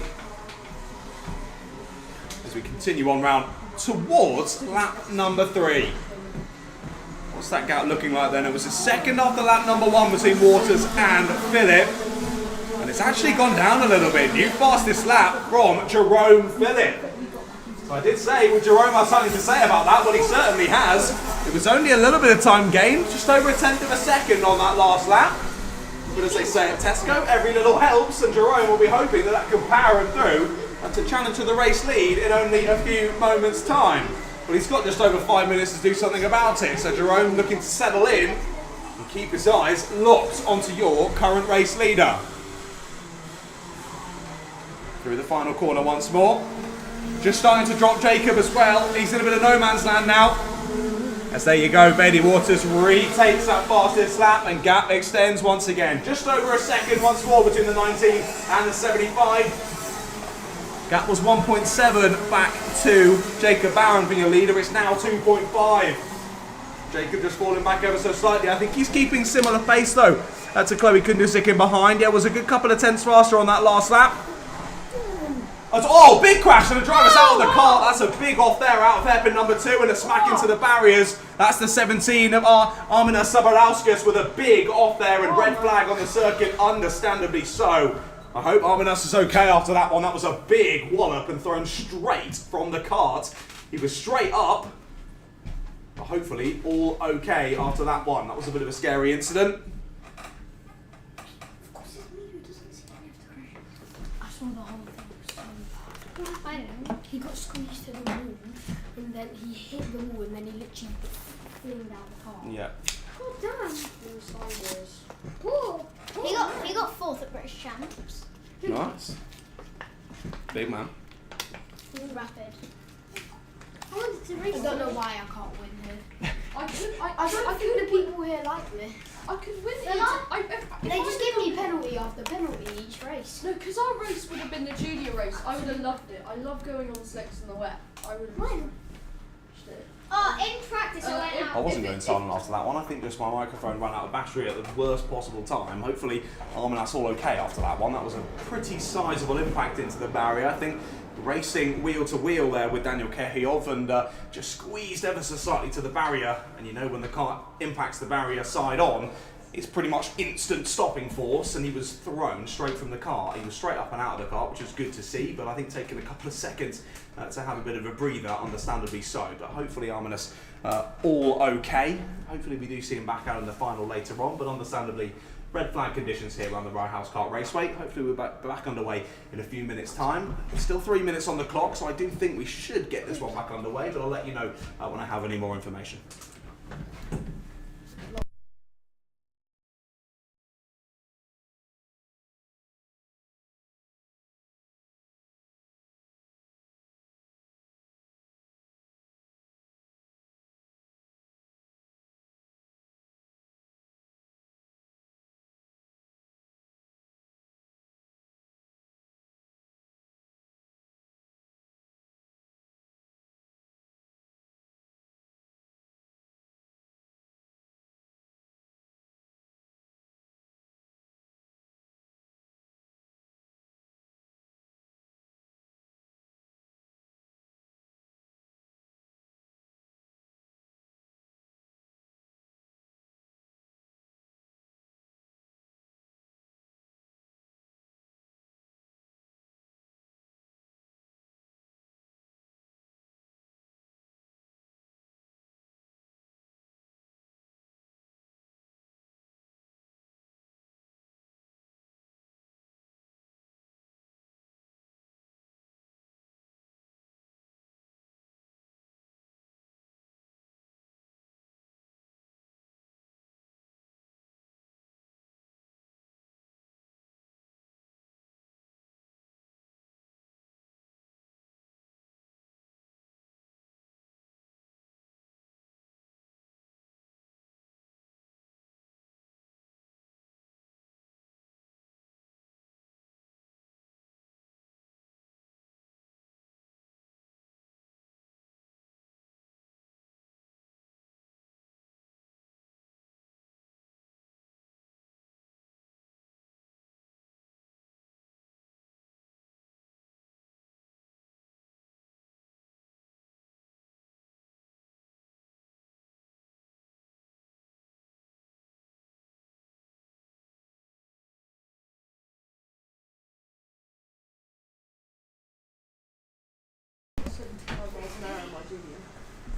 As we continue on round towards lap number 3. What's that gap looking like then? It was a second after lap number 1 between Waters and Phillip. And it's actually gone down a little bit. New fastest lap from Jerome Phillip. So I did say, would Jerome have something to say about that? Well, he certainly has. It was only a little bit of time gained, just over 1/10 of a second on that last lap. But as they say at Tesco, every little helps, and Jerome will be hoping that that can power him through and to challenge to the race lead in only a few moments' time. But he's got just over 5 minutes to do something about it, so Jerome looking to settle in and keep his eyes locked onto your current race leader. Through the final corner once more. Just starting to drop Jacob as well. He's in a bit of no man's land now. As there you go, Bailey Waters retakes that fastest lap and gap extends once again. Just over a second once more between the 19 and the 75. Gap was 1.7 back to Jacob Barron being a leader. It's now 2.5. Jacob just falling back ever so slightly. I think he's keeping similar pace though to Chloe Kundusik in behind. Yeah, was a good couple of tenths faster on that last lap. Oh, big crash and the driver's out of the car. That's a big off there out of hairpin number 2 and a smack into the barriers. That's the 17 of Aminas Zabarauskas with a big off there and red flag on the circuit, understandably so. I hope Aminas is okay after that one. That was a big wallop and thrown straight from the kart. He was straight up, but hopefully all okay after that one. That was a bit of a scary incident. I saw the whole thing. I know. He got squeezed to the wall, and then he hit the wall, and then he literally flinged out the car. Yeah. Oh damn! Whoa! He got 4th at British Champs. Nice. Big man. Rapid. I wanted to race. I don't know why I can't win here. I think the people here like me. I could win They it. They just give me penalty after penalty each race. No, because our race would have been the junior race. I would have loved it. I love going on slicks in the wet. I would have loved it. In practice I went out. I wasn't going silent after that one. I think just my microphone ran out of battery at the worst possible time. Hopefully, Aminas all okay after that one. That was a pretty sizable impact into the barrier. I think racing wheel to wheel there with Daniel Kehayov and just squeezed ever so slightly to the barrier. And you know when the car impacts the barrier side on, it's pretty much instant stopping force, and he was thrown straight from the car. He was straight up and out of the car, which was good to see, but I think taking a couple of seconds to have a bit of a breather, understandably so. But hopefully Aminas all okay. Hopefully we do see him back out in the final later on, but understandably red flag conditions here around the Rye House Kart Raceway. Hopefully we're back underway in a few minutes' time. Still 3 minutes on the clock, so I do think we should get this one back underway, but I'll let you know when I have any more information.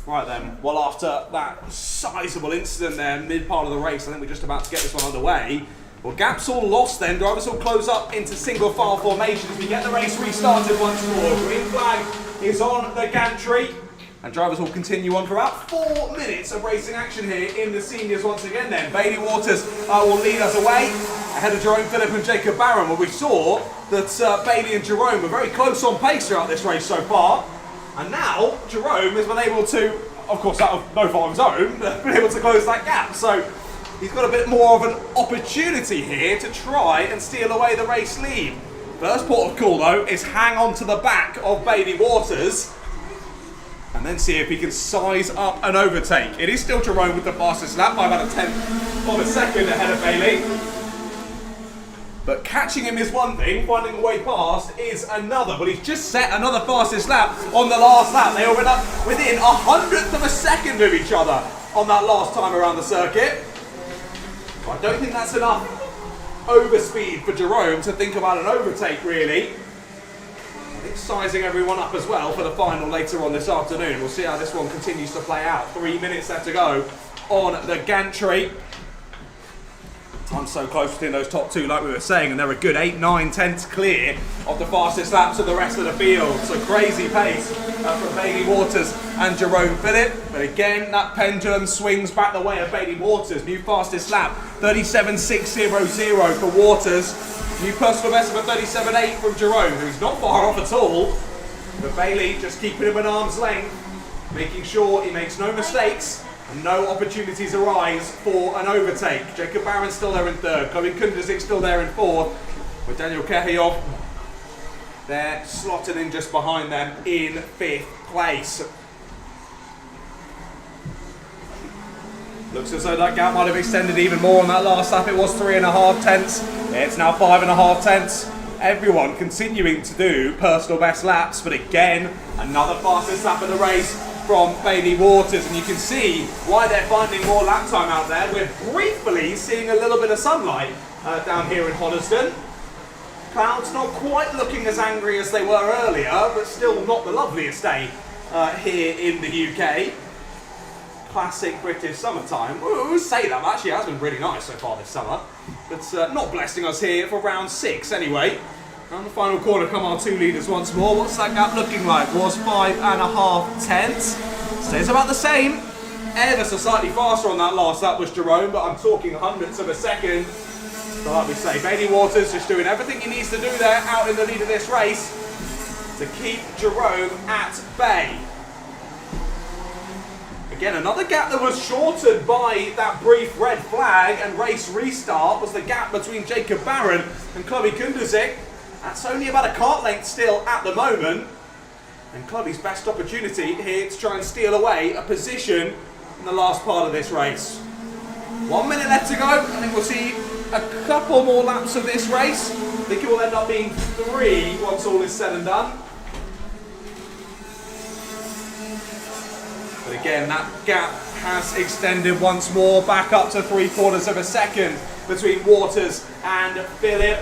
Right then, well after that sizable incident there, mid part of the race, I think we're just about to get this one underway. Well, gaps all lost then, drivers all close up into single file formations. We get the race restarted once more. Green flag is on the gantry. And drivers will continue on for about 4 minutes of racing action here in the seniors once again then. Bailey Waters will lead us away ahead of Jerome Phillip and Jacob Barron. Well, we saw that Bailey and Jerome were very close on pace throughout this race so far. And now Jerome has been able to, of course out of no fault of his own, been able to close that gap. So he's got a bit more of an opportunity here to try and steal away the race lead. First port of call though is hang on to the back of Bailey Waters and then see if he can size up an overtake. It is still Jerome with the fastest lap by about a tenth of a second ahead of Bailey. But catching him is one thing, finding a way past is another. But he's just set another fastest lap on the last lap. They all went up within 1/100th of a second of each other on that last time around the circuit. But I don't think that's enough overspeed for Jerome to think about an overtake really. I think sizing everyone up as well for the final later on this afternoon. We'll see how this one continues to play out. 3 minutes left to go on the gantry. Time's so close between those top two, like we were saying, and they're a good 8, 9 tenths clear of the fastest laps of the rest of the field. So crazy pace from Bailey Waters and Jerome Phillip. But again, that pendulum swings back the way of Bailey Waters. New fastest lap, 37.600 for Waters. New personal best of a 37.8 from Jerome, who's not far off at all. But Bailey just keeping him at arm's length, making sure he makes no mistakes. And no opportunities arise for an overtake. Jacob Barron's still there in third. Chloe Kunderzik still there in fourth. With Daniel Kehiov, they're slotted in just behind them in fifth place. Looks as though that gap might have extended even more on that last lap. It was 3.5 tenths. It's now 5.5 tenths. Everyone continuing to do personal best laps. But again, another fastest lap of the race from Bailey Waters, and you can see why they're finding more lap time out there. We're briefly seeing a little bit of sunlight down here in Hoddesdon. Clouds not quite looking as angry as they were earlier, but still not the loveliest day here in the UK. Classic British summertime. We'll say that, actually it has been really nice so far this summer. But not blessing us here for round 6 anyway. Around the final corner come our 2 leaders once more. What's that gap looking like? Was 5.5 tenths. Stays about the same. Ever so slightly faster on that last lap was Jerome, but I'm talking 100ths of a second. So like we say, Bailey Waters just doing everything he needs to do there out in the lead of this race to keep Jerome at bay. Again, another gap that was shortened by that brief red flag and race restart was the gap between Jacob Barron and Chloe Kunderzik. That's only about a kart length still at the moment. And Chloe's best opportunity here to try and steal away a position in the last part of this race. 1 minute left to go. I think we'll see a couple more laps of this race. I think it will end up being 3 once all is said and done. But again, that gap has extended once more, back up to 3/4 of a second between Waters and Phillip.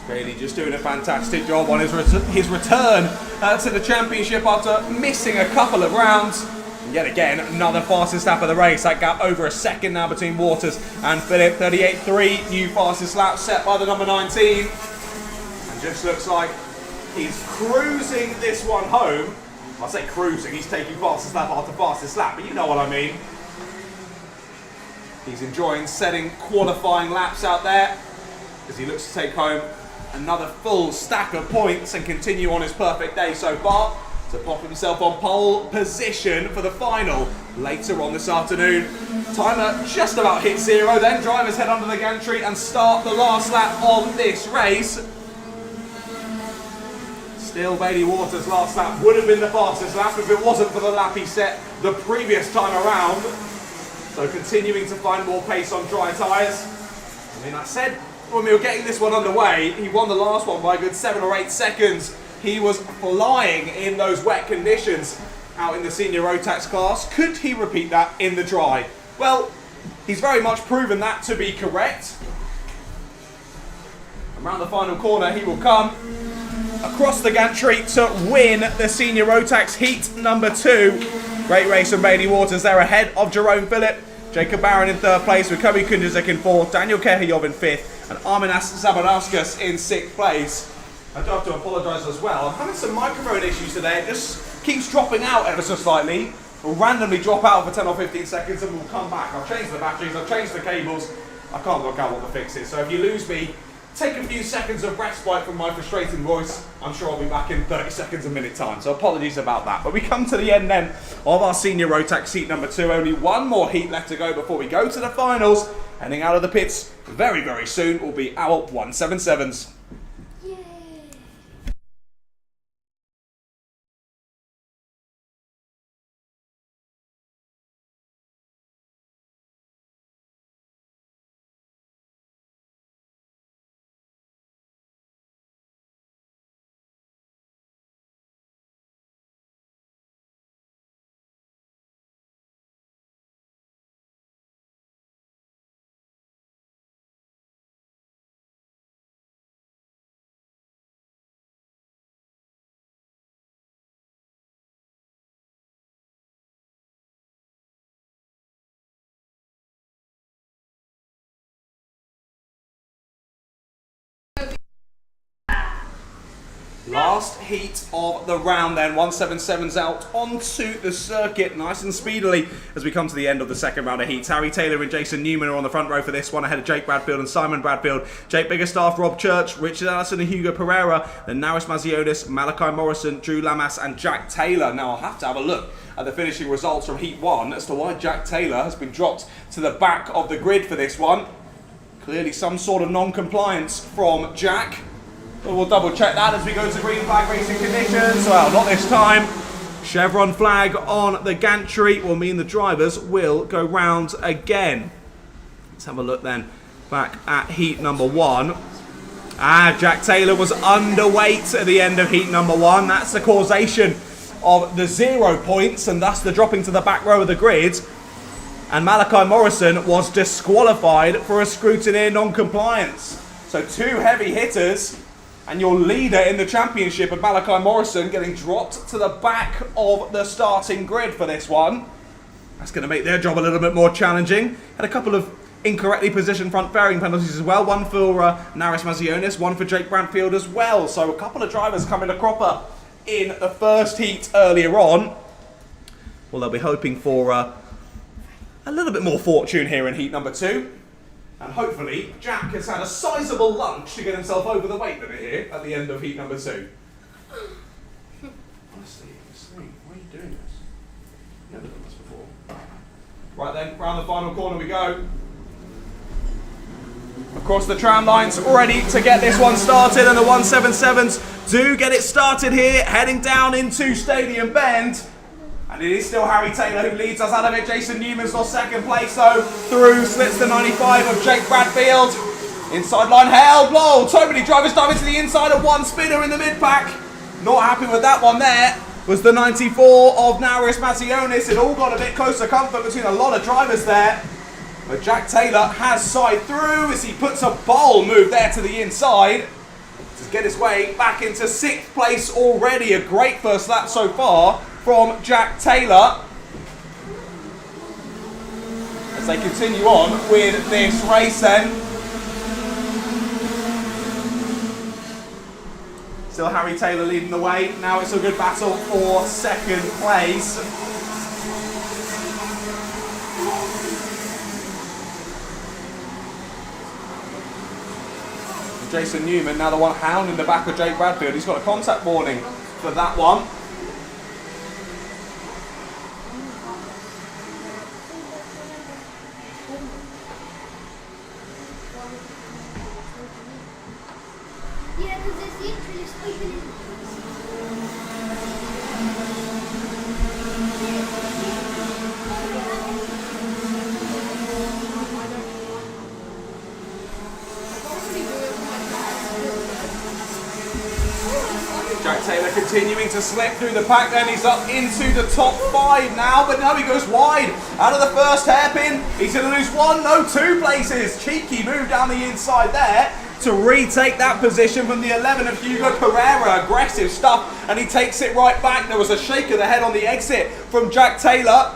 Bailey just doing a fantastic job on his return to the championship after missing a couple of rounds. And yet again, another fastest lap of the race. That gap over a second now between Waters and Phillip. 38.3, new fastest lap set by the number 19. And just looks like he's cruising this one home. I say cruising, he's taking fastest lap after fastest lap, but you know what I mean. He's enjoying setting qualifying laps out there as he looks to take home another full stack of points and continue on his perfect day so far to pop himself on pole position for the final later on this afternoon. Timer just about hit 0 then. Drivers head under the gantry and start the last lap of this race. Still, Bailey Waters' last lap would have been the fastest lap if it wasn't for the lap he set the previous time around. So continuing to find more pace on dry tyres. I mean, I said when we were getting this one underway, he won the last one by a good 7 or 8 seconds. He was flying in those wet conditions. out in the senior Rotax class. Could he repeat that in the dry? Well, he's very much proven that to be correct. Around the final corner he will come across the gantry to win the senior Rotax heat number 2. Great race from Bailey Waters there ahead of Jerome Phillip. Jacob Barron in 3rd place with Kobe Kundrazik in 4th, Daniel Kehayov in 5th, and Arminas Zabarauskas in 6th place. I do have to apologise as well. I'm having some microphone issues today. It just keeps dropping out ever so slightly. We'll randomly drop out for 10 or 15 seconds and we'll come back. I've changed the batteries, I've changed the cables. I can't work out what the fix is. So if you lose me, take a few seconds of respite from my frustrating voice. I'm sure I'll be back in 30 seconds, a minute time. So apologies about that. But we come to the end then of our senior Rotax heat number 2. Only one more heat left to go before we go to the finals. Heading out of the pits very, very soon will be our 177s. Last heat of the round then, 177s out onto the circuit nice and speedily as we come to the end of the second round of heats. Harry Taylor and Jason Newman are on the front row for this one, ahead of Jake Bradfield and Simon Bradfield. Jake Biggerstaff, Rob Church, Richard Allison and Hugo Pereira, then Naris Mazionis, Malachi Morrison, Drew Lamas and Jack Taylor. Now I'll have to have a look at the finishing results from heat 1 as to why Jack Taylor has been dropped to the back of the grid for this one. Clearly some sort of non-compliance from Jack. But we'll double check that as we go to green flag racing conditions. Well, not this time. Chevron flag on the gantry will mean the drivers will go round again. Let's have a look then back at heat number 1. Jack Taylor was underweight at the end of heat number 1. That's the causation of the 0 points and thus the dropping to the back row of the grid. And Malachi Morrison was disqualified for a scrutineer non-compliance. So 2 heavy hitters. And your leader in the championship of Malachi Morrison getting dropped to the back of the starting grid for this one. That's going to make their job a little bit more challenging. Had a couple of incorrectly positioned front fairing penalties as well. One for Naris Mazionis, one for Jake Bradfield as well. So a couple of drivers coming a cropper in the first heat earlier on. Well, they'll be hoping for a little bit more fortune here in heat number 2. And hopefully, Jack has had a sizable lunch to get himself over the weight limit here at the end of heat number 2. Honestly, why are you doing this? Never done this before. Right then, round the final corner we go. Across the tram lines, ready to get this one started, and the 177s do get it started here, heading down into Stadium Bend. And it is still Harry Taylor who leads us out of it. Jason Newman's lost 2nd place though. Through slits the 95 of Jake Bradfield. Inside line held. Whoa, so many drivers diving to the inside of one spinner in the mid-pack. Not happy with that one there. Was the 94 of Naris Mazionis. It all got a bit closer comfort between a lot of drivers there. But Jack Taylor has side through as he puts a bowl move there to the inside. To get his way back into 6th place already. A great first lap so far from Jack Taylor as they continue on with this race then. Still Harry Taylor leading the way. Now it's a good battle for 2nd place. Jason Newman now the one hounding the back of Jake Bradfield. He's got a contact warning for that one. Yeah, because there's the entrance opening. Jack Taylor continuing to slip through the pack then. He's up into the top 5 now, but now he goes wide out of the first hairpin. He's going to lose 1, no 2 places. Cheeky move down the inside there to retake that position from the 11 of Hugo Carrera. Aggressive stuff, and he takes it right back. There was a shake of the head on the exit from Jack Taylor.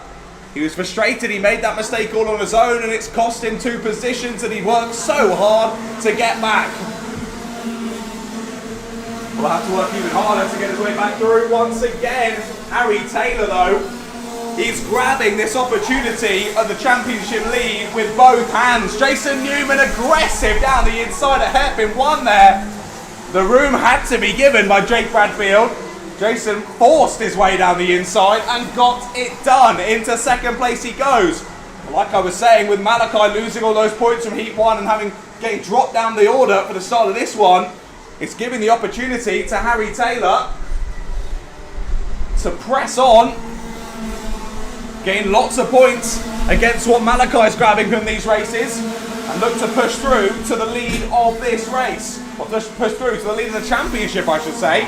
He was frustrated, he made that mistake all on his own, and it's cost him 2 positions, and he worked so hard to get back. We'll have to work even harder to get his way back through once again. Harry Taylor, though, he's grabbing this opportunity of the championship lead with both hands. Jason Newman aggressive down the inside, a hairpin 1 there. The room had to be given by Jake Bradfield. Jason forced his way down the inside and got it done. Into second place he goes. Like I was saying, with Malachi losing all those points from Heat 1 and getting dropped down the order for the start of this one, it's giving the opportunity to Harry Taylor to press on, gain lots of points against what Malachi's grabbing from these races, and look to push through to the lead of this race. Or push through to the lead of the championship, I should say.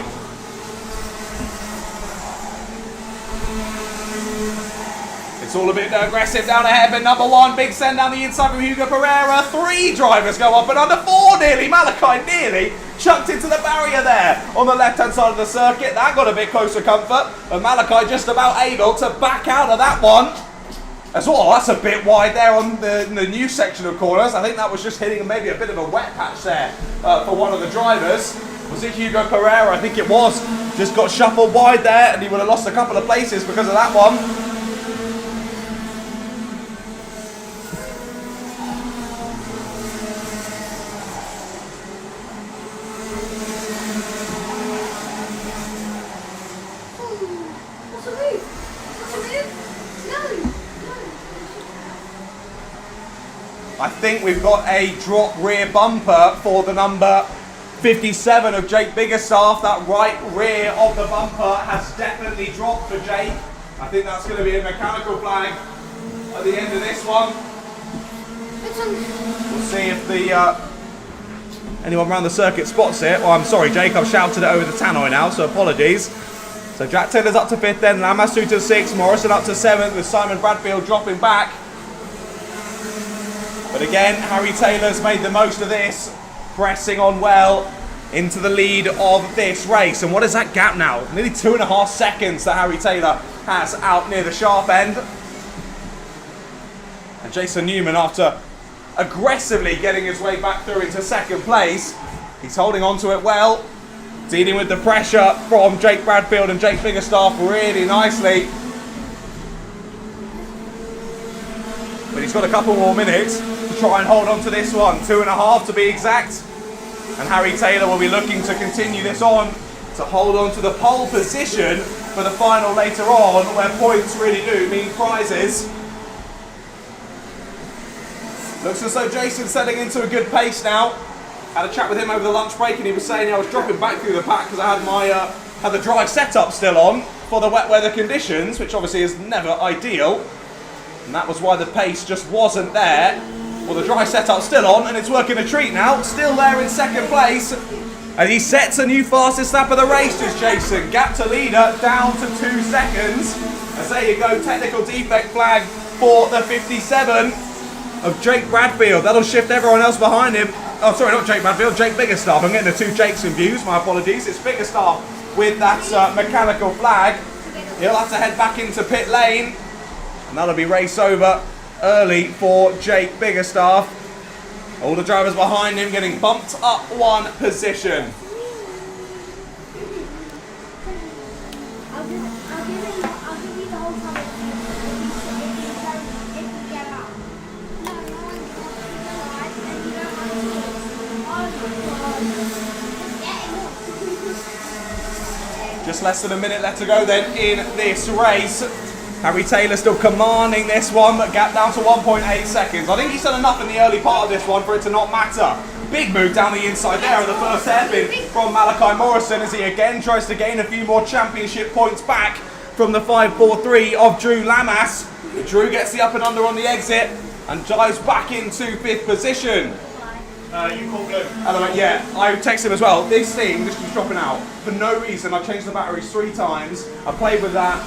It's all a bit aggressive down ahead, but number 1, big send down the inside from Hugo Pereira. 3 drivers go up and under, 4 nearly. Malachi nearly chucked into the barrier there on the left-hand side of the circuit. That got a bit closer comfort, but Malachi just about able to back out of that one. As well, that's a bit wide there on the new section of corners. I think that was just hitting maybe a bit of a wet patch there for one of the drivers. Was it Hugo Pereira? I think it was. Just got shuffled wide there, and he would have lost a couple of places because of that one. I think we've got a drop rear bumper for the number 57 of Jake Biggerstaff. That right rear of the bumper has definitely dropped for Jake. I think that's going to be a mechanical flag at the end of this one. We'll see if anyone around the circuit spots it. Well, I'm sorry, Jake, I've shouted it over the tannoy now, so apologies. So Jack Taylor's up to 5th then, Lamas through to 6th, Morrison up to 7th with Simon Bradfield dropping back. But again, Harry Taylor's made the most of this, pressing on well into the lead of this race. And what is that gap now? Nearly 2.5 seconds that Harry Taylor has out near the sharp end. And Jason Newman, after aggressively getting his way back through into second place, he's holding on to it well, dealing with the pressure from Jake Bradfield and Jake Biggerstaff really nicely. But he's got a couple more minutes to try and hold on to this one, 2.5 to be exact. And Harry Taylor will be looking to continue this on to hold on to the pole position for the final later on, where points really do mean prizes. Looks as though Jason's settling into a good pace now. Had a chat with him over the lunch break, and he was saying I was dropping back through the pack because I had my had the dry setup still on for the wet weather conditions, which obviously is never ideal. And that was why the pace just wasn't there. Well, the dry setup's still on, and it's working a treat now. Still there in second place. And he sets a new fastest lap of the race, does Jason. Gap to leader down to 2 seconds. As there you go, technical defect flag for the 57 of Jake Bradfield. That'll shift everyone else behind him. Oh, sorry, not Jake Bradfield, Jake Biggerstaff. I'm getting the 2 Jakes confused, my apologies. It's Biggerstaff with that mechanical flag. He'll have to head back into pit lane. And that'll be race over early for Jake Biggerstaff. All the drivers behind him getting bumped up 1 position. I'll give you the whole time if you get out. No, and you don't have to. Just less than a minute left to go then in this race. Harry Taylor still commanding this one, but gap down to 1.8 seconds. I think he's done enough in the early part of this one for it to not matter. Big move down the inside there of the first hairpin from Malachi Morrison as he again tries to gain a few more championship points back from the 5.43 of Drew Lamas. Drew gets the up and under on the exit and dives back into 5th position. You call Blue. Element, yeah. I text him as well. This thing just keeps dropping out for no reason. I've changed the batteries 3 times. I played with that.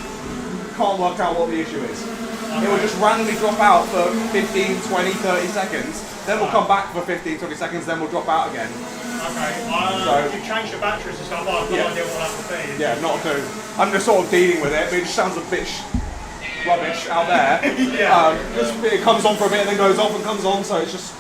Can't work out what the issue is. It will just randomly drop out for 15, 20, 30 seconds. Then we'll come back for 15, 20 seconds. Then we'll drop out again. Okay. If you change the batteries and stuff, I have no idea what that would be. Yeah, not a clue. I'm just sort of dealing with it, but it just sounds a bit rubbish out there. It comes on for a bit and then goes off and comes on, so it's just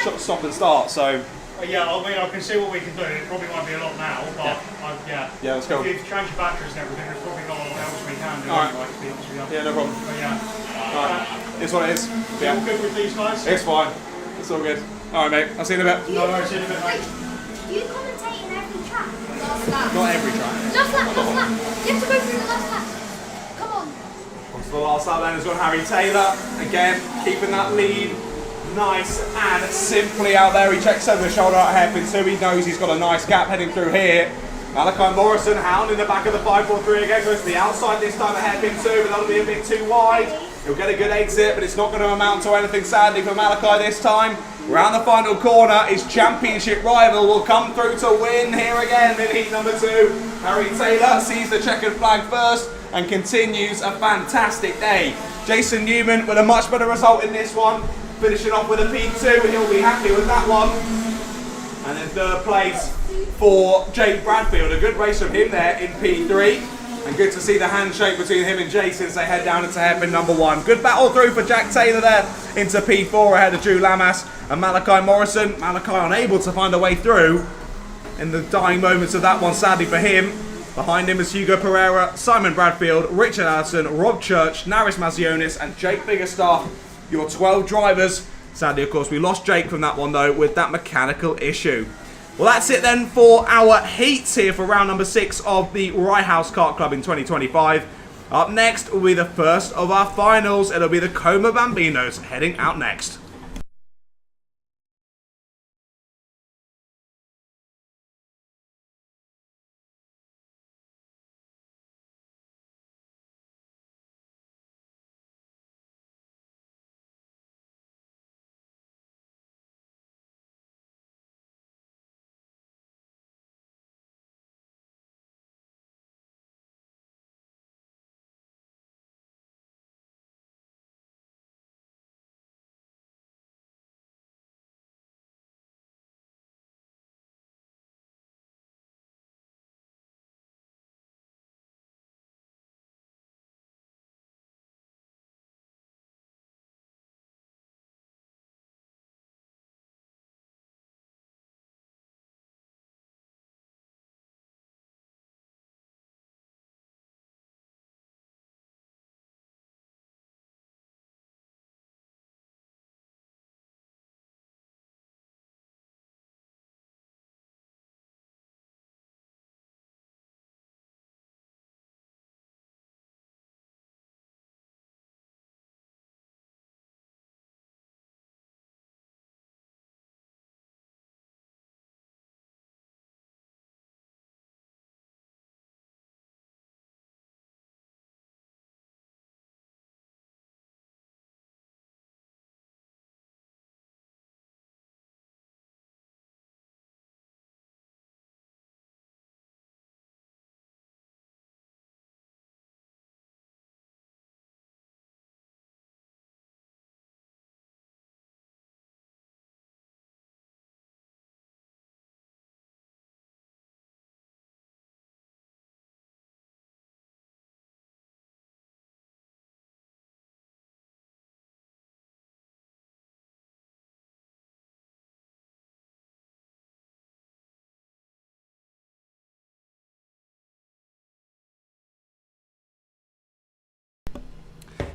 sort of stop and start. So yeah, I mean, I can see what we can do. It probably won't be a lot now, but yeah, let's go. If you change the batteries and everything, there's probably not a lot else we can do. All right. Anyway, to be honest with you. Yeah, no problem. But yeah. All right. It's what it is. Yeah. All good with these guys? It's fine. It's all good. All right, mate. I'll see you in a bit. No, see you in a bit, mate. Do you commentate in every track? Last lap. Not every track. Just lap. You have to go through the last lap. Come on. On to the last lap then has got Harry Taylor. Again, keeping that lead nice and simply out there. He checks over the shoulder at hairpin 2. He knows he's got a nice gap heading through here. Malachi Morrison, hound in the back of the 543 again, goes to the outside this time at hairpin 2, but that'll be a bit too wide. He'll get a good exit, but it's not going to amount to anything sadly for Malachi this time. Round the final corner, his championship rival will come through to win here again in heat number 2. Harry Taylor sees the checkered flag first and continues a fantastic day. Jason Newman with a much better result in this one, finishing off with a P2. He'll be happy with that one. And then third place for Jake Bradfield. A good race from him there in P3. And good to see the handshake between him and Jason as they head down into hairpin number 1. Good battle through for Jack Taylor there into P4 ahead of Drew Lamas and Malachi Morrison. Malachi unable to find a way through in the dying moments of that one, sadly for him. Behind him is Hugo Pereira, Simon Bradfield, Richard Allison, Rob Church, Naris Mazionis and Jake Biggerstaff. Your 12 drivers. Sadly, of course, we lost Jake from that one though with that mechanical issue. Well, that's it then for our heats here for round number 6 of the Rye House Kart Club in 2025. Up next will be the first of our finals. It'll be the Coma Bambinos heading out next.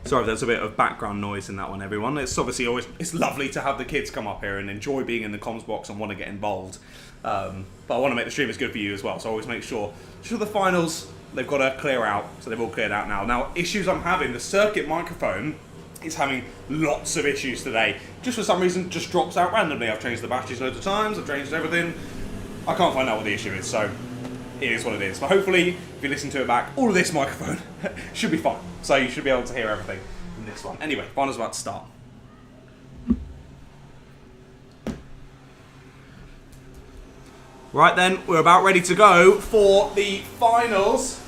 Sorry, there's a bit of background noise in that one, everyone. It's obviously it's lovely to have the kids come up here and enjoy being in the comms box and want to get involved. But I want to make the stream as good for you as well, so I always make sure the finals, they've got to clear out, so they've all cleared out now. Now, issues I'm having, the circuit microphone is having lots of issues today. Just for some reason, just drops out randomly. I've changed the batteries loads of times, I've changed everything. I can't find out what the issue is, so it is what it is. But hopefully, if you listen to it back, all of this microphone should be fine. So you should be able to hear everything in this one. Anyway, final's about to start. Right then, we're about ready to go for the finals.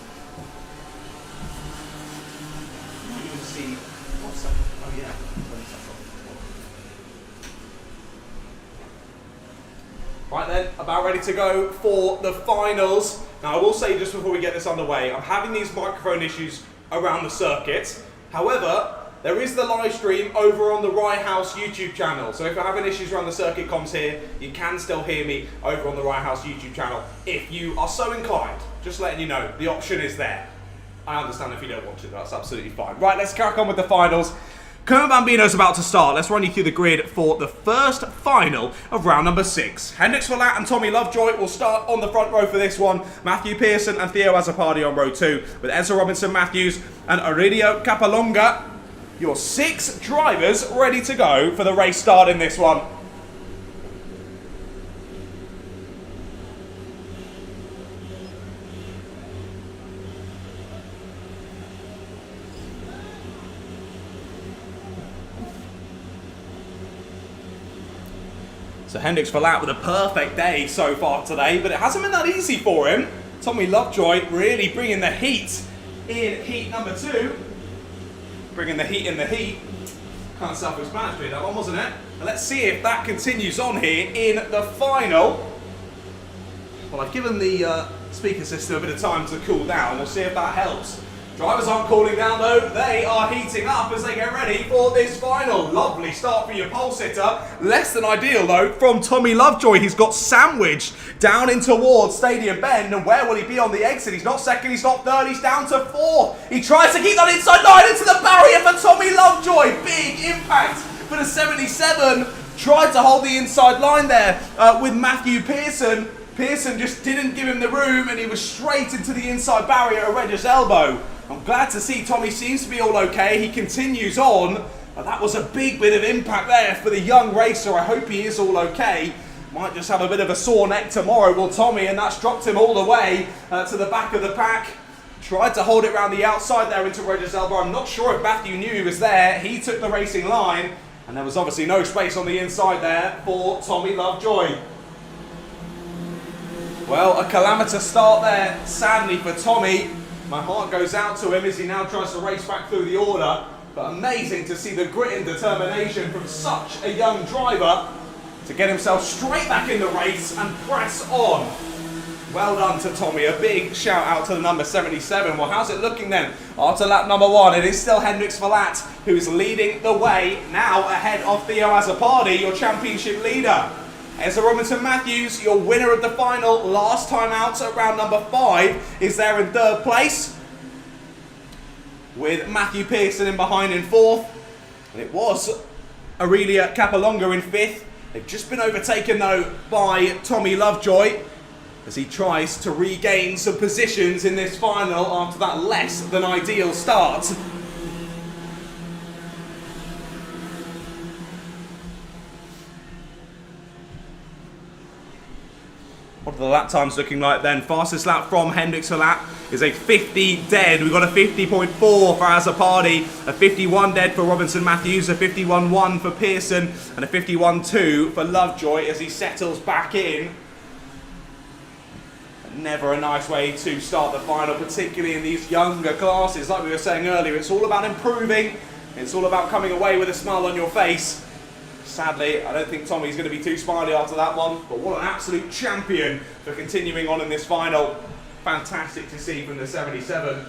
Right then, about ready to go for the finals. Now I will say just before we get this underway, I'm having these microphone issues around the circuit. However, there is the live stream over on the Rye House YouTube channel. So if you're having issues around the circuit comms here, you can still hear me over on the Rye House YouTube channel. If you are so inclined, just letting you know, the option is there. I understand if you don't want to, that's absolutely fine. Right, let's crack on with the finals. Kermit Bambino's about to start. Let's run you through the grid for the first final of round number 6. Hendrix Verlat and Tommy Lovejoy will start on the front row for this one. Matthew Pearson and Theo Azzopardi on row 2, with Ezra Robinson Matthews and Aurelio Capalonga. Your 6 drivers ready to go for the race start in this one. So Hendrix Verlat with a perfect day so far today, but it hasn't been that easy for him. Tommy Lovejoy really bringing the heat in heat number 2. Bringing the heat in the heat. Kind of self-explanatory that one, wasn't it? And let's see if that continues on here in the final. Well, I've given the speaker system a bit of time to cool down. We'll see if that helps. Drivers aren't cooling down though, they are heating up as they get ready for this final. Lovely start for your pole sitter. Less than ideal though from Tommy Lovejoy. He's got sandwiched down in towards Stadium Bend, and where will he be on the exit? He's not second, he's not third, he's down to 4. He tries to keep that inside line into the barrier for Tommy Lovejoy. Big impact for the 77. Tried to hold the inside line there with Matthew Pearson. Pearson just didn't give him the room and he was straight into the inside barrier at Regis' elbow. I'm glad to see Tommy seems to be all okay. He continues on. But that was a big bit of impact there for the young racer. I hope he is all okay. Might just have a bit of a sore neck tomorrow, will Tommy, and that's dropped him all the way to the back of the pack. Tried to hold it around the outside there into Regis' elbow. I'm not sure if Matthew knew he was there. He took the racing line, and there was obviously no space on the inside there for Tommy Lovejoy. Well, a calamitous start there, sadly for Tommy. My heart goes out to him as he now tries to race back through the order. But amazing to see the grit and determination from such a young driver to get himself straight back in the race and press on. Well done to Tommy. A big shout out to the number 77. Well, how's it looking then? After lap number 1, it is still Hendrix Verlat who's leading the way, now ahead of Theo Azzopardi, your championship leader. Ezra Robinson Matthews, your winner of the final, last time out at round number 5, is there in 3rd place, with Matthew Pearson in behind in 4th. And it was Aurelia Capalonga in 5th. They've just been overtaken though by Tommy Lovejoy as he tries to regain some positions in this final after that less than ideal start. What are the lap times looking like then? Fastest lap from Hendrix Verlat is a 50 dead. We've got a 50.4 for Azzopardi, a 51 dead for Robinson Matthews, a 51.1 for Pearson, and a 51.2 for Lovejoy as he settles back in. Never a nice way to start the final, particularly in these younger classes. Like we were saying earlier, it's all about improving. It's all about coming away with a smile on your face. Sadly, I don't think Tommy's going to be too smiley after that one, but what an absolute champion for continuing on in this final. Fantastic to see from the 77.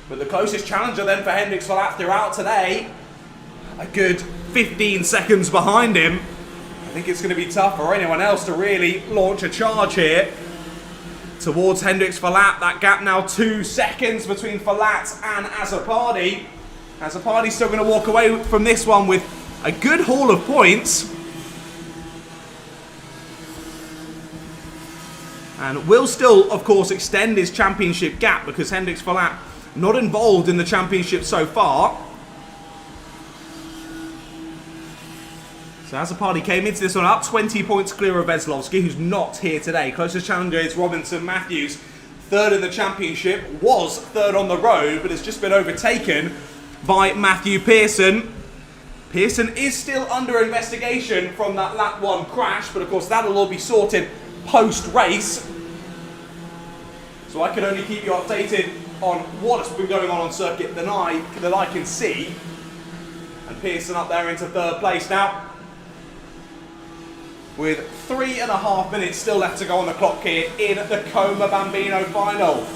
But the closest challenger then for Hendrix Verlat throughout today, a good 15 seconds behind him. I think it's going to be tough for anyone else to really launch a charge here towards Hendrix Verlat. That gap now 2 seconds between Verlat and Azzopardi. Azzopardi's still going to walk away from this one with a good haul of points. And will still, of course, extend his championship gap because Hendrix Verlat not involved in the championship so far. So Azzopardi came into this one up 20 points clear of Veslovsky, who's not here today. Closest challenger is Robinson Matthews, 3rd in the championship, was 3rd on the road, but has just been overtaken by Matthew Pearson. Pearson is still under investigation from that lap 1 crash, but of course that'll all be sorted post-race. So I can only keep you updated on what's been going on circuit that I can see. And Pearson up there into third place now, with 3.5 minutes still left to go on the clock here in the Como Bambino final.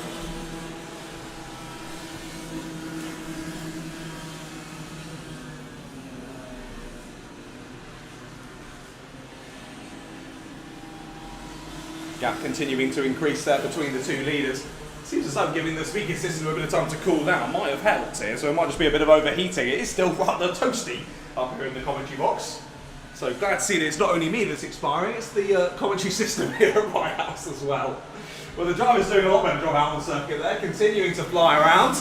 Gap continuing to increase there between the two leaders. Seems as though giving the speaker system a bit of time to cool down might have helped here, so it might just be a bit of overheating. It is still rather toasty up here in the commentary box. So glad to see that it's not only me that's expiring, it's the commentary system here at Rye House as well. Well, the driver's doing a lot better job out on the circuit there, continuing to fly around.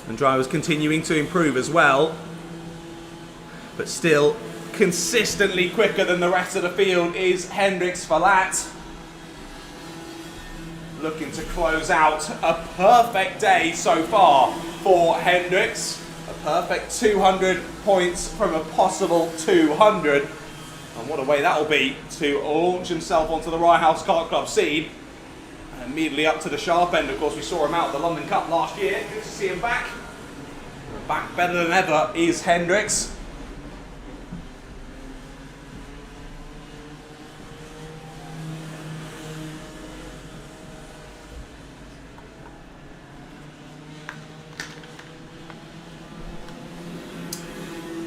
And drivers continuing to improve as well, but still consistently quicker than the rest of the field is Hendrix Verlat. Looking to close out a perfect day so far for Hendrix. A perfect 200 points from a possible 200. And what a way that'll be to launch himself onto the Rye House Kart Club scene. And immediately up to the sharp end. Of course, we saw him out at the London Cup last year. Good to see him back. Back better than ever is Hendrix.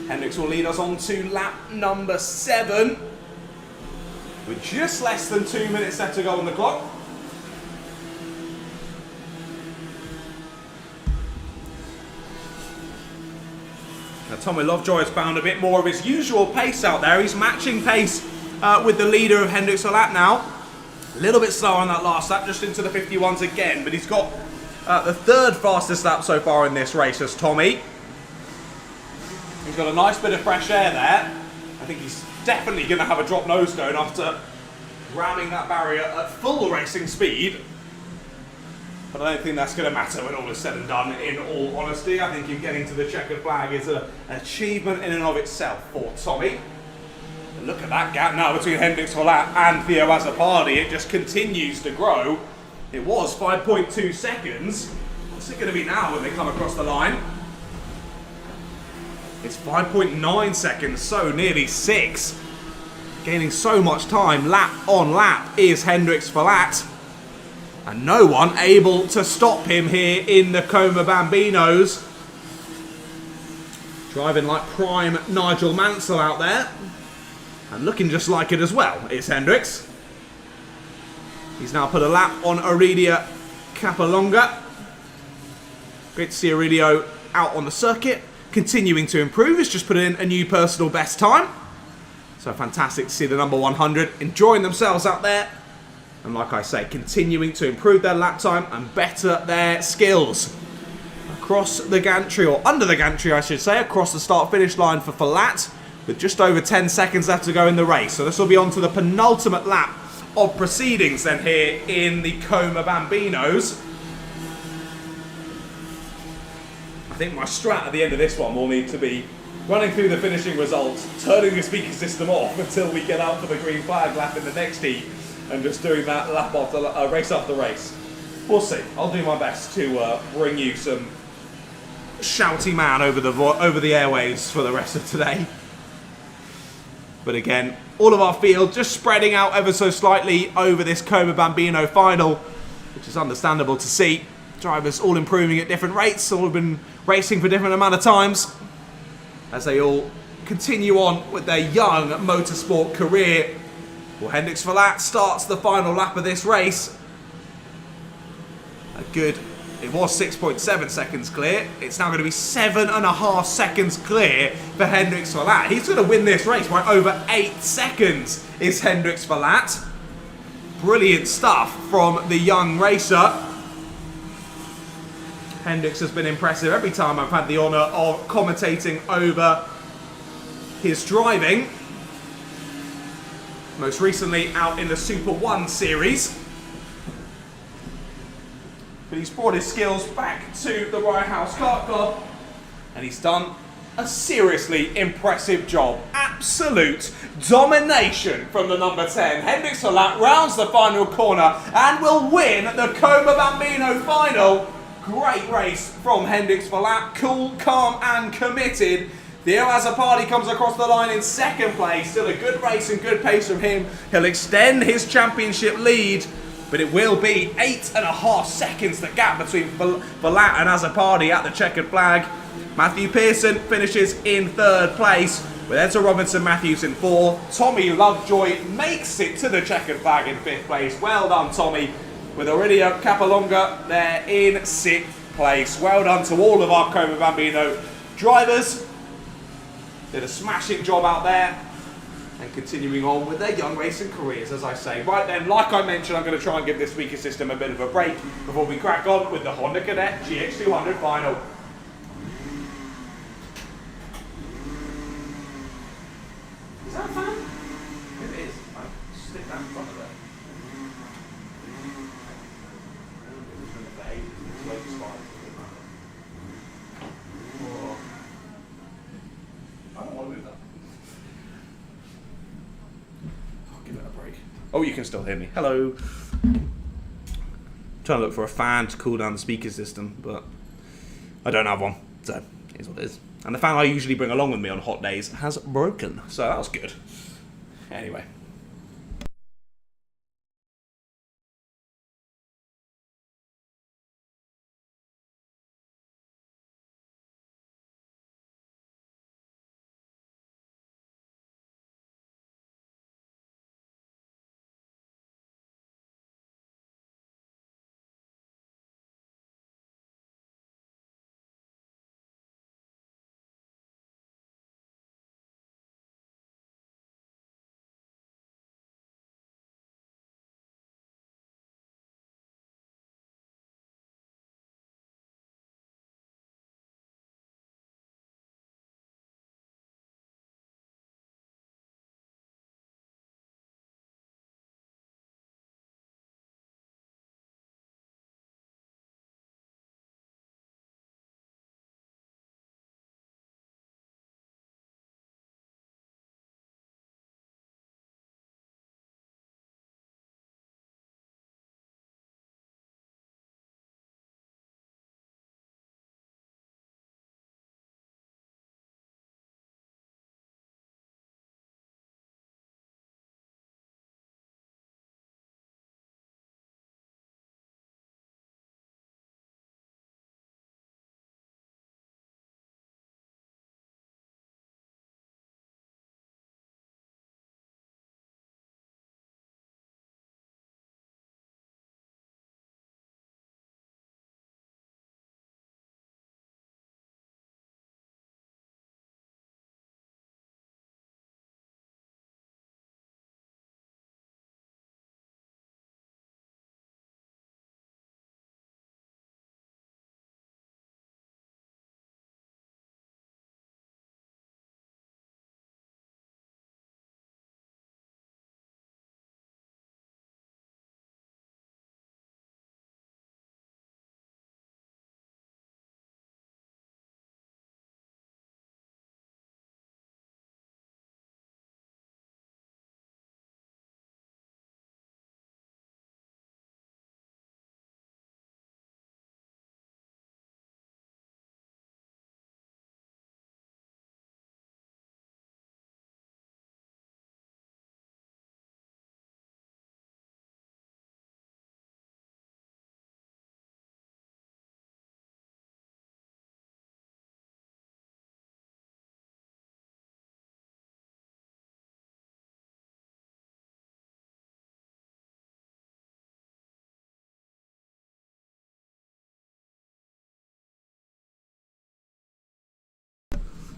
Hendrix will lead us on to lap number 7 with just less than 2 minutes left to go on the clock. Now Tommy Lovejoy has found a bit more of his usual pace out there. He's matching pace with the leader of Hendrix Verlat now. A little bit slower on that last lap, just into the 51s again, but he's got the third fastest lap so far in this race as Tommy. He's got a nice bit of fresh air there. I think he's definitely going to have a drop nose cone after ramming that barrier at full racing speed. But I don't think that's going to matter when all is said and done, in all honesty. I think him getting to the checkered flag is an achievement in and of itself for Tommy. And look at that gap now between Hendrix Verlat and Theo Azzopardi. It just continues to grow. It was 5.2 seconds. What's it going to be now when they come across the line? It's 5.9 seconds, so nearly 6. Gaining so much time, lap on lap, is Hendrix Verlat. And no one able to stop him here in the Como Bambinos. Driving like prime Nigel Mansell out there. And looking just like it as well, is Hendrix. He's now put a lap on Aurelia Capalonga. Great to see Aurelio out on the circuit. Continuing to improve. He's just put in a new personal best time. So fantastic to see the number 100 enjoying themselves out there. And like I say, continuing to improve their lap time and better their skills. Across the gantry, or under the gantry I should say, across the start-finish line for Verlat, with just over 10 seconds left to go in the race. So this will be on to the penultimate lap of proceedings then here in the Como Bambinos. I think my strat at the end of this one will need to be running through the finishing results, turning the speaker system off until we get out for the green flag lap in the next heat, and just doing that lap after race after race. We'll see. I'll do my best to bring you some shouty man over the airwaves for the rest of today. But again, all of our field just spreading out ever so slightly over this Como Bambino final, which is understandable to see. Drivers all improving at different rates, all have been racing for different amount of times as they all continue on with their young motorsport career. Well, Hendrix Verlat starts the final lap of this race. It was 6.7 seconds clear. It's now going to be 7.5 seconds clear for Hendrix Verlat. He's going to win this race by over 8 seconds, is Hendrix Verlat. Brilliant stuff from the young racer. Hendrix has been impressive every time I've had the honour of commentating over his driving. Most recently out in the Super 1 series. But he's brought his skills back to the Rye House Kart Club and he's done a seriously impressive job. absolute domination from the number 10. Hendrix Verlat rounds the final corner and will win the Como Bambino final. Great race from Hendrix Verlat, cool, calm and committed. Theo Azzopardi comes across the line in second place. Still a good race and good pace from him. He'll extend his championship lead, but it will be 8.5 seconds the gap between Verlat and Azzopardi at the checkered flag. Matthew Pearson finishes in third place, with Edson Robinson Matthews in fourth. Tommy Lovejoy makes it to the checkered flag in fifth place. Well done, Tommy. With Aurelia Capalonga there in sixth place. Well done to all of our Como Bambino drivers. Did a smashing job out there. And continuing on with their young racing careers, as I say. Right then, like I mentioned, I'm going to try and give this speaker system a bit of a break before we crack on with the Honda Cadet GX200 final. Is that a fan? It is. I'll stick that in front of it. I don't want to move that. I'll give it a break. Oh, you can still hear me. Hello. Trying to look for a fan to cool down the speaker system, but I don't have one, so it is what it is. And the fan I usually bring along with me on hot days has broken, so that was good. Anyway.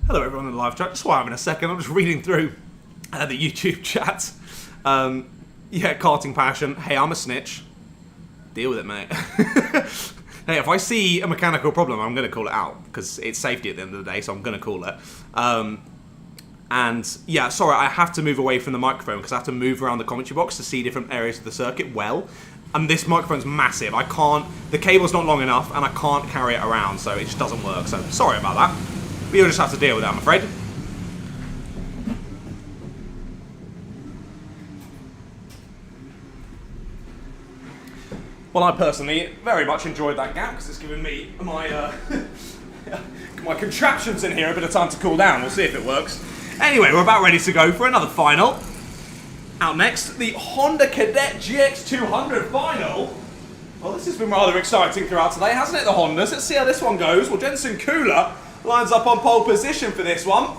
Hello everyone in the live chat. Just while I'm in a second, I'm just reading through the YouTube chat. Yeah, karting passion. Hey, I'm a snitch. Deal with it, mate. Hey, if I see a mechanical problem, I'm going to call it out, because it's safety at the end of the day, so I'm going to call it. And yeah, sorry, I have to move away from the microphone, because I have to move around the commentary box to see different areas of the circuit well. And this microphone's massive. I can't, the cable's not long enough, and I can't carry it around, so it just doesn't work. So sorry about that. But you'll just have to deal with that, I'm afraid. Well, I personally very much enjoyed that gap because it's given me my my contraptions in here a bit of time to cool down. We'll see if it works. Anyway, we're about ready to go for another final. Out next, the Honda Cadet GX200 final. Well, this has been rather exciting throughout today, hasn't it, the Hondas? Let's see how this one goes. Well, Jensen Kula lines up on pole position for this one.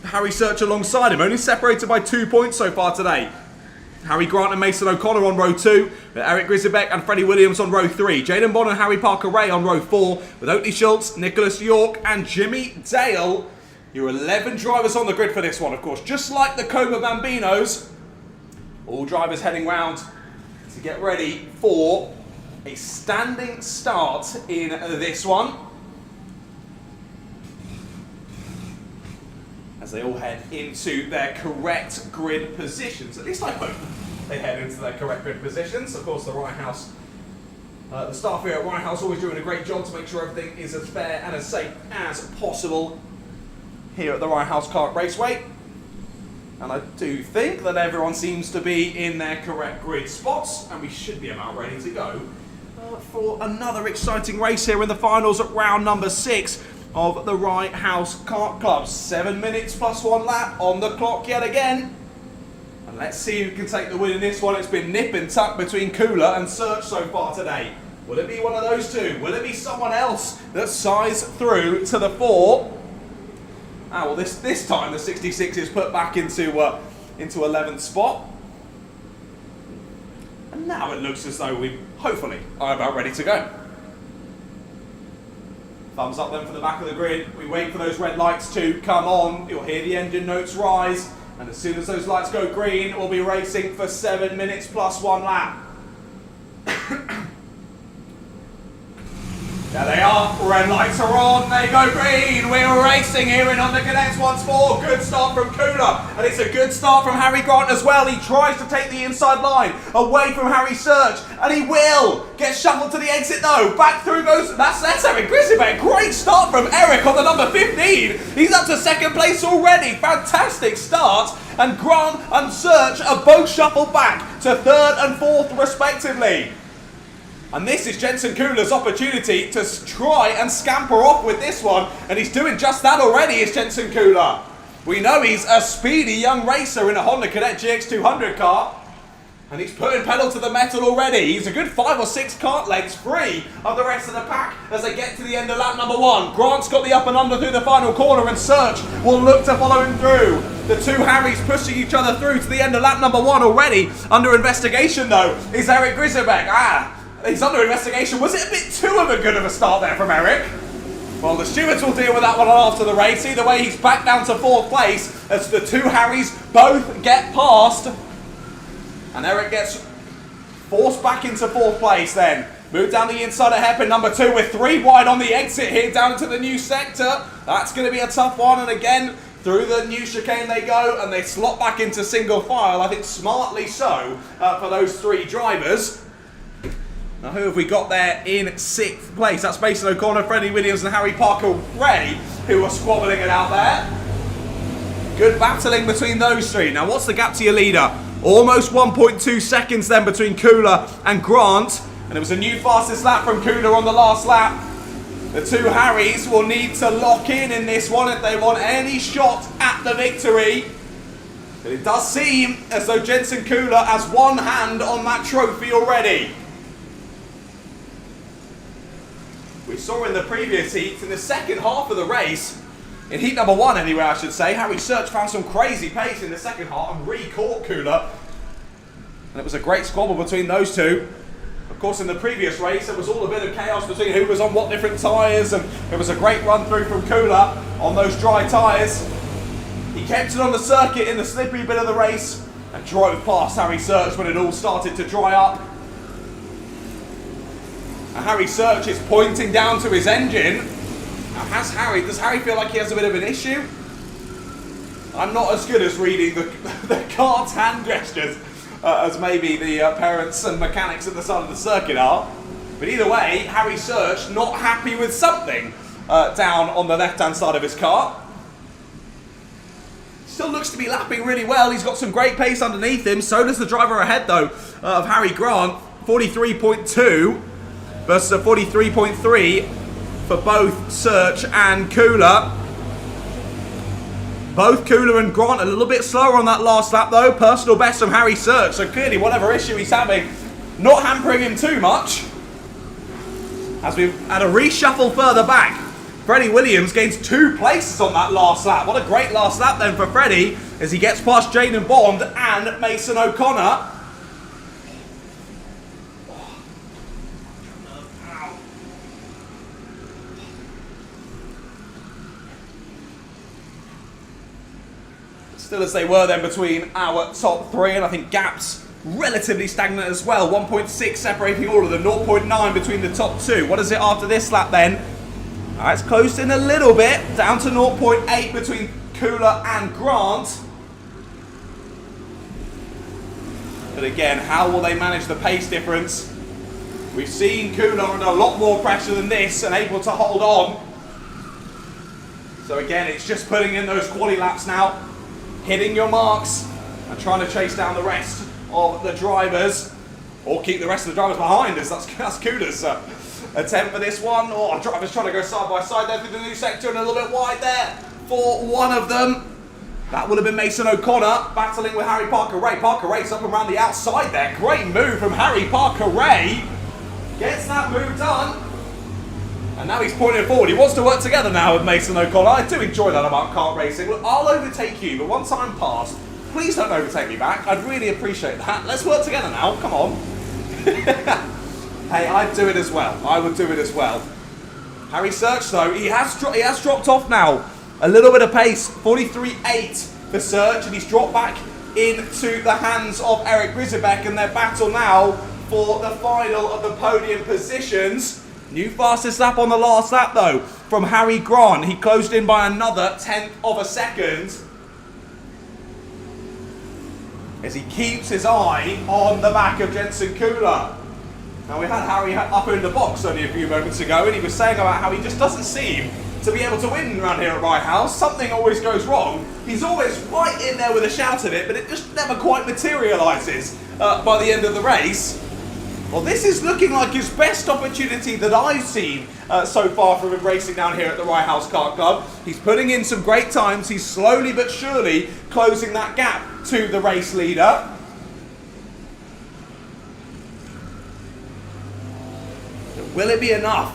Harry Search alongside him, only separated by 2 points so far today. Harry Grant and Mason O'Connor on row 2, with Eric Grizzlebeck and Freddie Williams on row 3. Jaden Bond and Harry Parker Ray on row 4, with Oakley Schultz, Nicholas York and Jimmy Dale. Your 11 drivers on the grid for this one, of course. Just like the Coma Bambinos, all drivers heading round to get ready for a standing start in this one. As they all head into their correct grid positions. At least I hope they head into their correct grid positions. Of course, the Rye House, the staff here at Rye House always doing a great job to make sure everything is as fair and as safe as possible here at the Rye House Kart Raceway. And I do think that everyone seems to be in their correct grid spots, and we should be about ready to go for another exciting race here in the finals at round number 6 of the Rye House Kart Club. 7 minutes plus 1 lap on the clock yet again. And let's see who can take the win in this one. It's been nip and tuck between Kula and Search so far today. Will it be one of those two? Will it be someone else that sighs through to the 4? Ah, well, this time the 66 is put back into 11th spot. And now it looks as though we, hopefully, are about ready to go. Thumbs up then for the back of the grid. We wait for those red lights to come on. You'll hear the engine notes rise. And as soon as those lights go green, we'll be racing for 7 minutes plus 1 lap. There they are, red lights are on, they go green, we're racing here in Honda Cadets once more. Good start from Kula, and it's a good start from Harry Grant as well. He tries to take the inside line away from Harry Search, and he will get shuffled to the exit though. Back through goes, that's Eric Grizzlebeck. Great start from Eric on the number 15. He's up to 2nd place already, fantastic start. And Grant and Search are both shuffled back to 3rd and 4th respectively. And this is Jensen Kula's opportunity to try and scamper off with this one. And he's doing just that already, is Jensen Kula. We know he's a speedy young racer in a Honda Cadet GX200 car. And he's putting pedal to the metal already. He's a good 5 or 6 kart lengths free of the rest of the pack as they get to the end of lap number 1. Grant's got the up and under through the final corner, and Search will look to follow him through. The two Harrys pushing each other through to the end of lap number 1 already. Under investigation though is Eric Grizzlebeck. He's under investigation. Was it a bit too of a good of a start there from Eric? Well, the stewards will deal with that one after the race. Either way, he's back down to 4th place as the two Harrys both get past. And Eric gets forced back into 4th place then. Move down the inside of hairpin number 2 with 3 wide on the exit here down into the new sector. That's going to be a tough one. And again, through the new chicane they go, and they slot back into single file. I think smartly so for those 3 drivers. Now, who have we got there in 6th place? That's Mason O'Connor, Freddie Williams and Harry Parker Ray, who are squabbling it out there. Good battling between those 3. Now, what's the gap to your leader? Almost 1.2 seconds then between Kula and Grant. And it was a new fastest lap from Kula on the last lap. The two Harrys will need to lock in this one if they want any shot at the victory. But it does seem as though Jensen Kula has one hand on that trophy already. We saw in the previous heats, in the second half of the race, in heat number 1 anyway I should say, Harry Search found some crazy pace in the second half and re-caught Kula. And it was a great squabble between those two. Of course, in the previous race, there was all a bit of chaos between who was on what different tyres, and it was a great run through from Kula on those dry tyres. He kept it on the circuit in the slippery bit of the race and drove past Harry Search when it all started to dry up. And Harry Search is pointing down to his engine. Now, does Harry feel like he has a bit of an issue? I'm not as good as reading the kart's hand gestures as maybe the parents and mechanics at the side of the circuit are. But either way, Harry Search not happy with something down on the left-hand side of his car. Still looks to be lapping really well. He's got some great pace underneath him. So does the driver ahead, though, of Harry Grant. 43.2 versus a 43.3 for both Search and Cooler. Both Cooler and Grant a little bit slower on that last lap though. Personal best from Harry Search, so clearly whatever issue he's having, not hampering him too much. As we've had a reshuffle further back, Freddie Williams gains 2 places on that last lap. What a great last lap then for Freddie as he gets past Jaden Bond and Mason O'Connor. Still as they were then between our top 3, and I think gaps relatively stagnant as well. 1.6 separating all of them, 0.9 between the top 2. What is it after this lap then? It's closed in a little bit, down to 0.8 between Cooler and Grant. But again, how will they manage the pace difference? We've seen Cooler under a lot more pressure than this and able to hold on. So again, it's just putting in those quali laps now, hitting your marks and trying to chase down the rest of the drivers, or keep the rest of the drivers behind us. That's Cooler's attempt for this one. Oh, drivers trying to go side by side there through the new sector and a little bit wide there for one of them. That would have been Mason O'Connor battling with Harry Parker Ray. Parker Ray's up and around the outside there. Great move from Harry Parker Ray. Gets that move done. And now he's pointing forward. He wants to work together now with Mason O'Connor. I do enjoy that about kart racing. Look, I'll overtake you, but once I'm past, please don't overtake me back. I'd really appreciate that. Let's work together now. Come on. Hey, I'd do it as well. I would do it as well. Harry Search, though, he has dropped off now. A little bit of pace. 43.8 for Search, and he's dropped back into the hands of Eric Grisbeck, and their battle now for the final of the podium positions. New fastest lap on the last lap, though, from Harry Grant. He closed in by another 1/10 of a second as he keeps his eye on the back of Jensen Cooler. Now, we had Harry up in the box only a few moments ago, and he was saying about how he just doesn't seem to be able to win around here at Rye House. Something always goes wrong. He's always right in there with a shout of it, but it just never quite materialises by the end of the race. Well, this is looking like his best opportunity that I've seen so far from him racing down here at the Rye House Kart Club. He's putting in some great times. He's slowly but surely closing that gap to the race leader. Will it be enough?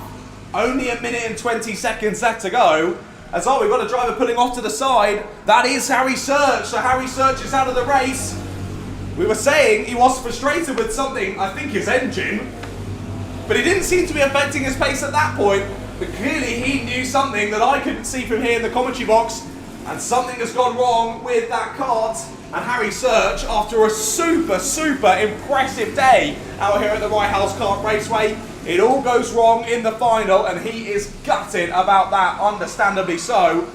Only 1 minute and 20 seconds left to go. As oh, we've got a driver pulling off to the side. That is Harry Search. So Harry Search is out of the race. We were saying he was frustrated with something, I think his engine, but it didn't seem to be affecting his pace at that point. But clearly he knew something that I couldn't see from here in the commentary box, and something has gone wrong with that kart. And Harry Search, after a super impressive day out here at the Rye House Kart Raceway, it all goes wrong in the final, and he is gutted about that, understandably so.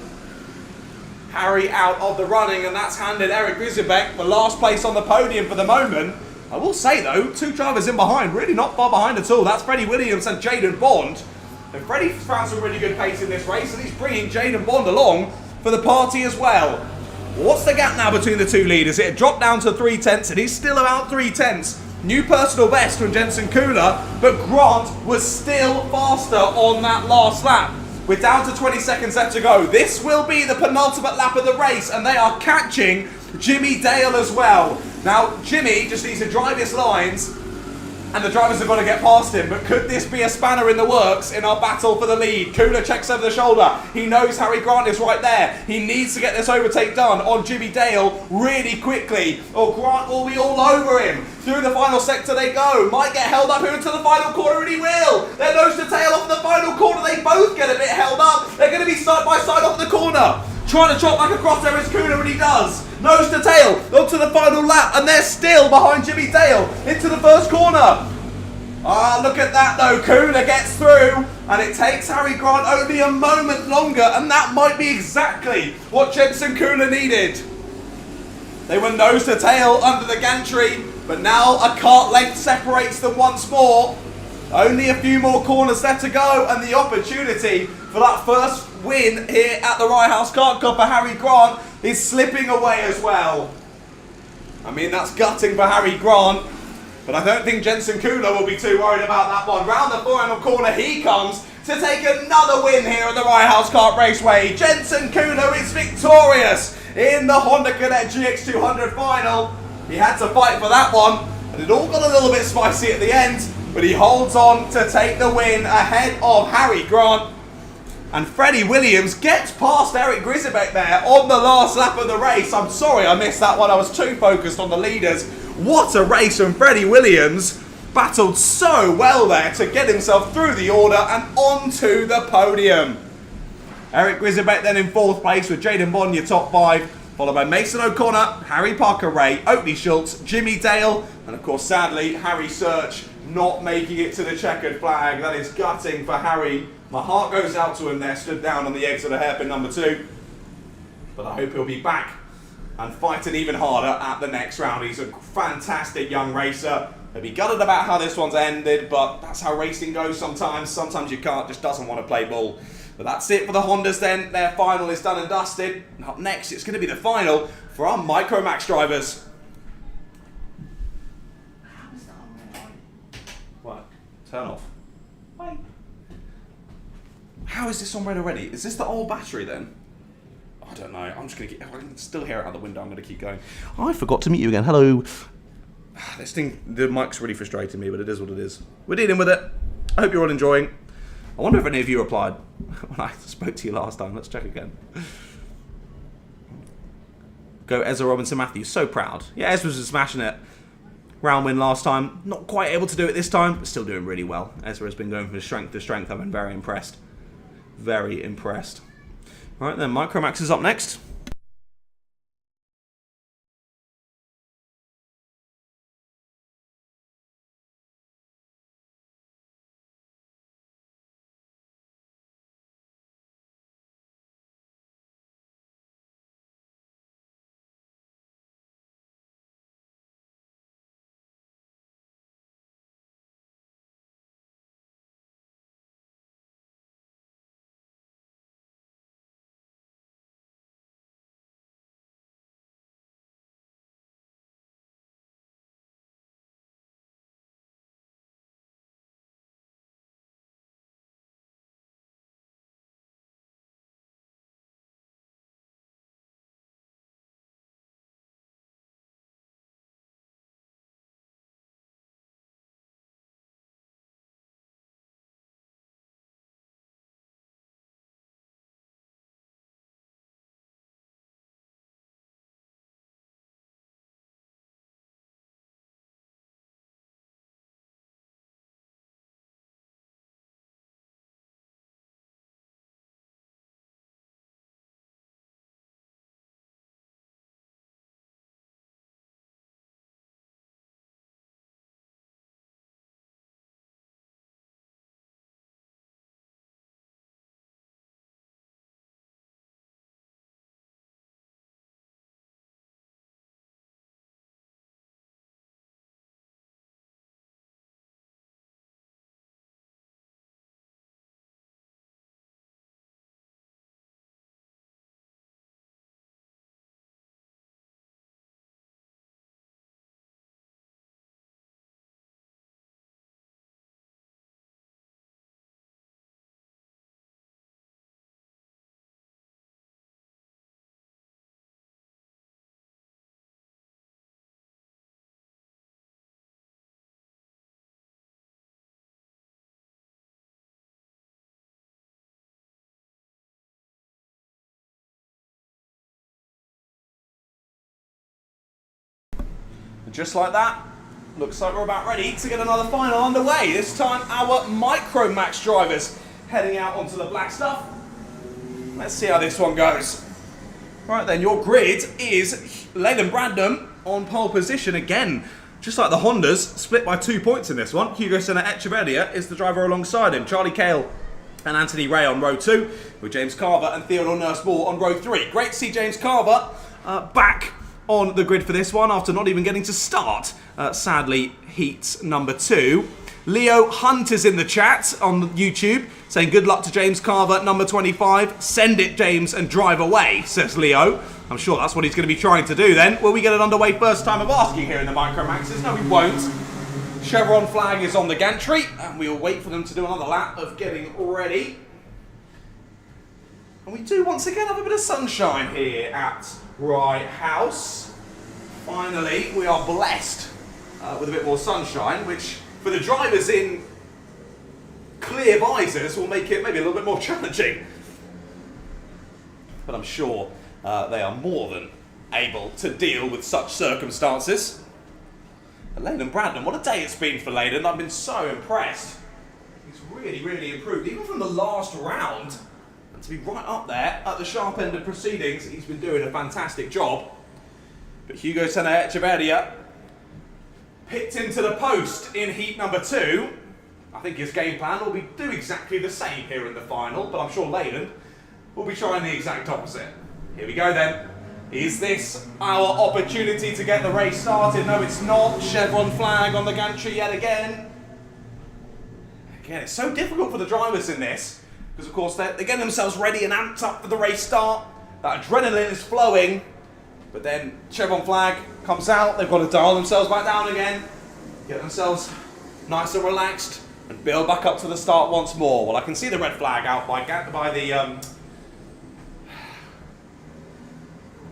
Harry out of the running, and that's handed Eric Grisbeck the last place on the podium for the moment. I will say though, 2 drivers in behind, really not far behind at all. That's Freddie Williams and Jaden Bond. And Freddie's found some really good pace in this race, and he's bringing Jaden Bond along for the party as well. What's the gap now between the 2 leaders? It had dropped down to 3/10, and he's still about 3/10. New personal best from Jensen Cooler, but Grant was still faster on that last lap. We're down to 20 seconds left to go. This will be the penultimate lap of the race, and they are catching Jimmy Dale as well. Now, Jimmy just needs to drive his lines, and the drivers have got to get past him. But could this be a spanner in the works in our battle for the lead? Cooler checks over the shoulder. He knows Harry Grant is right there. He needs to get this overtake done on Jimmy Dale really quickly, or Grant will be all over him. Through the final sector they go. Might get held up here into the final corner, and he will. They're nose to tail off the final corner. They both get a bit held up. They're going to be side by side off the corner. Trying to chop back across there is Cooler, and he does. Nose to tail onto the final lap, and they're still behind Jimmy Dale into the first corner. Ah, look at that though. Cooler gets through, and it takes Harry Grant only a moment longer, and that might be exactly what Jensen Cooler needed. They were nose to tail under the gantry, but now a kart length separates them once more. Only a few more corners left to go, and the opportunity for that first win here at the Rye House Kart Club for Harry Grant is slipping away as well. I mean, that's gutting for Harry Grant. But I don't think Jensen Kula will be too worried about that one. Round the final corner he comes to take another win here at the Rye House Kart Raceway. Jensen Kula is victorious in the Honda Cadet GX200 final. He had to fight for that one, and it all got a little bit spicy at the end, but he holds on to take the win ahead of Harry Grant. And Freddie Williams gets past Eric Grisbeck there on the last lap of the race. I'm sorry I missed that one. I was too focused on the leaders. What a race from Freddie Williams. Battled so well there to get himself through the order and onto the podium. Eric Grisbeck then in 4th place with Jaden Bonya top 5, followed by Mason O'Connor, Harry Parker Ray, Oakley Schultz, Jimmy Dale, and of course sadly Harry Search not making it to the checkered flag. That is gutting for Harry. My heart goes out to him there, stood down on the exit of hairpin number 2. But I hope he'll be back and fighting even harder at the next round. He's a fantastic young racer. He'll be gutted about how this one's ended, but that's how racing goes sometimes. Sometimes your car just doesn't want to play ball. But that's it for the Hondas then. Their final is done and dusted. And up next, it's going to be the final for our Micromax drivers. What? Turn off. Bye. How is this on red already? Is this the old battery then? I don't know. I'm just going to I can still hear it out the window. I'm going to keep going. I forgot to meet you again. Hello. This thing, the mic's really frustrating me, but it is what it is. We're dealing with it. I hope you're all enjoying. I wonder if any of you replied when I spoke to you last time. Let's check again. Go Ezra Robinson Matthews. So proud. Yeah, Ezra's just smashing it. Round win last time. Not quite able to do it this time, but still doing really well. Ezra has been going from strength to strength. I've been very impressed. Very impressed. Alright then, Micromax is up next. Just like that, looks like we're about ready to get another final underway. This time our Micromax drivers heading out onto the black stuff. Let's see how this one goes. Right then, your grid is Leyland Brandon on pole position again. Just like the Hondas, split by 2 points in this one. Hugo Senna Echeverria is the driver alongside him. Charlie Cale and Anthony Ray on row 2, with James Carver and Theodore Nurseball on row 3. Great to see James Carver back on the grid for this one after not even getting to start, sadly, heat number 2. Leo Hunt is in the chat on YouTube saying good luck to James Carver, number 25. Send it, James, and drive away, says Leo. I'm sure that's what he's going to be trying to do then. Will we get it underway first time of asking here in the Micromaxes? No, we won't. Chevron flag is on the gantry, and we'll wait for them to do another lap of getting ready. And we do once again have a bit of sunshine here at Rye House. Finally, we are blessed with a bit more sunshine, which for the drivers in clear visors will make it maybe a little bit more challenging. But I'm sure they are more than able to deal with such circumstances. And Layden Brandon, what a day it's been for Layden. I've been so impressed. He's really improved, even from the last round. And to be right up there at the sharp end of proceedings, he's been doing a fantastic job. But Hugo Senna Echeverria picked into the post in heat number 2. I think his game plan will be do exactly the same here in the final, but I'm sure Layden will be trying the exact opposite. Here we go then. Is this our opportunity to get the race started? No, it's not. Chevron flag on the gantry yet again. Again, it's so difficult for the drivers in this, because of course they're getting themselves ready and amped up for the race start. That adrenaline is flowing, but then Chevron flag comes out. They've got to dial themselves back down again, get themselves nice and relaxed, and build back up to the start once more. Well, I can see the red flag out by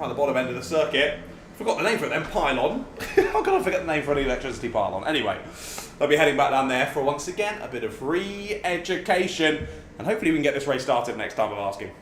the bottom end of the circuit. Forgot the name for it then, pylon. How can I forget the name for any electricity pylon? Anyway, they'll be heading back down there for once again a bit of re-education, and hopefully we can get this race started next time of asking.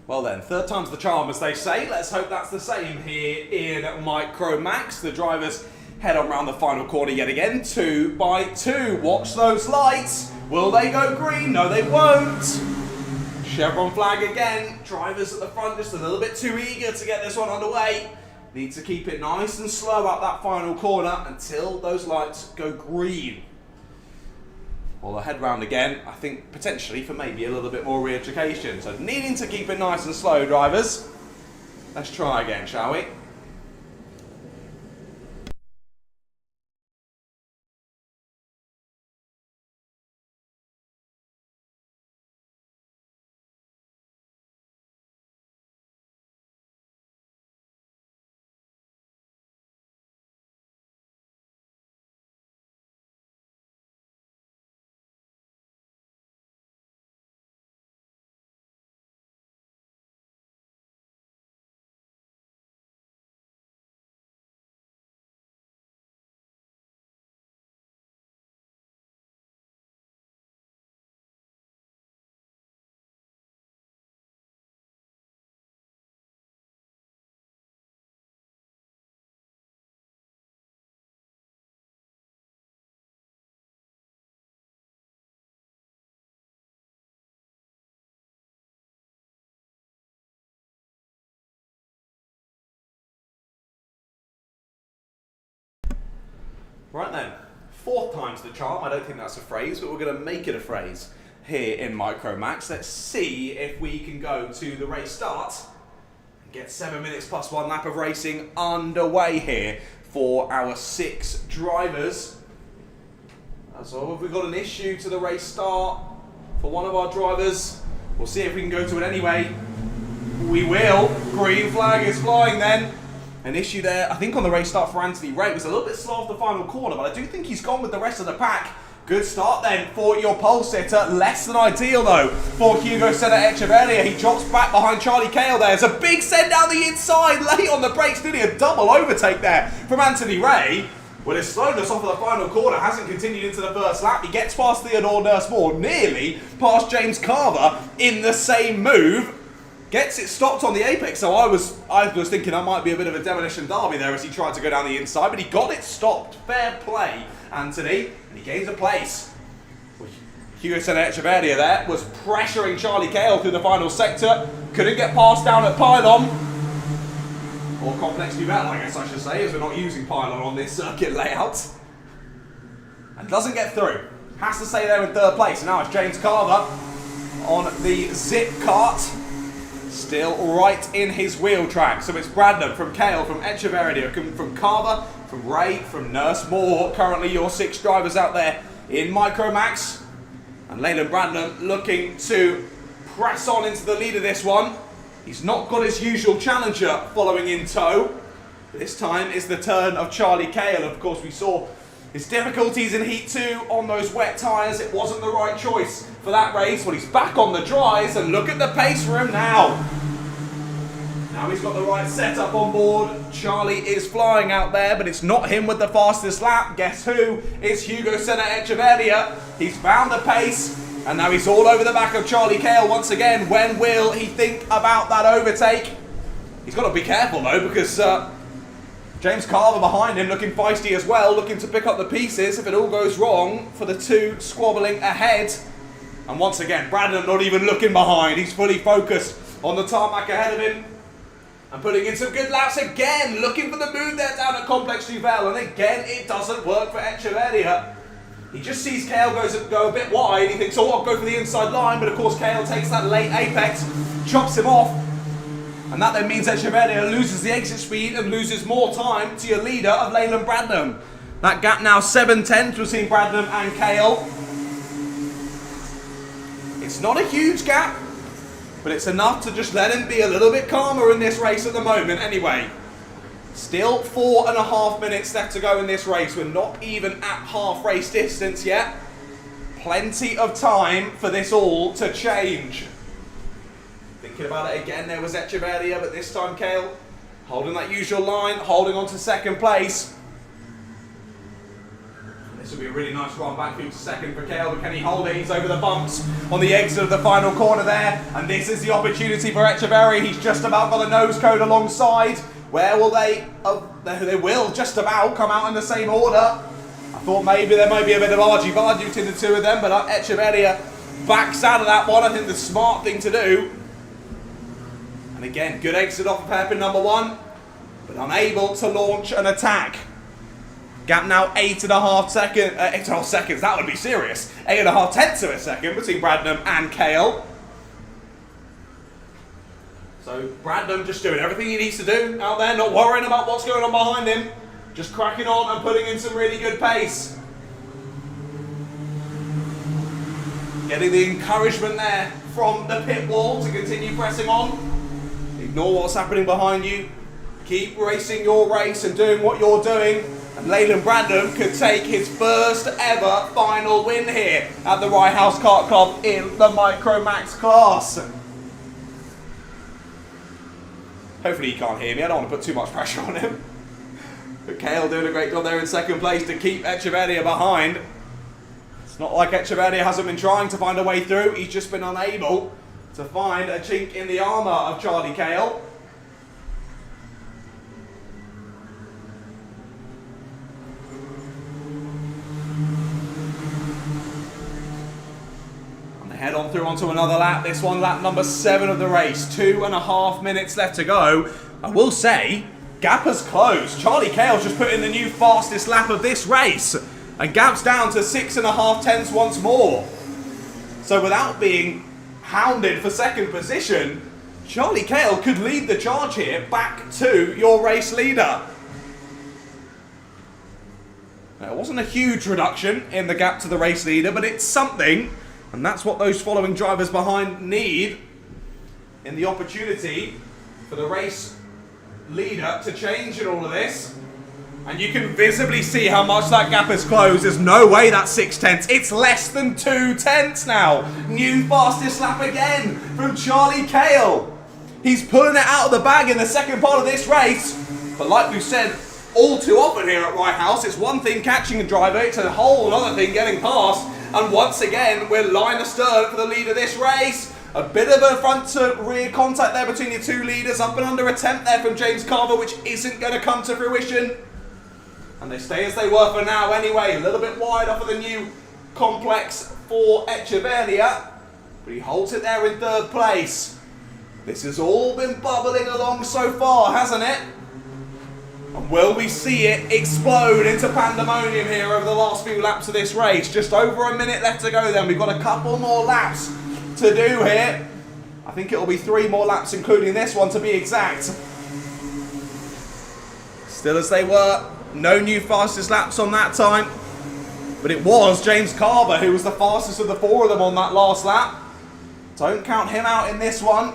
Well then, third time's the charm, as they say. Let's hope that's the same here in Micro Max. The drivers head on round the final corner yet again, 2 by 2. Watch those lights. Will they go green? No, they won't. Chevron flag again. Drivers at the front just a little bit too eager to get this one underway. Need to keep it nice and slow up that final corner until those lights go green. Well, they'll head round again, I think potentially for maybe a little bit more re-education. So needing to keep it nice and slow, drivers. Let's try again, shall we? Right then, fourth time's the charm. I don't think that's a phrase, but we're going to make it a phrase here in Micro Max. Let's see if we can go to the race start and get 7 minutes plus 1 lap of racing underway here for our 6 drivers. So if we've got an issue to the race start for one of our drivers, we'll see if we can go to it anyway. We will. Green flag is flying then. An issue there, I think, on the race start for Anthony Ray. It was a little bit slow off the final corner, but I do think he's gone with the rest of the pack. Good start then for your pole sitter. Less than ideal though for Hugo Senna Echeverria. He drops back behind Charlie Cale there. There's a big send down the inside, late on the brakes, nearly a double overtake there from Anthony Ray. Well, his slowness off of the final corner hasn't continued into the first lap. He gets past Theodore Nursmore, nearly past James Carver in the same move. Gets it stopped on the apex, so I was thinking that might be a bit of a demolition derby there as he tried to go down the inside, but he got it stopped. Fair play, Anthony, and he gains a place. Hugo Echeverria there was pressuring Charlie Cale through the final sector. Couldn't get past down at Pylon. Or Complex Duvet, I guess I should say, as we're not using Pylon on this circuit layout. And doesn't get through. Has to stay there in third place. And now it's James Carver on the zip cart. Still right in his wheel track. So it's Brandon from Cale, from Echeverria, from Carver, from Ray, from Nurse Moore. Currently your 6 drivers out there in Micromax. And Leyland Brandon looking to press on into the lead of this one. He's not got his usual challenger following in tow. This time is the turn of Charlie Cale. Of course, we saw his difficulties in Heat 2 on those wet tyres. It wasn't the right choice for that race. Well, he's back on the dries, and look at the pace for him now. Now he's got the right setup on board. Charlie is flying out there, but it's not him with the fastest lap. Guess who? It's Hugo Senna Echeverria. He's found the pace, and now he's all over the back of Charlie Cale once again. When will he think about that overtake? He's got to be careful though, because James Carver behind him looking feisty as well, looking to pick up the pieces if it all goes wrong for the 2 squabbling ahead. And once again, Brandon not even looking behind. He's fully focused on the tarmac ahead of him. And putting in some good laps again, looking for the move there down at Complex Duvel, and again it doesn't work for Echeverria. He just sees Cale go a bit wide, he thinks, oh, I'll go for the inside line, but of course Cale takes that late apex, chops him off, and that then means Echeverria loses the exit speed and loses more time to your leader of Leyland Brandon. That gap now 7/10 between Brandon and Cale. It's not a huge gap, but it's enough to just let him be a little bit calmer in this race at the moment anyway. Still 4.5 minutes left to go in this race. We're not even at half race distance yet. Plenty of time for this all to change. Thinking about it again, there was Echeverria, but this time Cale holding that usual line, holding on to second place. This will be a really nice run back through to second for Cale, but can he hold it? He's over the bumps on the exit of the final corner there, and this is the opportunity for Echeverria. He's just about got a nose cone alongside. Where will they? Oh, they will just about come out in the same order. I thought maybe there might be a bit of argy-bargy between the 2 of them, but Echeverria backs out of that one. I think the smart thing to do. And again, good exit off of hairpin number 1, but unable to launch an attack. Gap now 8.5 seconds. That would be serious. 8.5 tenths of a second between Brandon and Cale. So Brandon just doing everything he needs to do out there, not worrying about what's going on behind him. Just cracking on and putting in some really good pace. Getting the encouragement there from the pit wall to continue pressing on. Ignore what's happening behind you. Keep racing your race and doing what you're doing. And Leyland Brandon could take his first ever final win here at the Rye House Kart Club in the Micromax class. Hopefully he can't hear me, I don't want to put too much pressure on him. But Cale doing a great job there in second place to keep Echeverria behind. It's not like Echeverria hasn't been trying to find a way through, he's just been unable to find a chink in the armour of Charlie Cale. Head on through onto another lap. This one, lap number 7 of the race. 2.5 minutes left to go. I will say, gap has closed. Charlie Cale's just put in the new fastest lap of this race. And gap's down to 6.5 tenths once more. So without being hounded for second position, Charlie Cale could lead the charge here back to your race leader. Now, it wasn't a huge reduction in the gap to the race leader, but it's something. And that's what those following drivers behind need in the opportunity for the race leader to change in all of this. And you can visibly see how much that gap has closed. There's no way that's 6 tenths. It's less than 2 tenths now. New fastest lap again from Charlie Cale. He's pulling it out of the bag in the second part of this race. But like we said all too often here at Rye House. It's one thing catching a driver, it's a whole other thing getting past. And once again, we're line astern for the lead of this race. A bit of a front to rear contact there between your two leaders. Up and under attempt there from James Carver, which isn't going to come to fruition. And they stay as they were for now anyway. A little bit wide off of the new complex for Echeverria. But he holds it there in third place. This has all been bubbling along so far, hasn't it? And will we see it explode into pandemonium here over the last few laps of this race? Just over a minute left to go then. We've got a couple more laps to do here. I think it'll be 3 more laps, including this one to be exact. Still as they were. No new fastest laps on that time. But it was James Carver who was the fastest of the 4 of them on that last lap. Don't count him out in this one.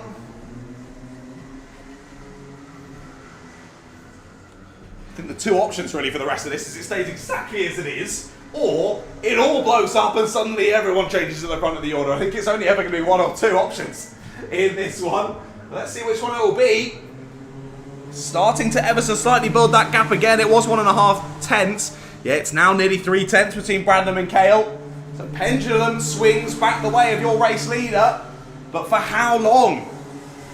I think the 2 options really for the rest of this is it stays exactly as it is, or it all blows up and suddenly everyone changes to the front of the order. I think it's only ever going to be 1 or 2 options in this one. Let's see which one it will be. Starting to ever so slightly build that gap again. It was 1.5 tenths. Yeah, it's now nearly 3 tenths between Brandon and Cale. So pendulum swings back the way of your race leader. But for how long?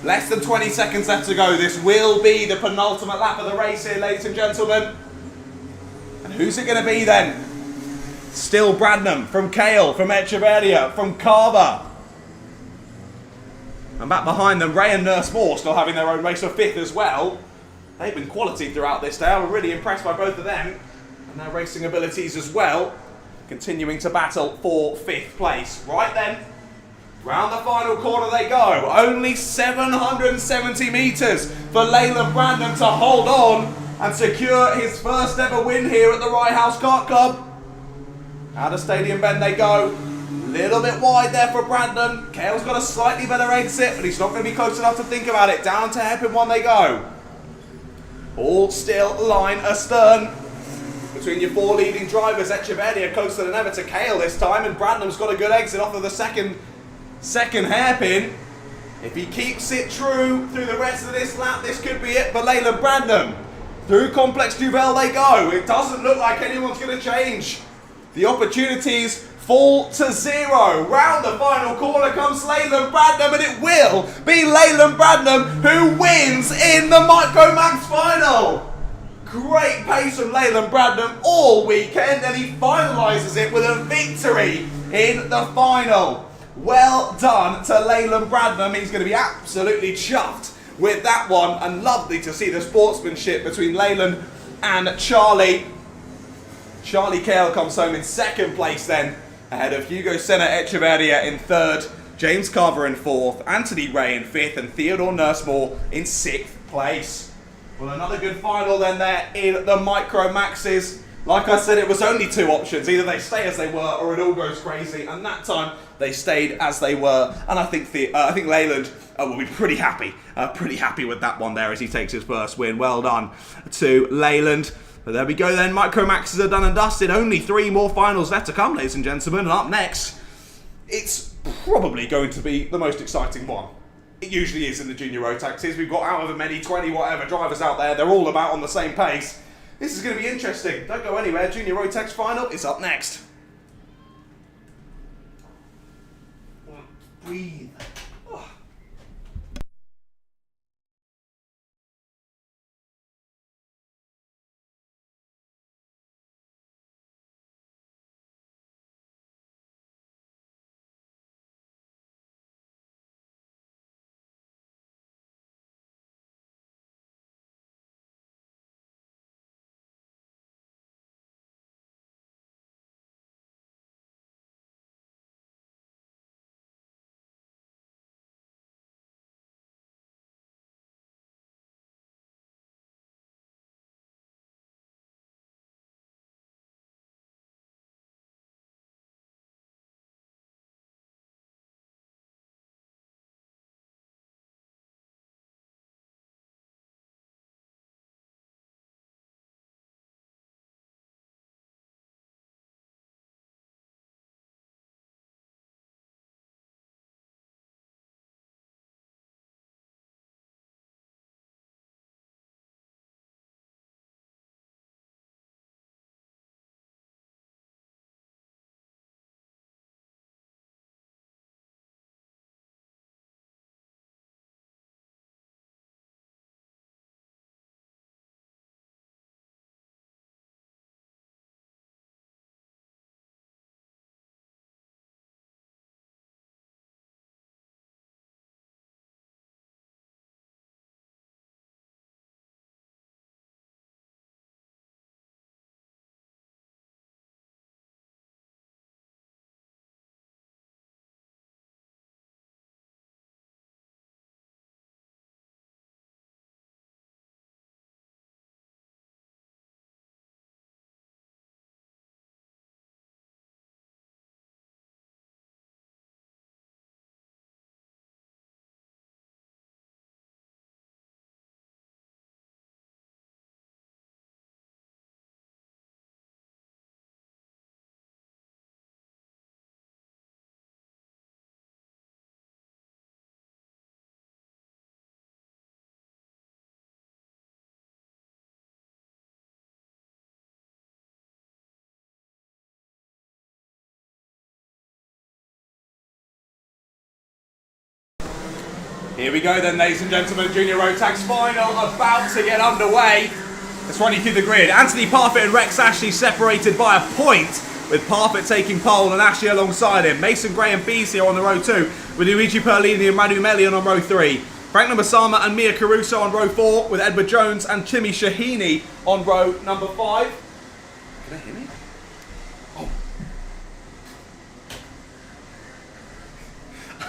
Less than 20 seconds left to go. This will be the penultimate lap of the race here, ladies and gentlemen. And who's it going to be then? Still Brandon, from Cale, from Echeverria, from Carver. And back behind them, Ray and Nurse Moore still having their own race for 5th as well. They've been quality throughout this day. I'm really impressed by both of them and their racing abilities as well. Continuing to battle for 5th place. Right then, round the final corner they go. Only 770 metres for Leyland Brandon to hold on and secure his first ever win here at the Rye House Kart Club. Out of Stadium Bend they go. Little bit wide there for Brandon. Cale's got a slightly better exit, but he's not going to be close enough to think about it. Down to hairpin 1 they go. All still line astern between your 4 leading drivers. Echeverria closer than ever to Cale this time, and Brandon's got a good exit off of the second hairpin. If he keeps it true through the rest of this lap, this could be it for Leyland Brandon. Through Complex Duvel they go. It doesn't look like anyone's going to change. The opportunities fall to 0. Round the final corner comes Leyland Brandon, and it will be Leyland Brandon who wins in the Micromax final. Great pace from Leyland Brandon all weekend, and he finalises it with a victory in the final. Well done to Leyland Brandon. He's going to be absolutely chuffed with that one, and lovely to see the sportsmanship between Leyland and Charlie. Charlie Cale comes home in 2nd place then, ahead of Hugo Senna Echeverria in 3rd, James Carver in 4th, Anthony Ray in 5th, and Theodore Nursmore in 6th place. Well, another good final then there in the Micro Maxes. Like I said, it was only 2 options. Either they stay as they were or it all goes crazy, and that time they stayed as they were. And I think Leyland will be pretty happy with that one there as he takes his first win. Well done to Leyland. But there we go then, Micro Maxes are done and dusted. Only 3 more finals left to come, ladies and gentlemen. And up next, it's probably going to be the most exciting one. It usually is in the junior road taxis. We've got however many, 20 whatever drivers out there. They're all about on the same pace. This is going to be interesting. Don't go anywhere. Junior road tax final is up next. Breathe. Here we go then, ladies and gentlemen, Junior Road Tax final about to get underway. Let's run you through the grid. Anthony Parfitt and Rex Ashley separated by a point, with Parfitt taking pole and Ashley alongside him. Mason Gray and Beasley on the row 2, with Luigi Perlini and Manu Melian on row 3. Frank Namasama and Mia Caruso on row 4, with Edward Jones and Timmy Shahini on row number 5. Can I hear me?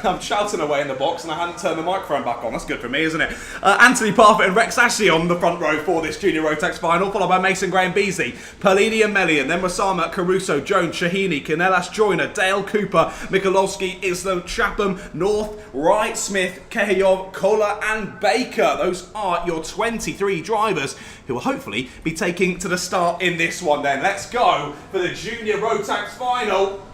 I'm shouting away in the box and I hadn't turned the microphone back on. That's good for me, isn't it? Anthony Parfitt and Rex Ashley on the front row for this Junior Road Tax final, followed by Mason Gray and Beasley, Perlini and Melian, then Masama, Caruso, Jones, Shahini, Canellas, Joyner, Dale, Cooper, Michalowski, Islam, Chapham, North, Wright, Smith, Kehayov, Kohler and Baker. Those are your 23 drivers who will hopefully be taking to the start in this one then. Let's go for the Junior Road Tax final.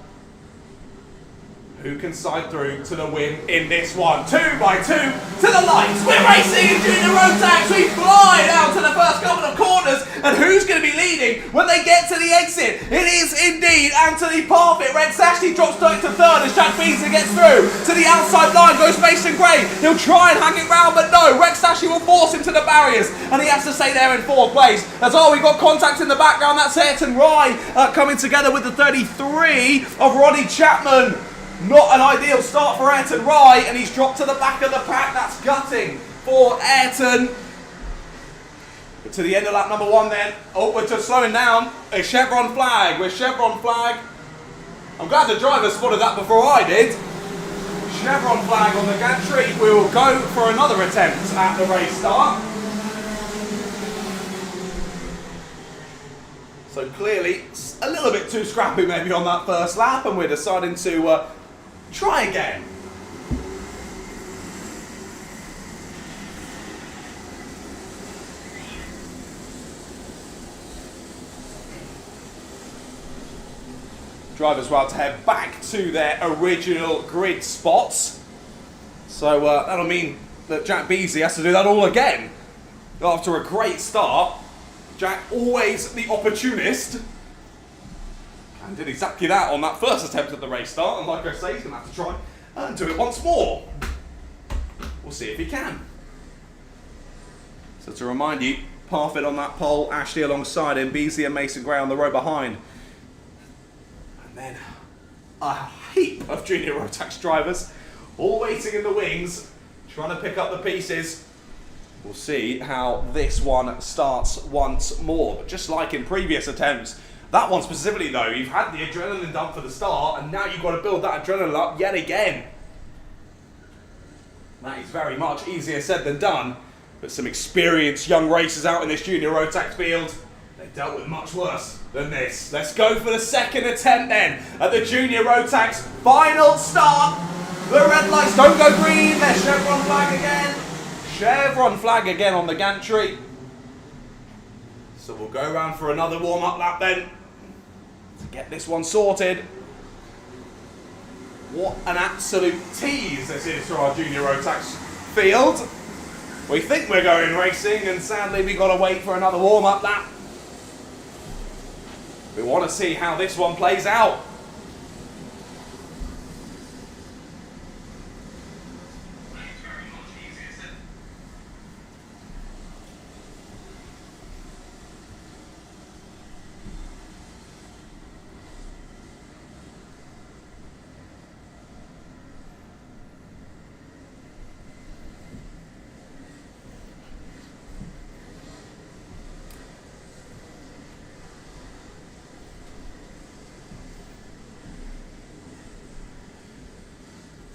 Who can side through to the win in this one? 2 by 2 to the lights. We're racing in Junior Road Tax. We fly down to the first couple of corners. And who's going to be leading when they get to the exit? It is indeed Anthony Parfitt. Rex Ashley drops back to third as Jack Beasley gets through. To the outside line goes Mason Gray. He'll try and hang it round, but no. Rex Ashley will force him to the barriers. And he has to stay there in 4th place. That's all. We've got contact in the background. That's Ayrton Rye coming together with the 33 of Ronnie Chapman. Not an ideal start for Ayrton Rye, and he's dropped to the back of the pack. That's gutting for Ayrton. But to the end of lap number 1 then. Oh, we're just slowing down. A chevron flag. With chevron flag. I'm glad the driver spotted that before I did. Chevron flag on the gantry. We will go for another attempt at the race start. So clearly, a little bit too scrappy maybe on that first lap, and we're deciding to try again. Drivers will have to head back to their original grid spots. So that'll mean that Jack Beasley has to do that all again. After a great start, Jack, always the opportunist, and did exactly that on that first attempt at the race start. And like I say, he's going to have to try and do it once more. We'll see if he can. So to remind you, Parfitt on that pole, Ashley alongside him, Beasley and Mason Gray on the row behind. And then a heap of Junior Road Tax drivers, all waiting in the wings, trying to pick up the pieces. We'll see how this one starts once more. But just like in previous attempts, that one specifically though, you've had the adrenaline dump for the start, and now you've got to build that adrenaline up yet again. That is very much easier said than done, but some experienced young racers out in this Junior Road Tax field, they dealt with much worse than this. Let's go for the second attempt then at the Junior Road Tax final start. The red lights don't go green, there's chevron flag again. Chevron flag again on the gantry. So we'll go around for another warm-up lap then to get this one sorted. What an absolute tease this is for our Junior Road Tax field. We think we're going racing, and sadly we've got to wait for another warm-up lap. We want to see how this one plays out.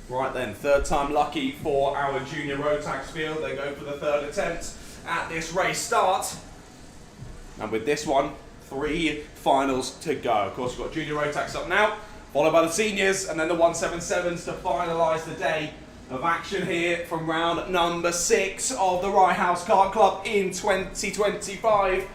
Right then, third time lucky for our Junior Road Tax field. They go for the third attempt at this race start. And with this one, 3 finals to go. Of course, we've got Junior Road Tax up now, followed by the seniors, and then the 177s to finalise the day of action here from round number 6 of the Rye House Kart Club in 2025.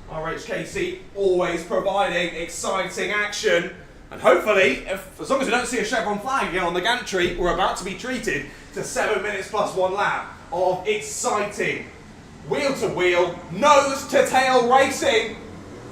RHKC always providing exciting action. And hopefully, as long as we don't see a chevron flag again on the gantry, we're about to be treated to 7 minutes plus 1 lap of exciting wheel-to-wheel, nose-to-tail racing.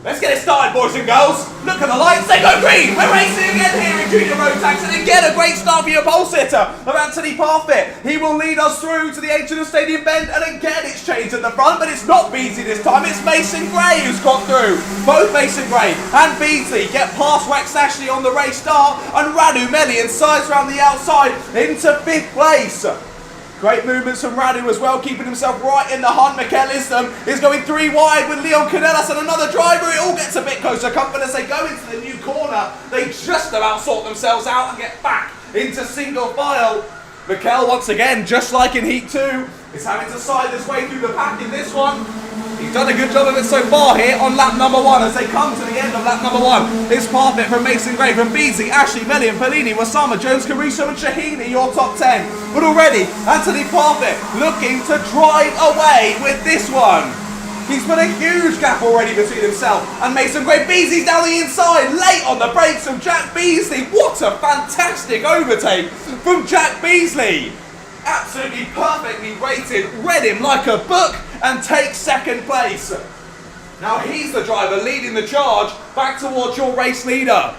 Let's get it started, boys and girls. Look at the lights, they go green. We're racing again here in Junior Road Tax. And again, a great start for your pole sitter of Anthony Parfit. He will lead us through to the H&M Stadium bend. And again, it's changed at the front, but it's not Beasley this time. It's Mason Gray who's got through. Both Mason Gray and Beasley get past Rex Ashley on the race start. And Radu Melian sides around the outside into 5th place. Great movements from Radu as well, keeping himself right in the hunt. Mikel Islam is going 3 wide with Leon Canellas and another driver. It all gets a bit closer. Comfort as they go into the new corner. They just about sort themselves out and get back into single file. Mikel, once again, just like in Heat 2, is having to side his way through the pack in this one. He's done a good job of it so far here on lap number 1 as they come to the end of lap number 1. It's Parfit from Mason Gray, from Beasley, Ashley, Melian, Pellini, Wasama, Jones, Caruso and Shahini, your top 10. But already, Anthony Parfit looking to drive away with this one. He's put a huge gap already between himself and Mason Gray. Beasley's down the inside, late on the brakes from Jack Beasley. What a fantastic overtake from Jack Beasley. Absolutely perfectly rated, read him like a book and takes 2nd place. Now he's the driver leading the charge back towards your race leader.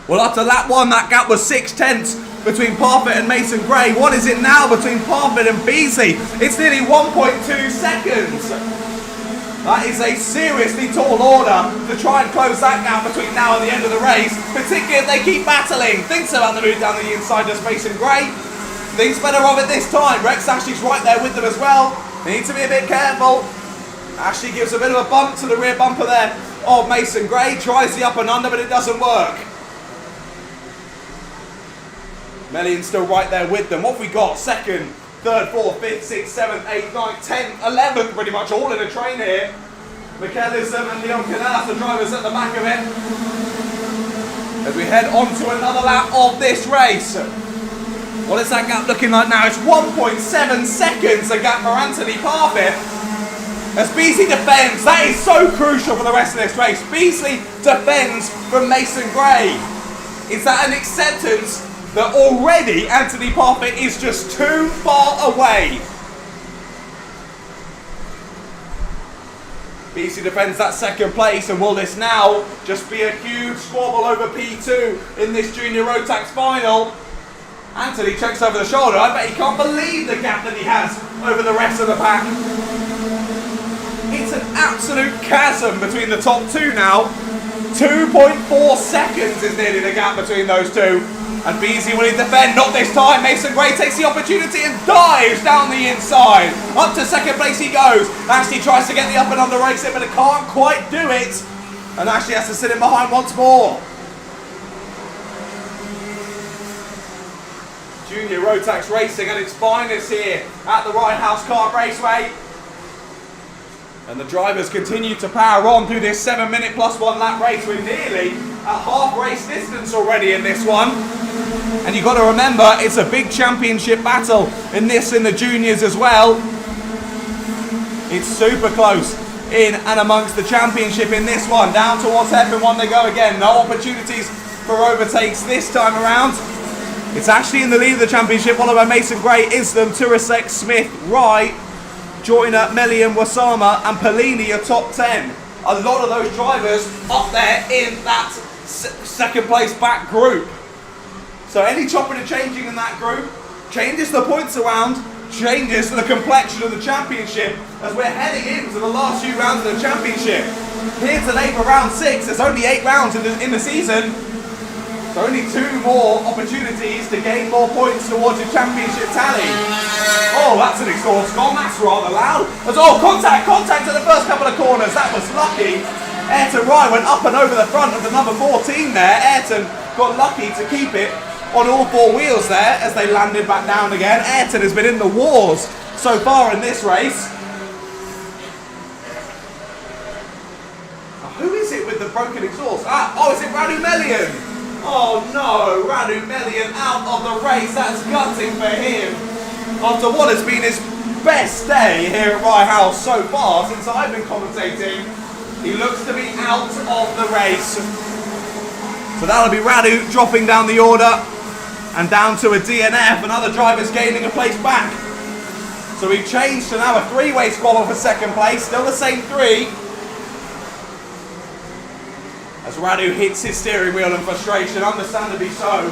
Well, after lap 1, that gap was 6/10 between Parfit and Mason Gray. What is it now between Parfit and Beasley? It's nearly 1.2 seconds. That is a seriously tall order to try and close that gap between now and the end of the race, particularly if they keep battling. Thinks about the move down the inside, does Mason Gray. Thinks better of it this time. Rex Ashley's right there with them as well. They need to be a bit careful. Ashley gives a bit of a bump to the rear bumper there of Mason Gray. Tries the up and under, but it doesn't work. Melian's still right there with them. What have we got? 2nd, 3rd, 4th, 5th, 6th, 7th, 8th, 9th, 10th, 11th, pretty much all in a train here. Mikel Islam and Leon Canellas, the drivers at the back of it. As we head on to another lap of this race. What is that gap looking like now? It's 1.7 seconds, the gap for Anthony Parfit. As Beasley defends, that is so crucial for the rest of this race. Beasley defends from Mason Gray. Is that an acceptance that already Anthony Parfit is just too far away? Beasley defends that 2nd place, and will this now just be a huge squabble over P2 in this Junior Road Tax final? Anthony checks over the shoulder. I bet he can't believe the gap that he has over the rest of the pack. It's an absolute chasm between the top 2 now. 2.4 seconds is nearly the gap between those two. And Beasley will defend, not this time. Mason Gray takes the opportunity and dives down the inside. Up to 2nd place he goes. Ashley tries to get the up and under race in, but it can't quite do it. And Ashley has to sit in behind once more. Junior Road Tax racing at its finest here at the Rye House Kart Raceway. And the drivers continue to power on through this 7-minute plus 1 lap race. We're nearly at half race distance already in this one. And you've got to remember, it's a big championship battle in the juniors as well. It's super close in and amongst the championship in this one. Down towards F1 they go again. No opportunities for overtakes this time around. It's actually in the lead of the championship, followed by Mason Gray, Islam, Turasek, Smith, Rye, Joyner, Melian, Wasama and Pellini are top 10. A lot of those drivers up there in that 2nd place back group. So any chopping and changing in that group changes the points around, changes the complexion of the championship as we're heading into the last few rounds of the championship. Here today for round 6, there's only 8 rounds in the season. So only 2 more opportunities to gain more points towards your championship tally. Oh, that's an exhaust gone. That's rather loud. Contact at the first couple of corners. That was lucky. Ayrton Rye went up and over the front of the number 14 there. Ayrton got lucky to keep it on all 4 wheels there as they landed back down again. Ayrton has been in the wars so far in this race. Now, who is it with the broken exhaust? Is it Radu Melian? Oh no, Radu Melian out of the race. That's gutting for him. After what has been his best day here at Rye House so far since I've been commentating, he looks to be out of the race. So that'll be Radu dropping down the order and down to a DNF, and other drivers gaining a place back. So we've changed to now a 3-way squabble for 2nd place, still the same 3. as Radu hits his steering wheel in frustration, understandably so.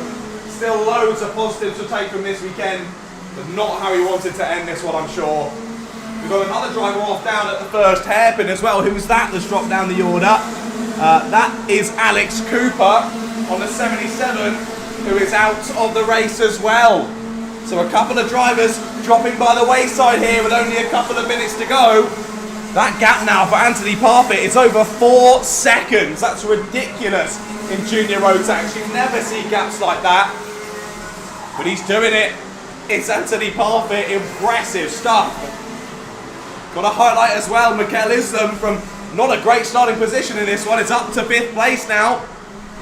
Still loads of positives to take from this weekend, but not how he wanted to end this one, I'm sure. We've got another driver off down at the first hairpin as well. Who's that that's dropped down the order? That is Alex Cooper on the 77, who is out of the race as well. So a couple of drivers dropping by the wayside here with only a couple of minutes to go. That gap now for Anthony Parfitt is over 4 seconds. That's ridiculous in junior road tax. You never see gaps like that. But he's doing it. It's Anthony Parfitt. Impressive stuff. Got to highlight as well Mikel Islam from not a great starting position in this one. It's up to 5th place now.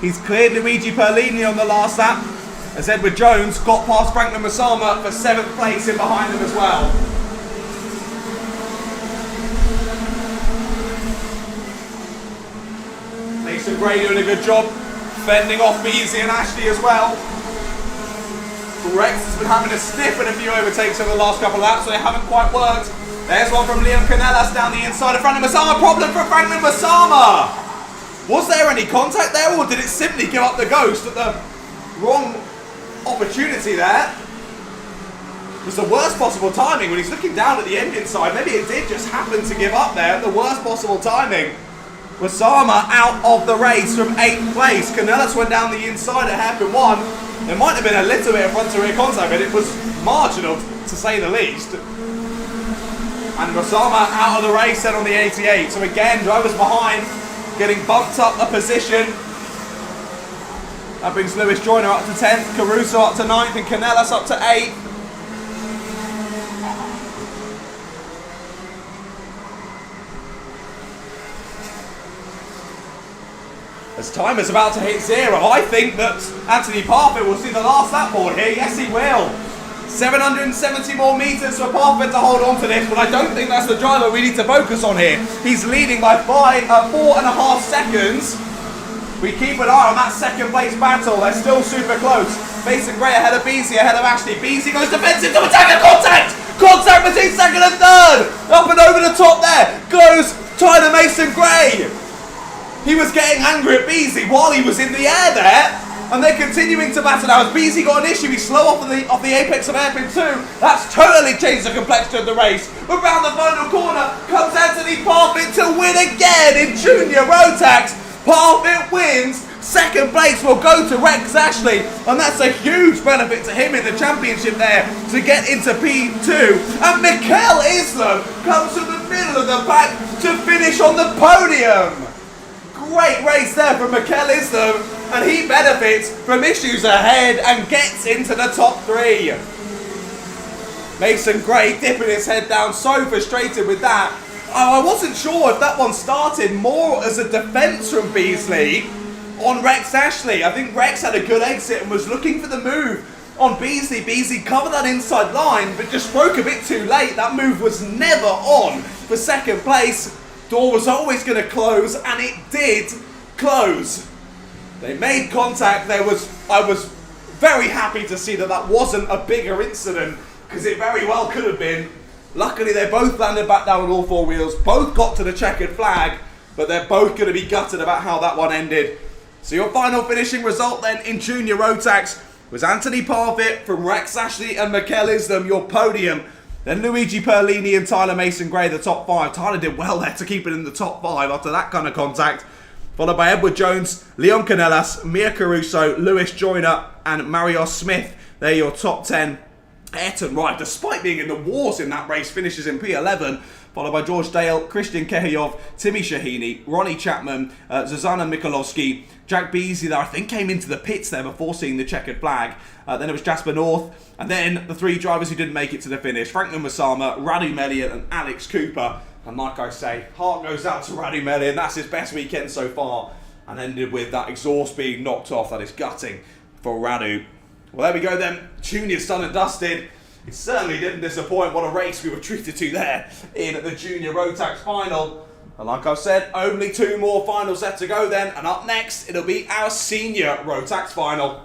He's cleared Luigi Perlini on the last lap, as Edward Jones got past Franklin Masama for 7th place in behind him as well. Mason Gray doing a good job fending off Beasley and Ashley as well. Rex has been having a sniff and a few overtakes over the last couple of laps, so they haven't quite worked. There's one from Liam Canellas down the inside of Franklin Masama. Problem for Franklin Masama. Was there any contact there, or did it simply give up the ghost at the wrong opportunity there? It was the worst possible timing when he's looking down at the engine side. Maybe it did just happen to give up there at the worst possible timing. Masama out of the race from 8th place. Canellas went down the inside at hairpin 1. There might have been a little bit of front to rear contact, but it was marginal to say the least. And Masama out of the race then on the 88. So again, drivers behind getting bumped up a position. That brings Lewis Joyner up to 10th, Caruso up to 9th, and Canellas up to 8th. As time is about to hit 0, I think that Anthony Parfitt will see the last lap board here. Yes, he will. 770 more metres for Parfitt to hold on to this, but I don't think that's the driver we need to focus on here. He's leading by 4.5 seconds. We keep an eye on that 2nd place battle. They're still super close. Mason Gray ahead of Beasley, ahead of Ashley. Beasley goes defensive to attack and contact! Contact between 2nd and 3rd! Up and over the top there goes Tyler Mason Gray. He was getting angry at Beasley while he was in the air there. And they're continuing to battle now. As Beasley got an issue, he's slow off the apex of hairpin 2. That's totally changed the complexion of the race. But round the final corner comes Anthony Parfitt to win again in junior road tax. Parfitt wins. 2nd place will go to Rex Ashley, and that's a huge benefit to him in the championship there to get into P2. And Mikel Islam comes to the middle of the pack to finish on the podium. Great race there from Mikel Islam, and he benefits from issues ahead and gets into the top 3. Mason Gray dipping his head down, so frustrated with that. I wasn't sure if that one started more as a defence from Beasley on Rex Ashley. I think Rex had a good exit and was looking for the move on Beasley. Beasley covered that inside line, but just broke a bit too late. That move was never on for 2nd place. Door was always going to close, and it did close. They made contact. I was very happy to see that that wasn't a bigger incident, because it very well could have been. Luckily, they both landed back down on all 4 wheels, both got to the checkered flag, but they're both going to be gutted about how that one ended. So your final finishing result then in junior road tax was Anthony Parfitt from Rex Ashley and Mikel Islam, your podium. Then Luigi Perlini and Tyler Mason Gray, the top 5. Tyler did well there to keep it in the top 5 after that kind of contact. Followed by Edward Jones, Leon Canellas, Mia Caruso, Lewis Joyner and Mario Smith. They're your top 10. Ayrton Wright, despite being in the wars in that race, finishes in P11. Followed by George Dale, Christian Kehiyov, Timmy Shahini, Ronnie Chapman, Zuzana Mikolovsky, Jack Beasley there I think came into the pits there before seeing the checkered flag. Then it was Jasper North, and then the 3 drivers who didn't make it to the finish: Franklin Masama, Radu Mellion and Alex Cooper. And like I say, heart goes out to Radu Mellion. That's his best weekend so far, and ended with that exhaust being knocked off. That is gutting for Radu. Well, there we go then. Juniors done and dusted. It certainly didn't disappoint. What a race we were treated to there in the Junior Road Tax Final. And like I've said, only 2 more finals left to go then. And up next, it'll be our Senior Road Tax Final.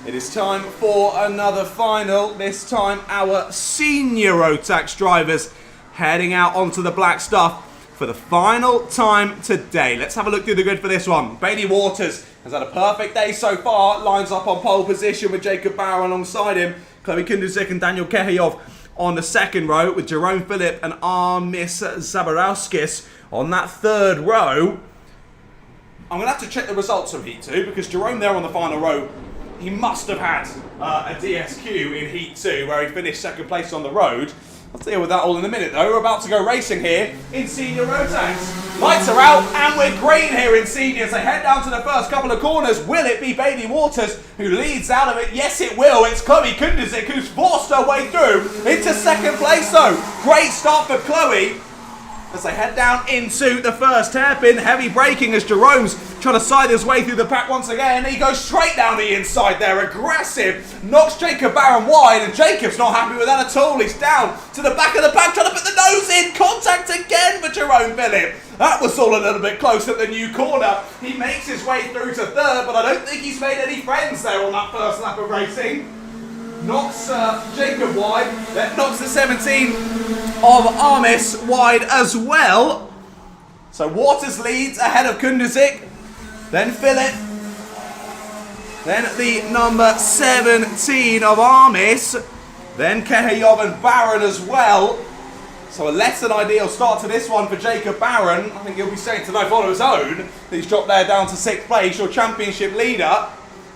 It is time for another final. This time our senior Rotax drivers heading out onto the black stuff for the final time today. Let's have a look through the grid for this one. Bailey Waters has had a perfect day so far. Lines up on pole position with Jacob Bauer alongside him. Chloe Kunduzik and Daniel Kehayov on the second row with Jerome Phillip and Armis Zabarauskis on that third row. I'm going to have to check the results of Heat 2 because Jerome there on the final row, he must have had a DSQ in Heat 2 where he finished second place on the road. I'll deal with that all in a minute though. We're about to go racing here in Senior Rotax. Lights are out and we're green here in Seniors. They head down to the first couple of corners. Will it be Bailey Waters who leads out of it? Yes it will. It's Chloe Kunduzik who's forced her way through into second place though. Great start for Chloe as they head down into the first hairpin. Heavy braking as Jerome's trying to side his way through the pack once again. He goes straight down the inside there, aggressive. Knocks Jacob Barron wide, and Jacob's not happy with that at all. He's down to the back of the pack, trying to put the nose in. Contact again for Jerome Phillip. That was all a little bit close at the new corner. He makes his way through to third, but I don't think he's made any friends there on that first lap of racing. Knocks Jacob wide, that knocks the 17 of Armis wide as well. So Waters leads ahead of Kunduzik, then Phillip, then the number 17 of Armis, then Kehayov and Barron as well. So a less than ideal start to this one for Jacob Barron. I think he'll be saying to no fault of his own. He's dropped there down to 6th place, your championship leader.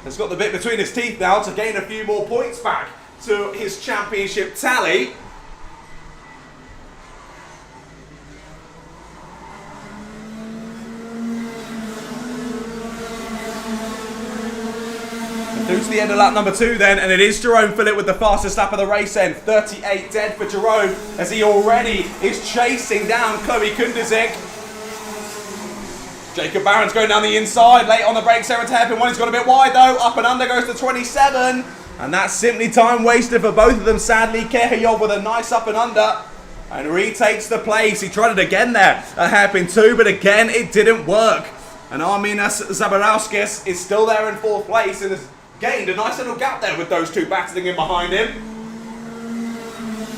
Has got the bit between his teeth now to gain a few more points back to his championship tally. Through to the end of lap number 2 then, and it is Jerome Phillip with the fastest lap of the race end. 38 dead for Jerome as he already is chasing down Chloe Kunduzik. Jacob Barron's going down the inside, late on the brakes there at hairpin 1. He's got a bit wide though, up and under goes to 27. And that's simply time wasted for both of them, sadly. Kehayov with a nice up and under and retakes the place. He tried it again there at hairpin 2, but again it didn't work. And Arminas Zabarauskis is still there in 4th place and has gained a nice little gap there with those two battling in behind him.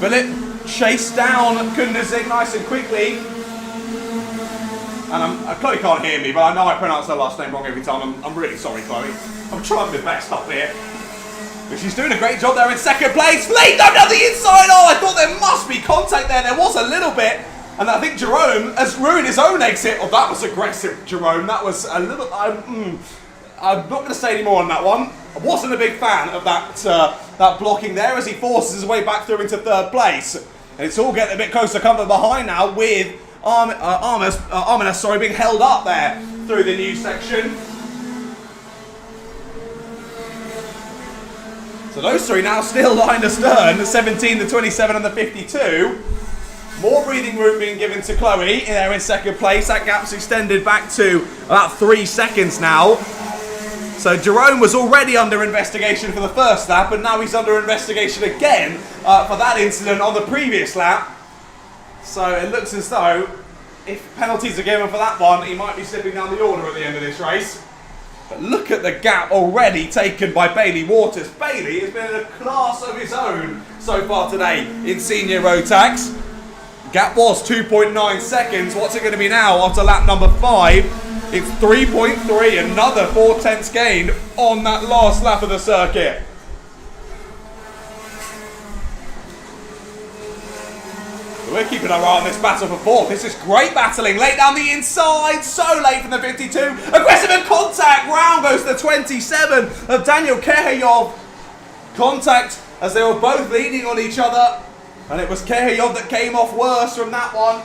Phillip chased down Kunduzik nice and quickly. And Chloe can't hear me, but I know I pronounce her last name wrong every time. I'm really sorry, Chloe. I'm trying my best up here. But she's doing a great job there in second place. Lead down the inside. Oh, I thought there must be contact there. There was a little bit. And I think Jerome has ruined his own exit. Oh, that was aggressive, Jerome. That was a little... I'm not going to say any more on that one. I wasn't a big fan of that blocking there as he forces his way back through into 3rd place. And it's all getting a bit closer coming behind now with Arminas, being held up there through the new section. So those three now still lined astern, the 17, the 27 and the 52. More breathing room being given to Chloe there in 2nd place. That gap's extended back to about 3 seconds now. So Jerome was already under investigation for the first lap, and now he's under investigation again for that incident on the previous lap. So it looks as though if penalties are given for that one, he might be slipping down the order at the end of this race. But look at the gap already taken by Bailey Waters. Bailey has been in a class of his own so far today in Senior Rotax. Gap was 2.9 seconds. What's it going to be now after lap number 5? It's 3.3, another 4/10 gain on that last lap of the circuit. We're keeping our eye on this battle for 4th. This is great battling. Late down the inside. So late from the 52. Aggressive and contact. Round goes the 27 of Daniel Kehayov. Contact as they were both leaning on each other. And it was Kehayov that came off worse from that one.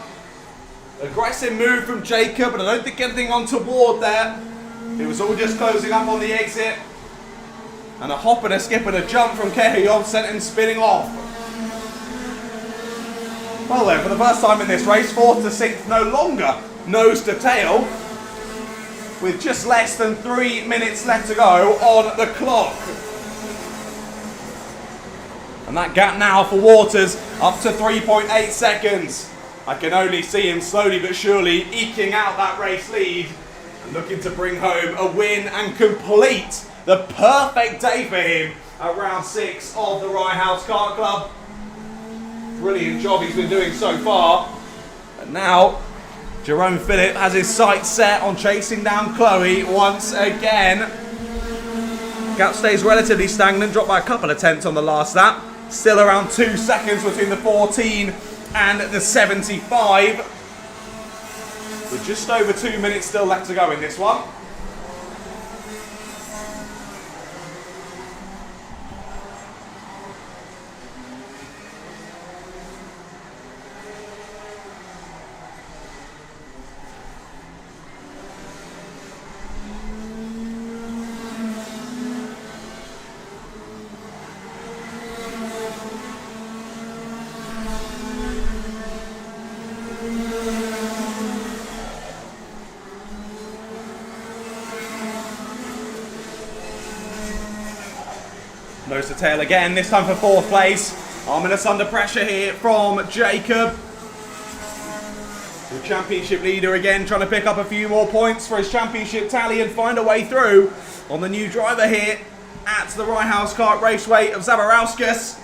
Aggressive move from Jacob, but I don't think anything untoward there. It was all just closing up on the exit. And a hop and a skip and a jump from Kehayov sent him spinning off. Well then, for the first time in this race, 4th to 6th no longer nose to tail, with just less than 3 minutes left to go on the clock. And that gap now for Waters up to 3.8 seconds. I can only see him slowly but surely eking out that race lead and looking to bring home a win and complete The perfect day for him at round 6 of the Rye House Kart Club. Brilliant job he's been doing so far. And now, Jerome Phillip has his sights set on chasing down Chloe once again. Gap stays relatively stagnant, dropped by a couple of tenths on the last lap. Still around 2 seconds between the 14 and the 75. With just over 2 minutes still left to go in this one. Nose to tail again, this time for 4th place. Arminus under pressure here from Jacob. The championship leader again trying to pick up a few more points for his championship tally and find a way through on the new driver here at the Rye House Kart Raceway of Zabarauskas.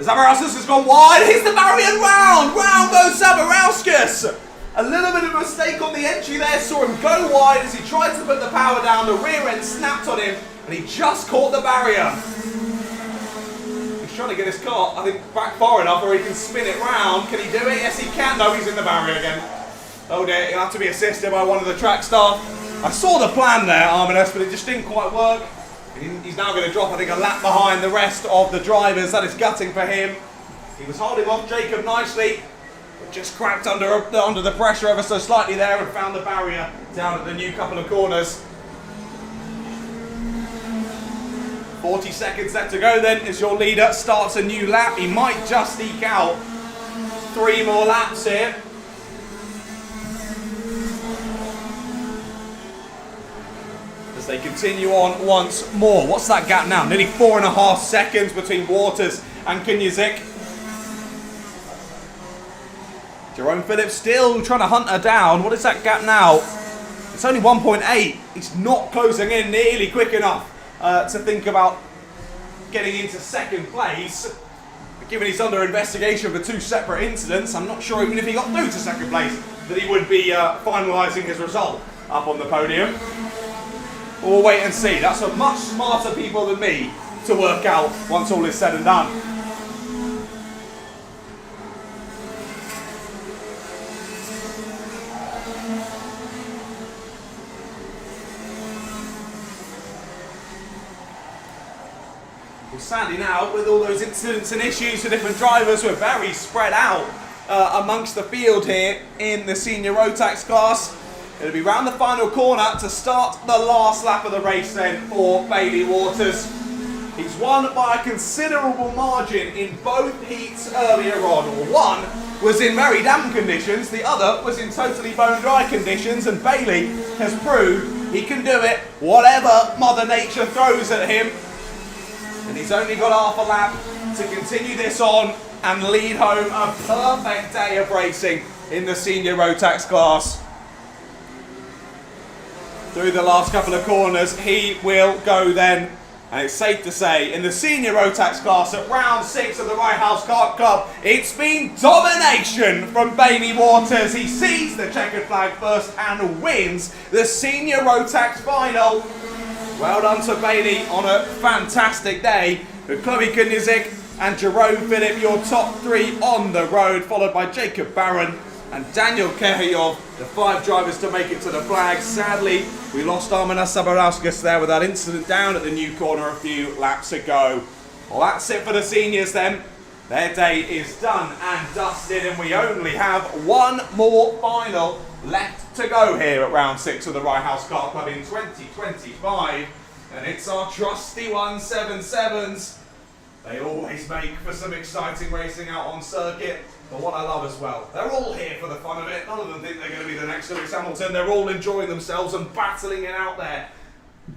Zabarauskas has gone wide, hits the barrier round! Round goes Zabarauskas! A little bit of a mistake on the entry there, saw him go wide as he tried to put the power down, the rear end snapped on him and he just caught the barrier. He's trying to get his car, I think, back far enough where he can spin it round. Can he do it? Yes, he can. No, he's in the barrier again. Oh dear, he'll have to be assisted by one of the track staff. I saw the plan there, Arminus, but it just didn't quite work. He's now going to drop, I think, a lap behind the rest of the drivers. That is gutting for him. He was holding off Jacob nicely, but just cracked under the pressure ever so slightly there and found the barrier down at the new couple of corners. 40 seconds left to go then as your leader starts a new lap. He might just eke out 3 more laps here. As they continue on once more. What's that gap now? Nearly 4.5 seconds between Waters and Kunyazik. Jerome Phillips still trying to hunt her down. What is that gap now? It's only 1.8. He's not closing in nearly quick enough to think about getting into 2nd place. But given he's under investigation for 2 separate incidents, I'm not sure even if he got through to 2nd place that he would be finalising his result up on the podium. We'll wait and see. That's for much smarter people than me to work out once all is said and done. Well, sadly now, with all those incidents and issues for different drivers, we're very spread out amongst the field here in the senior Rotax class. It'll be round the final corner to start the last lap of the race then for Bailey Waters. He's won by a considerable margin in both heats earlier on. One was in very damp conditions, the other was in totally bone dry conditions, and Bailey has proved he can do it whatever Mother Nature throws at him. And he's only got half a lap to continue this on and lead home a perfect day of racing in the senior Rotax class. Through the last couple of corners, he will go then. And it's safe to say, in the senior Rotax class at round 6 of the Rye House Kart Club, it's been domination from Bailey Waters. He sees the checkered flag first and wins the senior Rotax final. Well done to Bailey on a fantastic day. With Chloe Kunyazik and Jerome Phillip, your top 3 on the road, followed by Jacob Barron and Daniel Kehayov, the 5 drivers to make it to the flag. Sadly, we lost Arminas Zabarauskas there with that incident down at the new corner a few laps ago. Well, that's it for the seniors then. Their day is done and dusted, and we only have one more final left to go here at round 6 of the Rye House Kart Club in 2025. And it's our trusty 177s. They always make for some exciting racing out on circuit. But what I love as well, they're all here for the fun of it. None of them think they're going to be the next Lewis Hamilton. They're all enjoying themselves and battling it out there.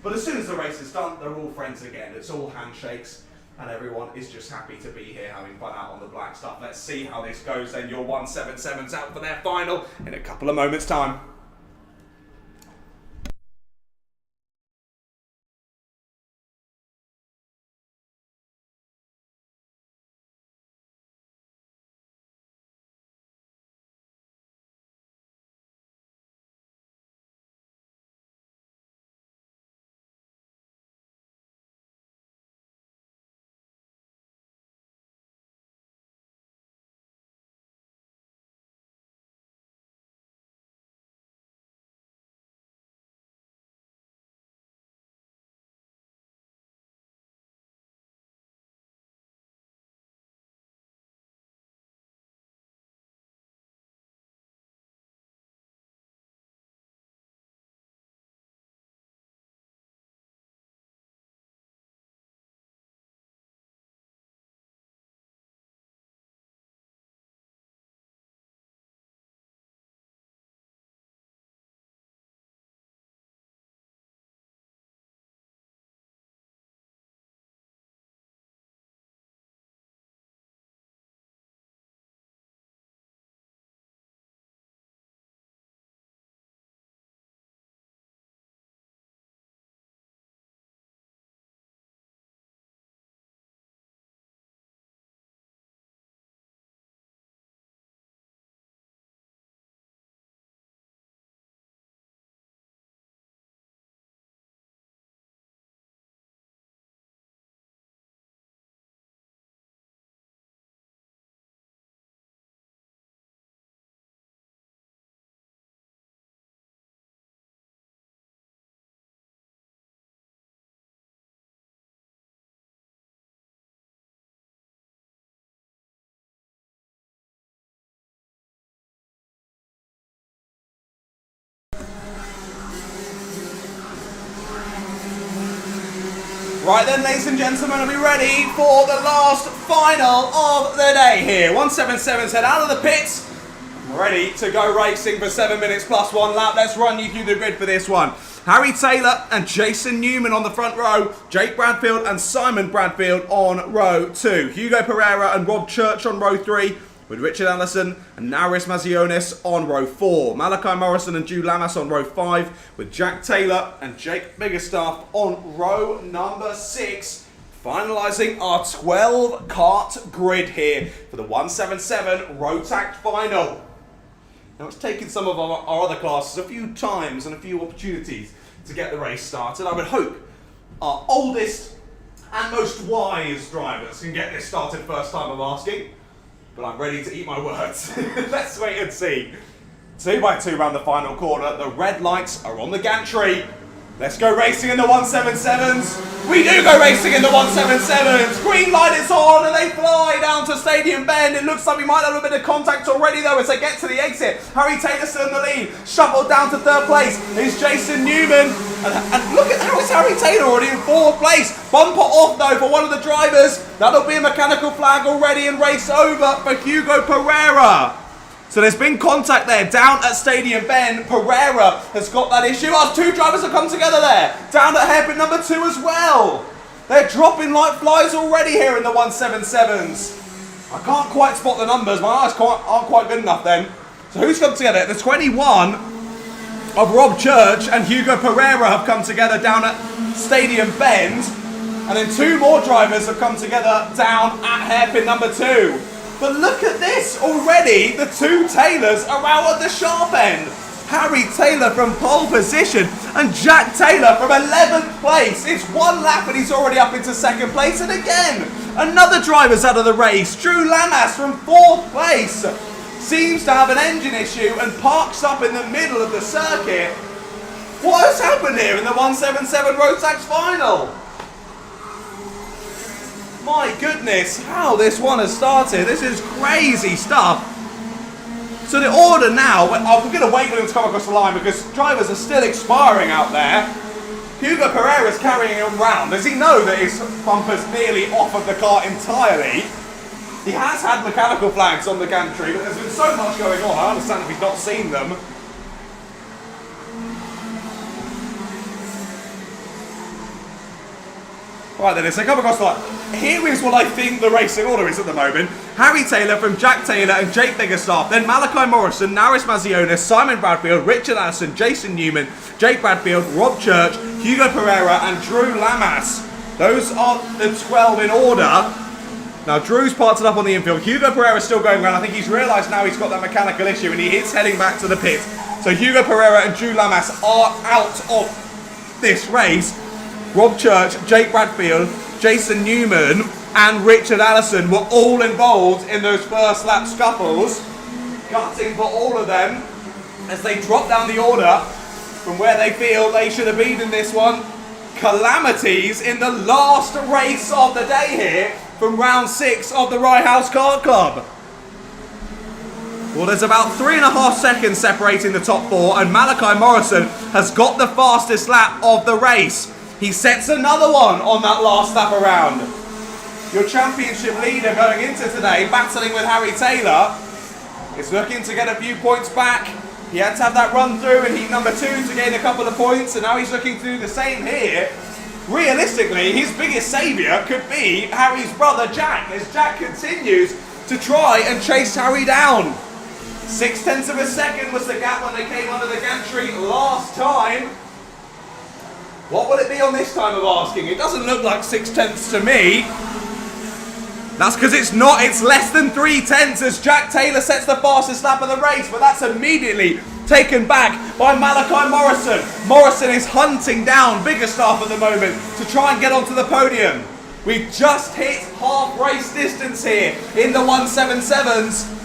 But as soon as the race is done, they're all friends again. It's all handshakes. And everyone is just happy to be here having fun out on the black stuff. Let's see how this goes then. Your 177's out for their final in a couple of moments' time. Right then, ladies and gentlemen, are we ready for the last final of the day here? 177's head out of the pits. Ready to go racing for 7 minutes plus 1 lap. Let's run you through the grid for this one. Harry Taylor and Jason Newman on the front row. Jake Bradfield and Simon Bradfield on row 2. Hugo Pereira and Rob Church on row 3. With Richard Allison and Nauris Mazionis on row 4. Malachi Morrison and Drew Lamas on row 5. With Jack Taylor and Jake Biggerstaff on row number 6. Finalising our 12 kart grid here for the 177 Rotax final. Now it's taken some of our other classes a few times and a few opportunities to get the race started. I would hope our oldest and most wise drivers can get this started first time of asking. But I'm ready to eat my words. Let's wait and see. 2 by 2 round the final corner. The red lights are on the gantry. Let's go racing in the 177s. We do go racing in the 177s. Green light is on and they fly down to Stadium Bend. It looks like we might have a bit of contact already though as they get to the exit. Harry Taylor still in the lead. Shuffled down to 3rd place is Jason Newman. And look at how it's Harry Taylor already in 4th place. Bumper off though for one of the drivers. That'll be a mechanical flag already and race over for Hugo Pereira. So there's been contact there down at Stadium Bend. Pereira has got that issue. Our 2 drivers have come together there. Down at hairpin number 2 as well. They're dropping like flies already here in the 177s. I can't quite spot the numbers. My eyes aren't quite good enough then. So who's come together? The 21 of Rob Church and Hugo Pereira have come together down at Stadium Bend. And then 2 more drivers have come together down at hairpin number 2. But look at this, already the 2 Taylors are out at the sharp end. Harry Taylor from pole position and Jack Taylor from 11th place. It's 1 lap and he's already up into 2nd place. And again, another driver's out of the race. Drew Lamas from 4th place. Seems to have an engine issue and parks up in the middle of the circuit. What has happened here in the 177 Rotax final? My goodness, how this one has started. This is crazy stuff. So the order now, we're going to wait for them to come across the line because drivers are still expiring out there. Hugo Pereira's carrying him round. Does he know that his bumper's nearly off of the kart entirely? He has had mechanical flags on the gantry, but there's been so much going on. I understand if he's not seen them. Right then, as they come across the line, here is what I think the racing order is at the moment. Harry Taylor from Jack Taylor and Jake Biggerstaff. Then Malachi Morrison, Nauris Mazionis, Simon Bradfield, Richard Allison, Jason Newman, Jake Bradfield, Rob Church, Hugo Pereira and Drew Lamas. Those are the 12 in order. Now Drew's parted up on the infield. Hugo Pereira's still going around. I think he's realised now he's got that mechanical issue and he is heading back to the pit. So Hugo Pereira and Drew Lamas are out of this race. Rob Church, Jake Bradfield, Jason Newman and Richard Allison were all involved in those first lap scuffles. Gutting for all of them as they drop down the order from where they feel they should have been in this one. Calamities in the last race of the day here from round 6 of the Rye House Kart Club. Well, there's about 3.5 seconds separating the top 4 and Malachi Morrison has got the fastest lap of the race. He sets another one on that last lap around. Your championship leader going into today, battling with Harry Taylor, is looking to get a few points back. He had to have that run through in heat number 2 to gain a couple of points, and now he's looking to do the same here. Realistically, his biggest saviour could be Harry's brother Jack, as Jack continues to try and chase Harry down. 0.6 of a second was the gap when they came under the gantry last time. What will it be on this time of asking? It doesn't look like 0.6 to me. That's because it's not, it's less than 0.3 as Jack Taylor sets the fastest lap of the race, but that's immediately taken back by Malachi Morrison. Morrison is hunting down Biggerstaff at the moment to try and get onto the podium. We've just hit half race distance here in the 177s.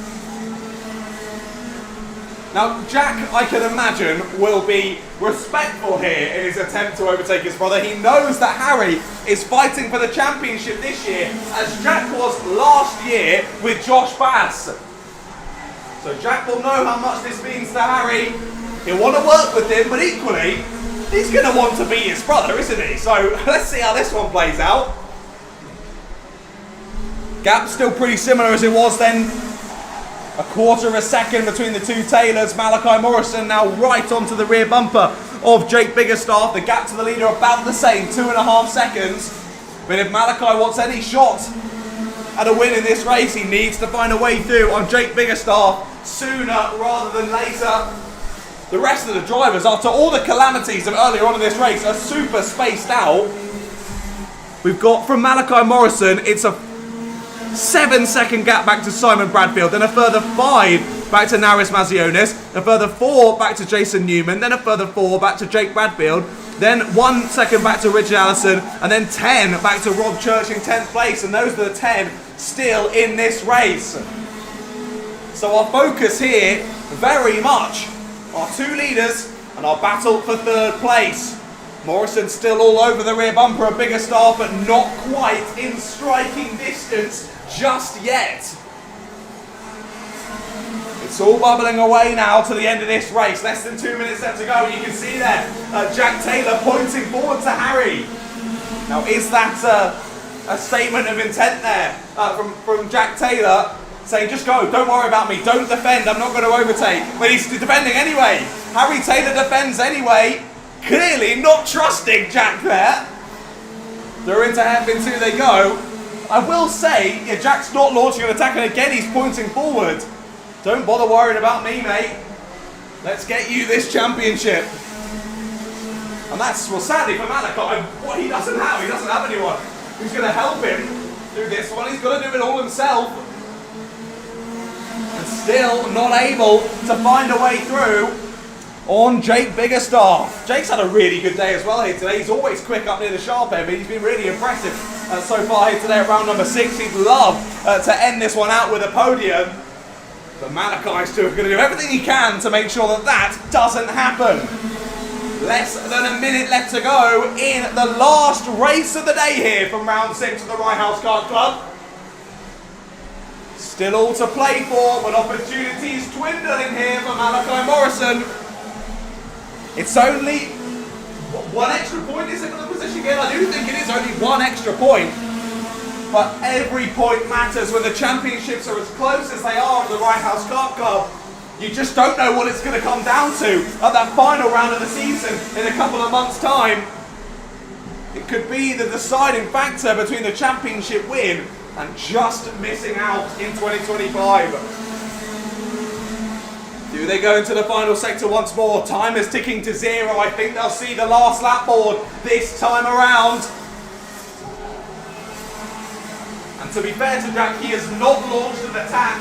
Now, Jack, I can imagine, will be respectful here in his attempt to overtake his brother. He knows that Harry is fighting for the championship this year, as Jack was last year with Josh Bass. So Jack will know how much this means to Harry. He'll want to work with him, but equally, he's going to want to beat his brother, isn't he? So let's see how this one plays out. Gap still pretty similar as it was then. A quarter of a second between the two Taylors. Malachi Morrison now right onto the rear bumper of Jake Biggerstaff. The gap to the leader about the same, 2.5 seconds. But if Malachi wants any shot at a win in this race, he needs to find a way through on Jake Biggerstaff sooner rather than later. The rest of the drivers, after all the calamities of earlier on in this race, are super spaced out. We've got from Malachi Morrison, it's a 7-second gap back to Simon Bradfield, then a further 5 back to Naris Mazionis, a further 4 back to Jason Newman, then a further 4 back to Jake Bradfield, then 1 second back to Richard Allison, and then 10 back to Rob Church in 10th place, and those are the 10 still in this race. So our focus here, very much, our 2 leaders and our battle for 3rd place. Morrison still all over the rear bumper of Biggerstaff, but not quite in striking distance just yet. It's all bubbling away now to the end of this race. Less than 2 minutes left to go. You can see there Jack Taylor pointing forward to Harry. Now, is that a statement of intent there from Jack Taylor saying, just go, don't worry about me, don't defend, I'm not going to overtake. But he's defending anyway. Harry Taylor defends anyway. Clearly not trusting Jack there. They're into hairpin 2 they go. I will say, yeah, Jack's not launching an attack, and again he's pointing forward. Don't bother worrying about me, mate. Let's get you this championship. And that's, well, sadly for Malachi, what he doesn't have anyone who's going to help him through this one. He's got to do it all himself. And still not able to find a way through on Jake Biggerstaff. Jake's had a really good day as well here today. He's always quick up near the sharp end, but he's been really impressive so far here today at round number 6. He'd love to end this one out with a podium. But Malachi's still going to do everything he can to make sure that that doesn't happen. Less than a minute left to go in the last race of the day here from round 6 of the Rye House Kart Club. Still all to play for, but opportunities dwindling here for Malachi Morrison. It's only 1 extra point, is it, for the position again? I do think it is only 1 extra point. But every point matters when the championships are as close as they are to the Rye House Kart Club. You just don't know what it's going to come down to at that final round of the season in a couple of months' time. It could be the deciding factor between the championship win and just missing out in 2025. Do they go into the final sector once more? Time is ticking to 0. I think they'll see the last lap board this time around. And to be fair to Jack, he has not launched an attack.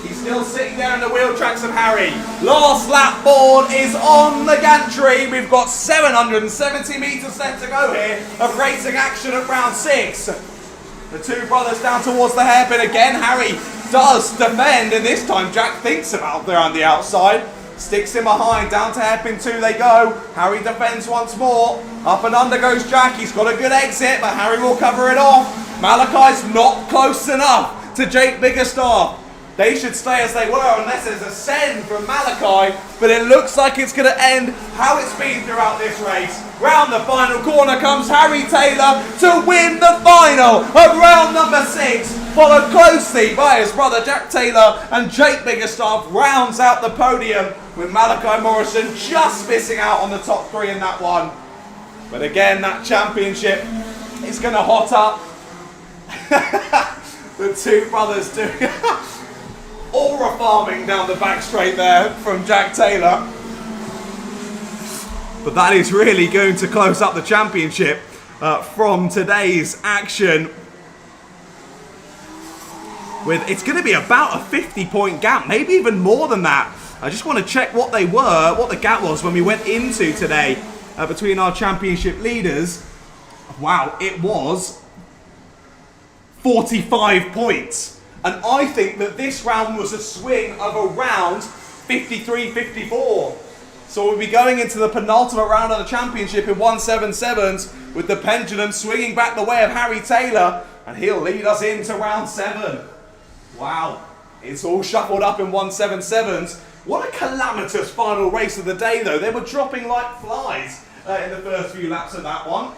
He's still sitting there in the wheel tracks of Harry. Last lap board is on the gantry. We've got 770 metres left to go here of racing action at round 6. The 2 brothers down towards the hairpin again. Harry does defend, and this time Jack thinks about there on the outside. Sticks him behind, down to hairpin 2 they go. Harry defends once more. Up and under goes Jack. He's got a good exit, but Harry will cover it off. Malachi's not close enough to Jake Biggerstaff. They should stay as they were unless there's a send from Malachi, but it looks like it's going to end how it's been throughout this race. Round the final corner comes Harry Taylor to win the final of round number 6, followed closely by his brother Jack Taylor, and Jake Biggerstaff rounds out the podium with Malachi Morrison just missing out on the top 3 in that one. But again, that championship is going to hot up. The 2 brothers doing aura farming down the back straight there from Jack Taylor. But that is really going to close up the championship from today's action. It's going to be about a 50-point gap, maybe even more than that. I just want to check what they were, what the gap was when we went into today between our championship leaders. Wow, it was 45 points. And I think that this round was a swing of around 53-54. So we'll be going into the penultimate round of the championship in 177s with the pendulum swinging back the way of Harry Taylor, and he'll lead us into round 7. Wow, it's all shuffled up in 177s. What a calamitous final race of the day though. They were dropping like flies in the first few laps of that one.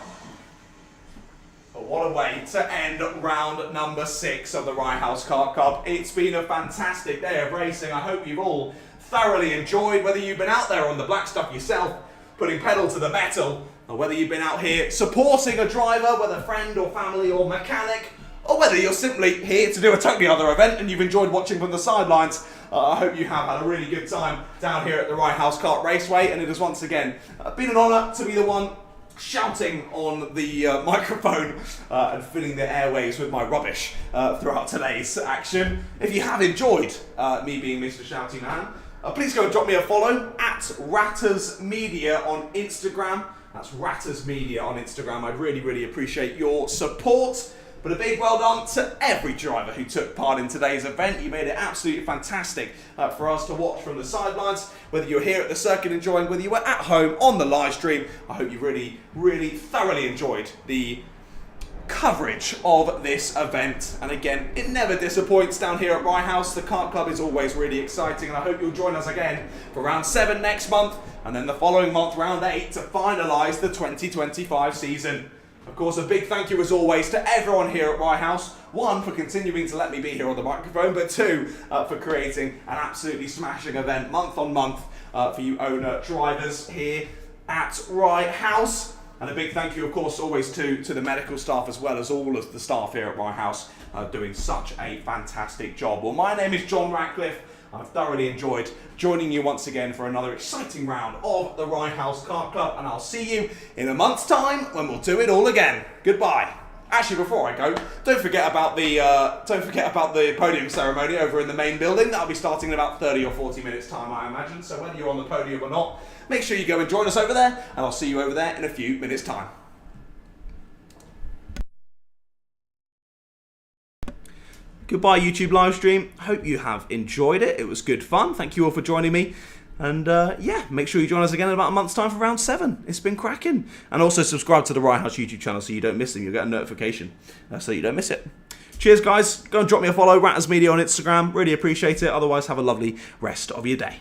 But what a way to end round number 6 of the Rye House Kart Club. It's been a fantastic day of racing. I hope you've all thoroughly enjoyed, whether you've been out there on the black stuff yourself, putting pedal to the metal, or whether you've been out here supporting a driver, whether friend or family or mechanic, or whether you're simply here to do a totally other event and you've enjoyed watching from the sidelines. I hope you have had a really good time down here at the Rye House Kart Raceway, and it has once again been an honour to be the one shouting on the microphone and filling the airwaves with my rubbish throughout today's action. If you have enjoyed me being Mr. Shouty Man, please go and drop me a follow at Ratters Media on Instagram. That's Ratters Media on Instagram. I'd really, really appreciate your support. But a big well done to every driver who took part in today's event. You made it absolutely fantastic for us to watch from the sidelines. Whether you're here at the circuit enjoying, whether you were at home on the live stream, I hope you really, really thoroughly enjoyed the coverage of this event. And again, it never disappoints down here at Rye House. The Kart Club is always really exciting, and I hope you'll join us again for round 7 next month, and then the following month, round 8, to finalise the 2025 season. Of course, a big thank you as always to everyone here at Rye House. 1, for continuing to let me be here on the microphone, but 2, for creating an absolutely smashing event month on month for you owner drivers here at Rye House. And a big thank you, of course, always to the medical staff as well as all of the staff here at Rye House doing such a fantastic job. Well, my name is John Ratcliffe. I've thoroughly enjoyed joining you once again for another exciting round of the Rye House Kart Club, and I'll see you in a month's time when we'll do it all again. Goodbye. Actually, before I go, don't forget about the podium ceremony over in the main building. That'll be starting in about 30 or 40 minutes time, I imagine. So whether you're on the podium or not, make sure you go and join us over there, and I'll see you over there in a few minutes time. Goodbye, YouTube live stream. Hope you have enjoyed it. It was good fun. Thank you all for joining me. And yeah, make sure you join us again in about a month's time for round 7. It's been cracking. And also subscribe to the Rye House YouTube channel so you don't miss them. You'll get a notification so you don't miss it. Cheers, guys. Go and drop me a follow. Ratters Media on Instagram. Really appreciate it. Otherwise, have a lovely rest of your day.